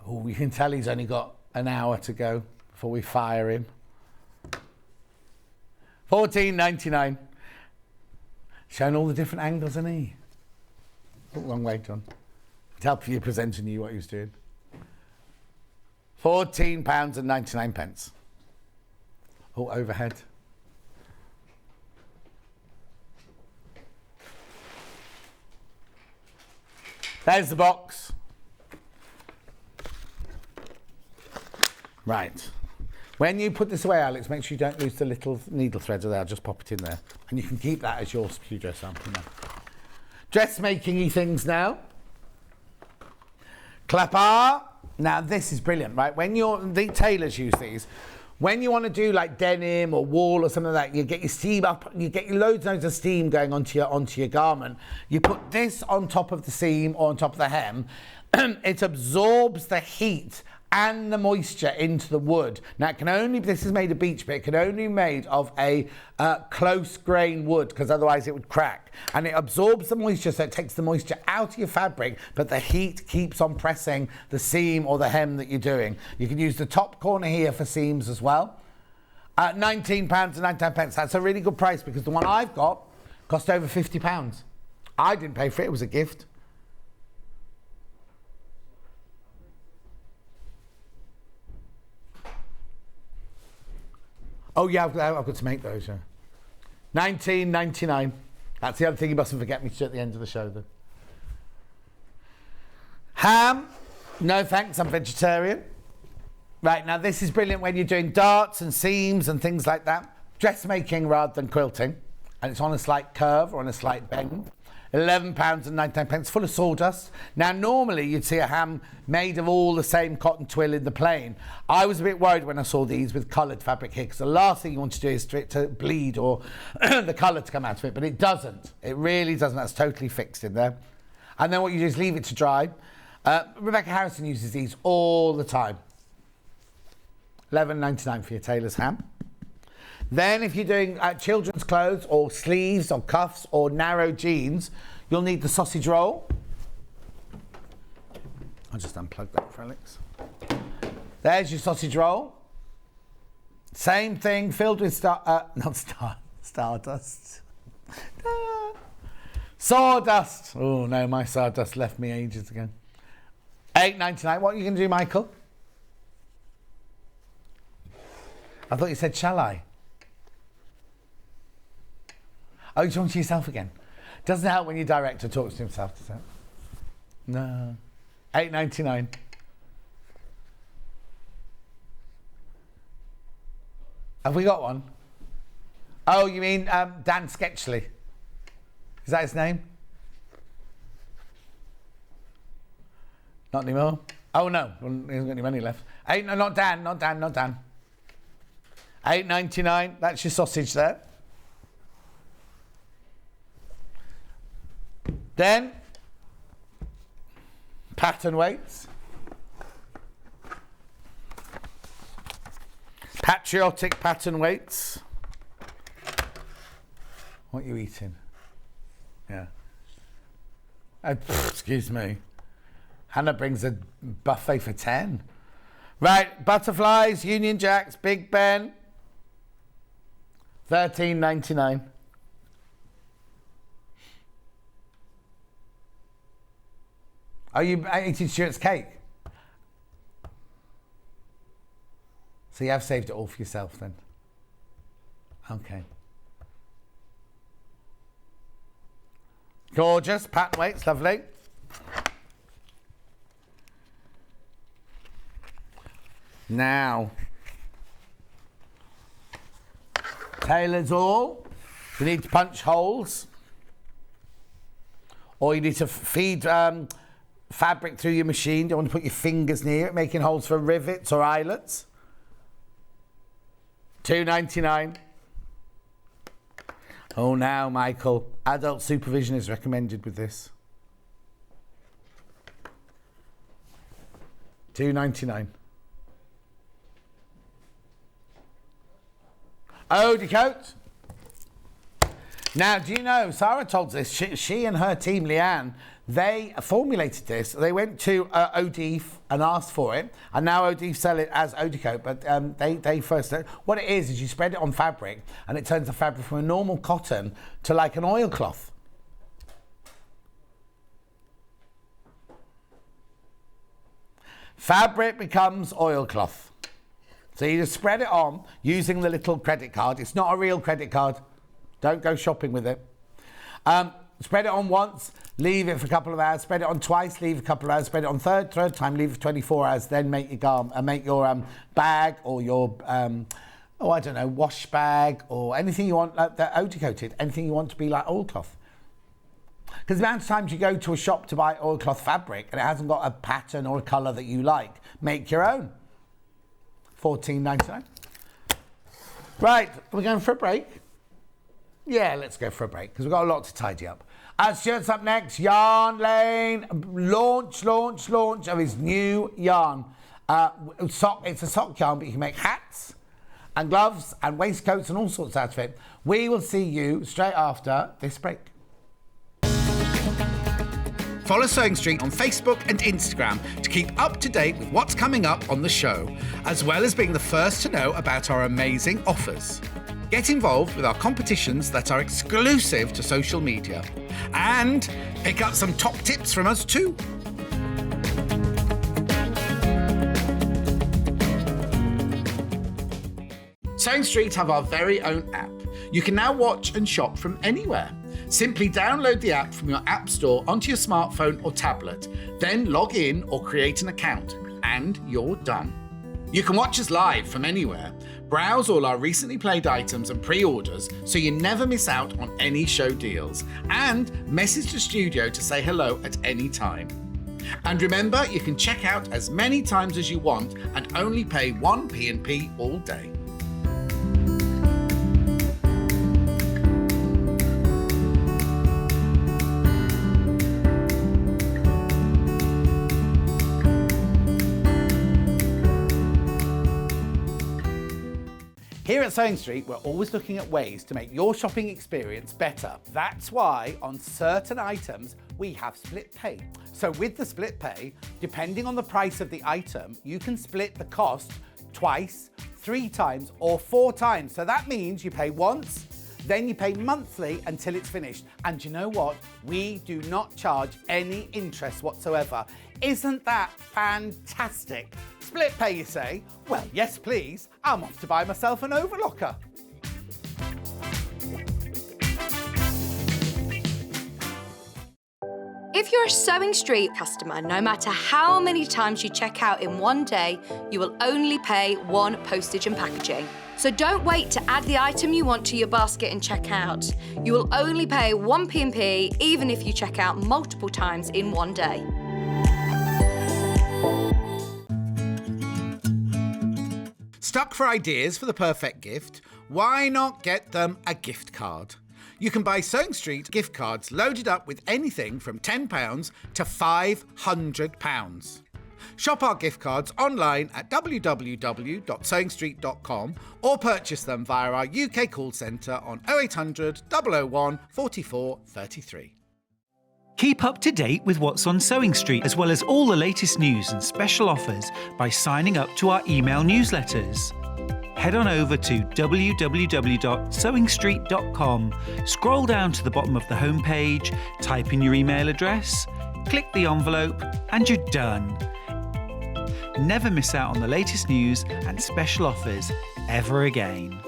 Oh, you can tell he's only got an hour to go before we fire him. $14.99. Showing all the different angles, isn't he? Oh, wrong way, John. It's helpful you presenting you what he was doing. £14.99. Oh, overhead. There's the box. Right. When you put this away, Alex, make sure you don't lose the little needle threader there. Just pop it in there. And you can keep that as your skew dress sample now. Dressmaking-y things now. Clapper. Now, this is brilliant, right? When the tailors use these, when you want to do like denim or wool or something like that, you get your steam up, you get your loads and loads of steam going onto your garment. You put this on top of the seam or on top of the hem. It absorbs the heat and the moisture into the wood. Now, this is made of beech, but it can only be made of a close grain wood, because otherwise it would crack. And it absorbs the moisture, so it takes the moisture out of your fabric, but the heat keeps on pressing the seam or the hem that you're doing. You can use the top corner here for seams as well. £19.99. That's a really good price, because the one I've got cost over £50. I didn't pay for it, it was a gift. Oh yeah, I've got to make those, yeah. $19.99. That's the other thing you mustn't forget me to do at the end of the show, then. Ham. No thanks, I'm vegetarian. Right, now this is brilliant when you're doing darts and seams and things like that. Dressmaking rather than quilting. And it's on a slight curve or on a slight bend. £11.99, full of sawdust. Now, normally you'd see a ham made of all the same cotton twill in the plain. I was a bit worried when I saw these with coloured fabric here, because the last thing you want to do is for it to bleed or the colour to come out of it, but it doesn't. It really doesn't. That's totally fixed in there. And then what you do is leave it to dry. Rebecca Harrison uses these all the time. £11.99 for your tailor's ham. Then if you're doing children's clothes or sleeves or cuffs or narrow jeans, you'll need the sausage roll. I'll just unplug that for Alex. There's your sausage roll. Same thing, filled with stardust. Sawdust. Oh no, my sawdust left me ages ago. £8.99. What are you going to do, Michael? I thought you said, shall I? Oh, you're talking to yourself again. Doesn't help when your director talks to himself, does it? No. £8.99. Have we got one? Oh, you mean Dan Sketchley? Is that his name? Not anymore? Oh, no. He hasn't got any money left. No, not Dan. £8.99. That's your sausage there. Then, pattern weights. Patriotic pattern weights. What are you eating? Yeah. Excuse me. Hannah brings a buffet for 10. Right, butterflies, Union Jacks, Big Ben. $13.99. Are you eating Stuart's cake? So you have saved it all for yourself then? Okay. Gorgeous, pattern weights, lovely. Now, tailors all. We need to punch holes. or you need to feed fabric through your machine. You don't want to put your fingers near it, making holes for rivets or eyelets. $2.99. Oh, now, Michael, adult supervision is recommended with this. $2.99. Eau-de coat. Now, do you know, Sarah told us this, she and her team, Leanne, they formulated this. They went to Odif and asked for it, and now Odif sell it as eau de coat, but they first... What it is you spread it on fabric, and it turns the fabric from a normal cotton to like an oilcloth. Fabric becomes oilcloth. So you just spread it on using the little credit card. It's not a real credit card. Don't go shopping with it. Spread it on once, leave it for a couple of hours. Spread it on twice, leave a couple of hours. Spread it on third time, leave it for 24 hours. Then make your bag or your I don't know, wash bag or anything you want like that eau de coated. Anything you want to be like oilcloth. Because the amount of times you go to a shop to buy oilcloth fabric and it hasn't got a pattern or a colour that you like, make your own. $14.99. Right, we're going for a break. Yeah, let's go for a break because we've got a lot to tidy up. Stuart's up next. Yarn Lane launch of his new yarn. It's a sock yarn, but you can make hats and gloves and waistcoats and all sorts out of it. We will see you straight after this break. Follow Sewing Street on Facebook and Instagram to keep up to date with what's coming up on the show, as well as being the first to know about our amazing offers. Get involved with our competitions that are exclusive to social media. And pick up some top tips from us too. Sewing Street have our very own app. You can now watch and shop from anywhere. Simply download the app from your app store onto your smartphone or tablet, then log in or create an account, and you're done. You can watch us live from anywhere, browse all our recently played items and pre-orders so you never miss out on any show deals, and message the studio to say hello at any time. And remember, you can check out as many times as you want and only pay 1 P&P all day. Here at Sewing Street, we're always looking at ways to make your shopping experience better. That's why on certain items, we have split pay. So with the split pay, depending on the price of the item, you can split the cost twice, 3 times, or 4 times. So that means you pay once, then you pay monthly until it's finished. And you know what? We do not charge any interest whatsoever. Isn't that fantastic? Split pay, you say? Well, yes, please. I'm off to buy myself an overlocker. If you're a Sewing Street customer, no matter how many times you check out in one day, you will only pay 1 postage and packaging. So don't wait to add the item you want to your basket and check out. You will only pay 1 P&P even if you check out multiple times in one day. Stuck for ideas for the perfect gift? Why not get them a gift card? You can buy Sewing Street gift cards loaded up with anything from £10 to £500. Shop our gift cards online at www.sewingstreet.com or purchase them via our UK call centre on 0800 001 44 33. Keep up to date with what's on Sewing Street, as well as all the latest news and special offers by signing up to our email newsletters. Head on over to www.sewingstreet.com, scroll down to the bottom of the homepage, type in your email address, click the envelope, and you're done. Never miss out on the latest news and special offers ever again.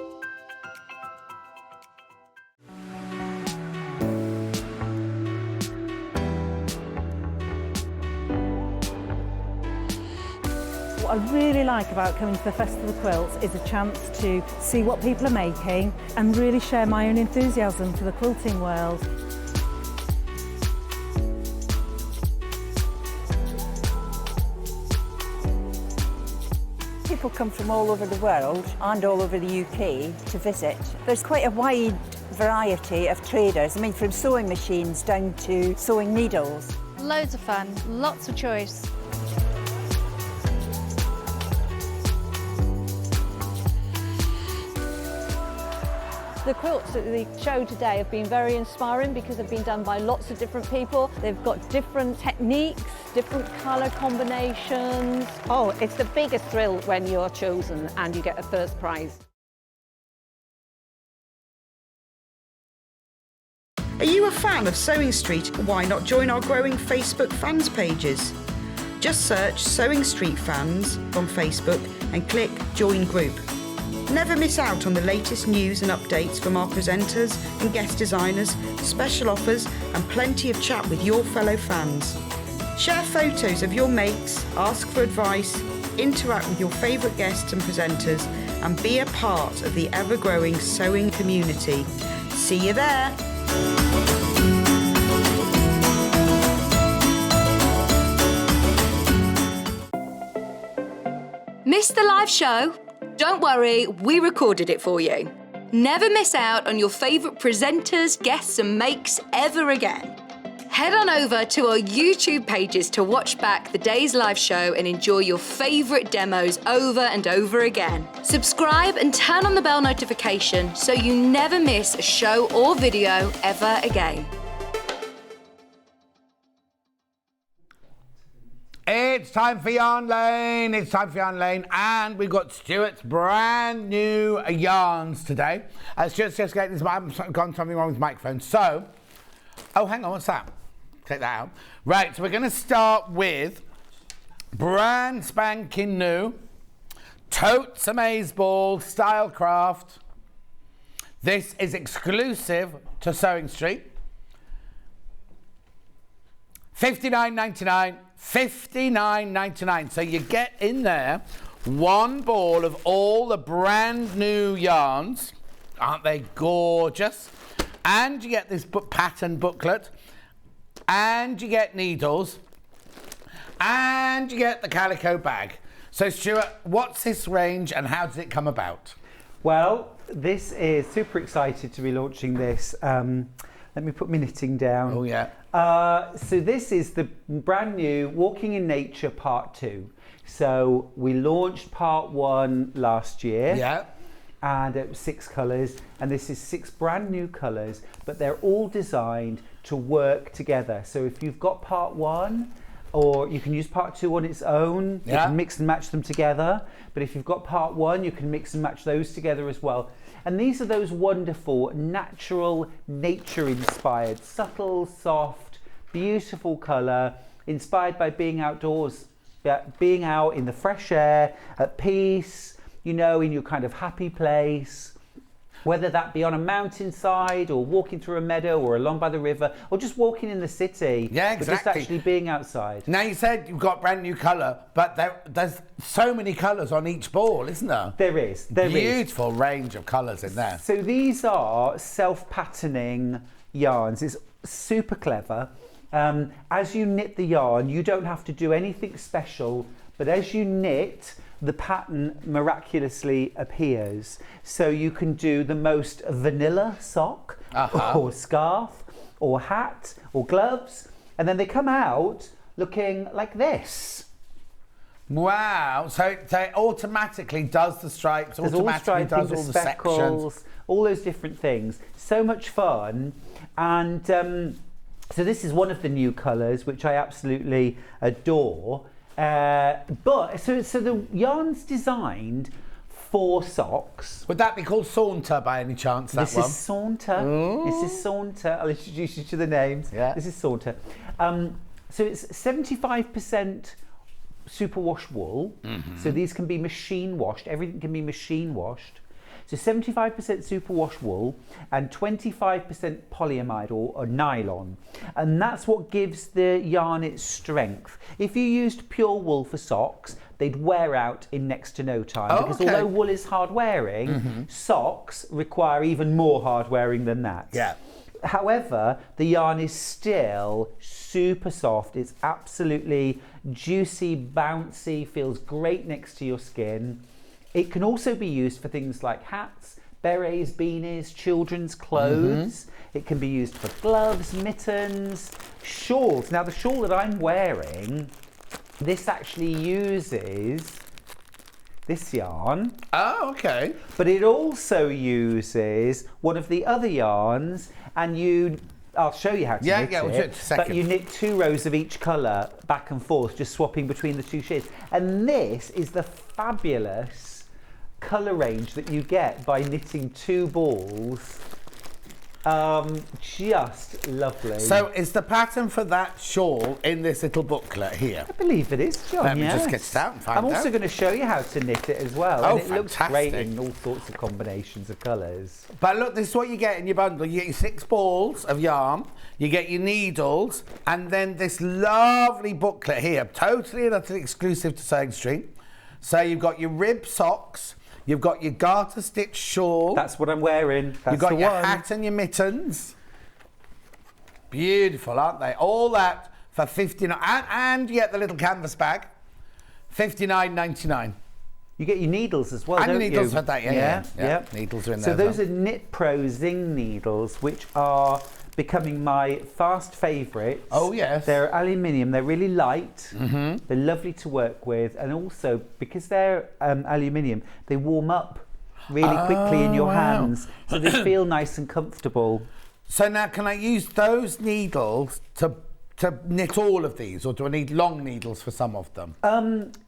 What I really like about coming to the Festival of Quilts is a chance to see what people are making and really share my own enthusiasm for the quilting world. People come from all over the world and all over the UK to visit. There's quite a wide variety of traders. I mean, from sewing machines down to sewing needles. Loads of fun, lots of choice. The quilts at the show today have been very inspiring because they've been done by lots of different people. They've got different techniques, different colour combinations. Oh, it's the biggest thrill when you're chosen and you get a first prize. Are you a fan of Sewing Street? Why not join our growing Facebook fans pages? Just search Sewing Street Fans on Facebook and click Join Group. Never miss out on the latest news and updates from our presenters and guest designers, special offers and plenty of chat with your fellow fans. Share photos of your makes, ask for advice, interact with your favourite guests and presenters and be a part of the ever-growing sewing community. See you there! Missed the live show? Don't worry, we recorded it for you. Never miss out on your favourite presenters, guests and makes ever again. Head on over to our YouTube pages to watch back the day's live show and enjoy your favourite demos over and over again. Subscribe and turn on the bell notification so you never miss a show or video ever again. It's time for Yarn Lane. It's time for Yarn Lane, and we've got Stuart's brand new yarns today. Stuart's just getting this. I've got something wrong with the microphone. So, oh, hang on, what's that? Take that out. Right, so we're going to start with brand spanking new Totes Amaze Ball Style Craft. This is exclusive to Sewing Street. $59.99. $59.99. So you get in there one ball of all the brand new yarns. Aren't they gorgeous? And you get this pattern booklet. And you get needles. And you get the calico bag. So Stuart, what's this range and how does it come about? Well, this is super excited to be launching this. Let me put my knitting down. Oh, yeah. So this is the brand new Walking in Nature Part 2. So we launched Part 1 last year. Yeah. And it was 6 colours. And this is 6 brand new colours, but they're all designed to work together. So if you've got Part 1, or you can use Part 2 on its own, you can mix and match them together. But if you've got Part 1, you can mix and match those together as well. And these are those wonderful, natural, nature-inspired, subtle, soft, beautiful colour, inspired by being outdoors, being out in the fresh air, at peace, you know, in your kind of happy place. Whether that be on a mountainside or walking through a meadow or along by the river or just walking in the city. Yeah, exactly. But just actually being outside. Now you said you've got brand new colour, but there's so many colours on each ball, isn't there? There is. Beautiful range of colours in there. So these are self-patterning yarns. It's super clever. As you knit the yarn, you don't have to do anything special, but as you knit, the pattern miraculously appears. So you can do the most vanilla sock or scarf or hat or gloves, and then they come out looking like this. Wow, so it automatically does the stripes, automatically does all the speckles, sections. All those different things. So much fun. And so this is one of the new colours, which I absolutely adore. But so the yarn's designed for socks. Would that be called Saunter by any chance? This is Saunter. Ooh. This is Saunter. I'll introduce you to the names. Yeah. This is Saunter. So it's 75% superwash wool. Mm-hmm. So these can be machine washed. Everything can be machine washed. So 75% superwash wool and 25% polyamide or nylon. And that's what gives the yarn its strength. If you used pure wool for socks, they'd wear out in next to no time. Because although wool is hard wearing, socks require even more hard wearing than that. Yeah. However, the yarn is still super soft. It's absolutely juicy, bouncy, feels great next to your skin. It can also be used for things like hats, berets, beanies, children's clothes. It can be used for gloves, mittens, shawls. Now the shawl that I'm wearing, this actually uses this yarn. Oh, okay. But it also uses one of the other yarns, and I'll show you how to knit we'll do it in a second. But you knit 2 rows of each colour back and forth, just swapping between the 2 shades. And this is the fabulous colour range that you get by knitting 2 balls. Just lovely. So is the pattern for that shawl in this little booklet here? I believe it is, John. Let me yes. just get it out and find I'm out. also going to show you how to knit it as well. Oh, and it looks fantastic. great in all sorts of combinations of colours. But look, this is what you get in your bundle. You get your 6 balls of yarn, you get your needles, and then this lovely booklet here, totally and utterly exclusive to Sewing Street. So you've got your rib socks, you've got your garter stitch shawl. That's what I'm wearing. That's You've got the your one. hat and your mittens. Beautiful, aren't they? All that for 59, and you get the little canvas bag, 59.99. You get your needles as well, And don't your needles you? for that, yeah. Needles are in there. So as those are Knit Pro Zing needles, which are becoming my fast favourites. Oh, yes. They're aluminium, they're really light, they're lovely to work with, and also, because they're aluminium, they warm up really quickly in your hands, so they feel nice and comfortable. So now, can I use those needles to knit all of these, or do I need long needles for some of them?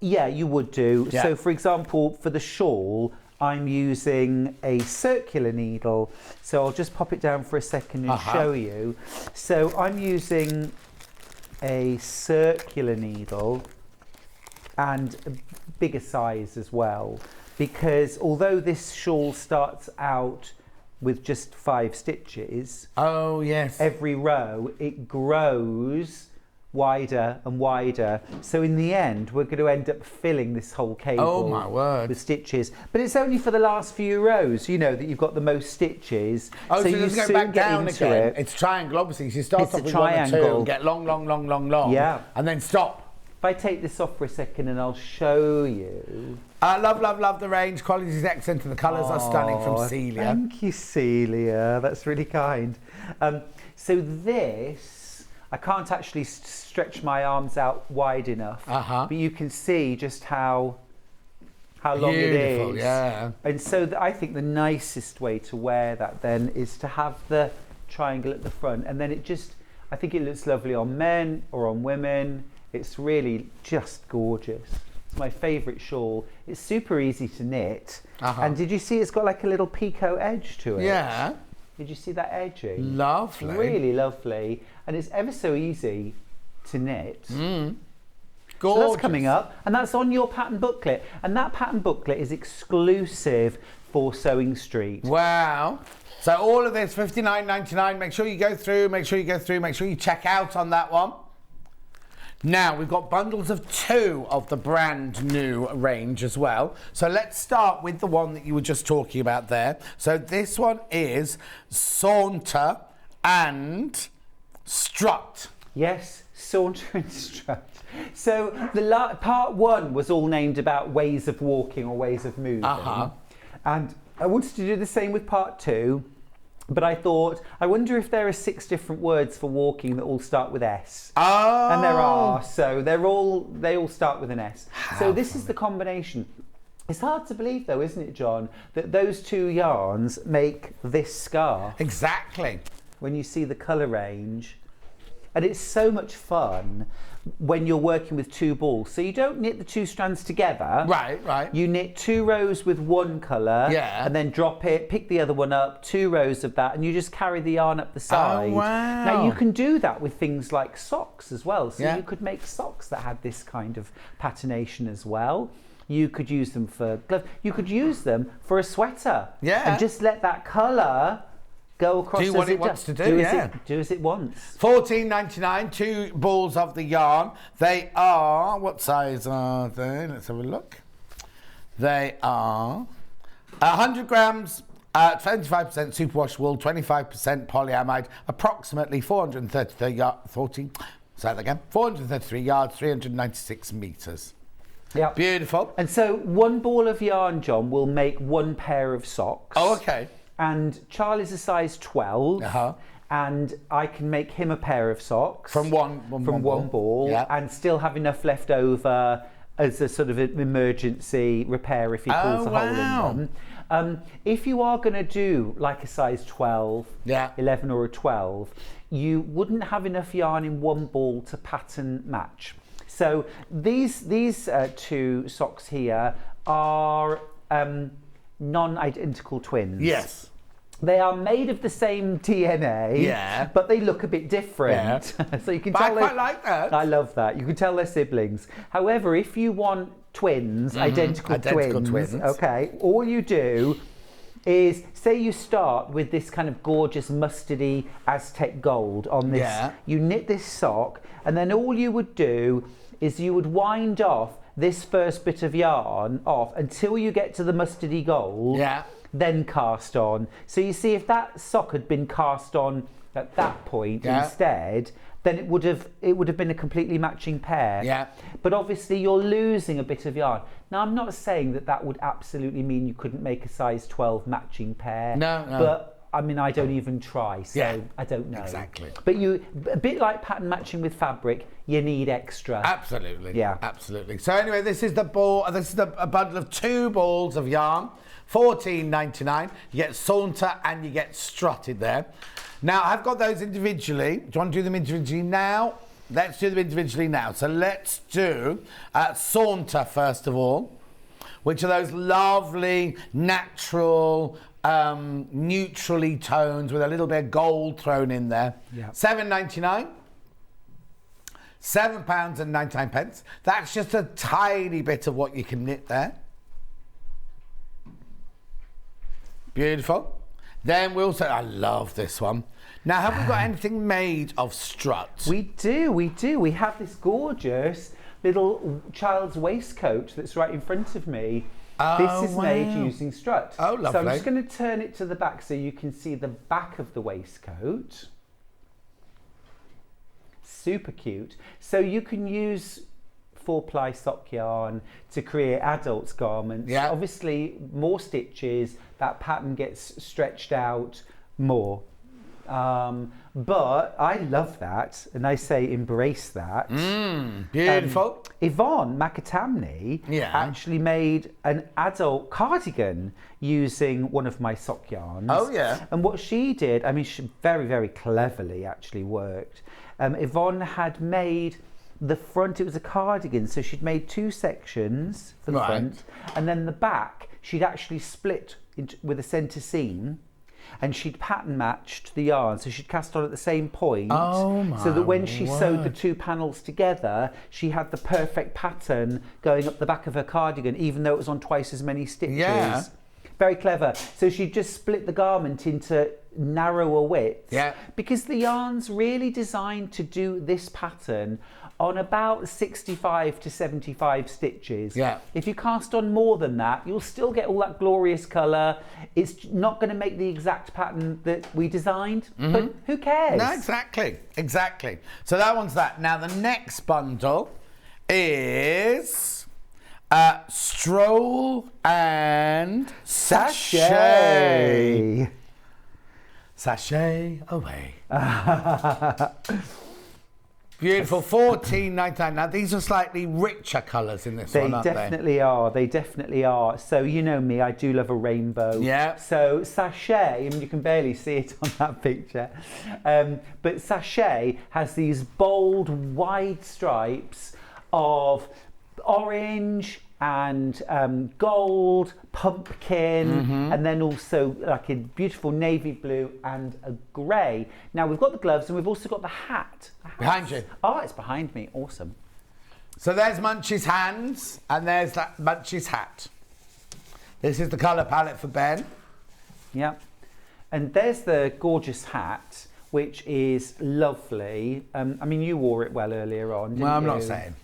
Yeah, you would do. Yeah. So, for example, for the shawl, I'm using a circular needle. So I'll just pop it down for a second and show you. So I'm using a circular needle and a bigger size as well, because although this shawl starts out with just 5 stitches, oh yes, every row it grows wider and wider, so in the end we're going to end up filling this whole cable, oh my word, with stitches. But it's only for the last few rows, you know, that you've got the most stitches. Oh, so you you go soon back get down into again. it. It's triangle, obviously. So you start It's off a with 1 or 2 triangle. and get long, Yeah. and then stop. If I take this off for a second and I'll show you. I love the range. Quality is excellent and the colours are stunning from Celia. Thank you, Celia. That's really kind. So this, I can't actually stretch my arms out wide enough, but you can see just how long Beautiful, it is. yeah. And so I think the nicest way to wear that then is to have the triangle at the front, and then I think it looks lovely on men or on women. It's really just gorgeous. It's my favourite shawl. It's super easy to knit. And did you see it's got like a little picot edge to it? Yeah. Did you see that edging? Lovely. Really lovely. And it's ever so easy to knit. Gorgeous. So that's coming up, and that's on your pattern booklet. And that pattern booklet is exclusive for Sewing Street. Wow. So all of this, $59.99. Make sure you go through, make sure you check out on that one. Now, we've got bundles of 2 of the brand new range as well. So let's start with the one that you were just talking about there. So this one is Saunter and Strut. Yes, Saunter and Strut. So the part 1 was all named about ways of walking or ways of moving. And I wanted to do the same with part 2. But I thought, I wonder if there are 6 different words for walking that all start with S. Oh. And there are, so they all start with an S. So this is the combination. It's hard to believe though, isn't it, John, that those 2 yarns make this scarf. Exactly. When you see the colour range. And it's so much fun when you're working with 2 balls. So you don't knit the 2 strands together. Right. You knit 2 rows with 1 colour, and then drop it, pick the other one up, 2 rows of that, and you just carry the yarn up the side. Oh, wow. Now you can do that with things like socks as well. So Yeah. you could make socks that had this kind of patternation as well. You could use them for gloves. You could use them for a sweater. Yeah. And just let that colour go across. Do what it wants to do, Do as it wants. $14.99, 2 balls of the yarn. They are, what size are they? Let's have a look. They are 100 grams, 25% superwash wool, 25% polyamide, approximately 433 yards, 396 metres. Yeah. Beautiful. And so one ball of yarn, John, will make one pair of socks. Oh, okay. And Charlie's a size 12. Uh-huh. And I can make him a pair of socks. From one ball. Yeah. And still have enough left over as a sort of an emergency repair if he pulls a hole in them. If you are going to do like a size 12, 11 or a 12, you wouldn't have enough yarn in one ball to pattern match. So these two socks here are non-identical twins. Yes. They are made of the same DNA, but they look a bit different. So you can tell. I quite like that. I love that. You can tell they're siblings. However, if you want twins, identical twins, okay, all you do is, say you start with this kind of gorgeous mustardy Aztec gold on this. Yeah. You knit this sock, and then all you would do is you would wind off this first bit of yarn off until you get to the mustardy gold. Yeah. Then cast on. So you see, if that sock had been cast on at that point instead, then it would have been a completely matching pair. Yeah. But obviously you're losing a bit of yarn. Now I'm not saying that would absolutely mean you couldn't make a size 12 matching pair. No. But I mean, I don't even try, so I don't know. Exactly. But a bit like pattern matching with fabric, you need extra. Absolutely. Yeah. Absolutely. So anyway, this is a bundle of 2 balls of yarn. $14.99. You get saunter and you get strutted there. Now, I've got those individually. Do you want to do them individually now? Let's do them individually now. So let's do saunter first of all, which are those lovely, natural, neutrally toned with a little bit of gold thrown in there. Yeah. $7.99. £7.99. That's just a tiny bit of what you can knit there. Beautiful. Then we also, I love this one. Now, have we got anything made of strut? We do. We have this gorgeous little child's waistcoat that's right in front of me. This is made using strut. Oh, lovely. So I'm just going to turn it to the back so you can see the back of the waistcoat. Super cute. So you can use 4-ply sock yarn to create adults garments. Yeah. Obviously, more stitches, that pattern gets stretched out more. But I love that, and I say embrace that. Beautiful. Yvonne McAtamney actually made an adult cardigan using one of my sock yarns. Oh, yeah. And what she did, I mean, she very, very cleverly actually worked. Yvonne had made the front, it was a cardigan, so she'd made 2 sections for the front, and then the back she'd actually split with a centre seam, and she'd pattern matched the yarn, so she'd cast on at the same point, so that when she sewed the 2 panels together, she had the perfect pattern going up the back of her cardigan, even though it was on twice as many stitches. Yeah. Very clever. So she just split the garment into narrower widths, because the yarn's really designed to do this pattern on about 65 to 75 stitches. Yeah. If you cast on more than that, you'll still get all that glorious colour. It's not going to make the exact pattern that we designed, but who cares? No, exactly. So that one's that. Now the next bundle is Stroll and Sachet. Sachet away. Beautiful, $14.99. Now, these are slightly richer colours in this one, aren't they? They definitely are. So, you know me, I do love a rainbow. Yeah. So, Sachet, I mean, you can barely see it on that picture. But Sachet has these bold, wide stripes of orange and gold, pumpkin, and then also like a beautiful navy blue and a grey. Now we've got the gloves and we've also got the hat. Behind you. Oh, it's behind me. Awesome. So there's Munch's hands and there's that Munch's hat. This is the colour palette for Ben. Yeah. And there's the gorgeous hat, which is lovely. I mean, you wore it well earlier on, didn't you? Well, I'm not saying.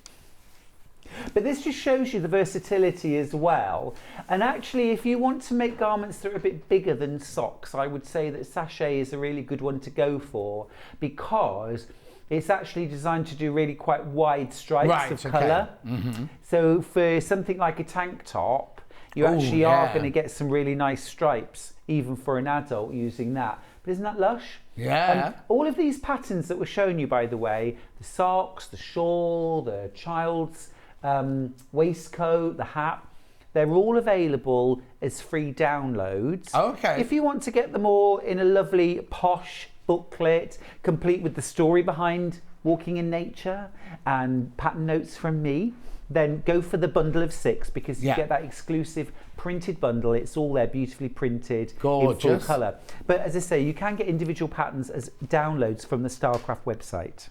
But this just shows you the versatility as well. And actually, if you want to make garments that are a bit bigger than socks, I would say that sachet is a really good one to go for, because it's actually designed to do really quite wide stripes of colour. So for something like a tank top, you actually are going to get some really nice stripes, even for an adult using that. But isn't that lush? Yeah. And all of these patterns that we're showing you, by the way, the socks, the shawl, the child's waistcoat, the hat, they're all available as free downloads. Okay. If you want to get them all in a lovely posh booklet, complete with the story behind walking in nature and pattern notes from me, then go for the bundle of 6, because you get that exclusive printed bundle. It's all there, beautifully printed, in full colour. But as I say, you can get individual patterns as downloads from the Stylecraft website.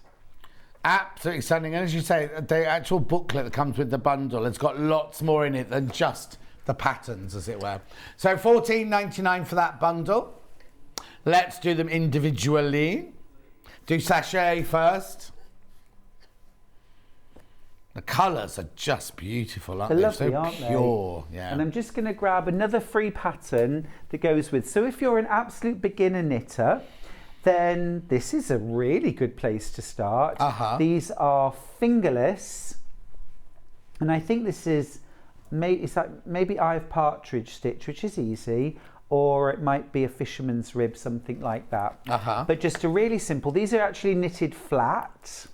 Absolutely stunning. And as you say, the actual booklet that comes with the bundle has got lots more in it than just the patterns, as it were. So $14.99 for that bundle. Let's do them individually. Do sachet first. The colours are just beautiful, aren't they? Lovely, so aren't pure. they? Yeah. And I'm just going to grab another free pattern that goes with. So if you're an absolute beginner knitter, then this is a really good place to start. These are fingerless, and I think this is maybe Eye of Partridge stitch, which is easy, or it might be a fisherman's rib, something like that. But just a really simple. These are actually knitted flat.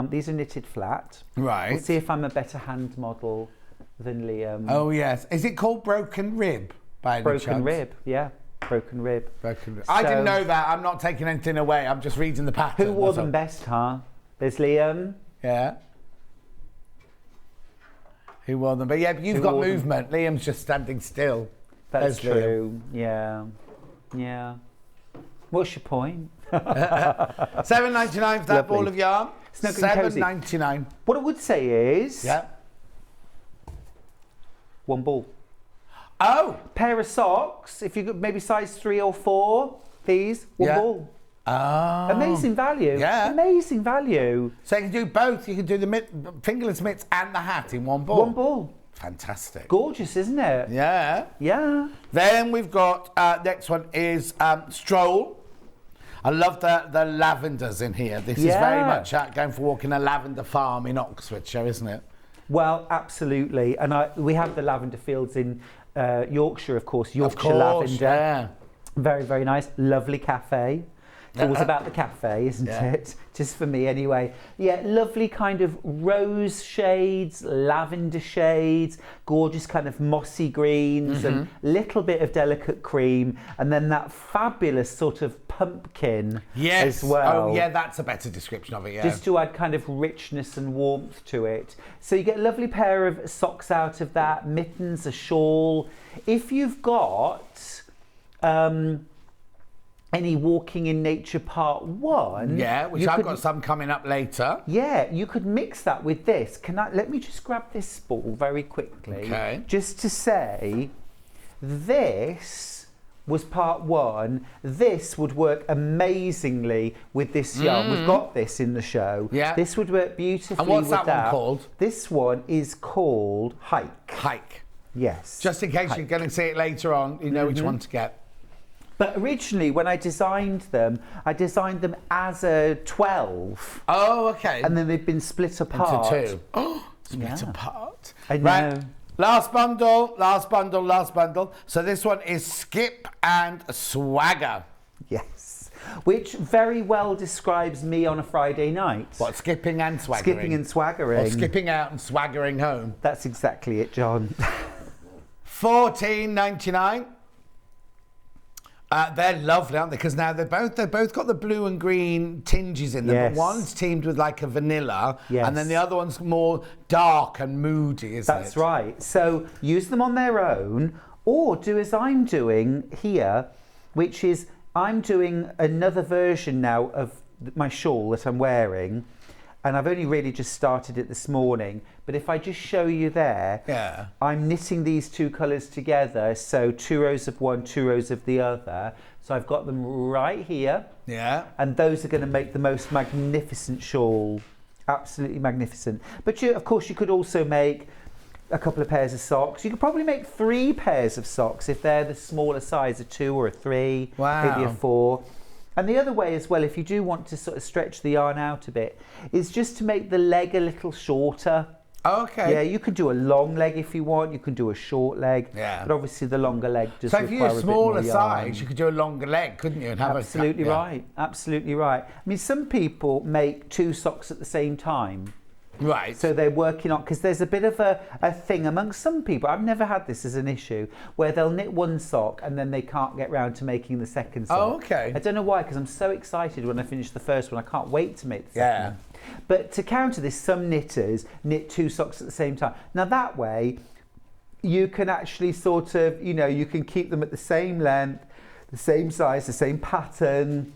These are knitted flat. Right. We'll see if I'm a better hand model than Liam. Oh yes. Is it called broken rib by any chance? Broken rib, yeah. Broken rib. Broken rib. I didn't know that. I'm not taking anything away. I'm just reading the pattern. Who wore them best, huh? There's Liam. Yeah. Who wore them? But yeah, but you've got movement. Liam's just standing still. That's true. Yeah. Yeah. What's your point? $7.99 for that ball of yarn. $7.99. What I would say is, one ball. Oh, pair of socks. If you could maybe size 3 or 4, these one ball. Oh, amazing value. Yeah, amazing value. So you can do both. You can do the fingerless mitts and the hat in one ball. One ball. Fantastic. Gorgeous, isn't it? Yeah. Yeah. Then we've got next one is Stroll. I love the lavenders in here. This is very much going for a walk in a lavender farm in Oxfordshire, isn't it? Well, absolutely. And we have the lavender fields in Yorkshire, of course. Yorkshire lavender. Yeah. Very, very nice. Lovely cafe. It's always about the cafe, isn't it? Just for me anyway. Yeah, lovely kind of rose shades, lavender shades, gorgeous kind of mossy greens and little bit of delicate cream, and then that fabulous sort of pumpkin as well. Oh yeah, that's a better description of it, yeah. Just to add kind of richness and warmth to it. So you get a lovely pair of socks out of that, mittens, a shawl. If you've got any Walking in Nature Part 1. Yeah, which I've got some coming up later. Yeah, you could mix that with this. Let me just grab this spool very quickly. Okay. Just to say, this was Part 1. This would work amazingly with this yarn. We've got this in the show. Yeah. This would work beautifully and what's with that one called? This one is called Hike. Hike. Yes. Just in case you're going to see it later on, you know which one to get. But originally, when I designed them as a 12. Oh, okay. And then they've been split apart. Into 2. Oh, split apart. I know. Right. Last bundle. So this one is Skip and Swagger. Yes. Which very well describes me on a Friday night. What, skipping and swaggering? Skipping and swaggering. Or skipping out and swaggering home. That's exactly it, John. $14.99. They're lovely, aren't they? Because now they've both got the blue and green tinges in them. Yes. But one's teamed with like a vanilla, yes. and then the other one's more dark and moody, isn't it? That's right. So use them on their own, or do as I'm doing here, which is I'm doing another version now of my shawl that I'm wearing. And I've only really just started it this morning. But if I just show you there, I'm knitting these 2 colours together. So 2 rows of one, 2 rows of the other. So I've got them right here. Yeah. And those are going to make the most magnificent shawl Absolutely magnificent. But of course, you could also make a couple of pairs of socks. You could probably make 3 pairs of socks if they're the smaller size, a 2 or a 3, maybe a 4. And the other way as well, if you do want to sort of stretch the yarn out a bit, is just to make the leg a little shorter. Okay. Yeah, you could do a long leg if you want. You can do a short leg. Yeah. But obviously the longer leg does require a bit more yarn. So if you're a smaller size, you could do a longer leg, couldn't you? And have Absolutely right. Absolutely right. I mean, some people make 2 socks at the same time. Right. So they're working on, because there's a bit of a thing amongst some people, I've never had this as an issue, where they'll knit 1 sock and then they can't get round to making the second sock. Oh, okay. I don't know why, because I'm so excited when I finish the first one. I can't wait to make the second one. But to counter this, some knitters knit 2 socks at the same time. Now that way, you can actually sort of, you know, you can keep them at the same length, the same size, the same pattern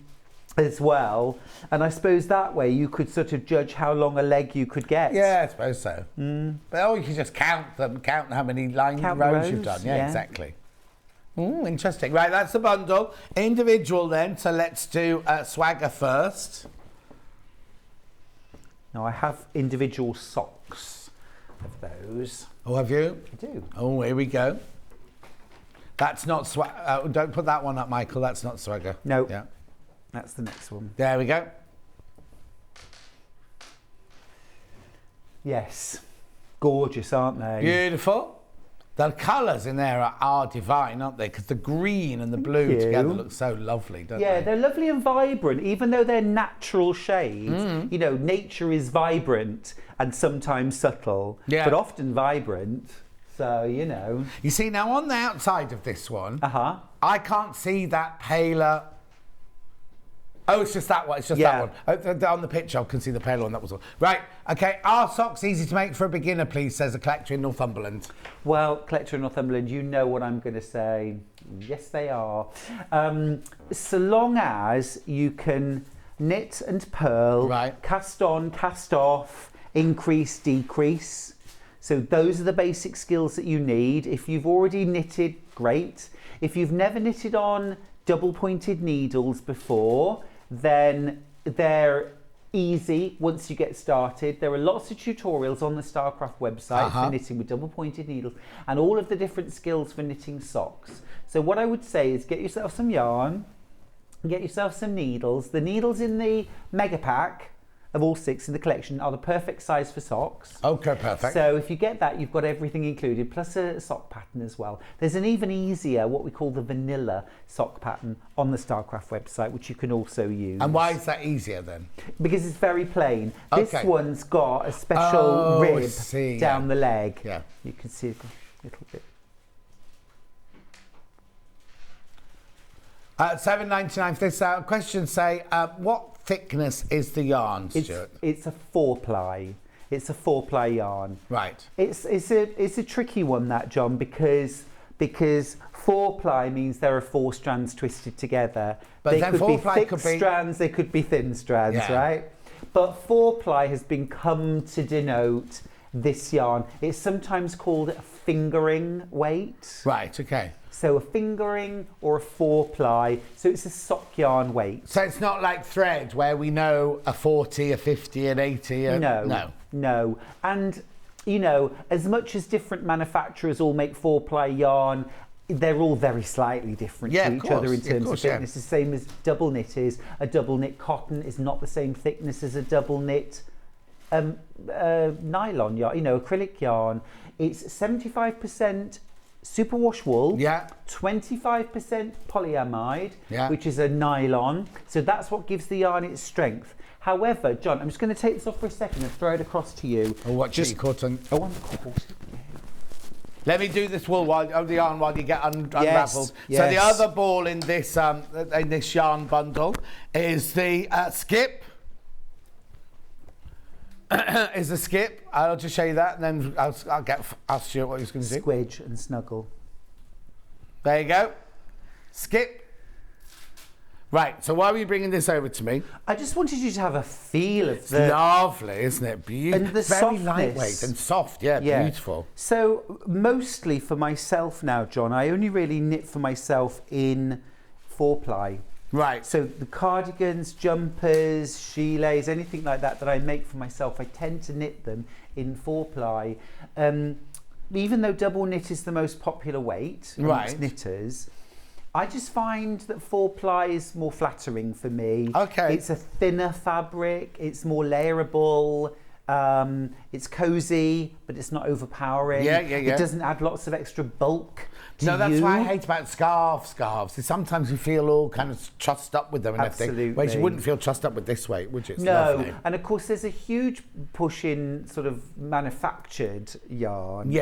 as well. And I suppose that way you could sort of judge how long a leg you could get. Yeah, I suppose so. But you can just count them, count how many rows you've done. Yeah, exactly. Interesting. Right, that's the bundle. Individual then, so let's do Swagger first. Now I have individual socks of those. Oh, have you? I do. Oh, here we go. That's not Swagger. Don't put that one up, Michael. That's not Swagger. No. Yeah. That's the next one. There we go. Yes. Gorgeous, aren't they? Beautiful. The colours in there are divine, aren't they? Because the green and the blue together look so lovely, don't they? Yeah, they're lovely and vibrant, even though they're natural shades. You know, nature is vibrant and sometimes subtle, but often vibrant. So, you know. You see, now on the outside of this one, I can't see that paler. Oh, it's just that one. It's just that one. On the picture, I can see the paler one. That was all. Right. Okay. Are socks easy to make for a beginner, please? Says a collector in Northumberland. Well, collector in Northumberland, you know what I'm going to say. Yes, they are. So long as you can knit and purl, cast on, cast off, increase, decrease. So those are the basic skills that you need. If you've already knitted, great. If you've never knitted on double-pointed needles before, then they're easy once you get started. There are lots of tutorials on the Starcraft website for knitting with double-pointed needles and all of the different skills for knitting socks. So what I would say is get yourself some yarn, get yourself some needles. The needles in the mega pack of all 6 in the collection are the perfect size for socks. Okay, perfect. So if you get that, you've got everything included, plus a sock pattern as well. There's an even easier, what we call the vanilla sock pattern on the Starcraft website, which you can also use. And why is that easier then? Because it's very plain. This one's got a special rib down the leg. Yeah. You can see a little bit. $7.99 for this question. Say, what thickness is the yarn, Stuart? It's a 4-ply. It's a 4-ply yarn. Right. It's a tricky one, that, John, because 4-ply means there are 4 strands twisted together. But they then could be thick strands, they could be thin strands, right? But 4-ply has been come to denote this yarn. It's sometimes called a fingering weight. Right, okay. So a fingering or a 4-ply, so it's a sock yarn weight. So it's not like thread where we know a 40, a 50, an 80. No. And, you know, as much as different manufacturers all make 4-ply yarn, they're all very slightly different to each other in terms of thickness. The same as double knit is. A double knit cotton is not the same thickness as a double knit nylon yarn, you know, acrylic yarn. It's 75% superwash wool, 25% polyamide, which is a nylon. So that's what gives the yarn its strength. However, John, I'm just going to take this off for a second and throw it across to you. Oh, what? Just cotton. Oh, I'm caught. Let me do this wool the yarn while you get unraveled. Yes. So the other ball in this yarn bundle is the skip. Is a skip. I'll just show you that, and then I'll ask Stuart what he's going to do. Squidge and snuggle. There you go. Skip. Right, so why are you bringing this over to me? I just wanted you to have a feel of the... It's lovely, isn't it? Beautiful. And the very softness. Lightweight and soft, beautiful. So, mostly for myself now, John, I only really knit for myself in 4-ply. Right. So the cardigans, jumpers, gilets, anything like that I make for myself, I tend to knit them in 4-ply. Even though double knit is the most popular weight amongst knitters, I just find that 4-ply is more flattering for me. Okay. It's a thinner fabric, it's more layerable, it's cozy, but it's not overpowering. Yeah. It doesn't add lots of extra bulk to No, that's you. what I hate about scarves. Is sometimes you feel all kind of trussed up with them and everything. Whereas you wouldn't feel trussed up with this weight, would you? It's lovely. And of course there's a huge push in sort of manufactured yarn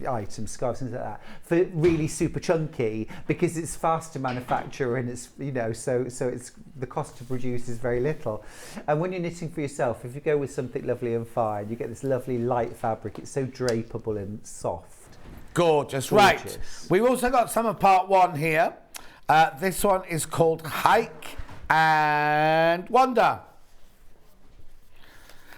items, scarves, things like that, for really super chunky, because it's fast to manufacture and it's, you know, so it's the cost to produce is very little. And when you're knitting for yourself, if you go with something lovely and fine, you get this lovely light fabric. It's so drapeable and soft. Gorgeous. Right. We've also got some of part 1 here. This one is called Hike and Wander.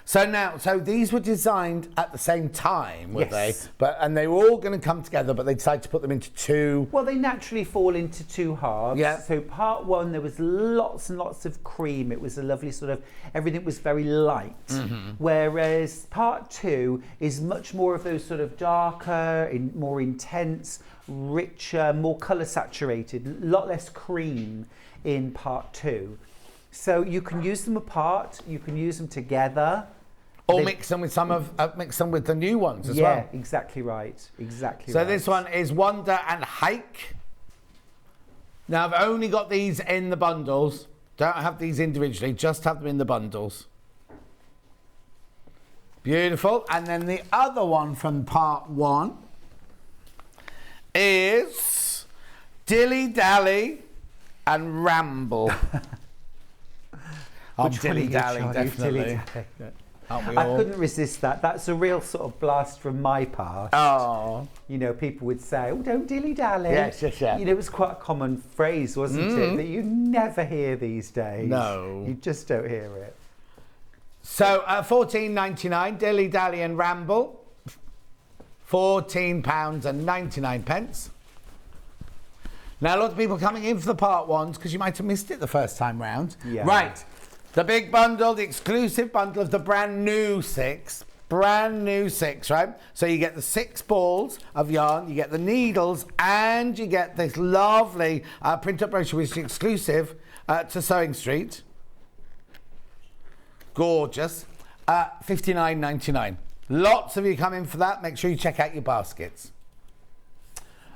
So these were designed at the same time, were they? And they were all going to come together, but they decided to put them into 2. Well, they naturally fall into 2 halves. Yeah. So part 1, there was lots and lots of cream. It was a lovely sort of, everything was very light. Whereas part 2 is much more of those sort of darker, more intense, richer, more colour saturated, a lot less cream in part 2. So you can use them apart, you can use them together. Or mix them with mix them with the new ones as well. Yeah, exactly right. Exactly so right. this one is Wander and Hike. Now I've only got these in the bundles. Don't have these individually, just have them in the bundles. Beautiful. And then the other one from part 1 is Dilly Dally and Ramble. Dilly Dally, definitely. I couldn't resist that. That's a real sort of blast from my past. Oh. You know, people would say, oh, don't dilly-dally. Yes. You know, it was quite a common phrase, wasn't it? That you never hear these days. No. You just don't hear it. So, £14.99, Dilly Dally and Ramble. £14.99. Now, a lot of people coming in for the part 1s because you might have missed it the first time round. Yeah. Right. The big bundle, the exclusive bundle of the brand new 6. Brand new 6, right? So you get the 6 balls of yarn, you get the needles, and you get this lovely print-up brochure, which is exclusive to Sewing Street. Gorgeous. $59.99. Lots of you come in for that. Make sure you check out your baskets.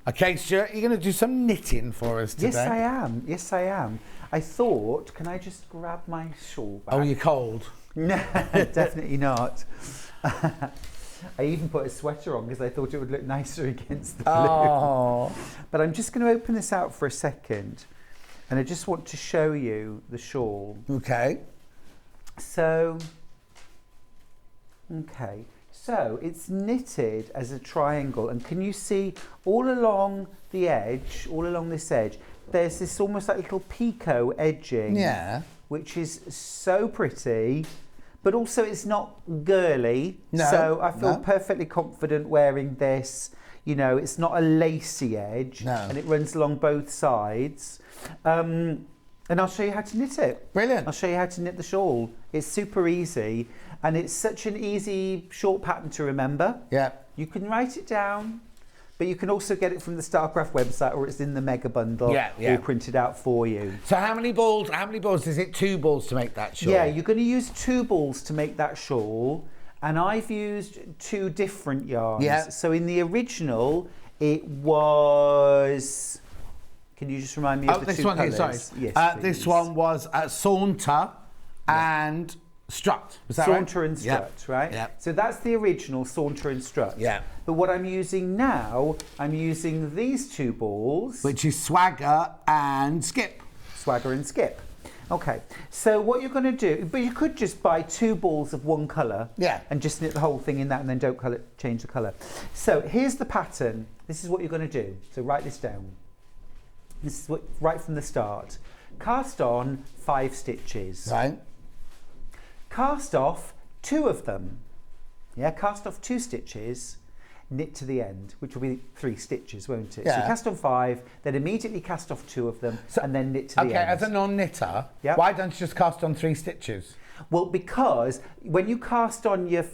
Okay, Stuart, you're going to do some knitting for us today. Yes, I am. Yes, I am. I thought, can I just grab my shawl back? Oh, you're cold? No, definitely not. I even put a sweater on because I thought it would look nicer against the blue. Oh. But I'm just going to open this out for a second, and I just want to show you the shawl. Okay. So it's knitted as a triangle, and can you see all along the edge, all along this edge, there's this almost like little picot edging. Yeah. Which is so pretty, but also it's not girly. No, so I feel perfectly confident wearing this. You know, it's not a lacy edge, and it runs along both sides. And I'll show you how to knit it. Brilliant. I'll show you how to knit the shawl. It's super easy, and it's such an easy short pattern to remember. Yeah. You can write it down, but you can also get it from the Starcraft website, or it's in the mega bundle, all printed out for you. So how many balls is it? 2 balls to make that shawl? Yeah, you're going to use 2 balls to make that shawl, and I've used 2 different yarns. Yeah. So in the original, it was... Can you just remind me of the 2 colours? Sorry. Yes, this one was Saunter and Strut. Was that Saunter right? and Strut, right? Yeah. So that's the original Saunter and Strut. Yeah. But what I'm using now, I'm using these 2 balls. Which is Swagger and Skip. Swagger and Skip. Okay, so what you're going to do, but you could just buy 2 balls of one colour, and just knit the whole thing in that, and then don't change the colour. So here's the pattern. This is what you're going to do. So write this down. This is what, right from the start. Cast on 5 stitches. Right. Cast off 2 of them. Yeah, cast off 2 stitches. knit to the end, which will be 3 stitches, won't it? Yeah. So cast on 5, then immediately cast off 2 of them, and then knit to the end. Okay, as a non-knitter, Yep. why don't you just cast on 3 stitches? Well, because when you cast on your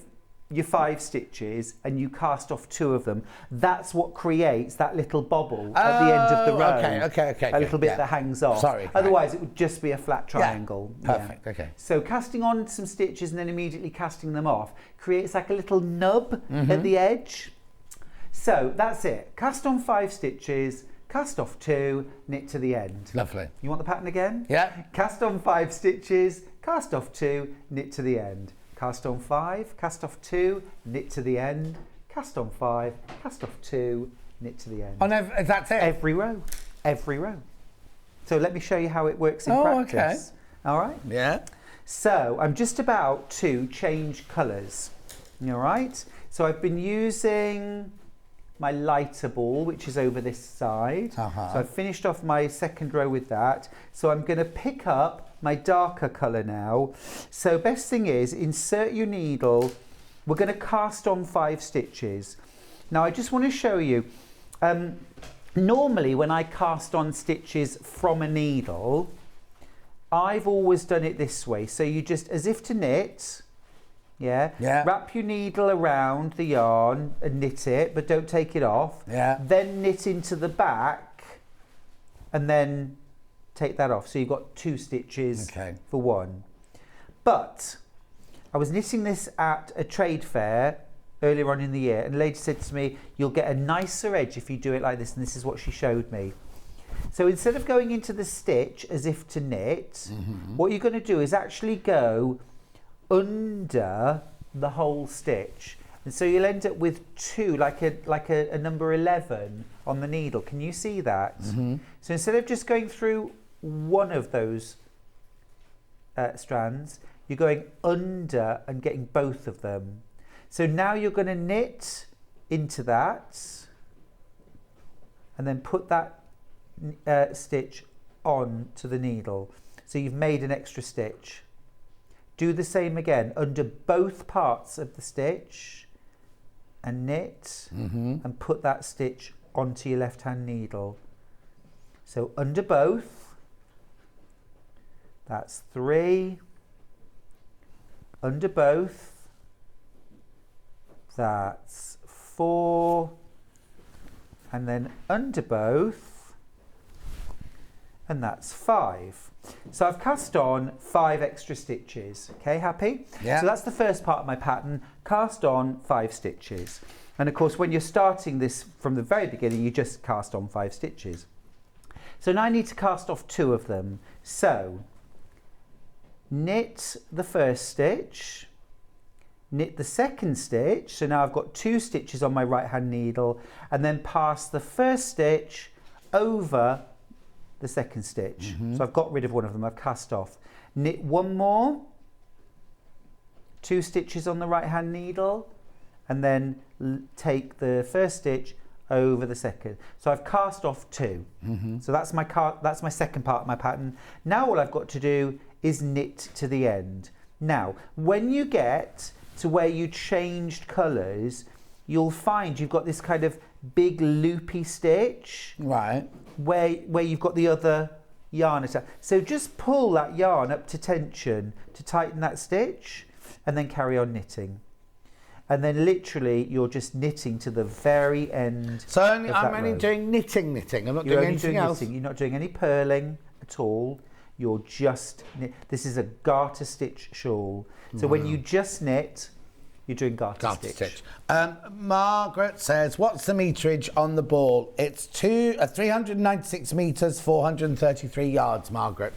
5 stitches and you cast off 2 of them, that's what creates that little bobble at the end of the row. Okay. A little bit that hangs off. Sorry. Otherwise, it would just be a flat triangle. Perfect, okay. So casting on some stitches and then immediately casting them off creates like a little nub at the edge. So that's it. Cast on 5 stitches, cast off 2, knit to the end. Lovely. You want the pattern again? Yeah. Cast on 5 stitches, cast off 2, knit to the end. Cast on 5, cast off 2, knit to the end. Cast on 5, cast off 2, knit to the end. That's it? Every row. Every row. So let me show you how it works in practice. Okay. All right? Yeah. So I'm just about to change colours. All right? So I've been using my lighter ball, which is over this side. So I've finished off my second row with that. So I'm going to pick up my darker colour now. So best thing is, insert your needle. We're going to cast on 5 stitches. Now I just want to show you, normally when I cast on stitches from a needle, I've always done it this way. So you just, as if to knit, wrap your needle around the yarn and knit it, but don't take it off. Then knit into the back and then take that off. So you've got 2 stitches for 1. But I was knitting this at a trade fair earlier on in the year, and a lady said to me, you'll get a nicer edge if you do it like this, and this is what she showed me. So instead of going into the stitch as if to knit, what you're going to do is actually go under the whole stitch, and so you'll end up with 2, like a number 11 on the needle. Can you see that? So instead of just going through one of those strands, you're going under and getting both of them. So now you're going to knit into that and then put that stitch on to the needle. So you've made an extra stitch. Do the same again under both parts of the stitch and knit and put that stitch onto your left hand needle. So under both, that's 3, under both, that's 4, and then under both, and that's 5. So I've cast on 5 extra stitches. Okay, happy? Yeah. So that's the first part of my pattern, cast on 5 stitches. And of course, when you're starting this from the very beginning, you just cast on 5 stitches. So now I need to cast off 2 of them. So knit the first stitch, knit the second stitch. So now I've got 2 stitches on my right hand needle, and then pass the first stitch over the second stitch. So I've got rid of one of them, I've cast off. Knit 1 more, 2 stitches on the right hand needle, and then take the first stitch over the second. So I've cast off 2. So that's my second part of my pattern. Now all I've got to do is knit to the end. Now, when you get to where you changed colours, you'll find you've got this kind of big loopy stitch. Right. Where you've got the other yarn attached. So just pull that yarn up to tension to tighten that stitch, and then carry on knitting. And then literally you're just knitting to the very end. So I'm only doing knitting. I'm not doing anything else. Knitting. You're not doing any purling at all. You're just this is a garter stitch shawl. So when you just knit, you're doing garter stitch. Margaret says, what's the meterage on the ball? It's 396 metres, 433 yards, Margaret.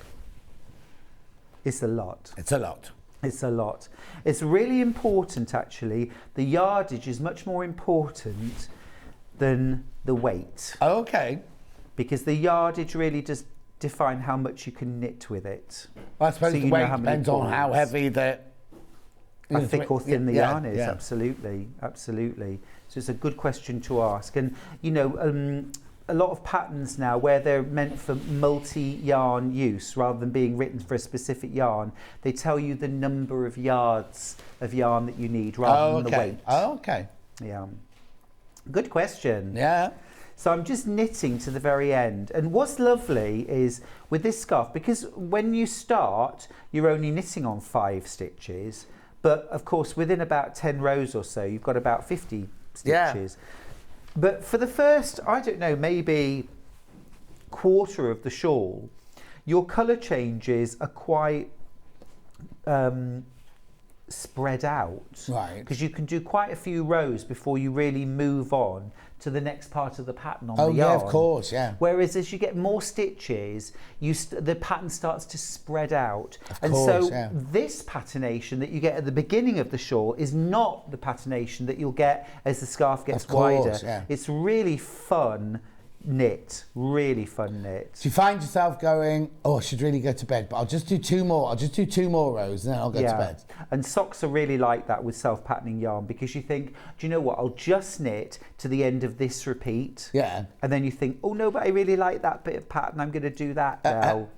It's a lot. It's a lot. It's a lot. It's really important, actually. The yardage is much more important than the weight. Okay. Because the yardage really does define how much you can knit with it. Well, I suppose the weight depends on how heavy how thick or thin the yarn is. Absolutely. So it's a good question to ask. And you know, a lot of patterns now where they're meant for multi-yarn use rather than being written for a specific yarn, they tell you the number of yards of yarn that you need rather than the weight. Oh, okay. Yeah. Good question. Yeah. So I'm just knitting to the very end. And what's lovely is with this scarf, because when you start, you're only knitting on 5 stitches. But of course, within about 10 rows or so, you've got about 50 stitches. Yeah. But for the first, I don't know, maybe quarter of the shawl, your colour changes are quite spread out. Right. Because you can do quite a few rows before you really move on to the next part of the pattern on the yarn. Oh, yeah, of course, yeah. Whereas as you get more stitches, the pattern starts to spread out. Of course, yeah. This patternation that you get at the beginning of the shawl is not the patternation that you'll get as the scarf gets wider. Yeah. It's really fun knit, really fun knit. Do you find yourself going, oh, I should really go to bed, but I'll just do 2 more. I'll just do 2 more rows and then I'll go to bed. And socks are really like that with self-patterning yarn, because you think, do you know what, I'll just knit to the end of this repeat. Yeah. And then you think, oh no, but I really like that bit of pattern, I'm going to do that now.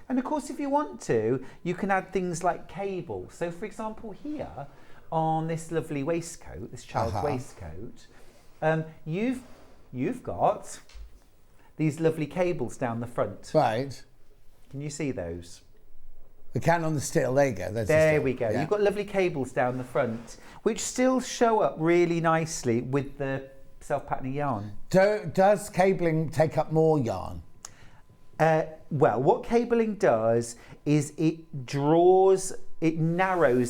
And of course, if you want to, you can add things like cable. So for example, here on this lovely waistcoat, this child's waistcoat, you've got these lovely cables down the front. Right. Can you see those? We can on the still. There you go. There we go. Yeah. You've got lovely cables down the front, which still show up really nicely with the self-patterning yarn. Does cabling take up more yarn? Well, what cabling does is it narrows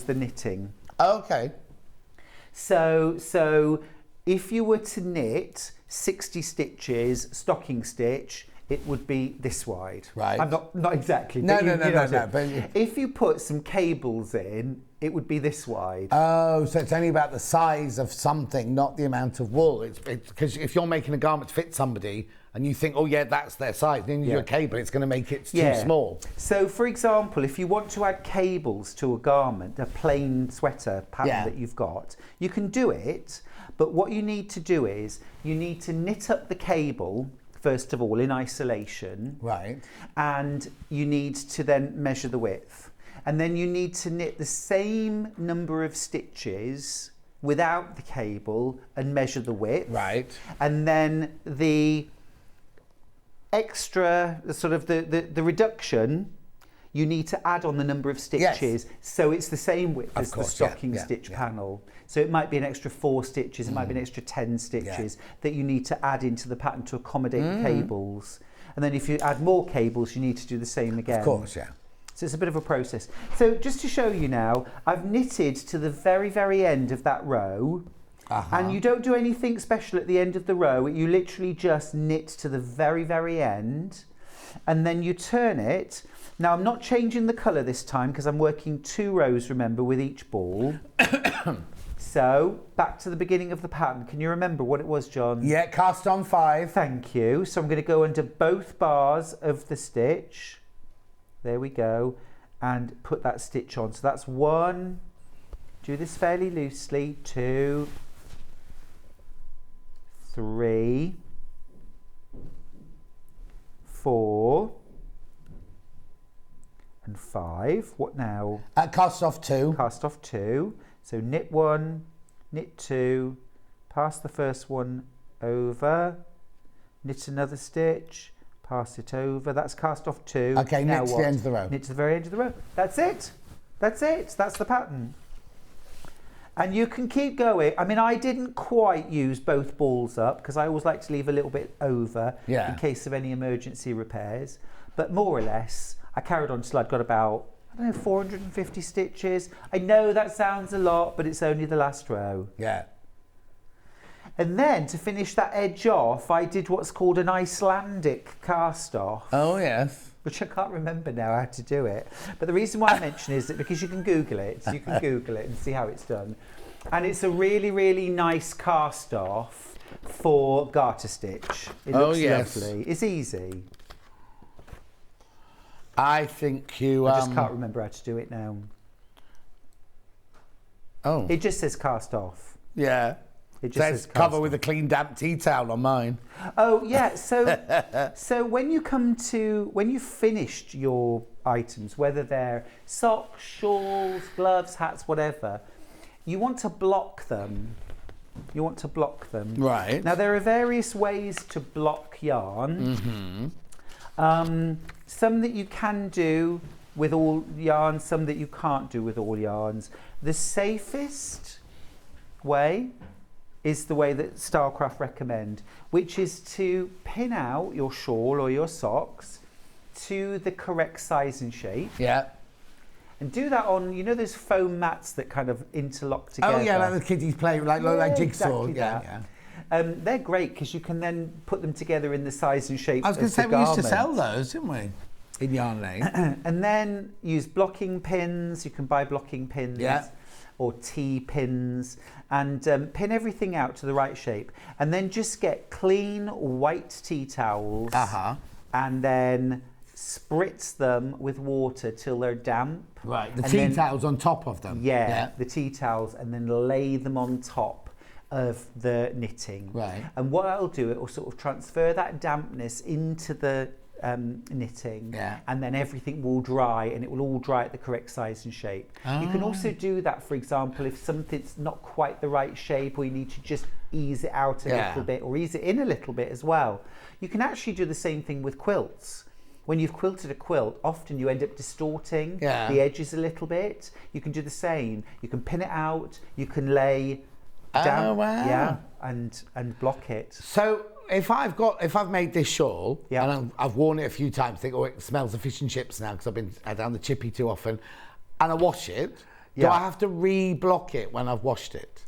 the knitting. Okay. So if you were to knit 60 stitches, stocking stitch, it would be this wide. Right. I'm not exactly. No. But if you put some cables in, it would be this wide. Oh, so it's only about the size of something, not the amount of wool. It's because if you're making a garment to fit somebody and you think, oh yeah, that's their size, then you do a cable, it's going to make it too small. So for example, if you want to add cables to a garment, a plain sweater pattern that you've got, you can do it. But what you need to do is you need to knit up the cable first of all in isolation. Right. And you need to then measure the width. And then you need to knit the same number of stitches without the cable and measure the width. Right. And then the extra, sort of the reduction, you need to add on the number of stitches. So it's the same width as the stocking stitch panel. So it might be an extra 4 stitches, it might be an extra 10 stitches that you need to add into the pattern to accommodate the cables. And then if you add more cables, you need to do the same again. Of course, yeah. So it's a bit of a process. So just to show you now, I've knitted to the very, very end of that row. And you don't do anything special at the end of the row. You literally just knit to the very, very end. And then you turn it. Now, I'm not changing the colour this time because I'm working 2 rows, remember, with each ball. So, back to the beginning of the pattern. Can you remember what it was, John? Yeah, cast on 5. Thank you. So I'm going to go under both bars of the stitch. There we go. And put that stitch on. So that's 1. Do this fairly loosely. 2, 3, 4, and 5. What now? Cast off 2. Cast off 2. So knit 1, knit 2, pass the first one over, knit another stitch, pass it over. That's cast off 2. Okay, knit to the end of the row. Knit to the very end of the row. That's it. That's it. That's the pattern. And you can keep going. I mean, I didn't quite use both balls up because I always like to leave a little bit over in case of any emergency repairs. But more or less, I carried on till I'd got about, I don't know, 450 stitches. I know that sounds a lot, but it's only the last row. Yeah. And then to finish that edge off, I did what's called an Icelandic cast off. Oh, yes. Which I can't remember now how to do it. But the reason why I mention is that because you can Google it. You can Google it and see how it's done. And it's a really, really nice cast off for garter stitch. It looks lovely. It's easy. I think you... I just can't remember how to do it now. Oh. It just says cast off. Yeah. It just says cover with a clean damp tea towel on mine. Oh yeah, so when you've finished your items, whether they're socks, shawls, gloves, hats, whatever, you want to block them You want to block them. Right. Now, there are various ways to block yarn. Some that you can do with all yarns, some that you can't do with all yarns. The safest way is the way that Stylecraft recommend, which is to pin out your shawl or your socks to the correct size and shape. Yeah. And do that on, you know, those foam mats that kind of interlock together. Oh yeah, like the kiddies play, like jigsaw. Exactly Yeah. They're great because you can then put them together in the size and shape. I was going to say we used to sell garment. those, didn't we? In Yarn Lane. And then use blocking pins. You can buy blocking pins. Yeah. Or T-pins, and pin everything out to the right shape, and then just get clean white tea towels, and then spritz them with water till they're damp. Right, the tea towels on top of them. Yeah, the tea towels, and then lay them on top of the knitting. Right. And what that'll do, it will sort of transfer that dampness into the knitting, and then everything will dry, and it will all dry at the correct size and shape. You can also do that, for example, if something's not quite the right shape, or you need to just ease it out a little bit, or ease it in a little bit as well. You can actually do the same thing with quilts. When you've quilted a quilt, often you end up distorting the edges a little bit. You can do the same. You can pin it out, you can lay down, and block it. So if I've made this shawl and I've worn it a few times, think, oh, it smells of fish and chips now because I've been down the chippy too often, and I wash it, do I have to re-block it when I've washed it?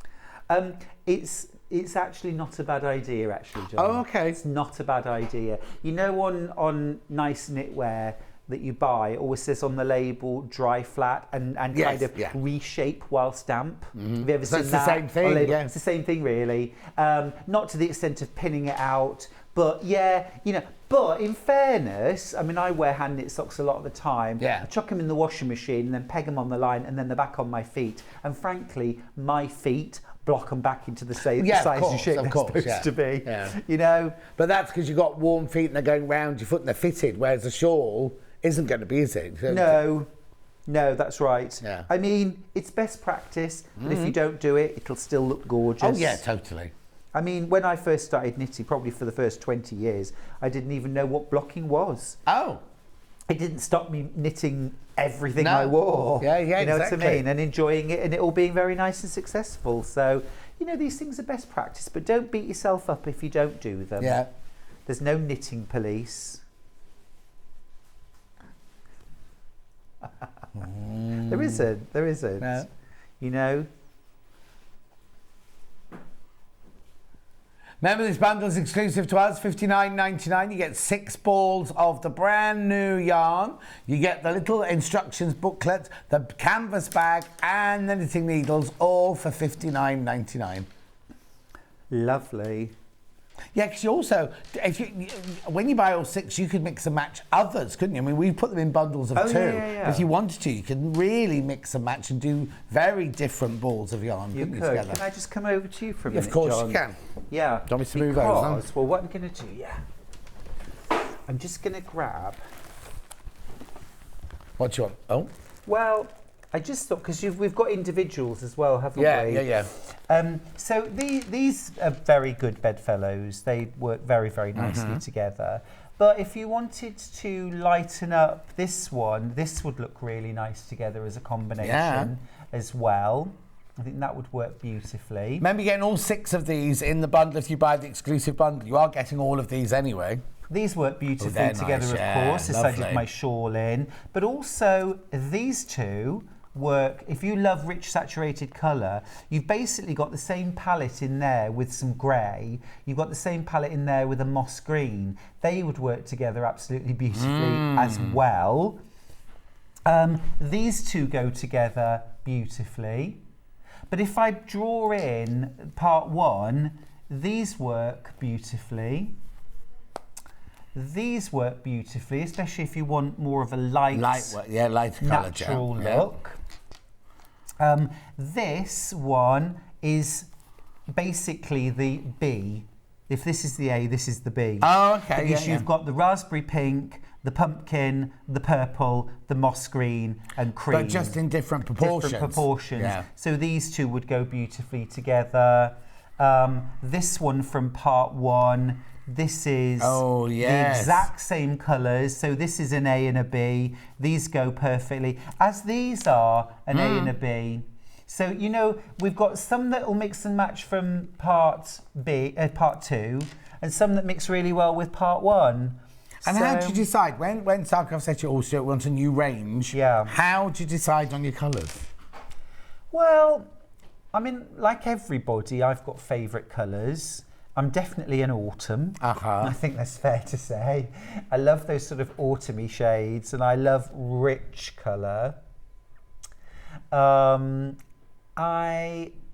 It's actually not a bad idea, actually, John. Oh, okay. It's not a bad idea. You know, on nice knitwear that you buy, it always says on the label dry flat and kind of reshape whilst damp. Have you ever seen that? It's the same thing, It's the same thing, really. Not to the extent of pinning it out, but but in fairness, I mean, I wear hand knit socks a lot of the time. I chuck them in the washing machine and then peg them on the line and then they're back on my feet. And frankly, my feet block them back into the size and shape they're supposed to be. You know? But that's because you've got warm feet and they're going round your foot and they're fitted, whereas a shawl isn't going to be, is it? No, that's right. I mean, it's best practice, but if you don't do it, it'll still look gorgeous. Oh yeah, totally. I mean, when I first started knitting, probably for the first 20 years, I didn't even know what blocking was. Oh. It didn't stop me knitting everything I wore. Yeah, you know exactly. what I mean? And enjoying it and it all being very nice and successful. So, you know, these things are best practice, but don't beat yourself up if you don't do them. Yeah. There's no knitting police. There isn't. No. You know? Remember, this bundle is exclusive to us, $59.99. You get 6 balls of the brand new yarn. You get the little instructions booklet, the canvas bag, and the knitting needles, all for $59.99. Lovely. Yeah, because you also, when you buy all 6, you could mix and match others, couldn't you? I mean, we put them in bundles of 2. Yeah. If you wanted to, you can really mix and match and do very different balls of yarn. You could. Together. Can I just come over to you for a minute, Of course John? you can. Yeah. Do you want me to move over? Well, what I'm going to do, I'm just going to grab. What do you want? Oh. Well, I just thought, because we've got individuals as well, haven't we? Yeah. So these are very good bedfellows. They work very, very nicely together. But if you wanted to lighten up this one, this would look really nice together as a combination as well. I think that would work beautifully. Remember getting all 6 of these in the bundle if you buy the exclusive bundle. You are getting all of these anyway. These work beautifully together, nice, of course, as I lovely. did my shawl in. But also, these two work, if you love rich saturated colour, you've basically got the same palette in there with some grey, you've got the same palette in there with a moss green. They would work together absolutely beautifully as well. These two go together beautifully. But if I draw in part 1, these work beautifully. These work beautifully, especially if you want more of a light natural look. This one is basically the B. If this is the A, this is the B. Oh, okay. Because you've got the raspberry pink, the pumpkin, the purple, the moss green, and cream. But just in different proportions. Yeah. So these two would go beautifully together. This one from part 1. This is the exact same colours. So this is an A and a B. These go perfectly, as these are an A and a B. So, you know, we've got some that will mix and match from part 2, and some that mix really well with part 1. And how did you decide, when Starcraft said to you, oh, Stuart, we want a new range, how did you decide on your colours? Well, I mean, like everybody, I've got favourite colours. I'm definitely an autumn. I think that's fair to say. I love those sort of autumny shades, and I love rich colour. I'm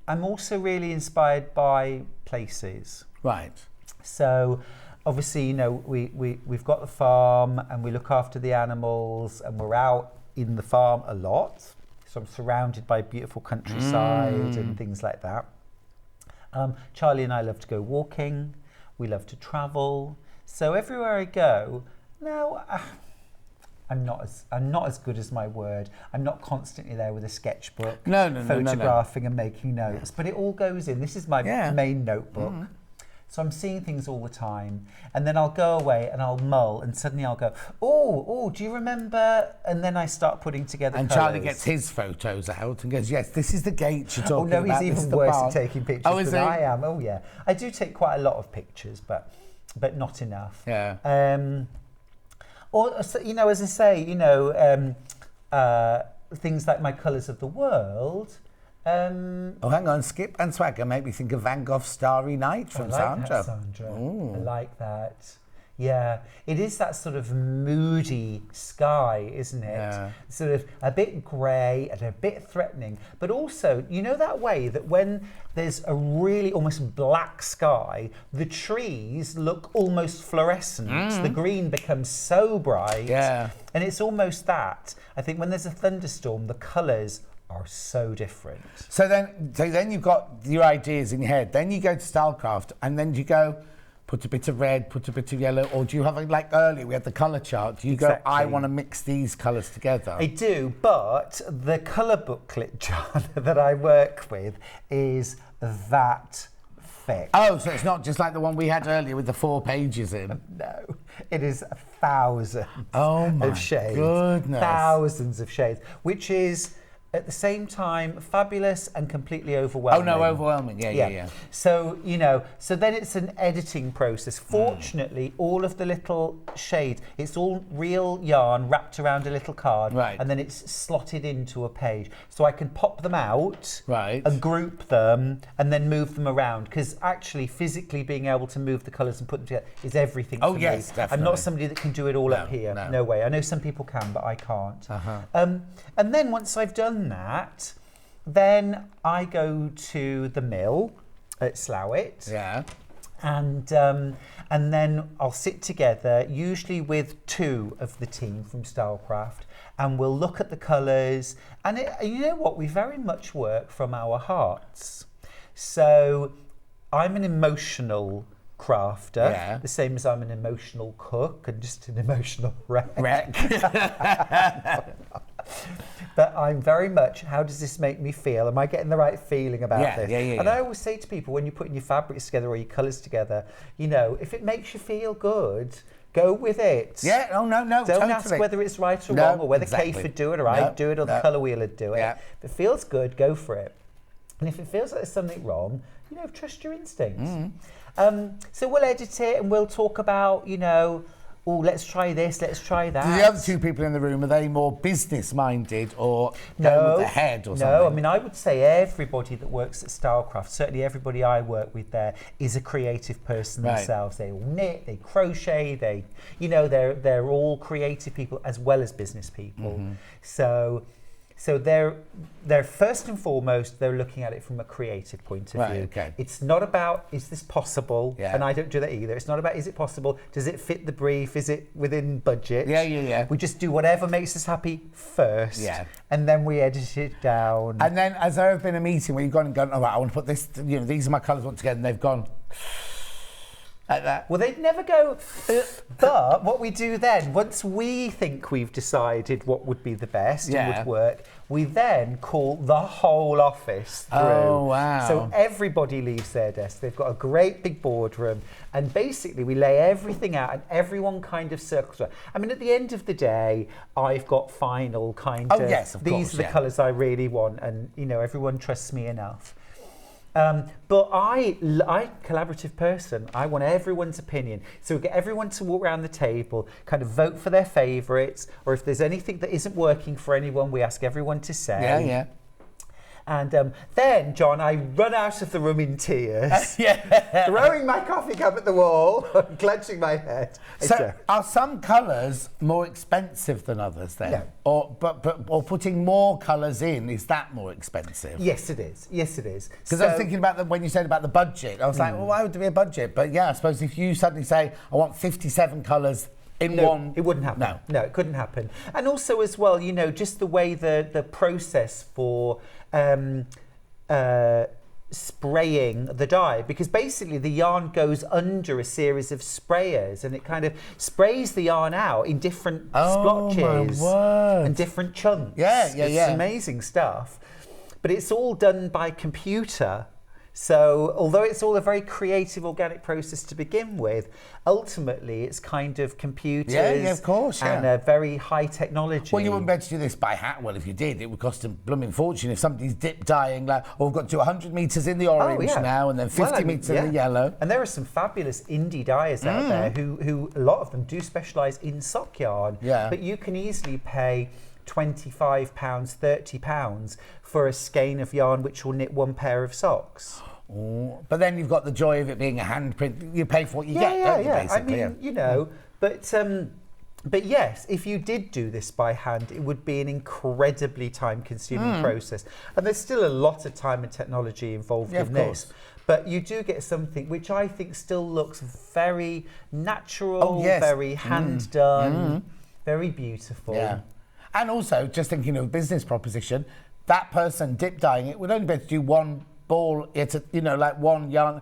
also really inspired by places. Right. So, obviously, you know, we've got the farm, and we look after the animals, and we're out in the farm a lot. So I'm surrounded by beautiful countryside and things like that. Charlie and I love to go walking. We love to travel. So everywhere I go, now I'm not as good as my word. I'm not constantly there with a sketchbook, photographing and making notes. But it all goes in. This is my main notebook. So I'm seeing things all the time, and then I'll go away and I'll mull, and suddenly I'll go, oh, do you remember? And then I start putting together And colours. Charlie gets his photos out and goes, yes, this is the gate you're talking about. Oh no, he's even worse at taking pictures than I am. Oh yeah, I do take quite a lot of pictures, but not enough. Yeah. Or, you know, as I say, you know, things like my colours of the world. Oh, hang on, Skip and Swagger make me think of Van Gogh's Starry Night from Sandra. I like that. Yeah, it is that sort of moody sky, isn't it? Yeah. Sort of a bit grey and a bit threatening, but also, you know, that way that when there's a really almost black sky, the trees look almost fluorescent. The green becomes so bright. Yeah. And it's almost that. I think when there's a thunderstorm, the colours are so different. So then you've got your ideas in your head. Then you go to Stylecraft, and then you go, put a bit of red, put a bit of yellow, or do you have, like earlier, we had the colour chart. Do you go, I want to mix these colours together? I do, but the colour booklet, John, that I work with is that thick. Oh, so it's not just like the one we had earlier with the 4 pages in? No, it is thousands of shades. Goodness. Thousands of shades, which is at the same time fabulous and completely overwhelming. Oh no, overwhelming, yeah. So, you know, so then it's an editing process. Fortunately, all of the little shades, it's all real yarn wrapped around a little card, and then it's slotted into a page. So I can pop them out and group them and then move them around, because actually physically being able to move the colours and put them together is everything for me. Definitely. I'm not somebody that can do it all up here. No way. I know some people can, but I can't. And then once I've done that, then I go to the mill at Slowett. Yeah. And then I'll sit together, usually with 2 of the team from Stylecraft, and we'll look at the colours. And you know what? We very much work from our hearts. So I'm an emotional crafter, the same as I'm an emotional cook and just an emotional wreck. But I'm very much, how does this make me feel? Am I getting the right feeling about this? And I always say to people, when you're putting your fabrics together or your colours together, you know, if it makes you feel good, go with it. Yeah, no, Don't ask whether it's right or wrong, or whether Kate would do it, or I'd do it, or the colour wheel would do it. If it feels good, go for it. And if it feels like there's something wrong, you know, trust your instincts. So we'll edit it and we'll talk about, you know, oh, let's try this, let's try that. The other 2 people in the room, are they more business-minded or go with the head or something? No, I mean, I would say everybody that works at Stylecraft, certainly everybody I work with there, is a creative person themselves. They all knit, they crochet, they, you know, they're all creative people as well as business people. So they're first and foremost, they're looking at it from a creative point of view. It's not about, is this possible? And I don't do that either. It's not about, is it possible? Does it fit the brief? Is it within budget? We just do whatever makes us happy first. And then we edit it down. And then, has there ever been a meeting where you've gone and gone, all right, I want to put this, you know, these are my colours put together, and they've gone, Like that. Well, they'd never go, but what we do then, once we think we've decided what would be the best and would work, we then call the whole office through. Oh, wow. So everybody leaves their desk. They've got a great big boardroom, and basically we lay everything out and everyone kind of circles around. I mean, at the end of the day, I've got final kind of, yes, of these course, are the colours I really want, and, you know, everyone trusts me enough. But I collaborative person, I want everyone's opinion. So we get everyone to walk around the table, kind of vote for their favourites, or if there's anything that isn't working for anyone, we ask everyone to say. Yeah, yeah. And then, John, I run out of the room in tears, throwing my coffee cup at the wall, clenching my head. So, are some colours more expensive than others then? No. Or putting more colours in, is that more expensive? Yes, it is. Yes, it is. Because I was thinking about when you said about the budget, I was like, well, why would there be a budget? But yeah, I suppose if you suddenly say, I want 57 colours in one... it wouldn't happen. No, it couldn't happen. And also as well, you know, just the way the process for spraying the dye, because basically the yarn goes under a series of sprayers and it kind of sprays the yarn out in different splotches and different chunks. It's amazing stuff. But it's all done by computer. So although it's all a very creative organic process to begin with, ultimately it's kind of computers and a very high technology. Well, you wouldn't be able to do this by hand. Well, if you did, it would cost a blooming fortune. If somebody's dip dyeing, like, we've got to do 100 metres in the orange now and then 50 metres in the yellow. And there are some fabulous indie dyers out there who a lot of them do specialise in sock yarn. But you can easily pay £25, £30 for a skein of yarn which will knit one pair of socks. But then you've got the joy of it being a handprint. You pay for what you get, don't you, basically? I mean, you know, but yes, if you did do this by hand, it would be an incredibly time-consuming process. And there's still a lot of time and technology involved in this. But you do get something which I think still looks very natural, very hand-done, very beautiful. Yeah. And also, just thinking of a business proposition, that person dip dyeing it would only be able to do one ball, like one yarn.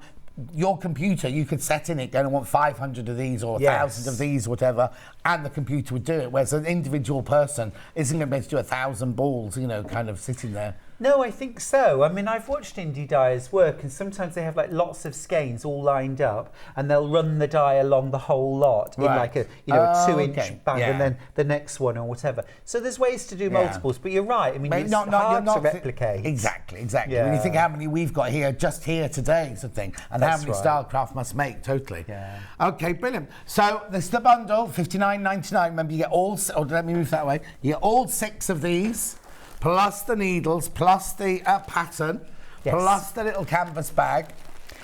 Your computer, you could set in it, going, I want 500 of these or 1,000 of these, whatever, and the computer would do it. Whereas an individual person isn't going to be able to do 1,000 balls, kind of sitting there. No, I think so. I mean, I've watched indie dyers work, and sometimes they have like lots of skeins all lined up, and they'll run the dye along the whole lot in like a 2-inch bag, and then the next one or whatever. So there's ways to do multiples, but you're right. I mean, it's hard to replicate. Exactly. When you think how many we've got here, just here today, sort of thing, and how many Stylecraft must make, totally. Yeah. Okay, brilliant. So this is the bundle, $59.99. Remember, you get all. Let me move that way. You get all 6 of these. Plus the needles, plus the pattern, plus the little canvas bag.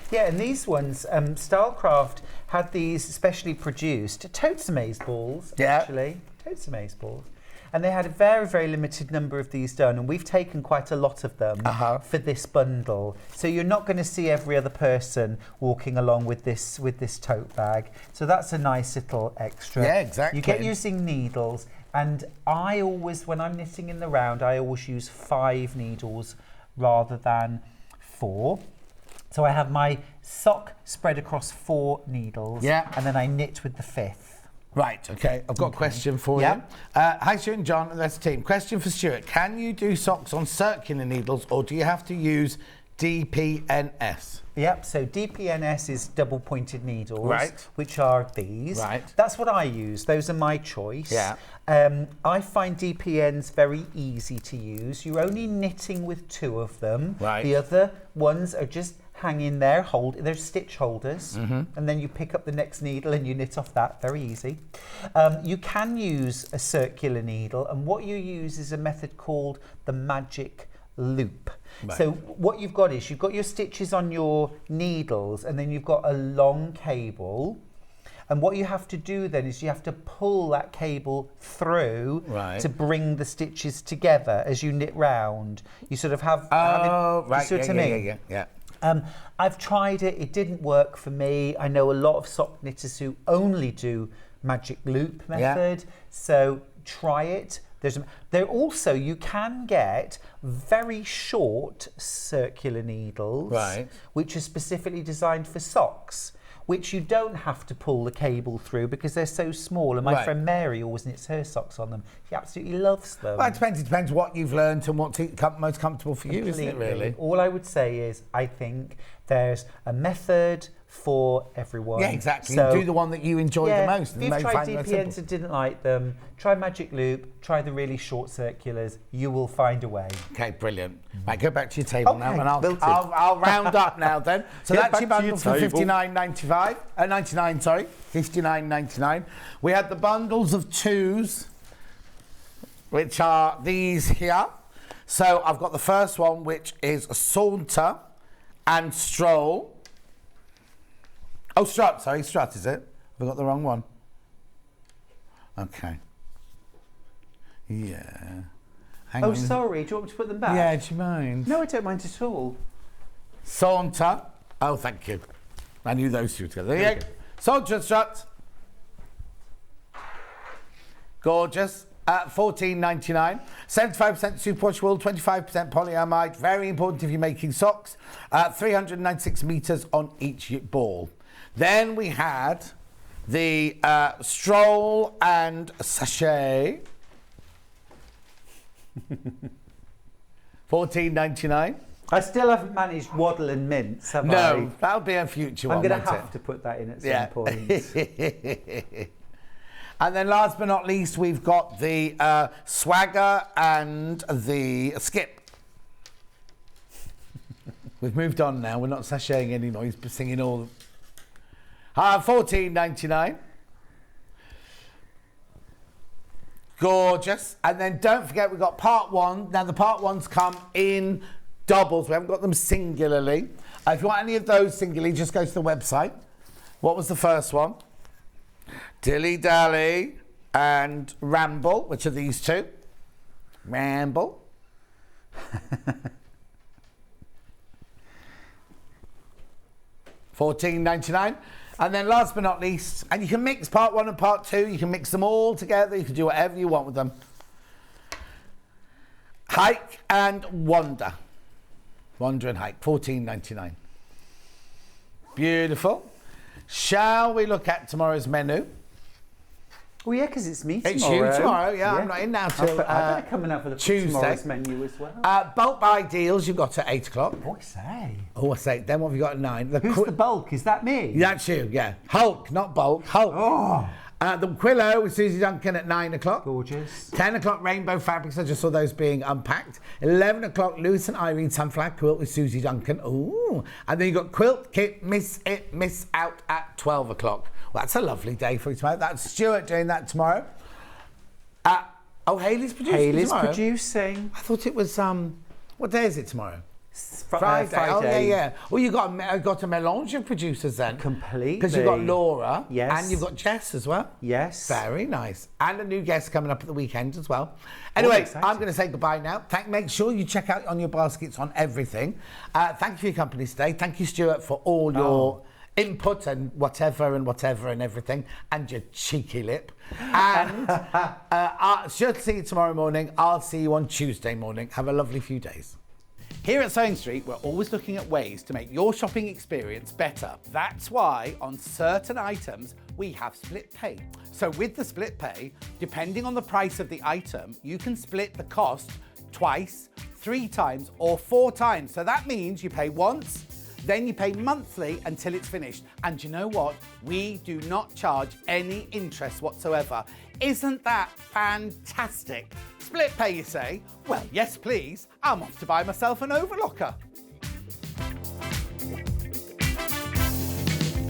Yeah, and these ones, Stylecraft had these specially produced totes amaze balls, actually. Totes amaze balls. And they had a very, very limited number of these done, and we've taken quite a lot of them for this bundle. So you're not going to see every other person walking along with this tote bag. So that's a nice little extra. Yeah, exactly. You get using needles. And I always, when I'm knitting in the round, I always use 5 needles rather than 4. So I have my sock spread across 4 needles, and then I knit with the 5th. Right, okay. I've got a question for you. Hi, Stuart and John, and that's the team. Question for Stuart. Can you do socks on circular needles, or do you have to use DPNS? Yep, so DPNS is double-pointed needles, which are these. That's what I use. Those are my choice. I find DPNs very easy to use. You're only knitting with 2 of them. The other ones are just hanging there, they're stitch holders, and then you pick up the next needle and you knit off that, very easy. You can use a circular needle, and what you use is a method called the magic loop. So what you've got is you've got your stitches on your needles, and then you've got a long cable, and what you have to do then is you have to pull that cable through to bring the stitches together as you knit round. You sort of have you see what I mean? I've tried it, it didn't work for me. I know a lot of sock knitters who only do magic loop method, so try it. There also, you can get very short circular needles, which are specifically designed for socks. which you don't have to pull the cable through because they're so small. And my Right. friend Mary always knits her socks on them. She absolutely loves them. Well, it depends what you've learned and what's most comfortable for you, isn't it, really? All I would say is I think there's a method for everyone. Yeah, exactly. So, do the one that you enjoy the most. If and you've make tried find the most DPNs simple. and didn't like them, try Magic Loop, try the really short circulars. You will find a way. Okay, brilliant. Right, go back to your table now, Okay, and built it. I'll round up now then. So Get that's back your to bundle your for table. $59.95. 99, sorry. $59.99. We had the bundles of 2s, which are these here. So I've got the first one, which is a saunter and stroll. Oh, strut, sorry, strut, is it? I've got the wrong one. Okay. Yeah. Hang Oh, on. sorry. Do you want me to put them back? Yeah, do you mind? No, I don't mind at all. Saunter. Oh, thank you. I knew those two together. There you go. Saunter and strut. Gorgeous. $14.99. 75% superwash wool, 25% polyamide. Very important if you're making socks. 396 metres on each ball. Then we had the stroll and sachet. $14.99. I still haven't managed waddle and mince, have I? No, that'll be a future one. I'm going to won't have it? to put that in at some point. And then last but not least, we've got the swagger and the skip. We've moved on now. We're not sashaying anymore. He's singing all. $14.99. Gorgeous. And then don't forget, we've got part one. Now, the part ones come in doubles. We haven't got them singularly. If you want any of those singularly, just go to the website. What was the first one? Dilly Dally and Ramble, which are these two. Ramble. $14.99. And then last but not least, and you can mix part one and part two, you can mix them all together, you can do whatever you want with them. Hike and Wander. Wander and Hike, $14.99. Beautiful. Shall we look at tomorrow's menu? Oh yeah, because it's me tomorrow. It's you tomorrow, yeah. I'm not in now till I better come and have a look Tuesday. at tomorrow's menu as well. Bulk buy deals you've got at 8 o'clock. What I say? Oh, I say. Then what have you got at 9? Who's the bulk? Is that me? That's you, yeah. Hulk, not bulk. Hulk. Oh. The Quillo with Susie Duncan at 9 o'clock. Gorgeous. 10 o'clock Rainbow Fabrics. I just saw those being unpacked. 11 o'clock Lewis and Irene Sunflower Quilt with Susie Duncan. Ooh. And then you've got Quilt Kit Miss Out at 12 o'clock. Well, that's a lovely day for you tomorrow. That's Stuart doing that tomorrow. Haley's producing Haley's tomorrow. producing. I thought it was, what day is it tomorrow? Friday. Oh, yeah. Well, you got a melange of producers then. Completely. Because you've got Laura. Yes. And you've got Jess as well. Yes. Very nice. And a new guest coming up at the weekend as well. Anyway, exciting. I'm going to say goodbye now. Make sure you check out on your baskets on everything. Thank you for your company today. Thank you, Stuart, for all your input and whatever and everything, and your cheeky lip. And Stuart, see you tomorrow morning. I'll see you on Tuesday morning. Have a lovely few days. Here at Sewing Street, we're always looking at ways to make your shopping experience better. That's why on certain items, we have split pay. So with the split pay, depending on the price of the item, you can split the cost twice, 3 times, or 4 times. So that means you pay once, then you pay monthly until it's finished. And you know what? We do not charge any interest whatsoever. Isn't that fantastic? Split pay, you say? Well, yes, please. I'm off to buy myself an overlocker.